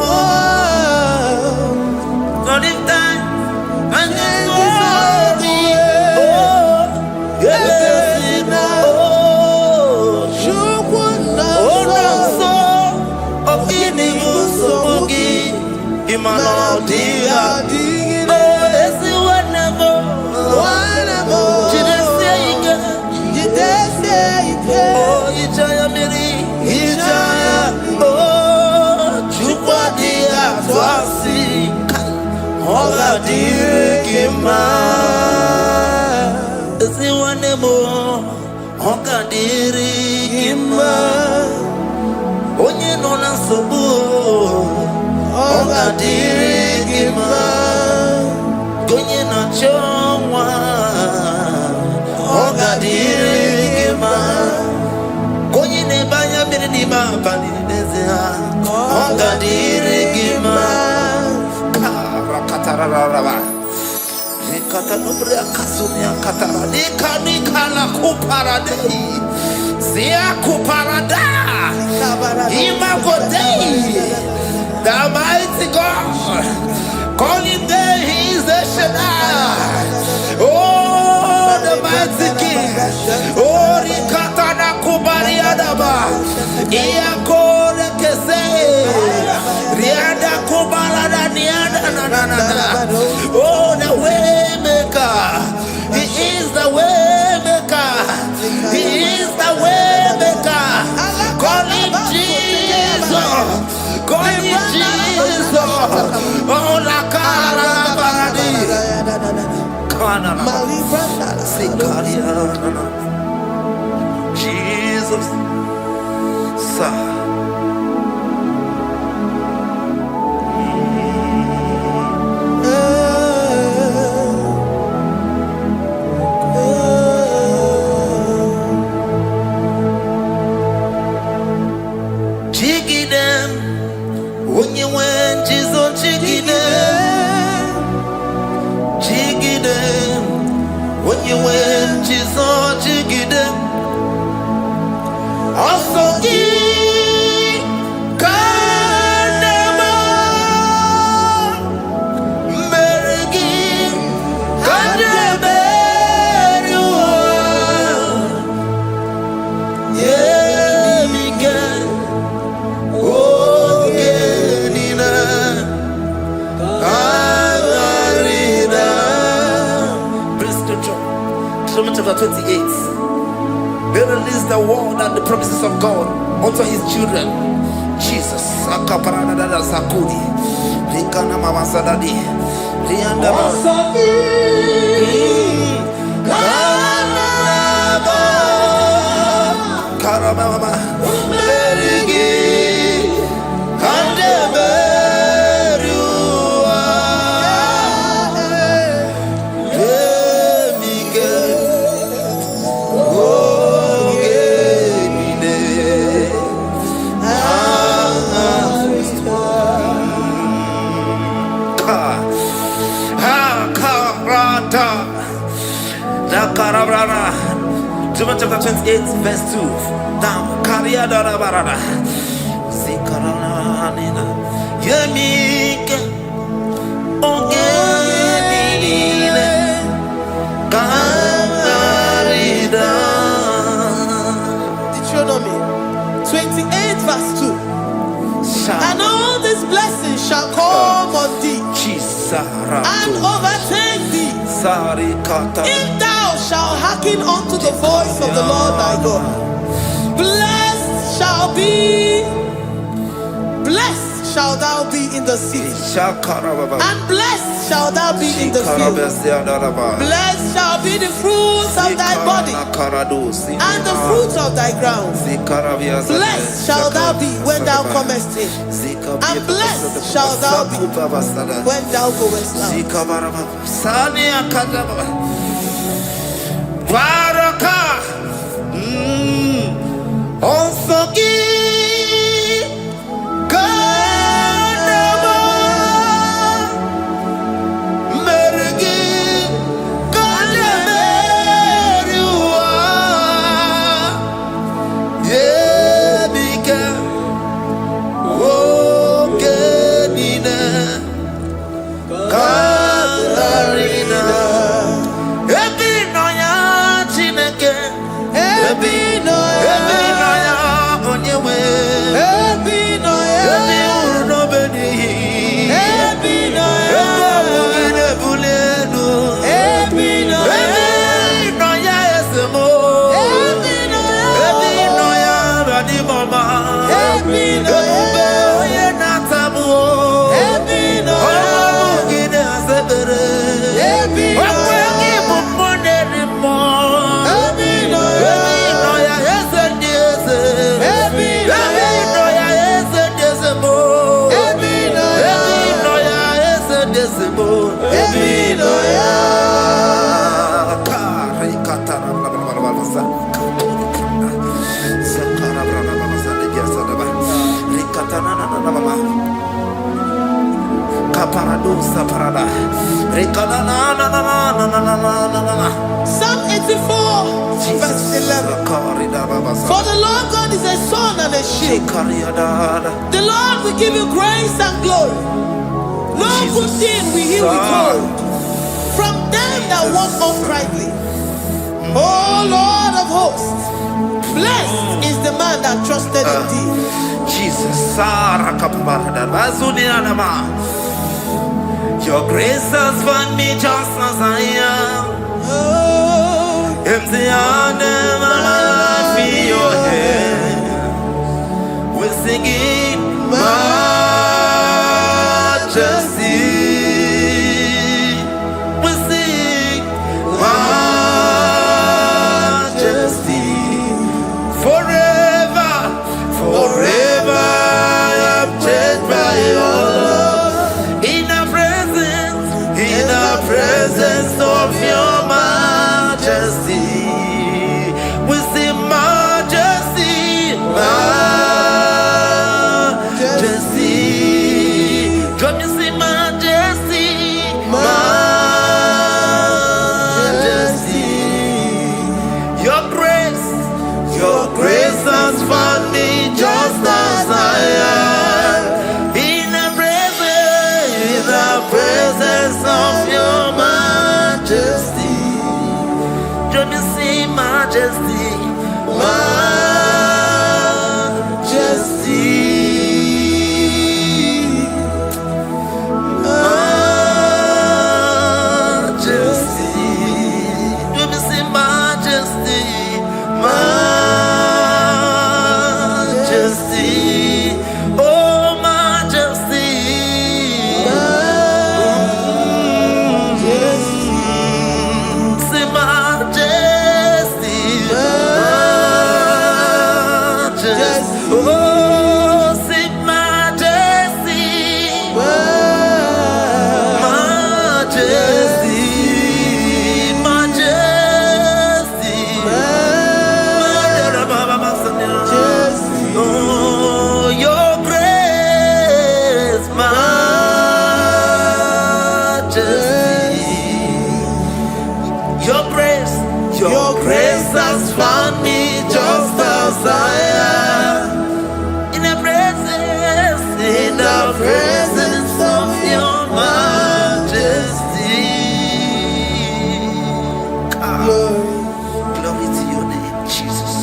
Not in time and then onye nọ na nsogbu ọ ga-adịrị gị mma, onye na-achọ nwa ọ ga-adịrị gị mma, onye na-ebe anya mmiri n'ime abalị n'ezie ọ ga-adịrị gị mma. The mighty God, calling there, He is the Shaddai. Oh, the mighty King. Oh, Rikatana Kubariadaba. Iakore Kese. Riada Kubarada Niada. Oh, the way maker. He is the way maker. He is the way maker. Call Him Jesus. Call Him Jesus. Oh, la cara baradi. Kana. Sikaria. Jesus. Sa. Chapter 28. They release the word and the promises of God unto His children. Jesus. Sakudi. Rikana Mama Sadadi. Rianda Karababa. John chapter 28 verse 2. Down. Karia dara barada. Zikarana nina. Yemike. Ongenine. Karida. Deuteronomy 28 verse 2. And all these blessings shall come on thee and overtake thee if thou shalt hearken unto the voice of the Lord thy God. Blessed shall thou be in the city, and blessed shall thou be in the field. Blessed shall be the fruits of thy body, and the fruits of thy ground. Blessed shall thou be when thou comest in, and blessed shall thou be when thou goest out. Psalm 84, verse 11. For the Lord God is a sun and a shield. The Lord will give you grace and glory. No good thing will he withhold from them that walk uprightly. O Lord of hosts, blessed is the man that trusted in thee. Jesus, your grace has found me just as I am. Empty handed, my life in your hand. We're singing majesty. We sing majesty. Forever, forever I'm changed by your love. In the presence of your majesty, we see majesty, majesty. Come you see majesty, majesty. Your grace has found me just as I am. In the presence of your majesty, let me see majesty, majesty, majesty. Let me see majesty, majesty. Oh, majesty. Your grace has found me just as I am. In the presence of your majesty. Glory to your name, Jesus.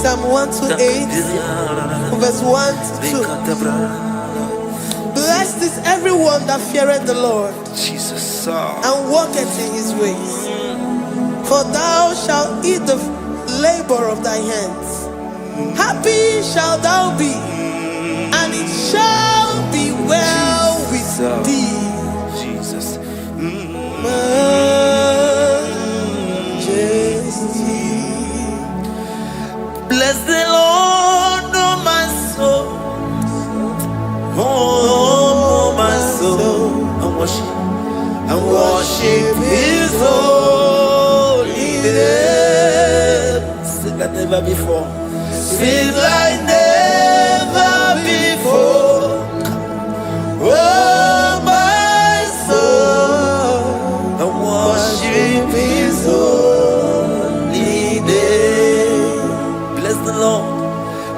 Psalm 128, verse 1 to 2. Blessed is everyone that feareth the Lord, Jesus, and walketh in his ways. For thou shalt eat the labor of thy hands. Happy shalt thou be, and it shall be well with thee. Jesus. Majesty. Bless the Lord, oh my soul. Oh, my soul. And worship his holy name. Sing like never before. Sing like never before. Oh, my soul. And worship his holy name. Bless the Lord.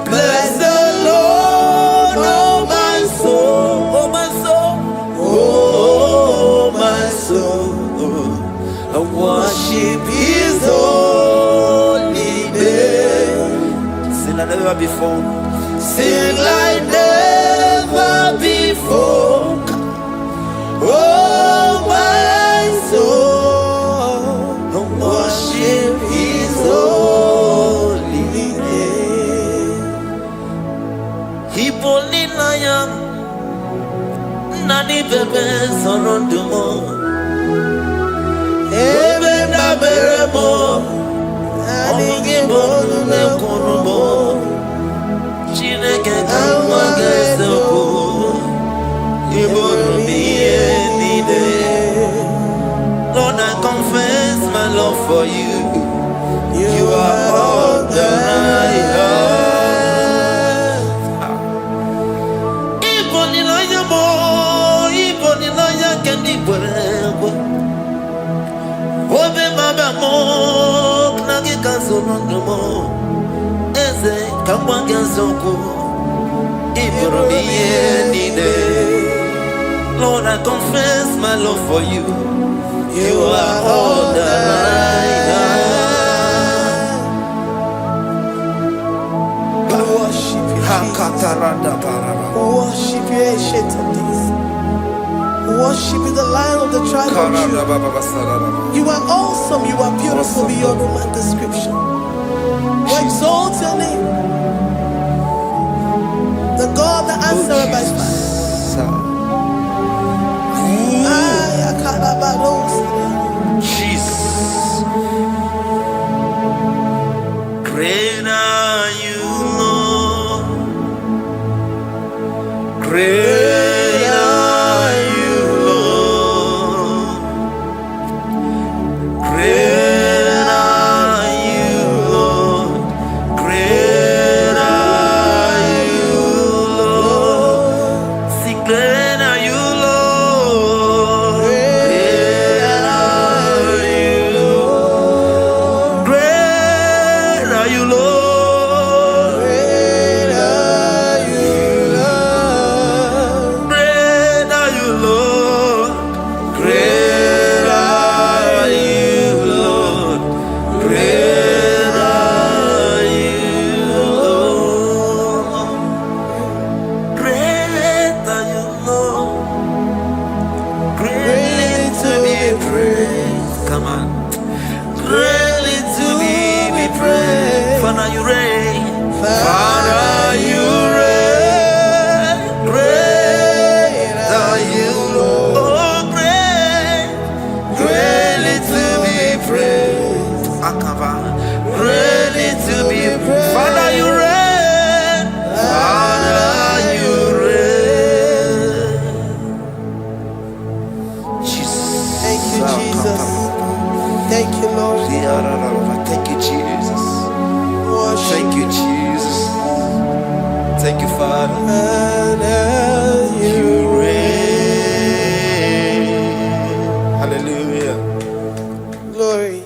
Bless the Lord, oh my soul, oh my soul, oh my soul. I worship his holy name. Sing like never before. Sing like never before. Oh my soul, I worship his holy name. Hipoli lion, nani bebe sorondumo. Ebe na beremo, omugi bolu ne kurumo. Lord, I confess my love for you. You are all that I have. We worship you, Jesus. We worship you, Ancient of Days. We worship you, the Lion of the tribe of Judah. You are awesome. You are beautiful beyond human description. We exalt your name, the God that answered by fire. Jesus, great are you, Lord. Great are you, Lord. Great are you, Lord. Great are you, Lord. Sing, great are you, Lord. Great are you, Lord. Great are you, Lord. Great are you, Lord. Great are you, Lord. Great are you, Lord. Great are you, Lord. Great are you, Lord. Greatly to be praised. Come on. Greatly to be praised. Father, you reign. Father, you reign. Great are you, Lord. Oh, great. Greatly to be praised. Akava. Greatly to be praised. Father, you reign. Father, you reign. Jesus. Thank you, Jesus. Thank you, Lord. Thank you, Jesus. Worship Thank you, Jesus. Thank you, Father. and You reign. Hallelujah. glory.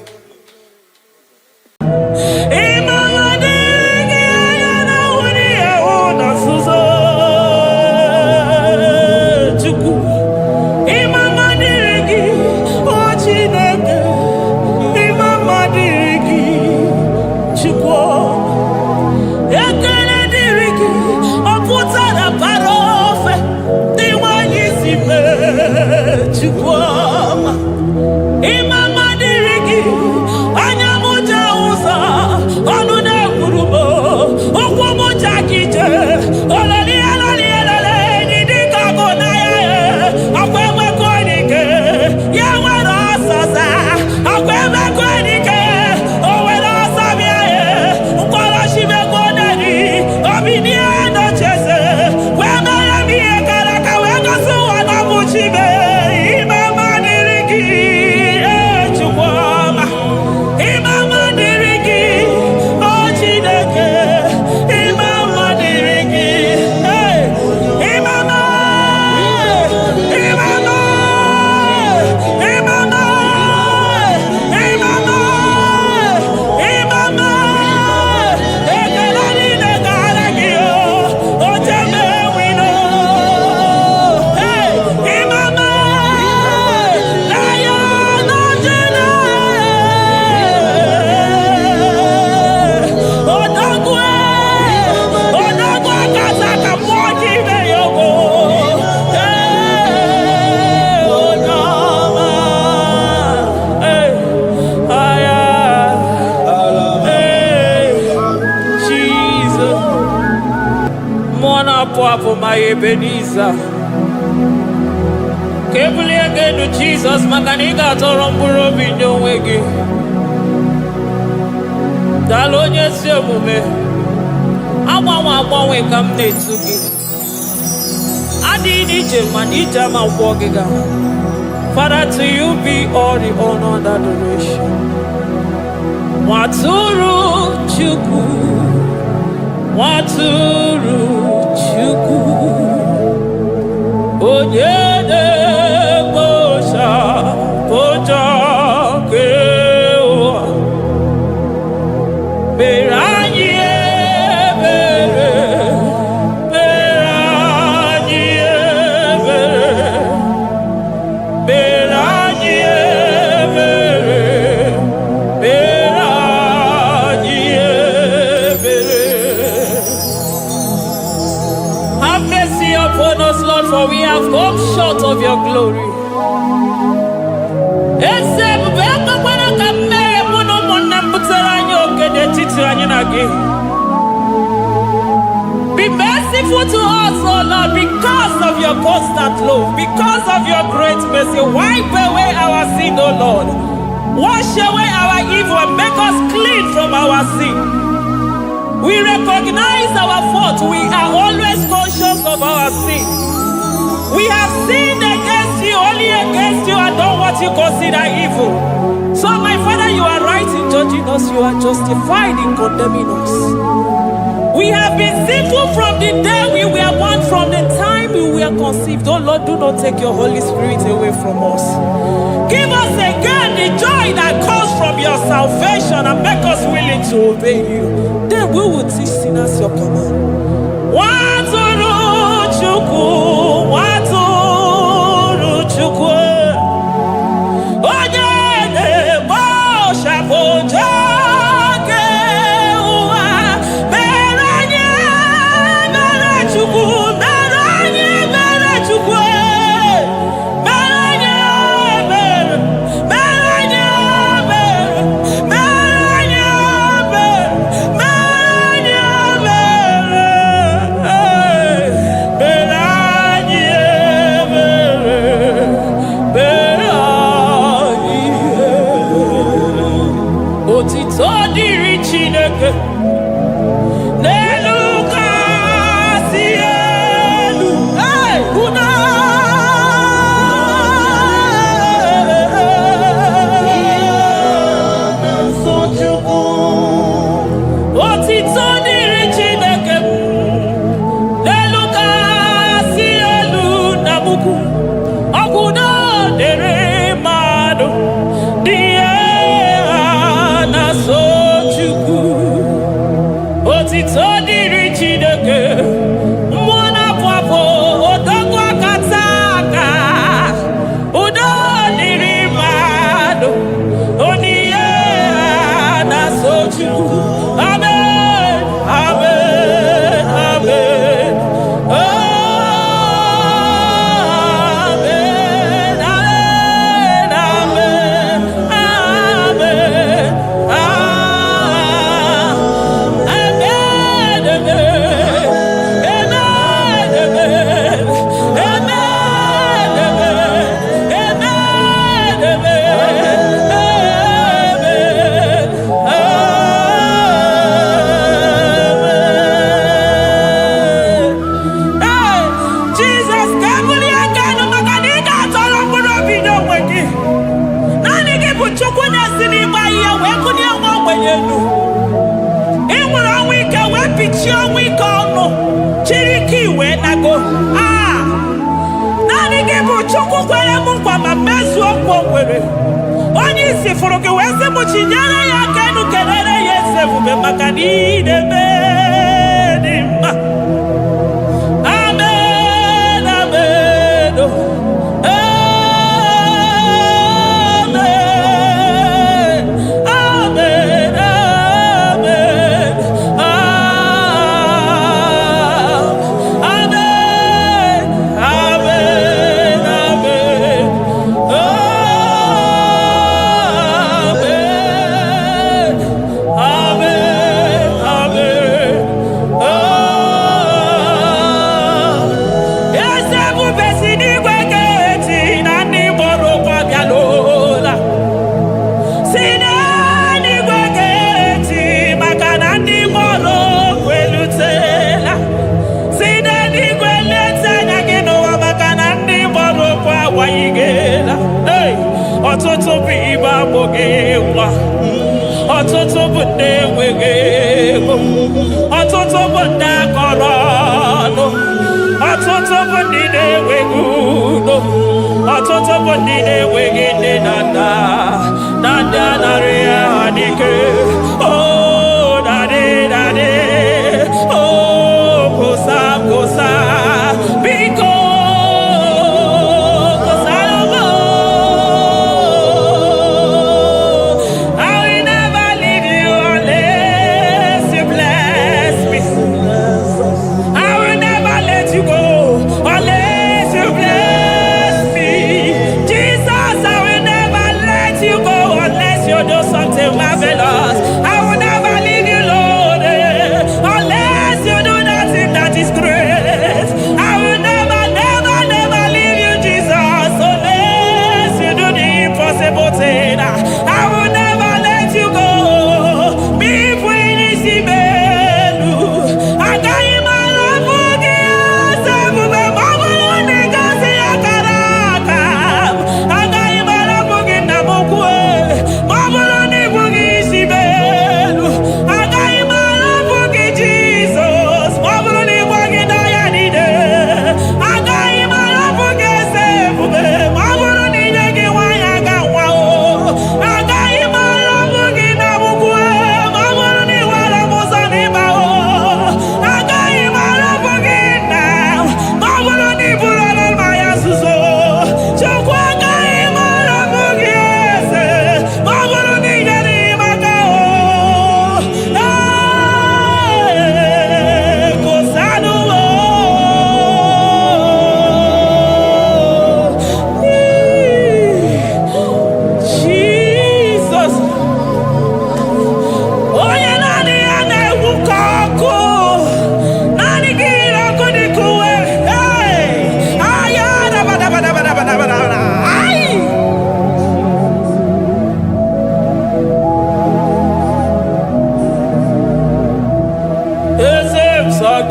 Hapo my Ebenezer. Kebuli agenu Jesus makanika toromburo binyo wegi. Dalonye si omume. Awa kam netugi. Adi nije manija ma wogiga. Father, to you be all the honor and adoration. Waturu chuku. Waturu chuku. Onyede bosha poja kewa. Beranye be mercy upon us, Lord, for we have come short of your glory. Be merciful to us, oh Lord, because of your constant love, because of your great mercy. Wipe away our sin, oh Lord. Wash away our evil and make us clean from our sin. We recognize our fault. We are always conscious of our sin. We have sinned against you, only against you, and done what you consider evil. So, my Father, you are right in judging us. You are justified in condemning us. We have been sinful from the day we were born, from the time we were conceived. Oh Lord, do not take your Holy Spirit away from us. Give us again the joy that comes from your salvation and make us willing to obey you. Then we will teach sinners your command. Waturu chukwu, waturu chukwu. Oye nebo shapoja.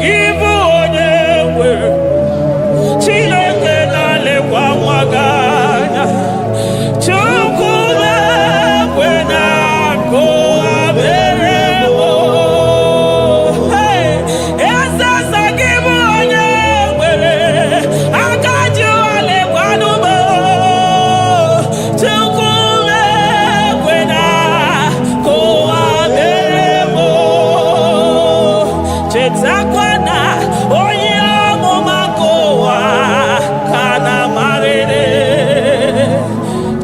give onye nwere Chineke na-lekwa nwa ganya Chukwu na-ekwe na akụ abere mo Eze sa give onye nwere aka ji alekwa n'ugbo Chukwu na-ekwe na akụ abere mo Chetakwa na onye amụma kowa ka na-amarịrị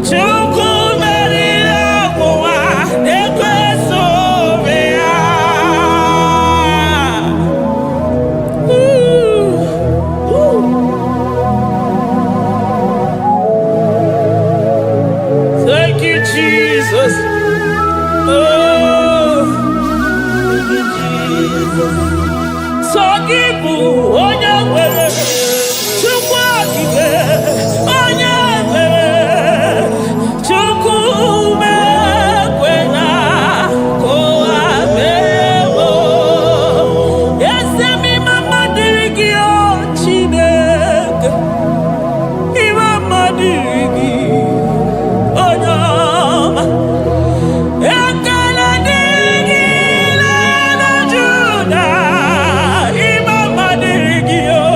Chukwu meriri ọnwụnwa na-ekweso obe ya Thank you, Jesus. Oh, so gị bụ onye nwere Chukwu okike onye nwere Chukwu mekwe na kowa mewo eze mma madịrị gị o Chineke ime madịrị gị onye ọma ekele dịrị gị na Juda ime madịrị gị o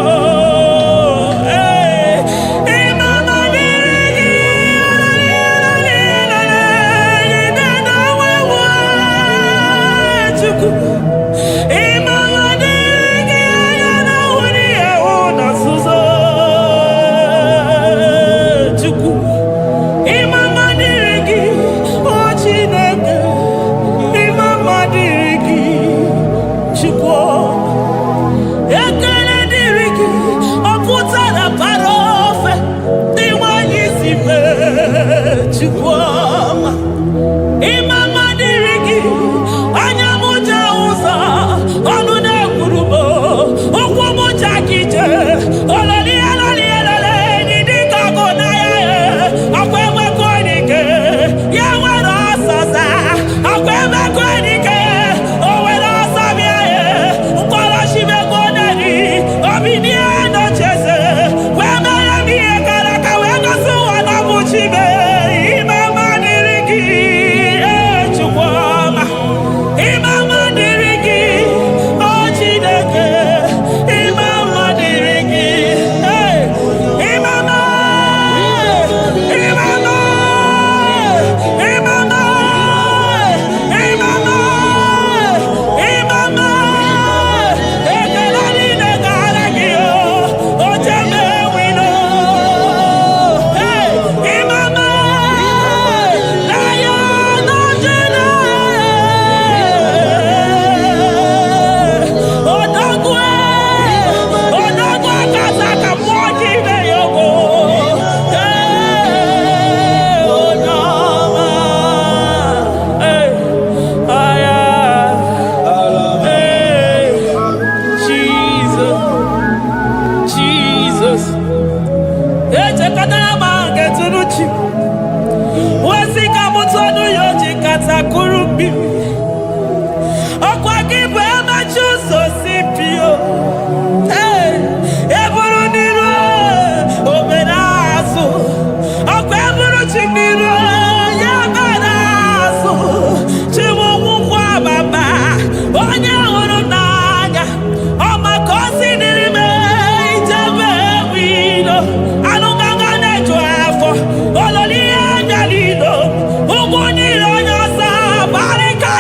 ime madịrị gị Chukwu ime madịrị gị anya na nwere ewu na nzuzo Chukwu ime madịrị gị o Chineke ime madịrị gị Chukwu ekele dịrị gị ọ pụtara bara ofe dị nwanyị si mee Chukwu ọma ime madịrị gị anya m je ụzọ ọnụ na-ekwuru m ụkwụ m je aka ije ololielolielole enyi dịka ọgụ na ya ọkwa enwekọ n'ike ya nwere ọsọza ọkwa emekọ n'ike o nwere ọsọ bịa mkpọrọ chimekọ neri obi nie nocheze wee mere m ihe kara ka wee gosi ụwa na ọ bụ chibe ime madịrị gị Chukwu ọma ime madịrị gị o Chineke ime madịrị gị ime ekele niile gara gị o Jemewino ime na ya nọjere odogwu akasa ka mmụọ gị ime ya ogo onye ọma aya Jesus echekọtara m nke tụrụ chi wezi ka m tụọnụ ya oji kata kụrụ mmiri ọkwa gị bụ emechi ụzọ si pio eburu n'iru obere azụ ọkwa eburu chi n'iru ya bara azụ chiwụnwụkwa baba onye hụrụ n'anya ọ maka o si dịrị m ijebe wilo anụgaga na-eju afọ ololi ihe anya lido ugwu niile onye ọsọ barịka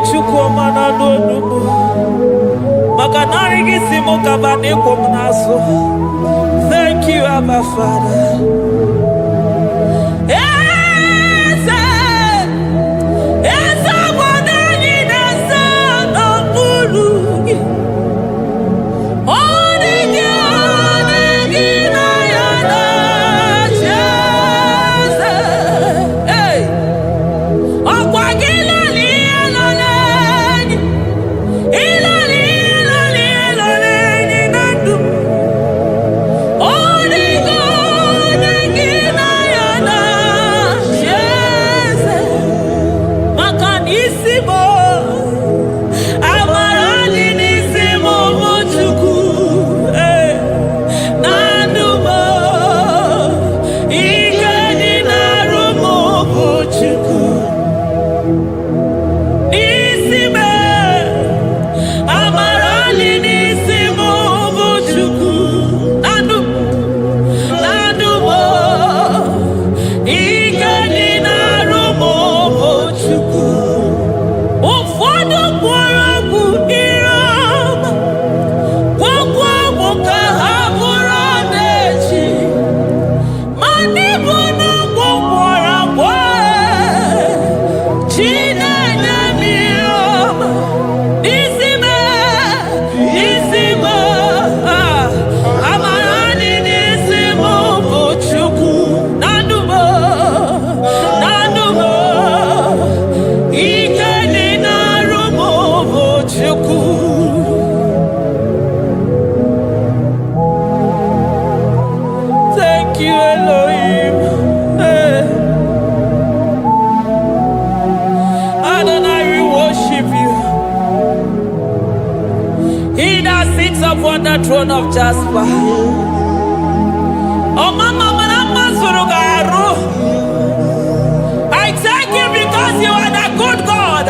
chukoma na donumo. Makanari gisimo kabane komnaso. Thank you, Abba Father. Upon the throne of Jasper. Oh, Mama, I thank you because you are the good God.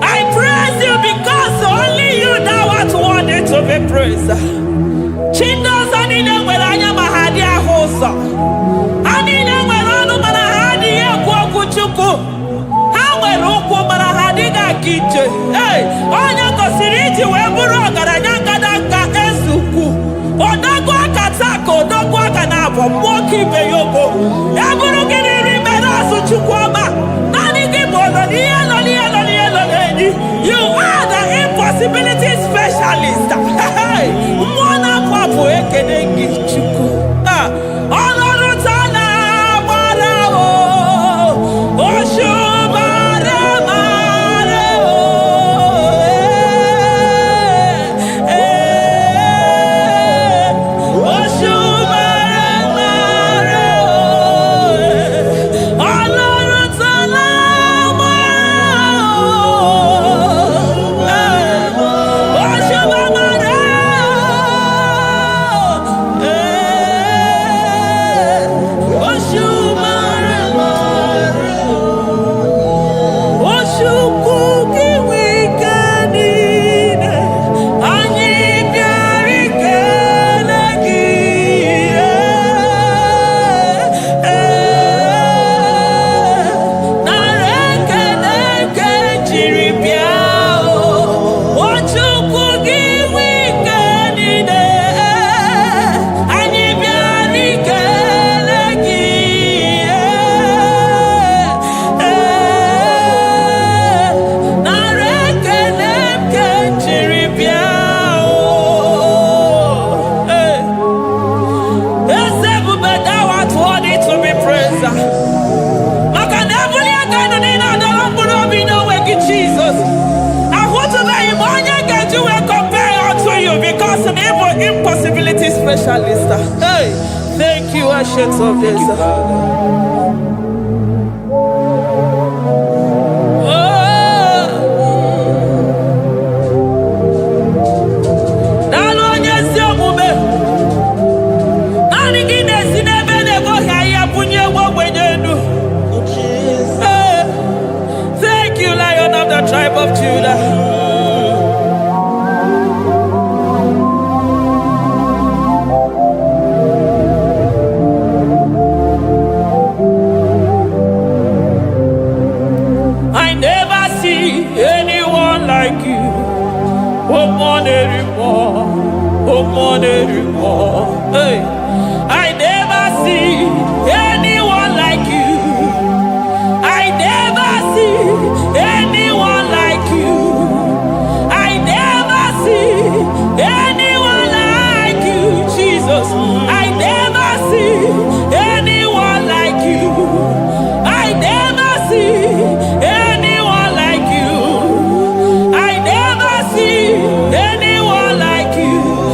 I praise you because only you now are worthy to be praised. Chindos anine welanya mahadia hosa. Anine welanu manahadi ya kwa kuchuku. Hawe ruku manahadi ga kiche. Hey, onya kosiriti weburu garanya kadaka esuku. Odagwa katako, odagwa kanabo, mwoki beyoko. Eburu kiniri merasu chukwama. Nani kibono, nielo. You are the impossibility specialist. Hey, mwana papu ekenengi chuku. Olorutana marao, oshubare marao. Oshubare marao. Olorutana impossibility specialist. Hey, thank you, Ancient of Days. Thank you, Lion of the tribe of Judah. Hey, I never see anyone like you. I never see anyone like you. I never see anyone like you, Jesus. I never see anyone like you. I never see anyone like you. I never see anyone like you.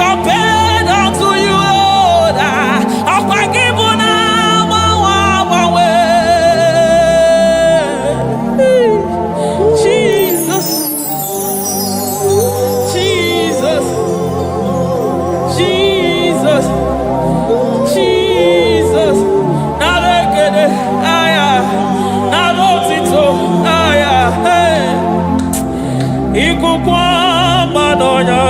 compared unto you, Lord. Jesus, Jesus, Jesus, Jesus. Narekede, aya, narotito, aya, hey. Ikukwa madonya,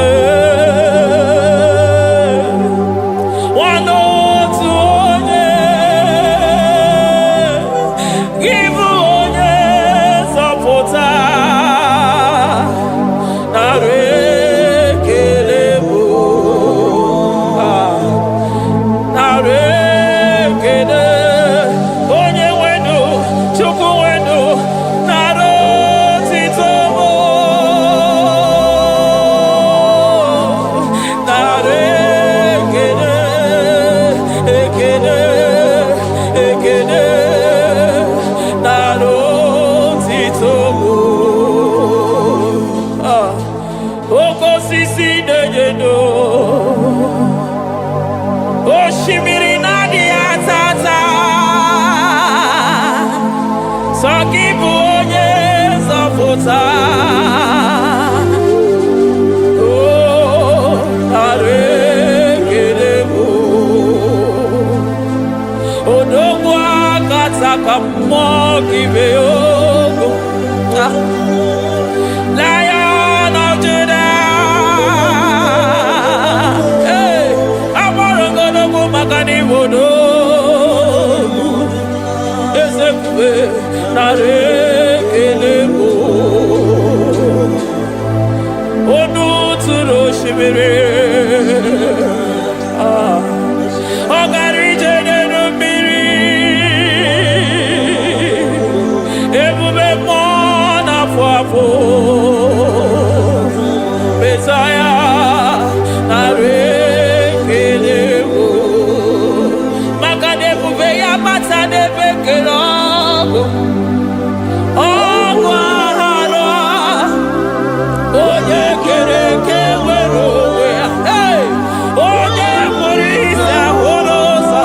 Lion of Judah, hey, I'm gonna go Magani Wodo, Ezekiel, Narekelebo, Onu Turo Shimere, Messiah, Narekelebo, Makadebu Veya Matane Bekelabo, Ogwahara, Oye Kereke Weroya, hey, Oye Morisa Worosa,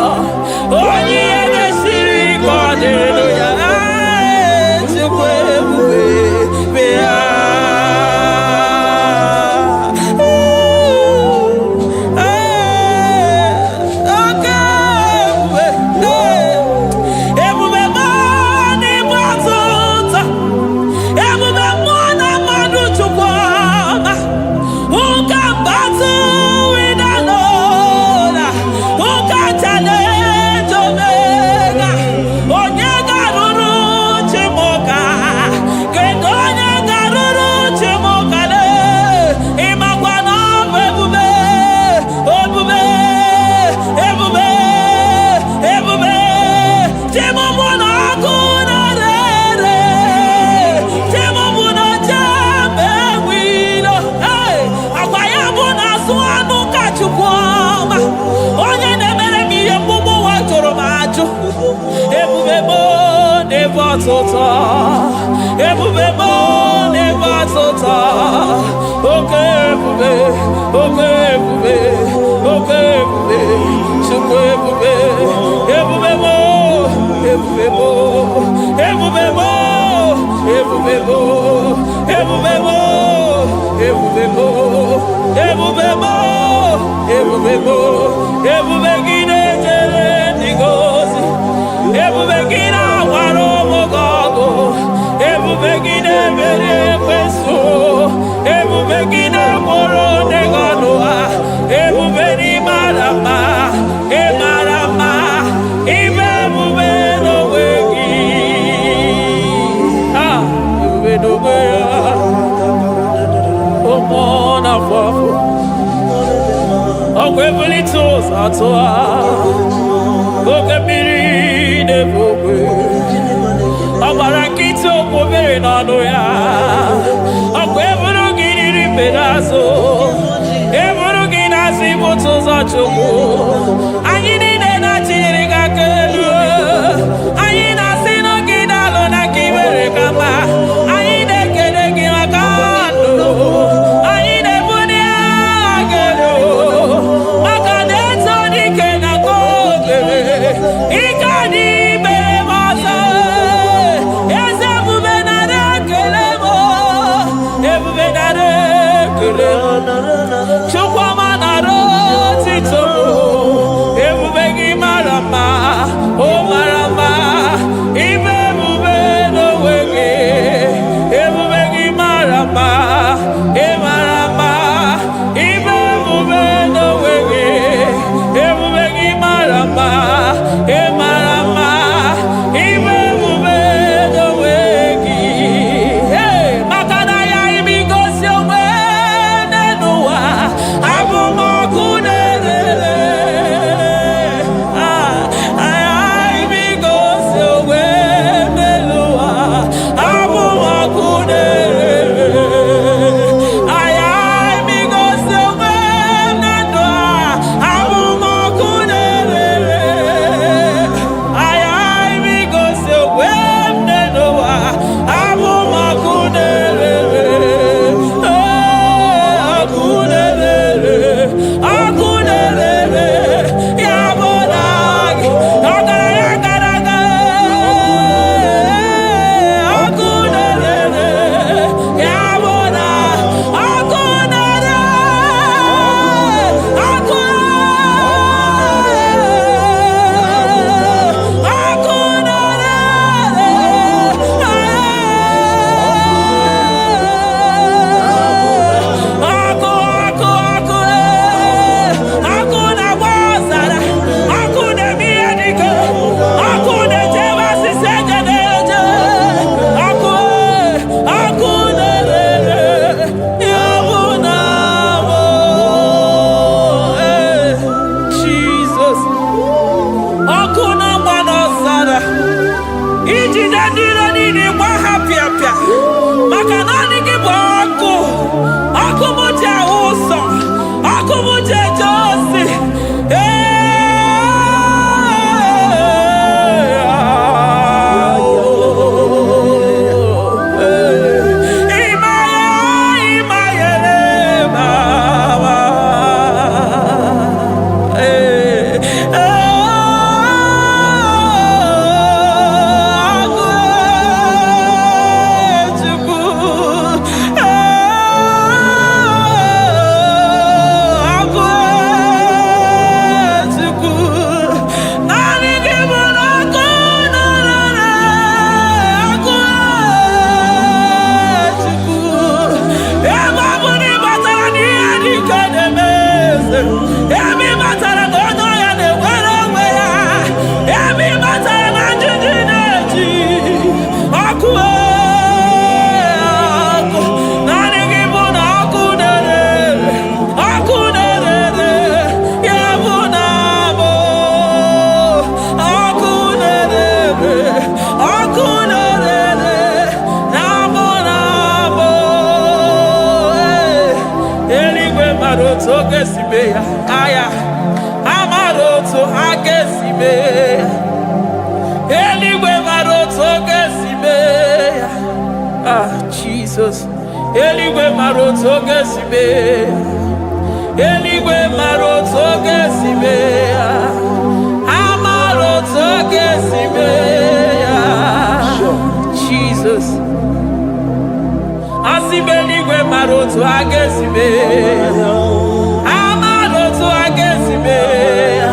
Oye Neshiri Kwadeloya, Chukwebu Veya. maroto gesibeya. Aya. Amaroto agesibeya. Eligwe maroto gesibeya. Ah, Jesus. Eligwe maroto gesibeya. Eligwe maroto gesibeya. Amaroto gesibeya. Jesus. Asibeligwe maroto agesibeya. Amaroto agesibeya.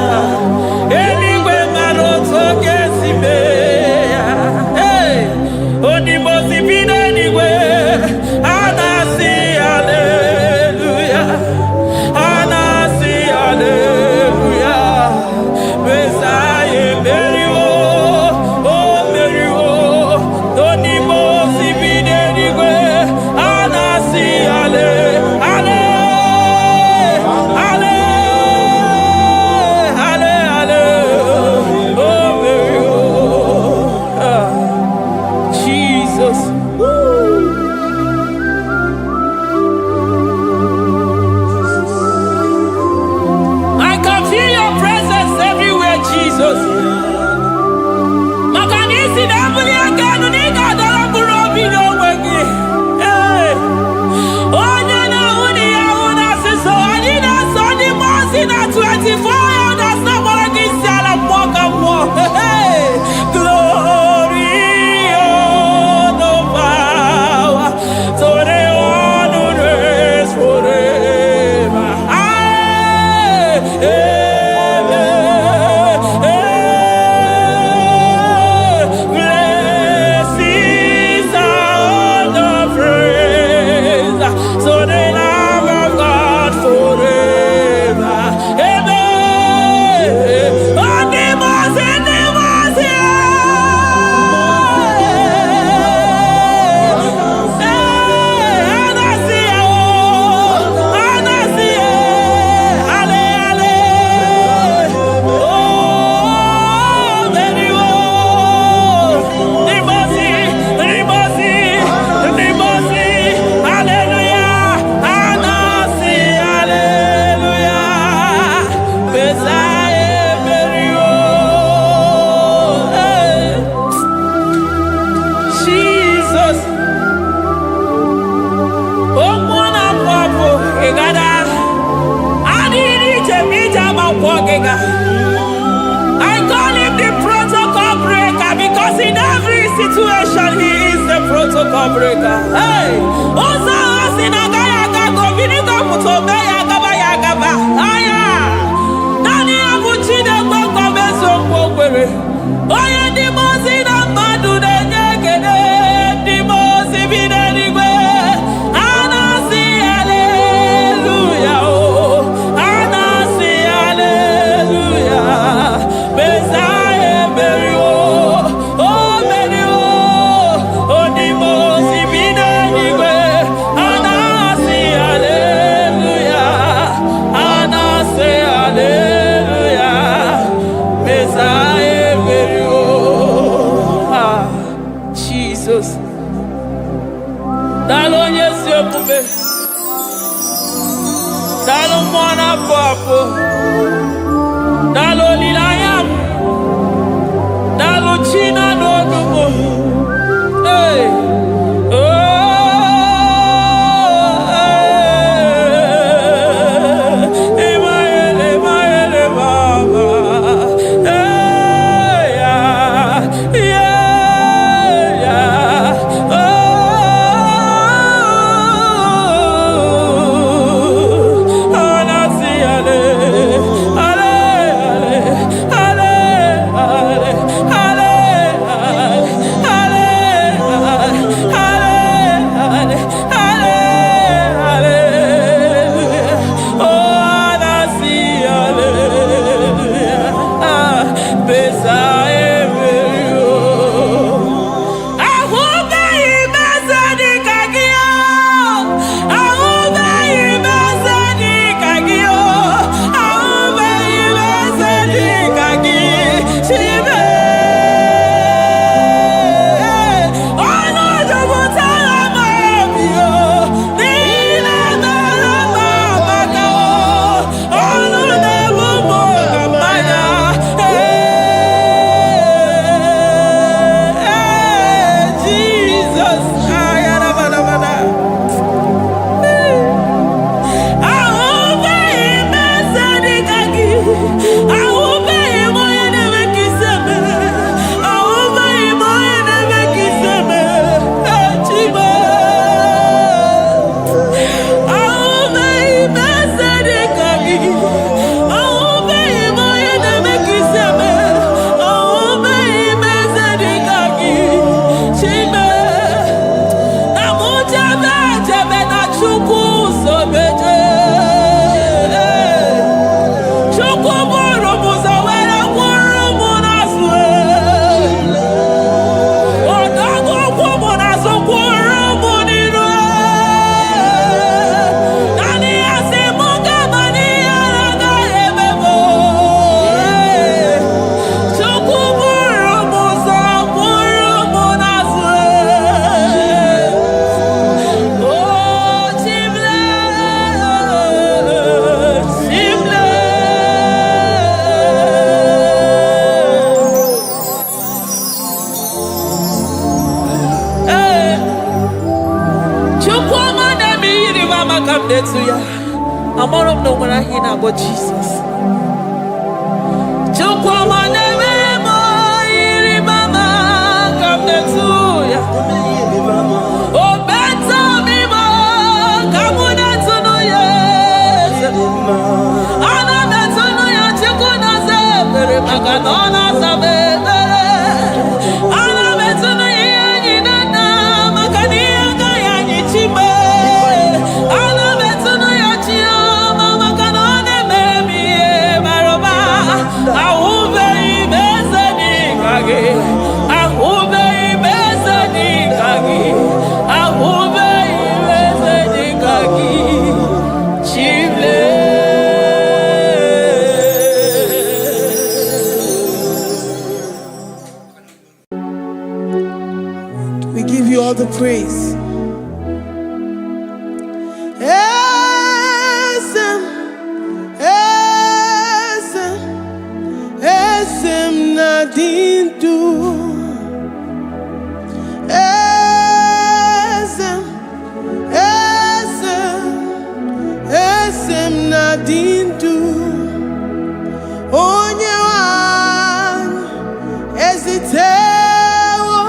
Eligwe maroto gesibeya. Hey, onimosi binenigwe. Anasi hallelujah. Anasi hallelujah. Messiah Merio. Oh Merio. Onimosi binenigwe. Anasi hallelujah. I call him the protocol breaker because in every situation he is the protocol breaker. Hey, Osa Osinagaya Gago Viniga Mutobeya Gabaya Gaba. Aya, Nani Abuchide Boko Beso Bokwe. Oya Dimozina Madu de Negede, Dimozi Vinanigwe. Anasi hallelujah. Anasi hallelujah. Messiah Merio. Oh Merio. Oh Dimozi Vinanigwe. Anasi hallelujah. Anasi hallelujah. Messiah Merio. Ah, Jesus. Dalo Yesu Okube. Dalo Mwana Papo. Dalo Lilayam. Dalo China Nodumo. Hey. Oh. Emaele, Emaele, Baba. Hey, yeah. Yeah, yeah. Oh. Anasi hallelujah. to ya. I'm all of no when I hear about Jesus. Chukwama neme mo iri mama come to ya. Oh better me mo come to no yes. Ana better no ya chukuna se pere maganona sabe. Ana better no ya ni na makani ga ya ni chime. Ana better no ya chia mama kanone me mi maroba. Ahube ibezani kage. Ahube ibezani kage. Ahube ibezani kage. Chile. We give you all the praise. Esem, esem, esem nadindu. Esem, esem, esem nadindu. Onyewan ezitewo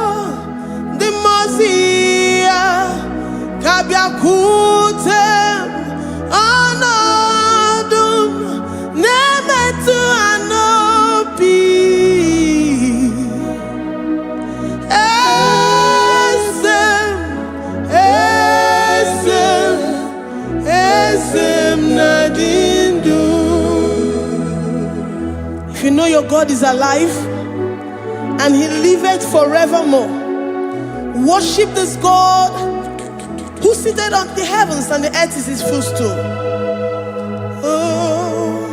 the Mosiah kabiakutem anodum nemetu anopi esem esem esem nadindu. If you know your God is alive and he liveth forevermore, worship this God who seated on the heavens and the earth is his footstool. Oh,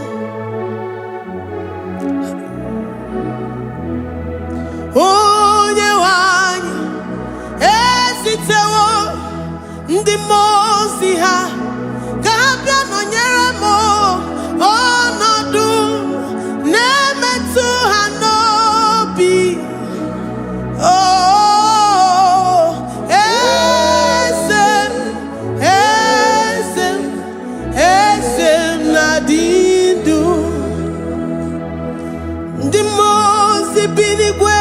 Onyewanyi ezitewo ndị mozi ha ka ha bịa nọnyere m ọnọdụ na-emetụ ha n'obi. Oh, esem, esem, esem nadindu. Ndị mozi bi n'igwe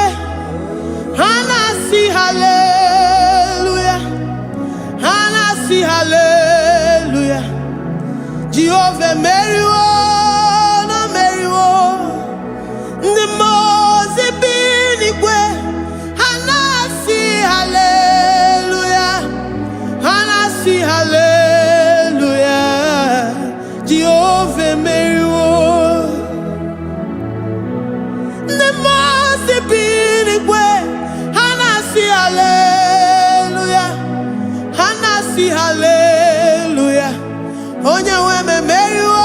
ha na-asị hallelujah, ha na-asị hallelujah. Jehovah meriwo na meriwo. Ndị mozi bi n'igwe ha na-asị hallelujah, ha na-asị hallelujah. Jehovah meriwo. Ndị mozi bi n'igwe ha na-asị hallelujah, ha na-asị hallelujah. Onye nwe m meriwo,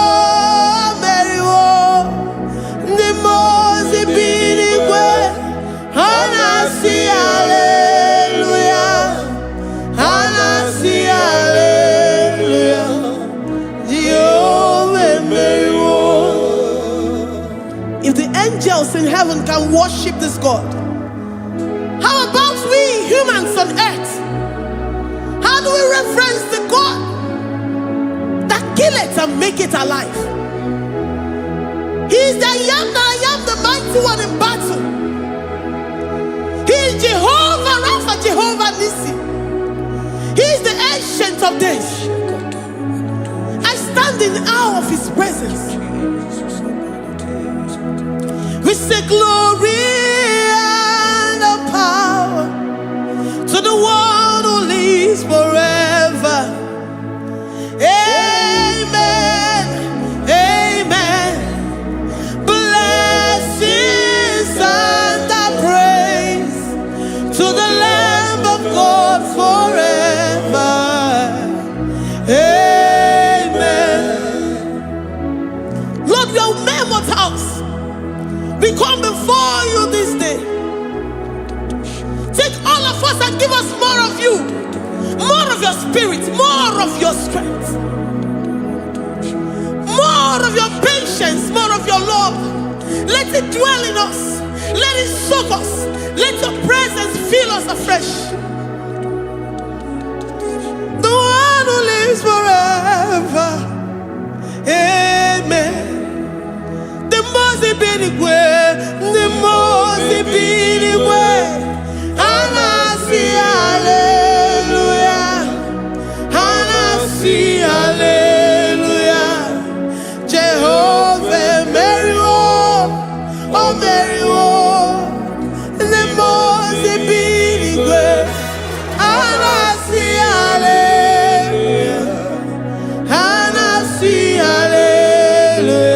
meriwo. Ndị mozi bi n'igwe ha na-asị hallelujah, ha na-asị hallelujah. Jehovah meriwo. If the angels in heaven can worship this God, how about we humans on earth? How do we reference the God that kill it and make it alive? He is the I am the mighty one in battle. He is Jehovah Rapha, Jehovah Nissi. He is the ancient of days. I stand in awe of his presence. We say glory and power to the one who lives forever. Amen, amen. Blessings and praise to the Lamb of God forever. Amen. Lord, we are mere mortals. We come before you this day. Take all of us and give us more of you, more of your spirit, more of your strength, more of your patience, more of your love. Let it dwell in us. Let it soak us. Let your presence fill us afresh. The one who who lives forever. Amen. The most way, the most way. And I see hallelujah. And I see hallelujah. Jehovah, Mary, oh Mary, the most way. And I see hallelujah. And I see hallelujah.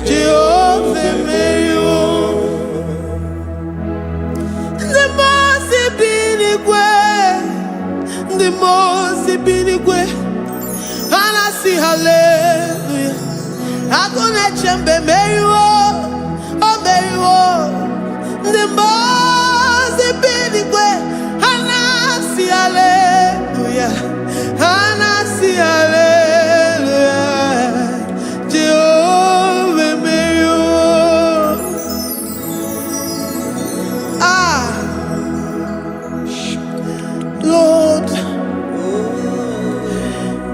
Jehovah, Mary, the most way. And I see hallelujah. I'm gonna chamber Mary, oh Mary, the most way. And I see hallelujah. And I see hallelujah. Jehovah, Mary, Lord,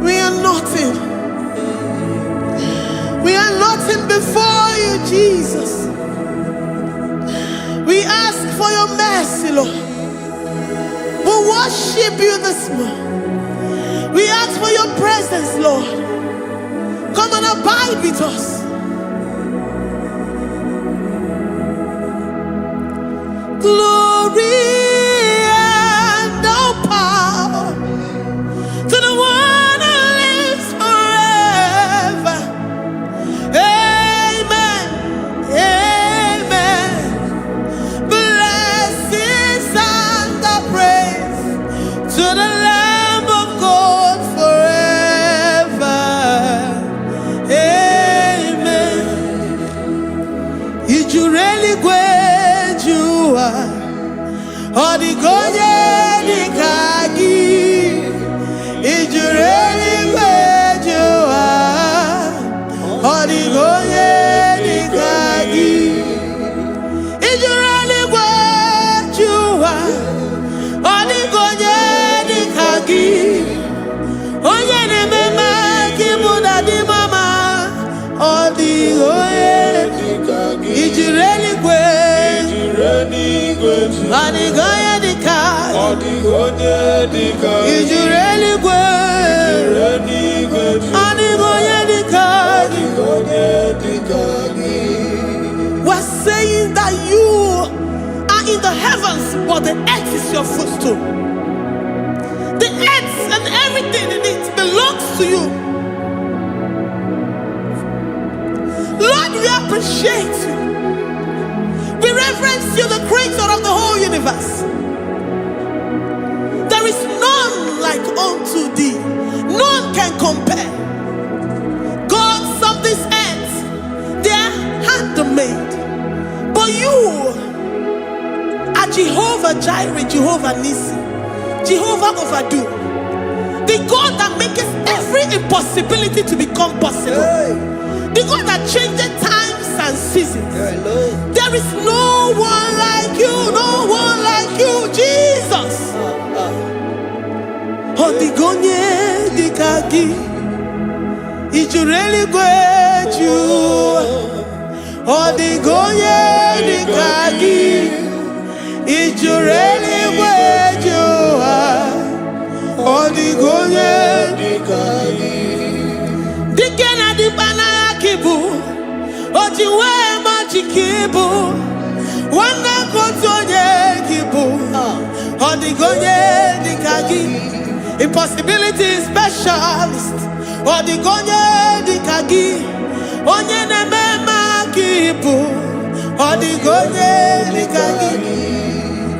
we are nothing. We are nothing before you, Jesus. We ask for your mercy, Lord. We worship you this morning. We ask for your presence, Lord. Come and abide with us. Glory and all power to the one who lives forever. Amen. Amen. Blessings and the praise to the Lamb of God forever. Amen. Did you really go? Odigoye dikagi, ijureli wejoa. Odigoye dikagi, ijureli wejoa. Odigoye dikagi, onye ne mema kimuda di mama. Odigoye dikagi, ijureli wejoa. Odigoye dikagi, ijureli Odigoye dikagi. We're saying that you are in the heavens, but the earth is your footstool. The earth and everything in it belongs to you. Lord, we appreciate you. We reverence you, the creator of the whole universe. There is none like unto thee. None can compare. Gods of this earth, they are handmade. But you are Jehovah Jireh, Jehovah Nissi, Jehovah Overdo. The God that makes every impossibility to become possible. The God that changes times and seasons. There is no one like you, no one like you, Jesus. Odigoye dikagi, ijureli gweju. Odigoye dikagi, ijureli gweju. Odigoye dikagi. Dikena dibana kibu, ojiwe majikibu. Wana kotoye kibu, odigoye dikagi. Impossibility specialist, odigoye dikagi. Onye nemema kibu, odigoye dikagi.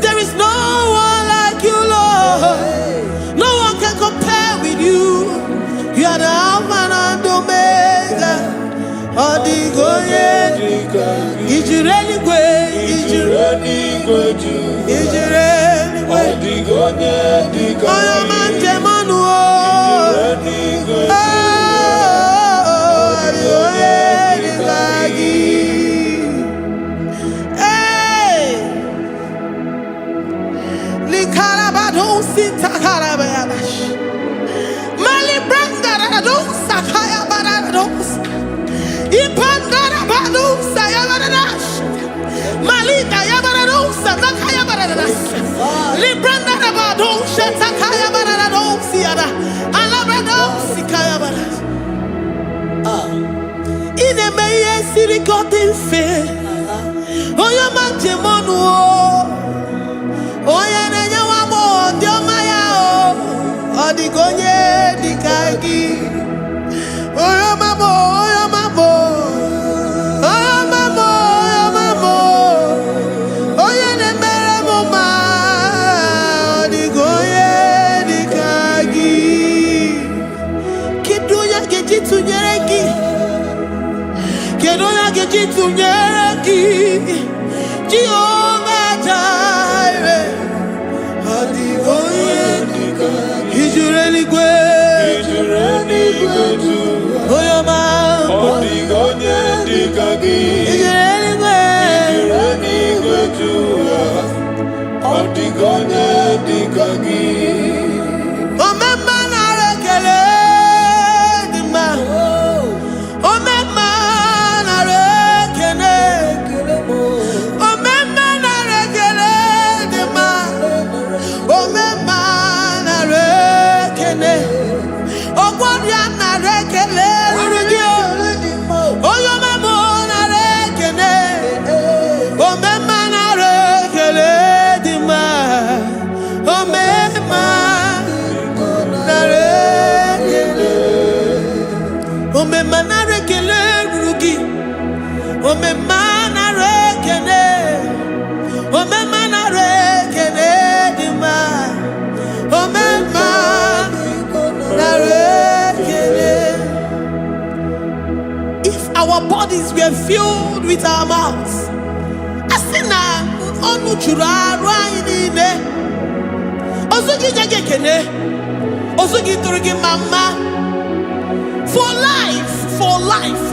There is no one like you, Lord. No one can compare with you. You are the Alpha and Omega. Odigoye dikagi. Ijureli gwe, ijureli gwe, ijureli gwe. Odigoye dikagi. Oyomanje manu o. Ijureli gwe. Odigoye dikagi. Hey, likarabado sita karabayabash. Malita Yabaradosa, Nakaya Baradas, Libranda Rabadosha, Takaya Baradosiada, Alabradosikaya Baras. In a Maya City got in fair. Oh, your Manjimonu, oh, Yanawamo, Diomaya, oh, the Gonye, the Kagi, oh, your Mamo, oh, your Mamo. If our bodies were filled with our mouths,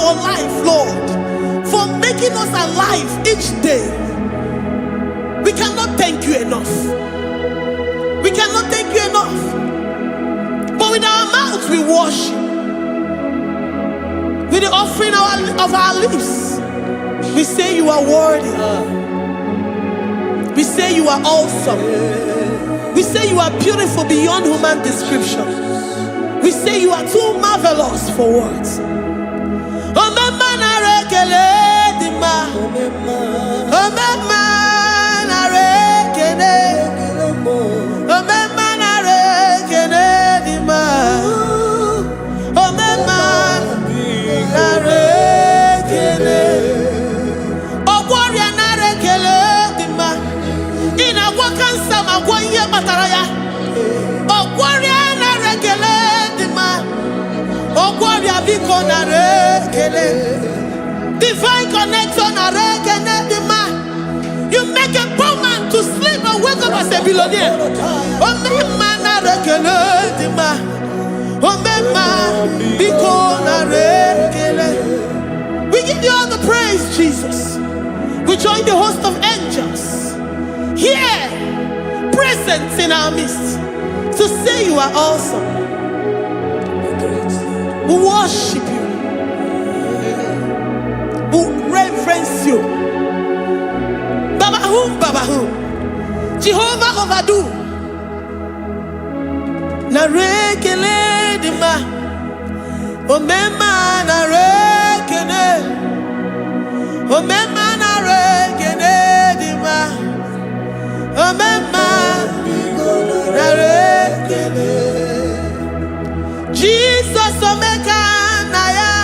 for life, Lord, for making us alive each day. We cannot thank you enough. We cannot thank you enough. But with our mouths we worship. With the offering of our lips, we say you are worthy. We say you are awesome. We say you are beautiful beyond human description. We say you are too marvelous for words. Divine connection. You make a poor man to sleep and wake up as a billionaire. We give you all the praise, Jesus. We join the host of angels here, present in our midst, to say you are awesome. We worship you. We reverence you. Baba whom, Jehovah overdo. Na rekele dima, omema na rekene, omema na rekene dima, omema na rekene. Jesus omeka naya,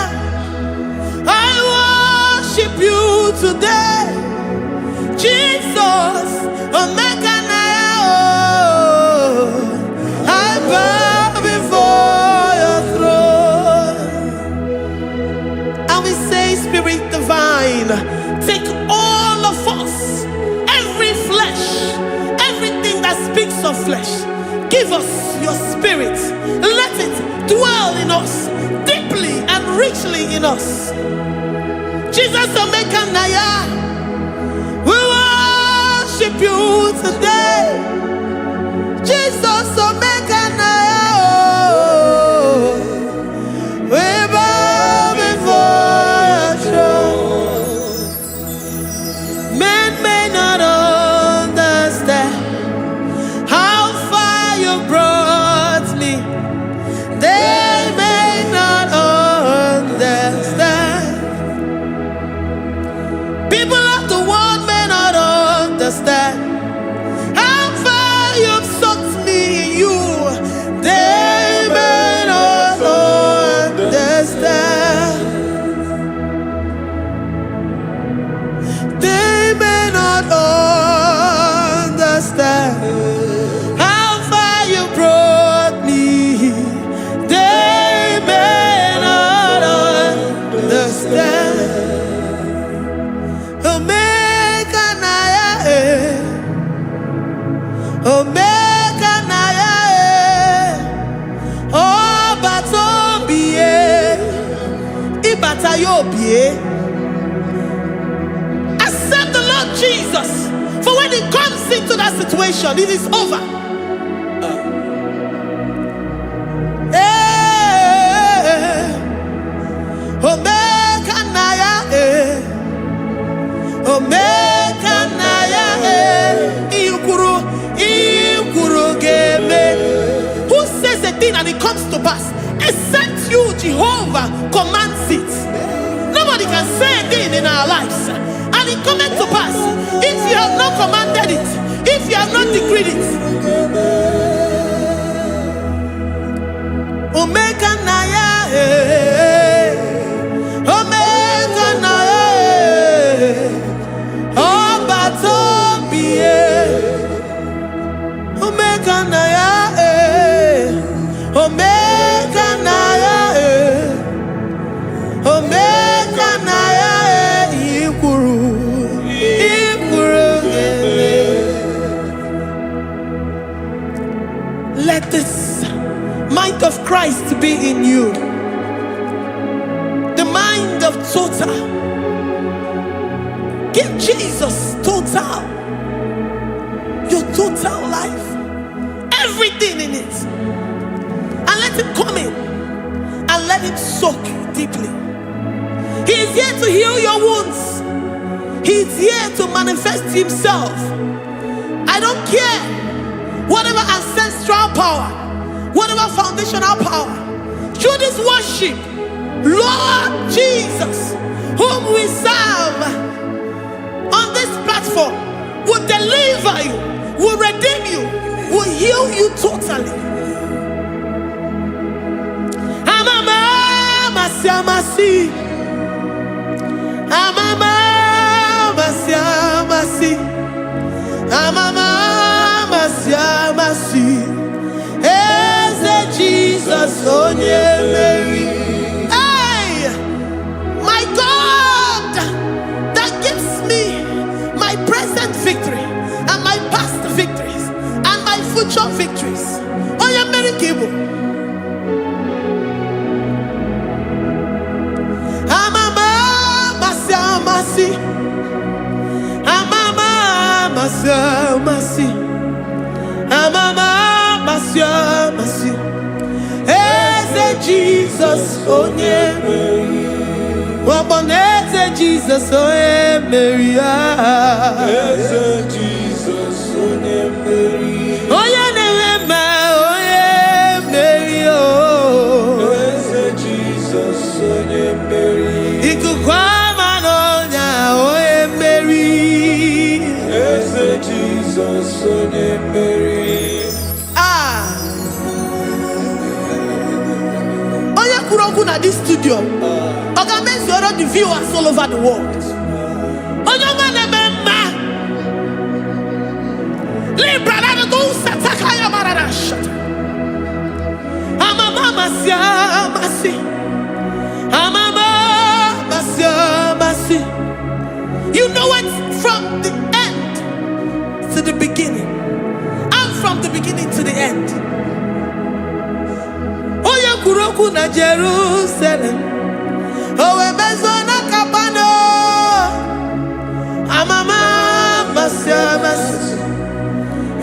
I worship you today. Jesus, omeka naya, oh, I bow before your throne. And we say, Spirit divine, take all of us, every flesh, everything that speaks of flesh. Give us your spirit. Let it dwell in us, deeply and richly in us. Jesus, omeka naya, we worship you today. Jesus, omeka naya, oh, we bow before your throne. Accept the Lord Jesus. For when He comes into that situation, it is over. Omega Naya, Omega Naya, Ikuru Game. Who says a thing and it comes to pass? Except you, Jehovah, commands it. Nobody can say a thing in our lives and it comes to pass. If you have not commanded it, if you have not decreed it. Omega Naya, Omega Naya, Omega Naya, Omega Naya, Omega Naya, Ikuru. Let this mind of Christ be in you. The mind of total. Give Jesus total. Your total life. Everything in it. And let Him come in. And let Him soak you deeply. He is here to heal your wounds. He is here to manifest Himself. I don't care. Whatever ancestral power, whatever foundational power, through this worship, Lord Jesus, whom we serve on this platform, will deliver you, will redeem you, will heal you totally. Amama Siamasi, Amama Siamasi, Amama Siamasi. Jesus, oh yeah, Mary. Hey, my God, that gives me my present victory and my past victories and my future victories. Oh yeah, Mary Kibo. Amama Masi, Amama Masi, Amama Masi. Jesus, oh yeah, Mary. Jesus, oh yeah, Mary. Jesus, oh yeah, Mary. Oh yeah, Mary. Oh, Jesus, oh yeah, Mary. Oh yeah, Mary. Jesus, oh yeah, Mary. At this studio, organize the viewers all over the world. You know it from the end to the beginning, and from the beginning to the end. Kuroku na Jerusalem, oh Ebezona Kapano, Amama Masiamas,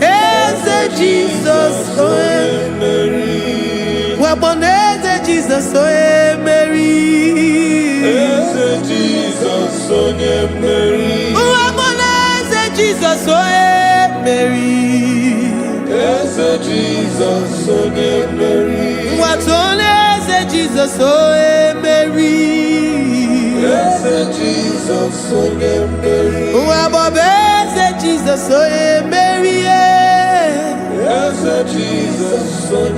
Eze Jesus, oh Mary, Waboneze Jesus, oh Mary, Eze Jesus, oh Mary, Waboneze Jesus, oh Mary, Eze Jesus, oh Mary. What's on Jesus, oh Mary. Yes, Jesus, oh Mary. Yes, Jesus, oh Mary. Yes, Jesus, oh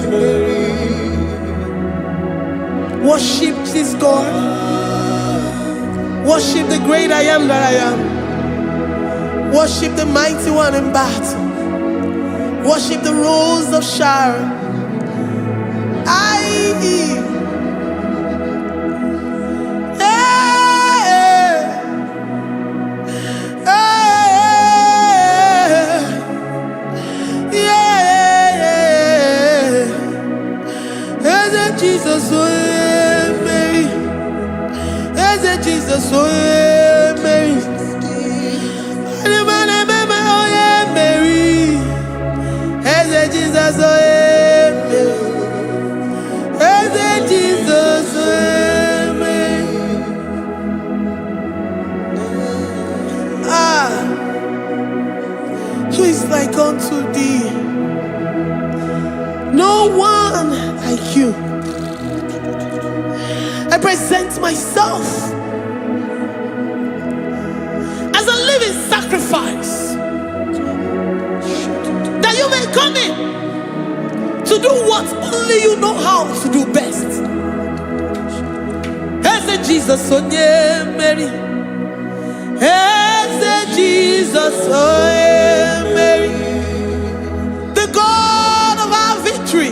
Mary. Worship this God. Worship the great I am that I am. Worship the mighty one in battle. Worship the rose of Sharon. Jesus, oh Mary, Eze Jesus, oh yeah, Mary. Oh yeah, Mary. Eze Jesus, oh yeah, Mary. Eze Jesus, oh yeah, Mary. Who is like unto thee? No one like you. I present myself as a living sacrifice, that you may come in to do what only you know how to do best. As a Jesus, oh yeah, Mary. As a Jesus, oh yeah, Mary. The God of our victory.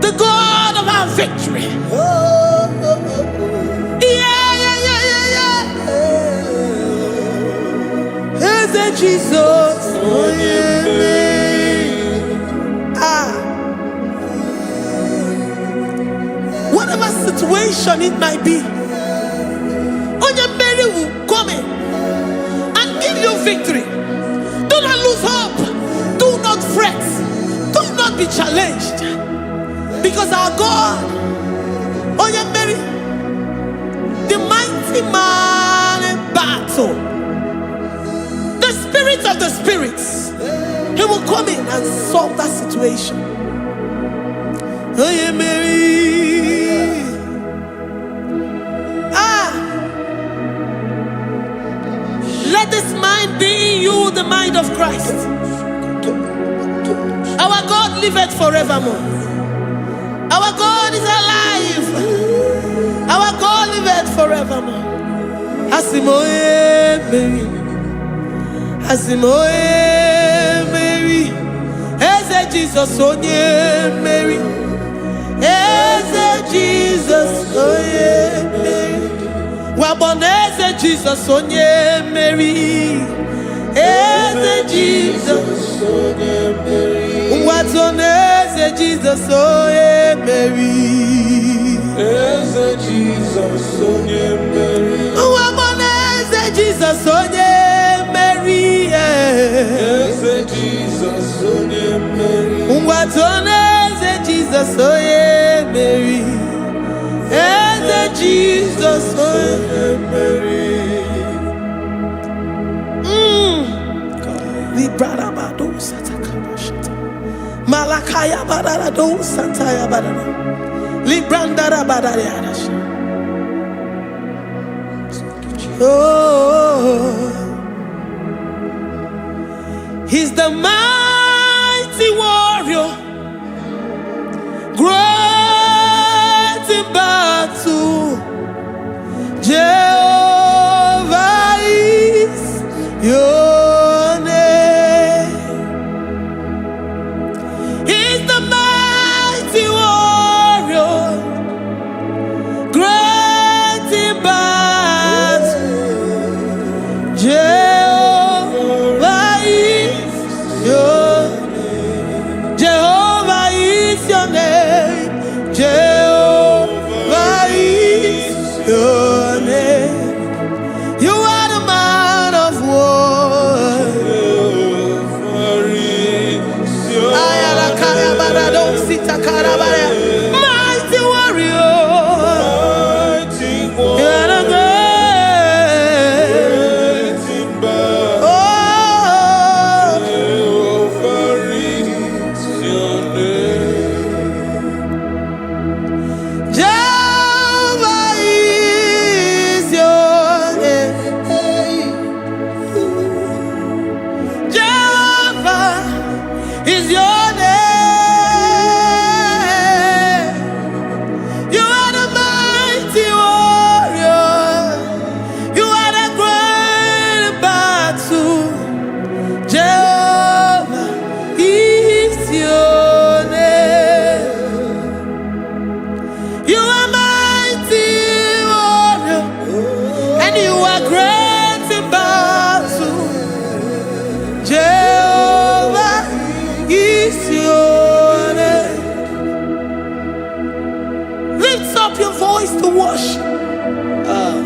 The God of our victory. As a Jesus, oh yeah, Mary. Whatever situation it might be, oh yeah, Mary will come in and give you victory. Do not lose hope. Do not fret. Do not be challenged. Because our God, oh yeah, Mary, the mighty man in battle, the spirit of the spirits, he will come in and solve that situation. Oh yeah, Mary. Let this mind be in you, the mind of Christ. Our God liveth forevermore. Our God is alive. Our God liveth forevermore. Asimoye Mary. Asimoye Mary. Eze Jesus, onye Mary. Eze Jesus, onye Mary. Waboneze Jesus, onye Mary. Eze Jesus, onye Mary. Watoneze Jesus, onye Mary. Eze Jesus, onye Mary. Waboneze Jesus, onye Mary. Eze Jesus, onye Mary. Watoneze Jesus, onye Mary. Eze Jesus, onye Mary. Malakaya badara do santaya badara. Librandara badara. Oh, he's the mighty warrior, great in battle. Jehovah is your name. He's the mighty warrior, great in battle. Jehovah is your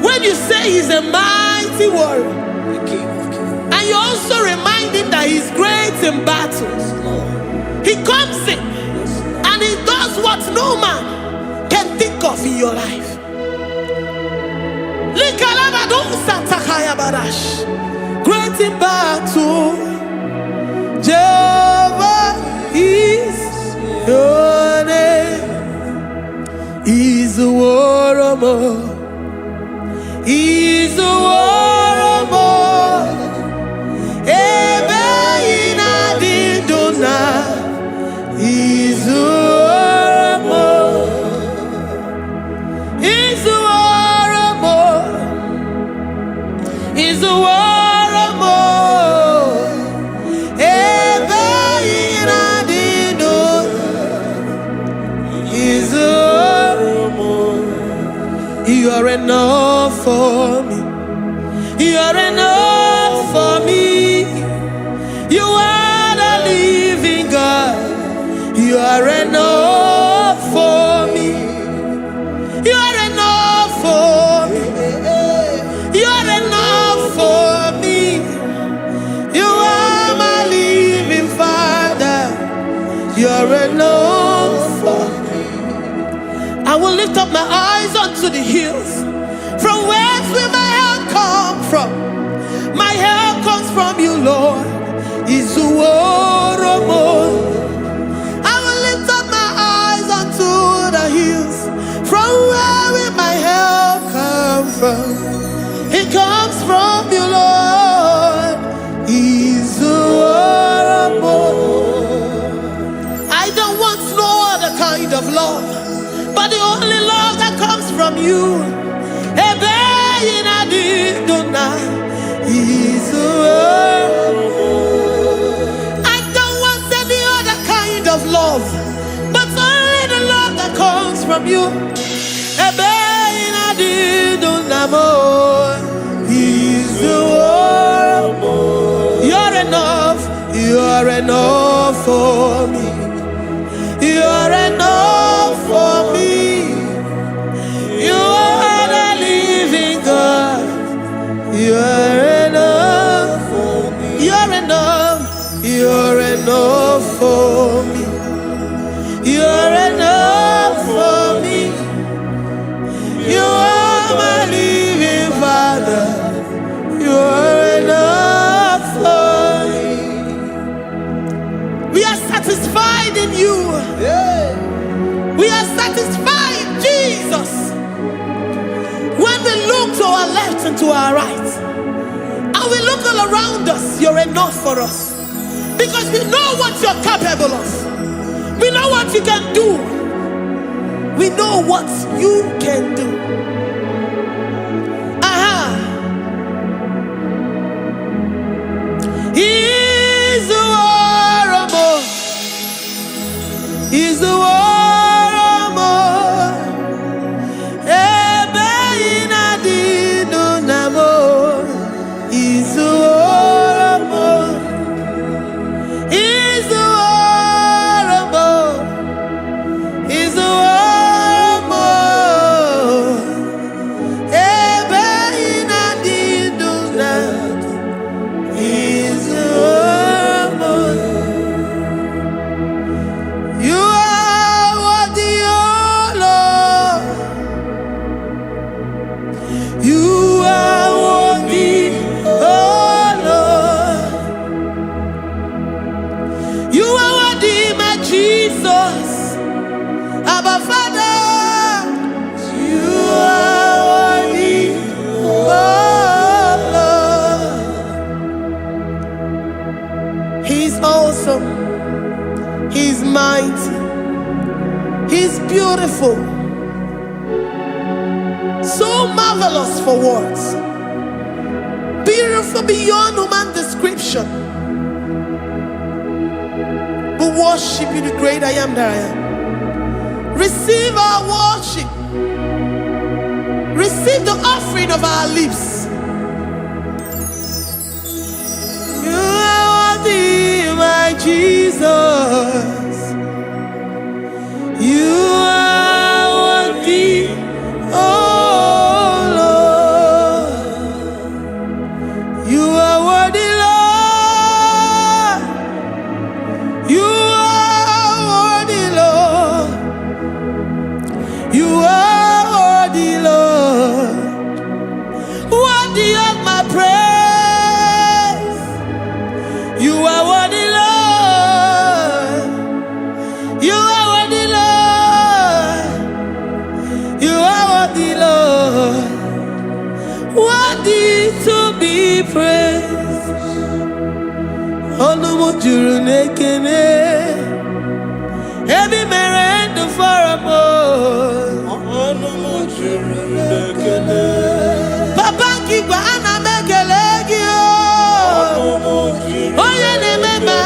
When you say he's a mighty warrior, and you also remind him that he's great in battles, he comes in and he does what no man can think of in your life. Great in battle, Jehovah is your name. He's a warrior. He's a warrior. Ebe ina diduna. He's a warrior. He's a warrior. He's a warrior. Ebe ina diduna. He's a warrior. You are enough for me. You are enough for me. You are the living God. You are enough for me. You are enough for me. You are enough for me. You are my living Father. You are enough for me. I will lift up my eyes unto the hills. From whence will my help come from? My help comes from you, Lord. Is the word of God. I will lift up my eyes unto the hills. From where will my help come from? It comes from you, Lord. Is the word of God. I don't want no other kind of love, but the only love that comes from you. I don't want any other kind of love, but only the love that comes from you. You're enough. You're enough for me. You're enough for me. You are the living God. You are enough for me. You're enough. You're enough for me. You're enough for me. You are my living Father. You are enough for me. We are satisfied in you. We are satisfied, Jesus. When we look to our left and to our right, and we look all around us, you're enough for us. Because we know what you're capable of. We know what you can do. We know what you can do. He's the warrior. He's the warrior. He's mighty. He's beautiful. So marvelous for words. Beautiful beyond human description. We worship you, the great I am that I am. Receive our worship. Receive the offering of our lips. You are worthy, my Jesus. You are worthy, oh worthy to be praised. Onumu juru nekene, every merend for a boy. Onumu juru nekene, Papa kigwa ana mekelegio. Onumu juru Oye ne mema,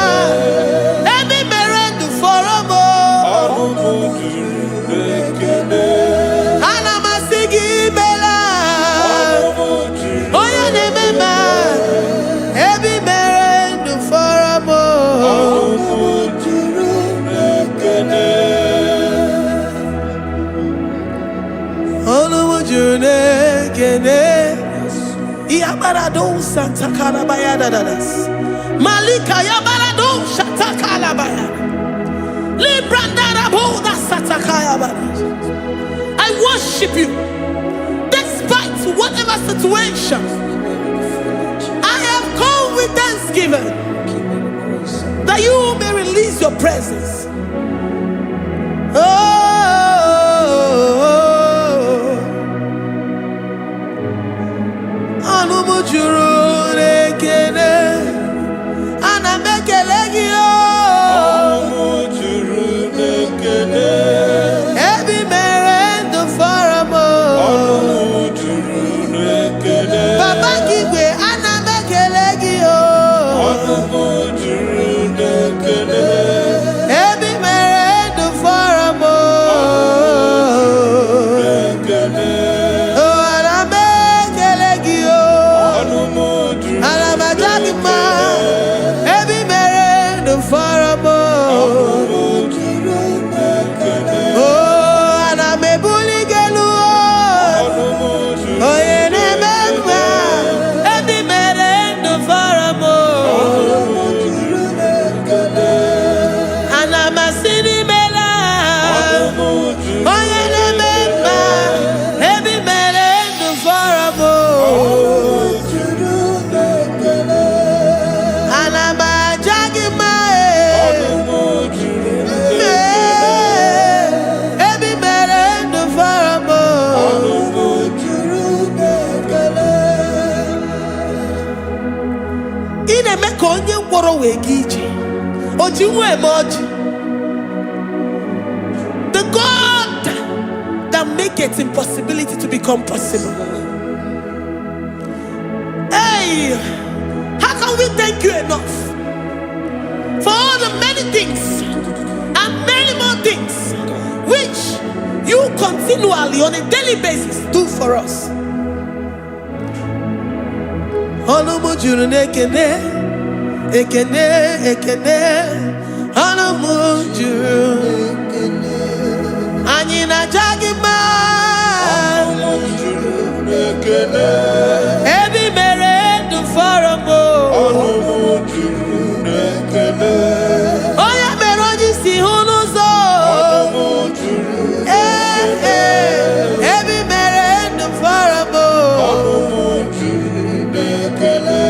every merend for a boy. Onumu juru nekene, Ana masigi bela. Onumu juru Oye ne mema, every merend for a boy. Onumu juru nekene. Onumu juru nekene. Iabarado Santa Calabaya dadas. Malika Yabarado Shata Calabaya. Librandara Boda Satakaya badas. I worship you despite whatever situation. I have come with thanksgiving that you may release your presence. Oh. Onumu juru nekene, ana mekelegio. Onumu juru nekene, Every merend for a mo. Onumu juru nekene, Papa kigwe ana mekelegio. Onumu juru nekene, Every merend for a mo. nekene, Oh, ana mekelegio. Onumu juru Ana majagima. Every merend for a mo. juru nekene, Oh, ana mebuligelu. Onumu juru Oh, ene memwa. Every merend for a mo. nekene, Ana masini mela. Onumu juru Oh, ene memwa. Every merend for a mo. juru nekene, Ana majagima. Onumu juru Every merend for a mo. Onumu juru nekene. Ine meko onye ngwọrọ wee ga ije. Oji nwa eme ọjị. The God that maketh impossibility to become possible. Hey, how can we thank you enough for all the many things and many more things which you continually on a daily basis do for us? Onumu juru nekene, ekene, ekene. Onumu juru. Anyị na-aja mma. Onumu juru nekene, Ebi mere ndụ fọrọ m. Onumu juru nekene, Onye mere onye isi hụ n'ụzọ. Onumu juru Ebi mere ndụ fọrọ m. Onumu juru nekene,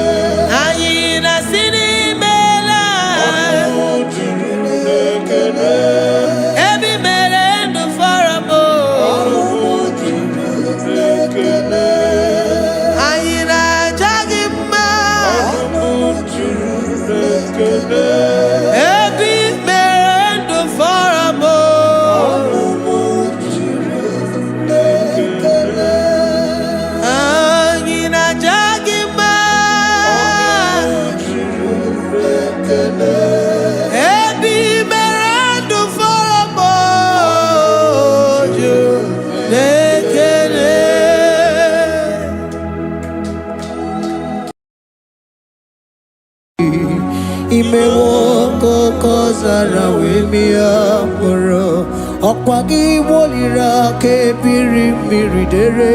Anyị na-asị n'imela. Onumu juru nekene, Ebi mere ndụ fọrọ m. Onumu juru nekene, Anyị na-aja gị mma. Onumu juru nekene, Ebi mere ndụ fọrọ m. Onumu juru nekene, Anyị na-aja gị mma. juru nekene. Ebi mere ndụ fọrọ m. Ju na-ekele. Imewo koko zara wemia mkpụrụ ọkwa gị woliri aka ebiri mmiri dere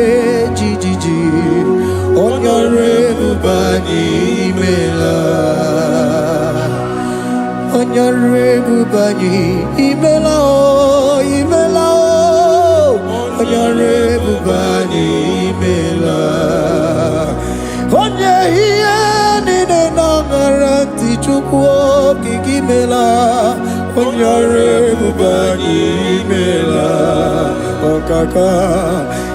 jijiji onye ọrụ ebube anyị imela onye ọrụ ebube anyị imela o imela o onye ọrụ ebube anyị imela onye ihe niile na-aṅara ntị Chukwu okike imela onye ọrụ ebube anyị imela ọkaka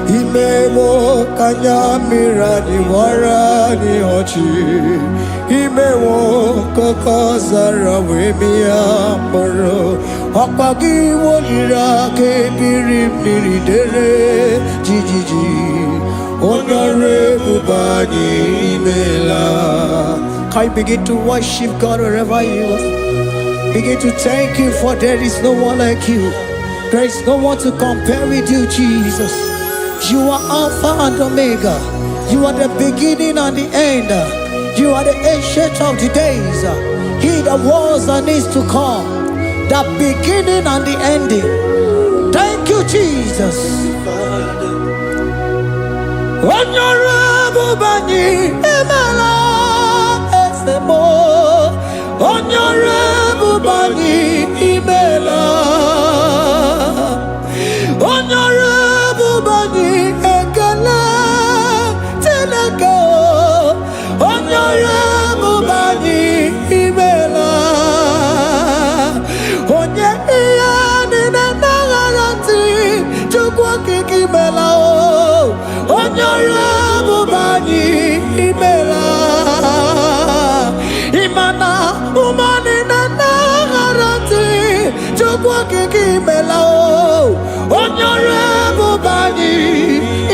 Imewo kanyamira ni wara ni ochi. Imewo kokozara wemia moro. Okpagi wolira kebiri miri dere jijiji. Onore bubani imela. Can you begin to worship God wherever you are? Begin to thank Him, for there is no one like you. There is no one to compare with you, Jesus. You are Alpha and Omega. You are the beginning and the end. You are the ancient of the days. He that was and is to come. The beginning and the ending. Thank you, Jesus. Honorable Bani Emela Esemo. Honorable Bani Emela. Honorable Bani Ekala Teleko. Honorable Bani Emela. Onye iyani na nagarati chukwa kikimela o. Honorable Bani Emela. Imana umani na nagarati chukwa kikimela o. Honorable Bani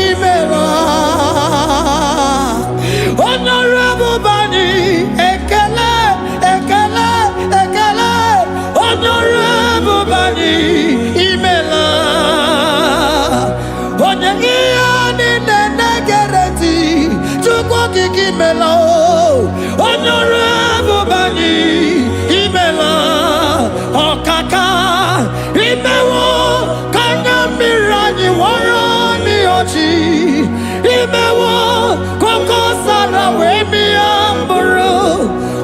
Emela. Honorable Bani Ekele, Ekele, Ekele. Honorable Bani Emela. Onyegiyani nenegereti chukwa kikimela o. Honorable Bani Emela. Okaka Imewo kanyamira warani ochi. Imewo kokosara wemi amburu.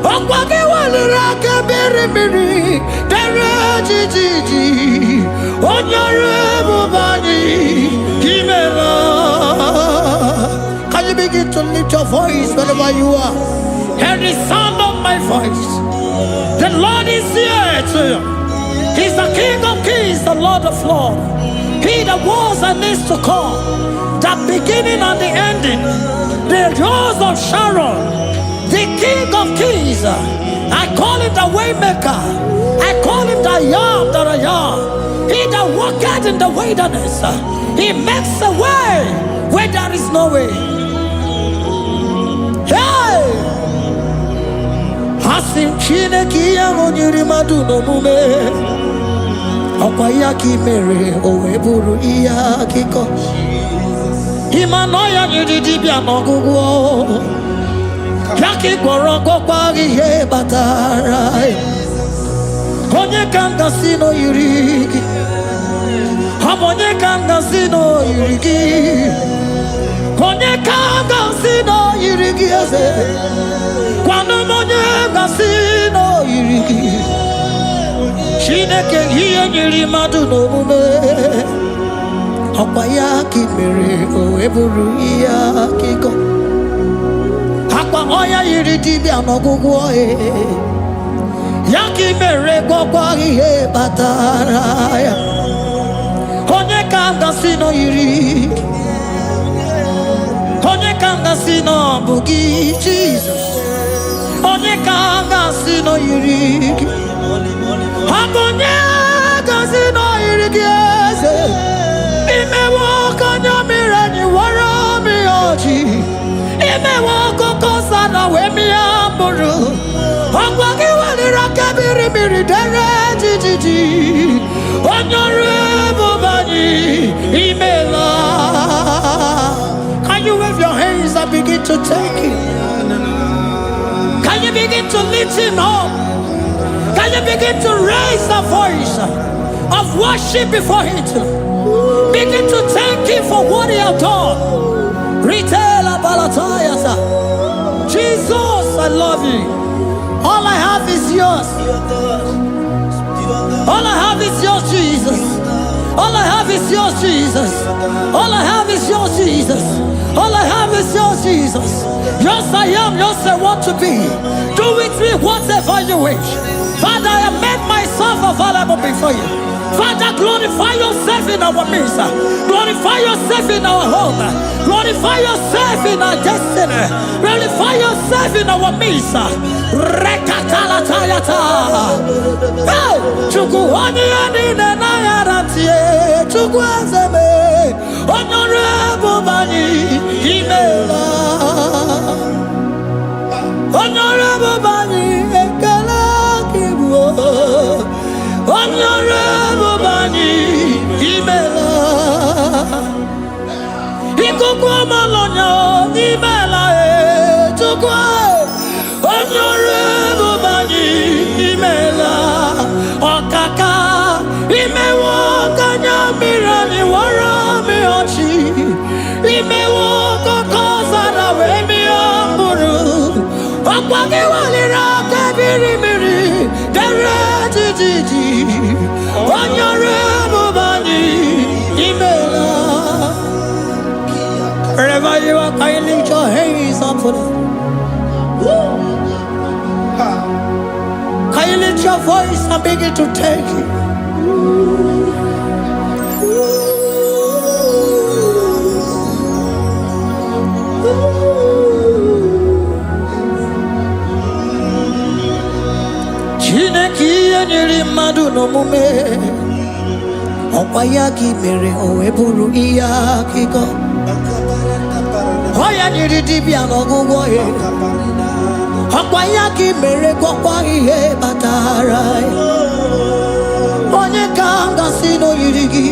Okwagi walira kebiri miri dere jijiji. Honorable Bani Emela. Can you begin to lift your voice wherever you are? Hear the sound of my voice. The Lord is here to you. He's the King of Kings, the Lord of Lords. He that was and is to come, the beginning and the ending, the rose of Sharon, the King of Kings. I call him the Waymaker. I call him the Yam that I am. He that walketh in the wilderness, he makes a way where there is no way. Hey! Hasim Chineki Yamonyuri Maduno Mume. Okwaya kimere oweburu iya kiko. Imanoya nyidibia nogugo. Yaki gorogo kwagi he batara. Onye kanga sino yurigi. Hamonye kanga sino yurigi. Onye kanga sino yurigi eze. Kwano monye kanga sino yurigi. Chineke hiye nyiri madu n'omume. Okwaya kimere oweburu iya kiko. Akwa oya yiri dibia n'ogwugwo e. Ya kimere gwagwa ihe batara ya. Onye kanga sino yiri. Onye kanga sino bugi Jesus. Onye kanga sino yiri. Agonye gazino irigieze. Imewo kanyamira ni wara mi oji. Imewo kokosa na wemi amburu. Okwagi walira kebiri miri dere jijiji. Honorable Bani Emela. Can you wave your hands and begin to thank him? Can you begin to lift him up? Can you begin to raise the voice of worship before him? Begin to thank him for what he has done. Retailer Balatayasa. Jesus, I love you. All I have is yours. All I have is yours, Jesus. All I have is yours, Jesus. All I have is yours, Jesus. All I have is yours, Jesus. Yours I am, yours I want to be. Do with me whatever you wish. Father, I have made myself available before you. Father, glorify yourself in our midst. Glorify yourself in our home. Glorify yourself in our destiny. Glorify yourself in our midst. Rekatala tayata. Hey, chukuani ani na yaratie. Chukwazeme. Honorable bani imela. Honorable bani ekala kibo. Honorable bani imela. Ikukwa malonya imela chukwa. Honorable bani imela. Okaka imewo kanya mirani warami ochi. Imewo kokosa na wemi amburu. Okwage walira kabiri miri. Derejiji. Honorable bani imela. Wherever you are, can you lift your hands up for them? Can you lift your voice and begin to take it? Chineki enyiri mmadụ n'omume ọkwa ya ka mere o wee bụrụ ihe akụkọ. Oya nyiri dibịa n'ọgwụgwọ ya ọkwa ya ka mere gwọkwa ihe batara ya. Onye ka m gasị n'oyiri gị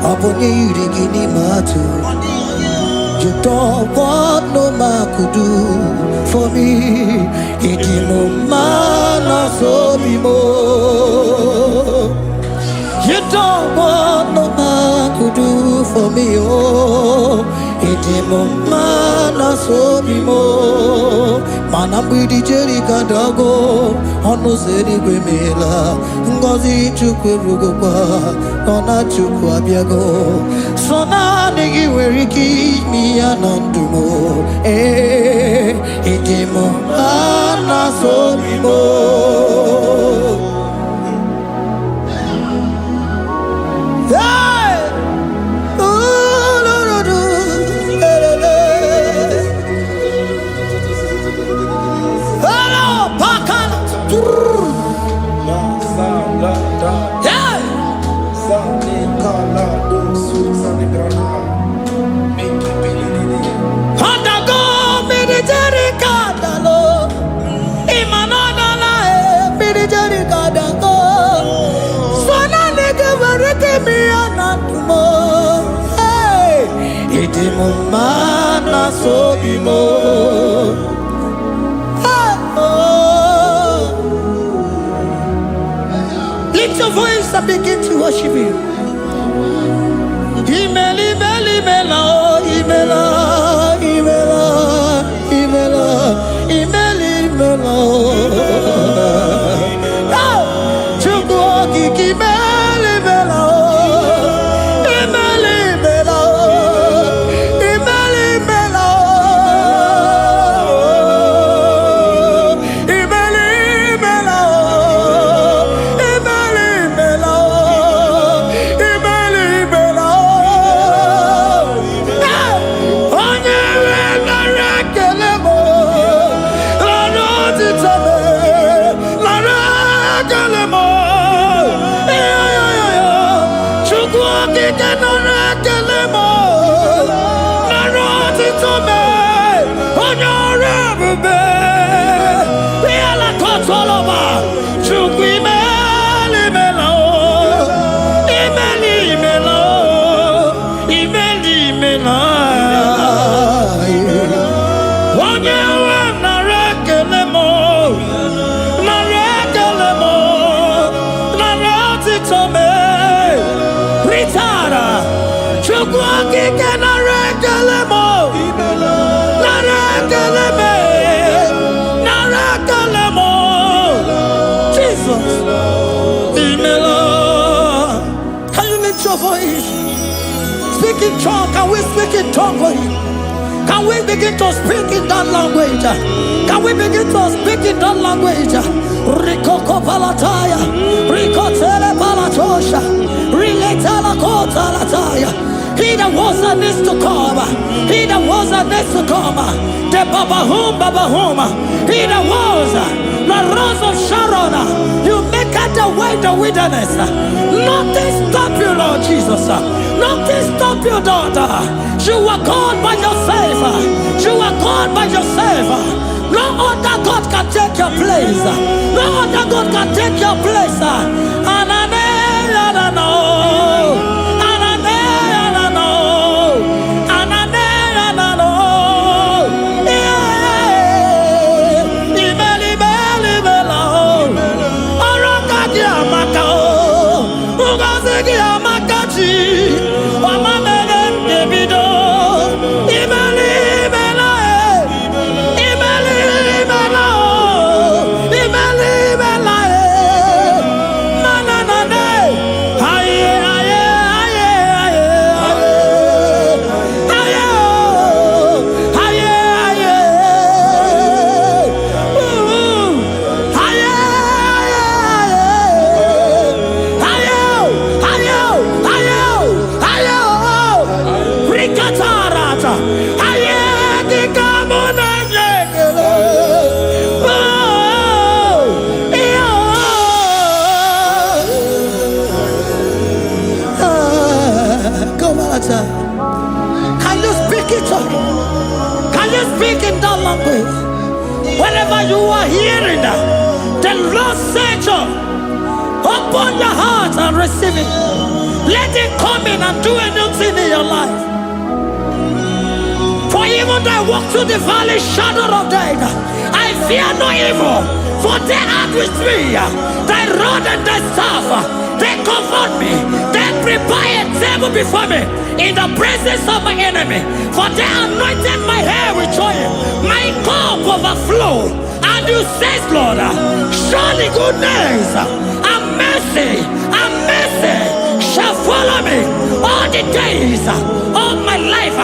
ọ bụ onye yiri gị n'ime atụ. You don't want no man could do for me. Ịdị m mma n'ọsọ obi m. You don't want no man could do for me. Oh, ịdị m mma n'ọsọ obi m. Mana mgbidi Jerika dago ọnụ ụzọ eluigwe meela. Ngọzi Chukwu erugokwa nọ na Chukwu abịago. So naanị gị nwere ike ime ya na ndụ m. Ịdị m mma n'ọsọ obi m. Mana sobimo. Lift your voice and begin to worship Him. Imela, imela, imela, imela, imela, imela, imela, imela. Chukwu okike imela, imela. Can you lift your voice? Speak in tongue. Can we speak in tongue for Him? Can we begin to speak in that language? Can we begin to speak in that language? Rikoko palataya, rikotele palatosha, riletala kota lataya. He that was and is to come. He that was and is to come. The Babahum. He that was the rose of Sharon. You make out the way the wilderness. Nothing stop you, Lord Jesus. Nothing stop you, daughter. You are God by yourself. You are God by yourself. No other God can take your place. No other God can take your place. And I know. Can you speak it? Can you speak in that language? Whenever you are hearing that, the Lord said, open your heart and receive it. Let it come in and do a new thing in your life. For even though I walk through the valley shadow of death, I fear no evil, for they are with me. Thy rod and thy staff, they comfort me. They prepare a table before me in the presence of my enemy. For they anointed my hair with oil. My cup overflow. And you say, Lord, surely goodness and mercy shall follow me all the days of my life.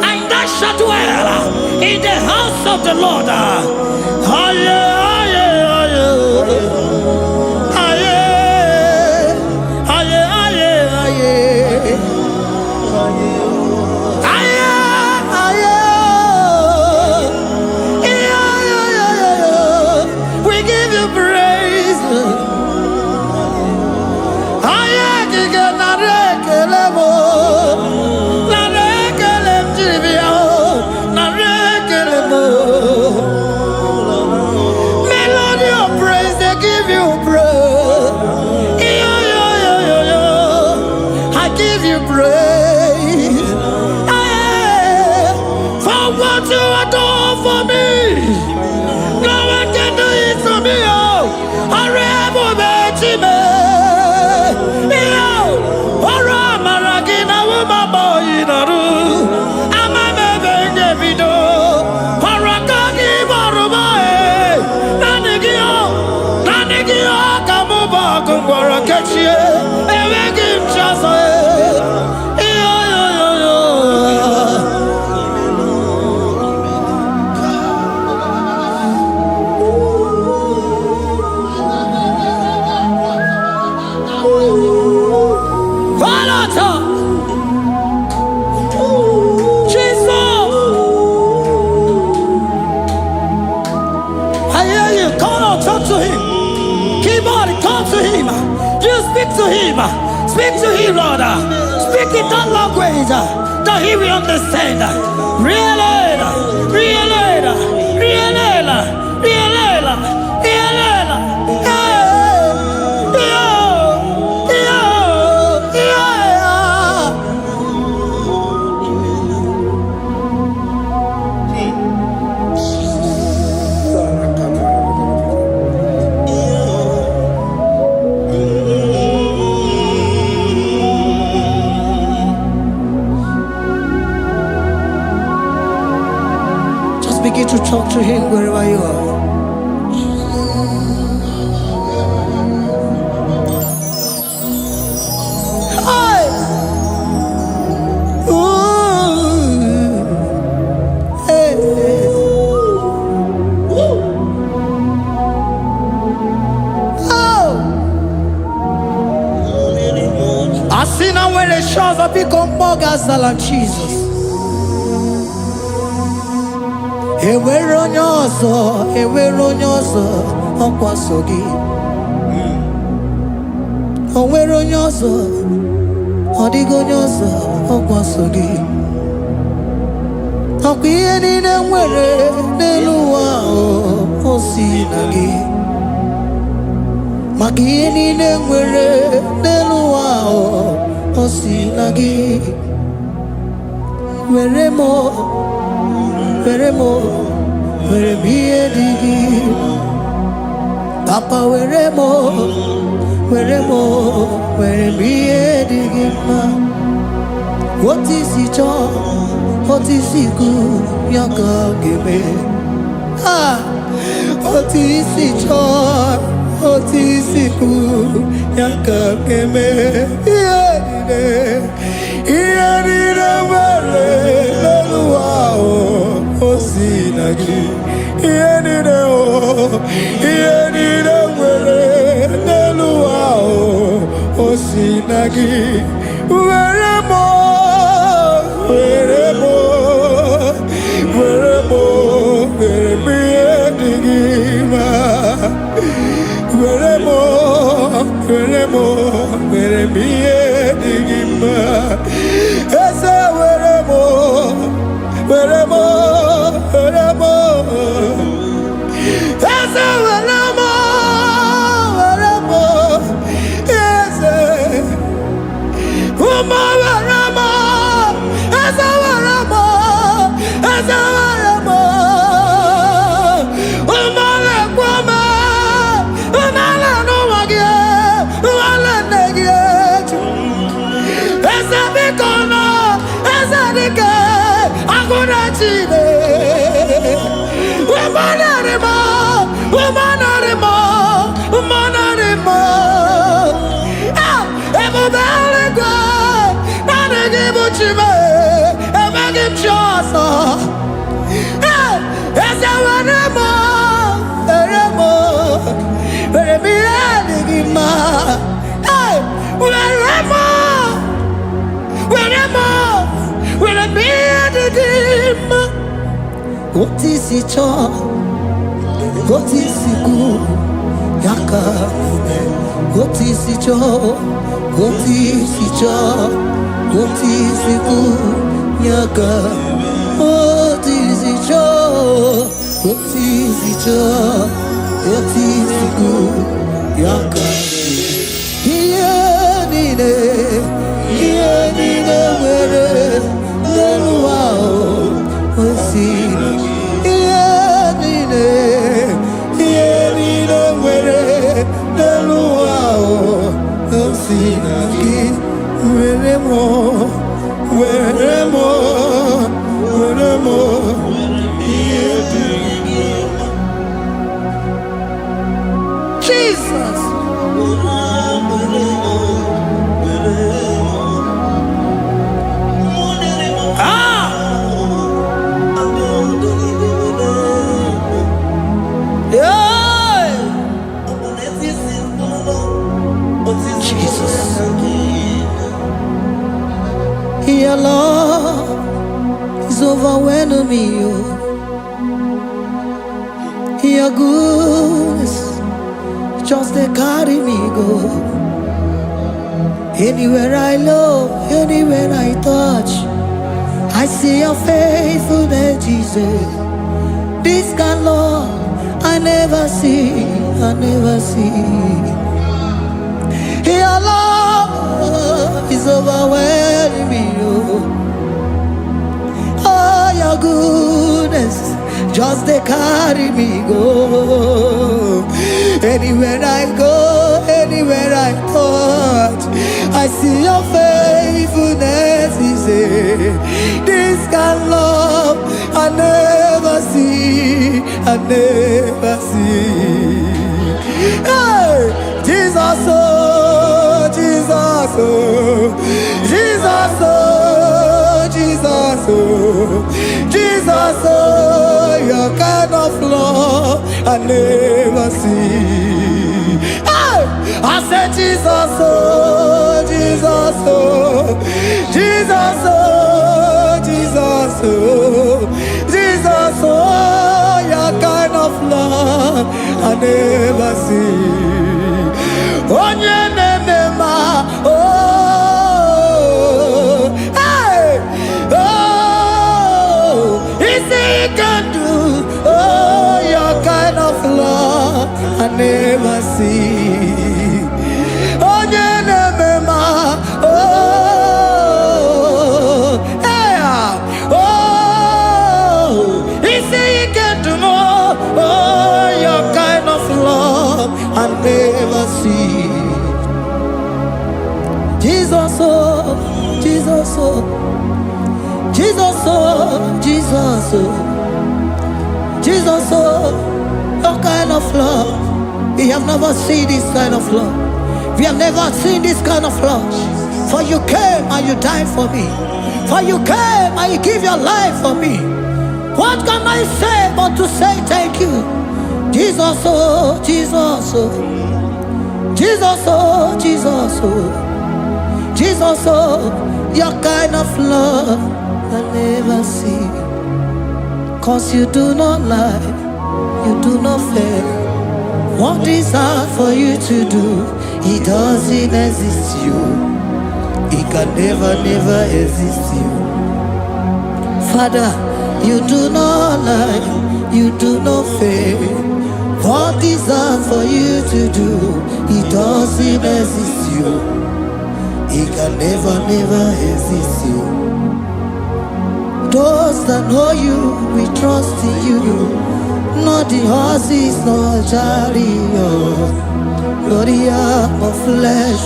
And I shall dwell in the house of the Lord. We give you praise. Melody of praise, they give you praise. I give you praise. For what you have done for me, no one can do it for me. Speak to him, Lord. Speak in that language that he will understand. Begin to talk to him wherever you are. Hi. Ooh. guy's like Jesus. Ewere onye ọzọ ọkwaso gị. O nwere onye ọzọ, ọ dịghị onye ọzọ ọkwaso gị. Ọkwa ihe niile nwere n'elu ụwa o si na gị. Maka ihe niile nwere n'elu ụwa o si na gị. Were m ihe dị gị. Papa were m ihe dị gị mma. Otu isi chọọ, otu isi kwu ya ka ọ ga-eme. Otu isi chọọ, otu isi kwu ya ka ọ ga-eme. Ihe niile nwere n'elu ụwa o si na gị. Ihe niile nwere n'elu ụwa o si na gị. Were m ihe dị gị mma. Were m ihe dị gị mma. Eze were m eze were m eze ụmụ were m eze were m ụmụ na-ekwu m ụmụala n'ụwa gị ụmụala nne gị eju. Eze biko nọ eze dike agụ na Chine. Ebube eluigwe naanị gị bụ Chime, emeghị m chi ọzọ. Eze were m ihe dị gị mma. Were m ihe dị gị mma. Otu isi chọọ, otu isi kwu ya ka ome. Otu isi chọọ, otu isi kwu ya ka. Otu isi chọọ, otu isi kwu ya ka. Ihe niile nwere n'elu ụwa o si na gị. Ihe niile nwere n'elu ụwa o si na gị. Were m ihe dị gị mma. Jesus. Your love is overwhelming me. Your goodness just they carry me go. Anywhere I look, anywhere I touch, I see your faithfulness, Jesus. This kind of love I never see. Your love is overwhelming me. Oh, your goodness just they carry me go. Anywhere I go, anywhere I touch, I see your faithfulness. This kind of love I never see. Hey, Jesus, oh, Jesus, oh, Jesus, oh, Jesus, oh, Jesus, oh, your kind of love I never see. Hey, I said Jesus, oh, Jesus, oh, Jesus, oh, Jesus, oh, Jesus, oh, your kind of love I never see. Oh, oh, hey, oh, is he can do, oh, your kind of love I never see. Oh, oh, hey, oh, is he can do more, oh, your kind of love I never see. Jesus, oh, Jesus, oh, Jesus, oh, Jesus, oh, Jesus, oh, your kind of love. We have never seen this kind of love. We have never seen this kind of love. For you came and you died for me. For you came and you give your life for me. What can I say but to say thank you? Jesus, oh, Jesus, oh, Jesus, oh, Jesus, oh, Jesus, oh, your kind of love I never see. 'Cause you do not lie, you do not fail. What is hard for you to do? It doesn't exist you. It can never, never exist you. Father, you do not lie, you do not fail. What is hard for you to do? It doesn't exist you. It can never, never exist you. Those that know you, we trust in you. Not the horses, nor chariot, nor the arm of flesh.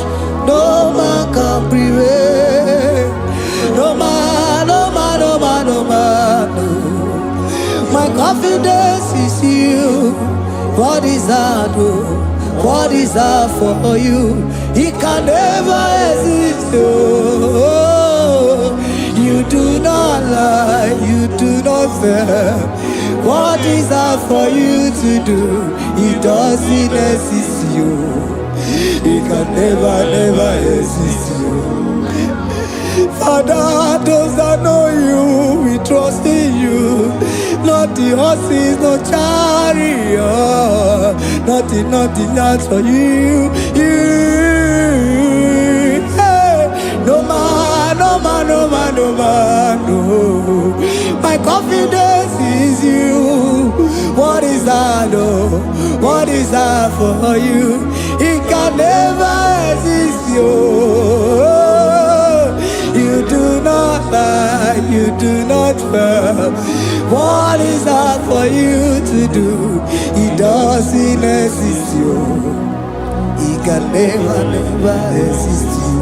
No man can prevail. No man, no man, no man, no man. No. My confidence is you. What is that? What is that for you? It can never exist. Oh, you do not lie, you do not fail. What is that for you to do? It doesn't exist you. It can never, never exist you. Father, those that know you, we trust in you. Not the horses, no chariot, nothing else for you. Hey, no man, no man, no man, no man, no. My confidence is you. What is that, oh? What is that for you? It can never exist, you. You do not lie, you do not fail. What is that for you to do? It doesn't exist you. It can never, never exist you.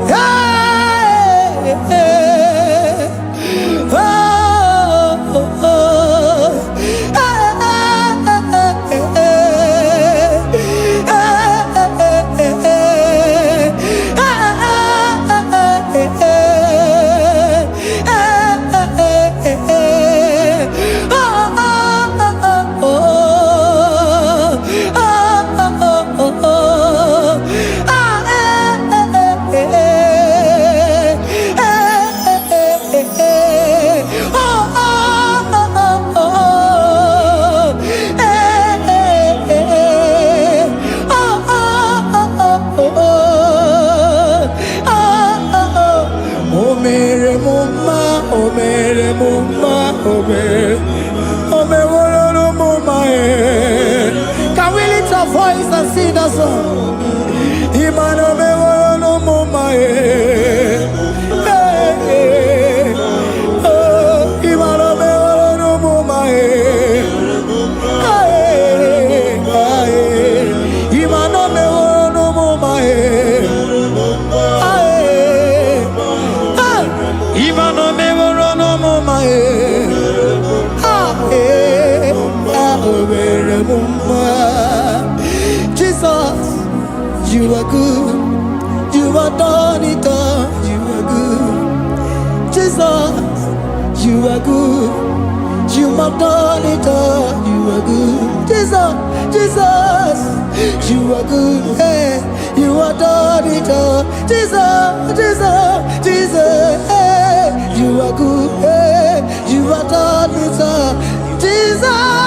Hey, hey, oh, oh, oh. Can we lift our voice and sing that song? Imano me wolo no mama oh, imano me wolo no mama imano me wolo no mama imano me wolo no mama Jesus, you are good. You are done it all. You are good. Jesus, you are good. You have done it all. You are good. Jesus, Jesus, you are good. Hey, You are done it all. Jesus, Jesus, Jesus. Hey, you are good. Hey, you are done it all. Jesus.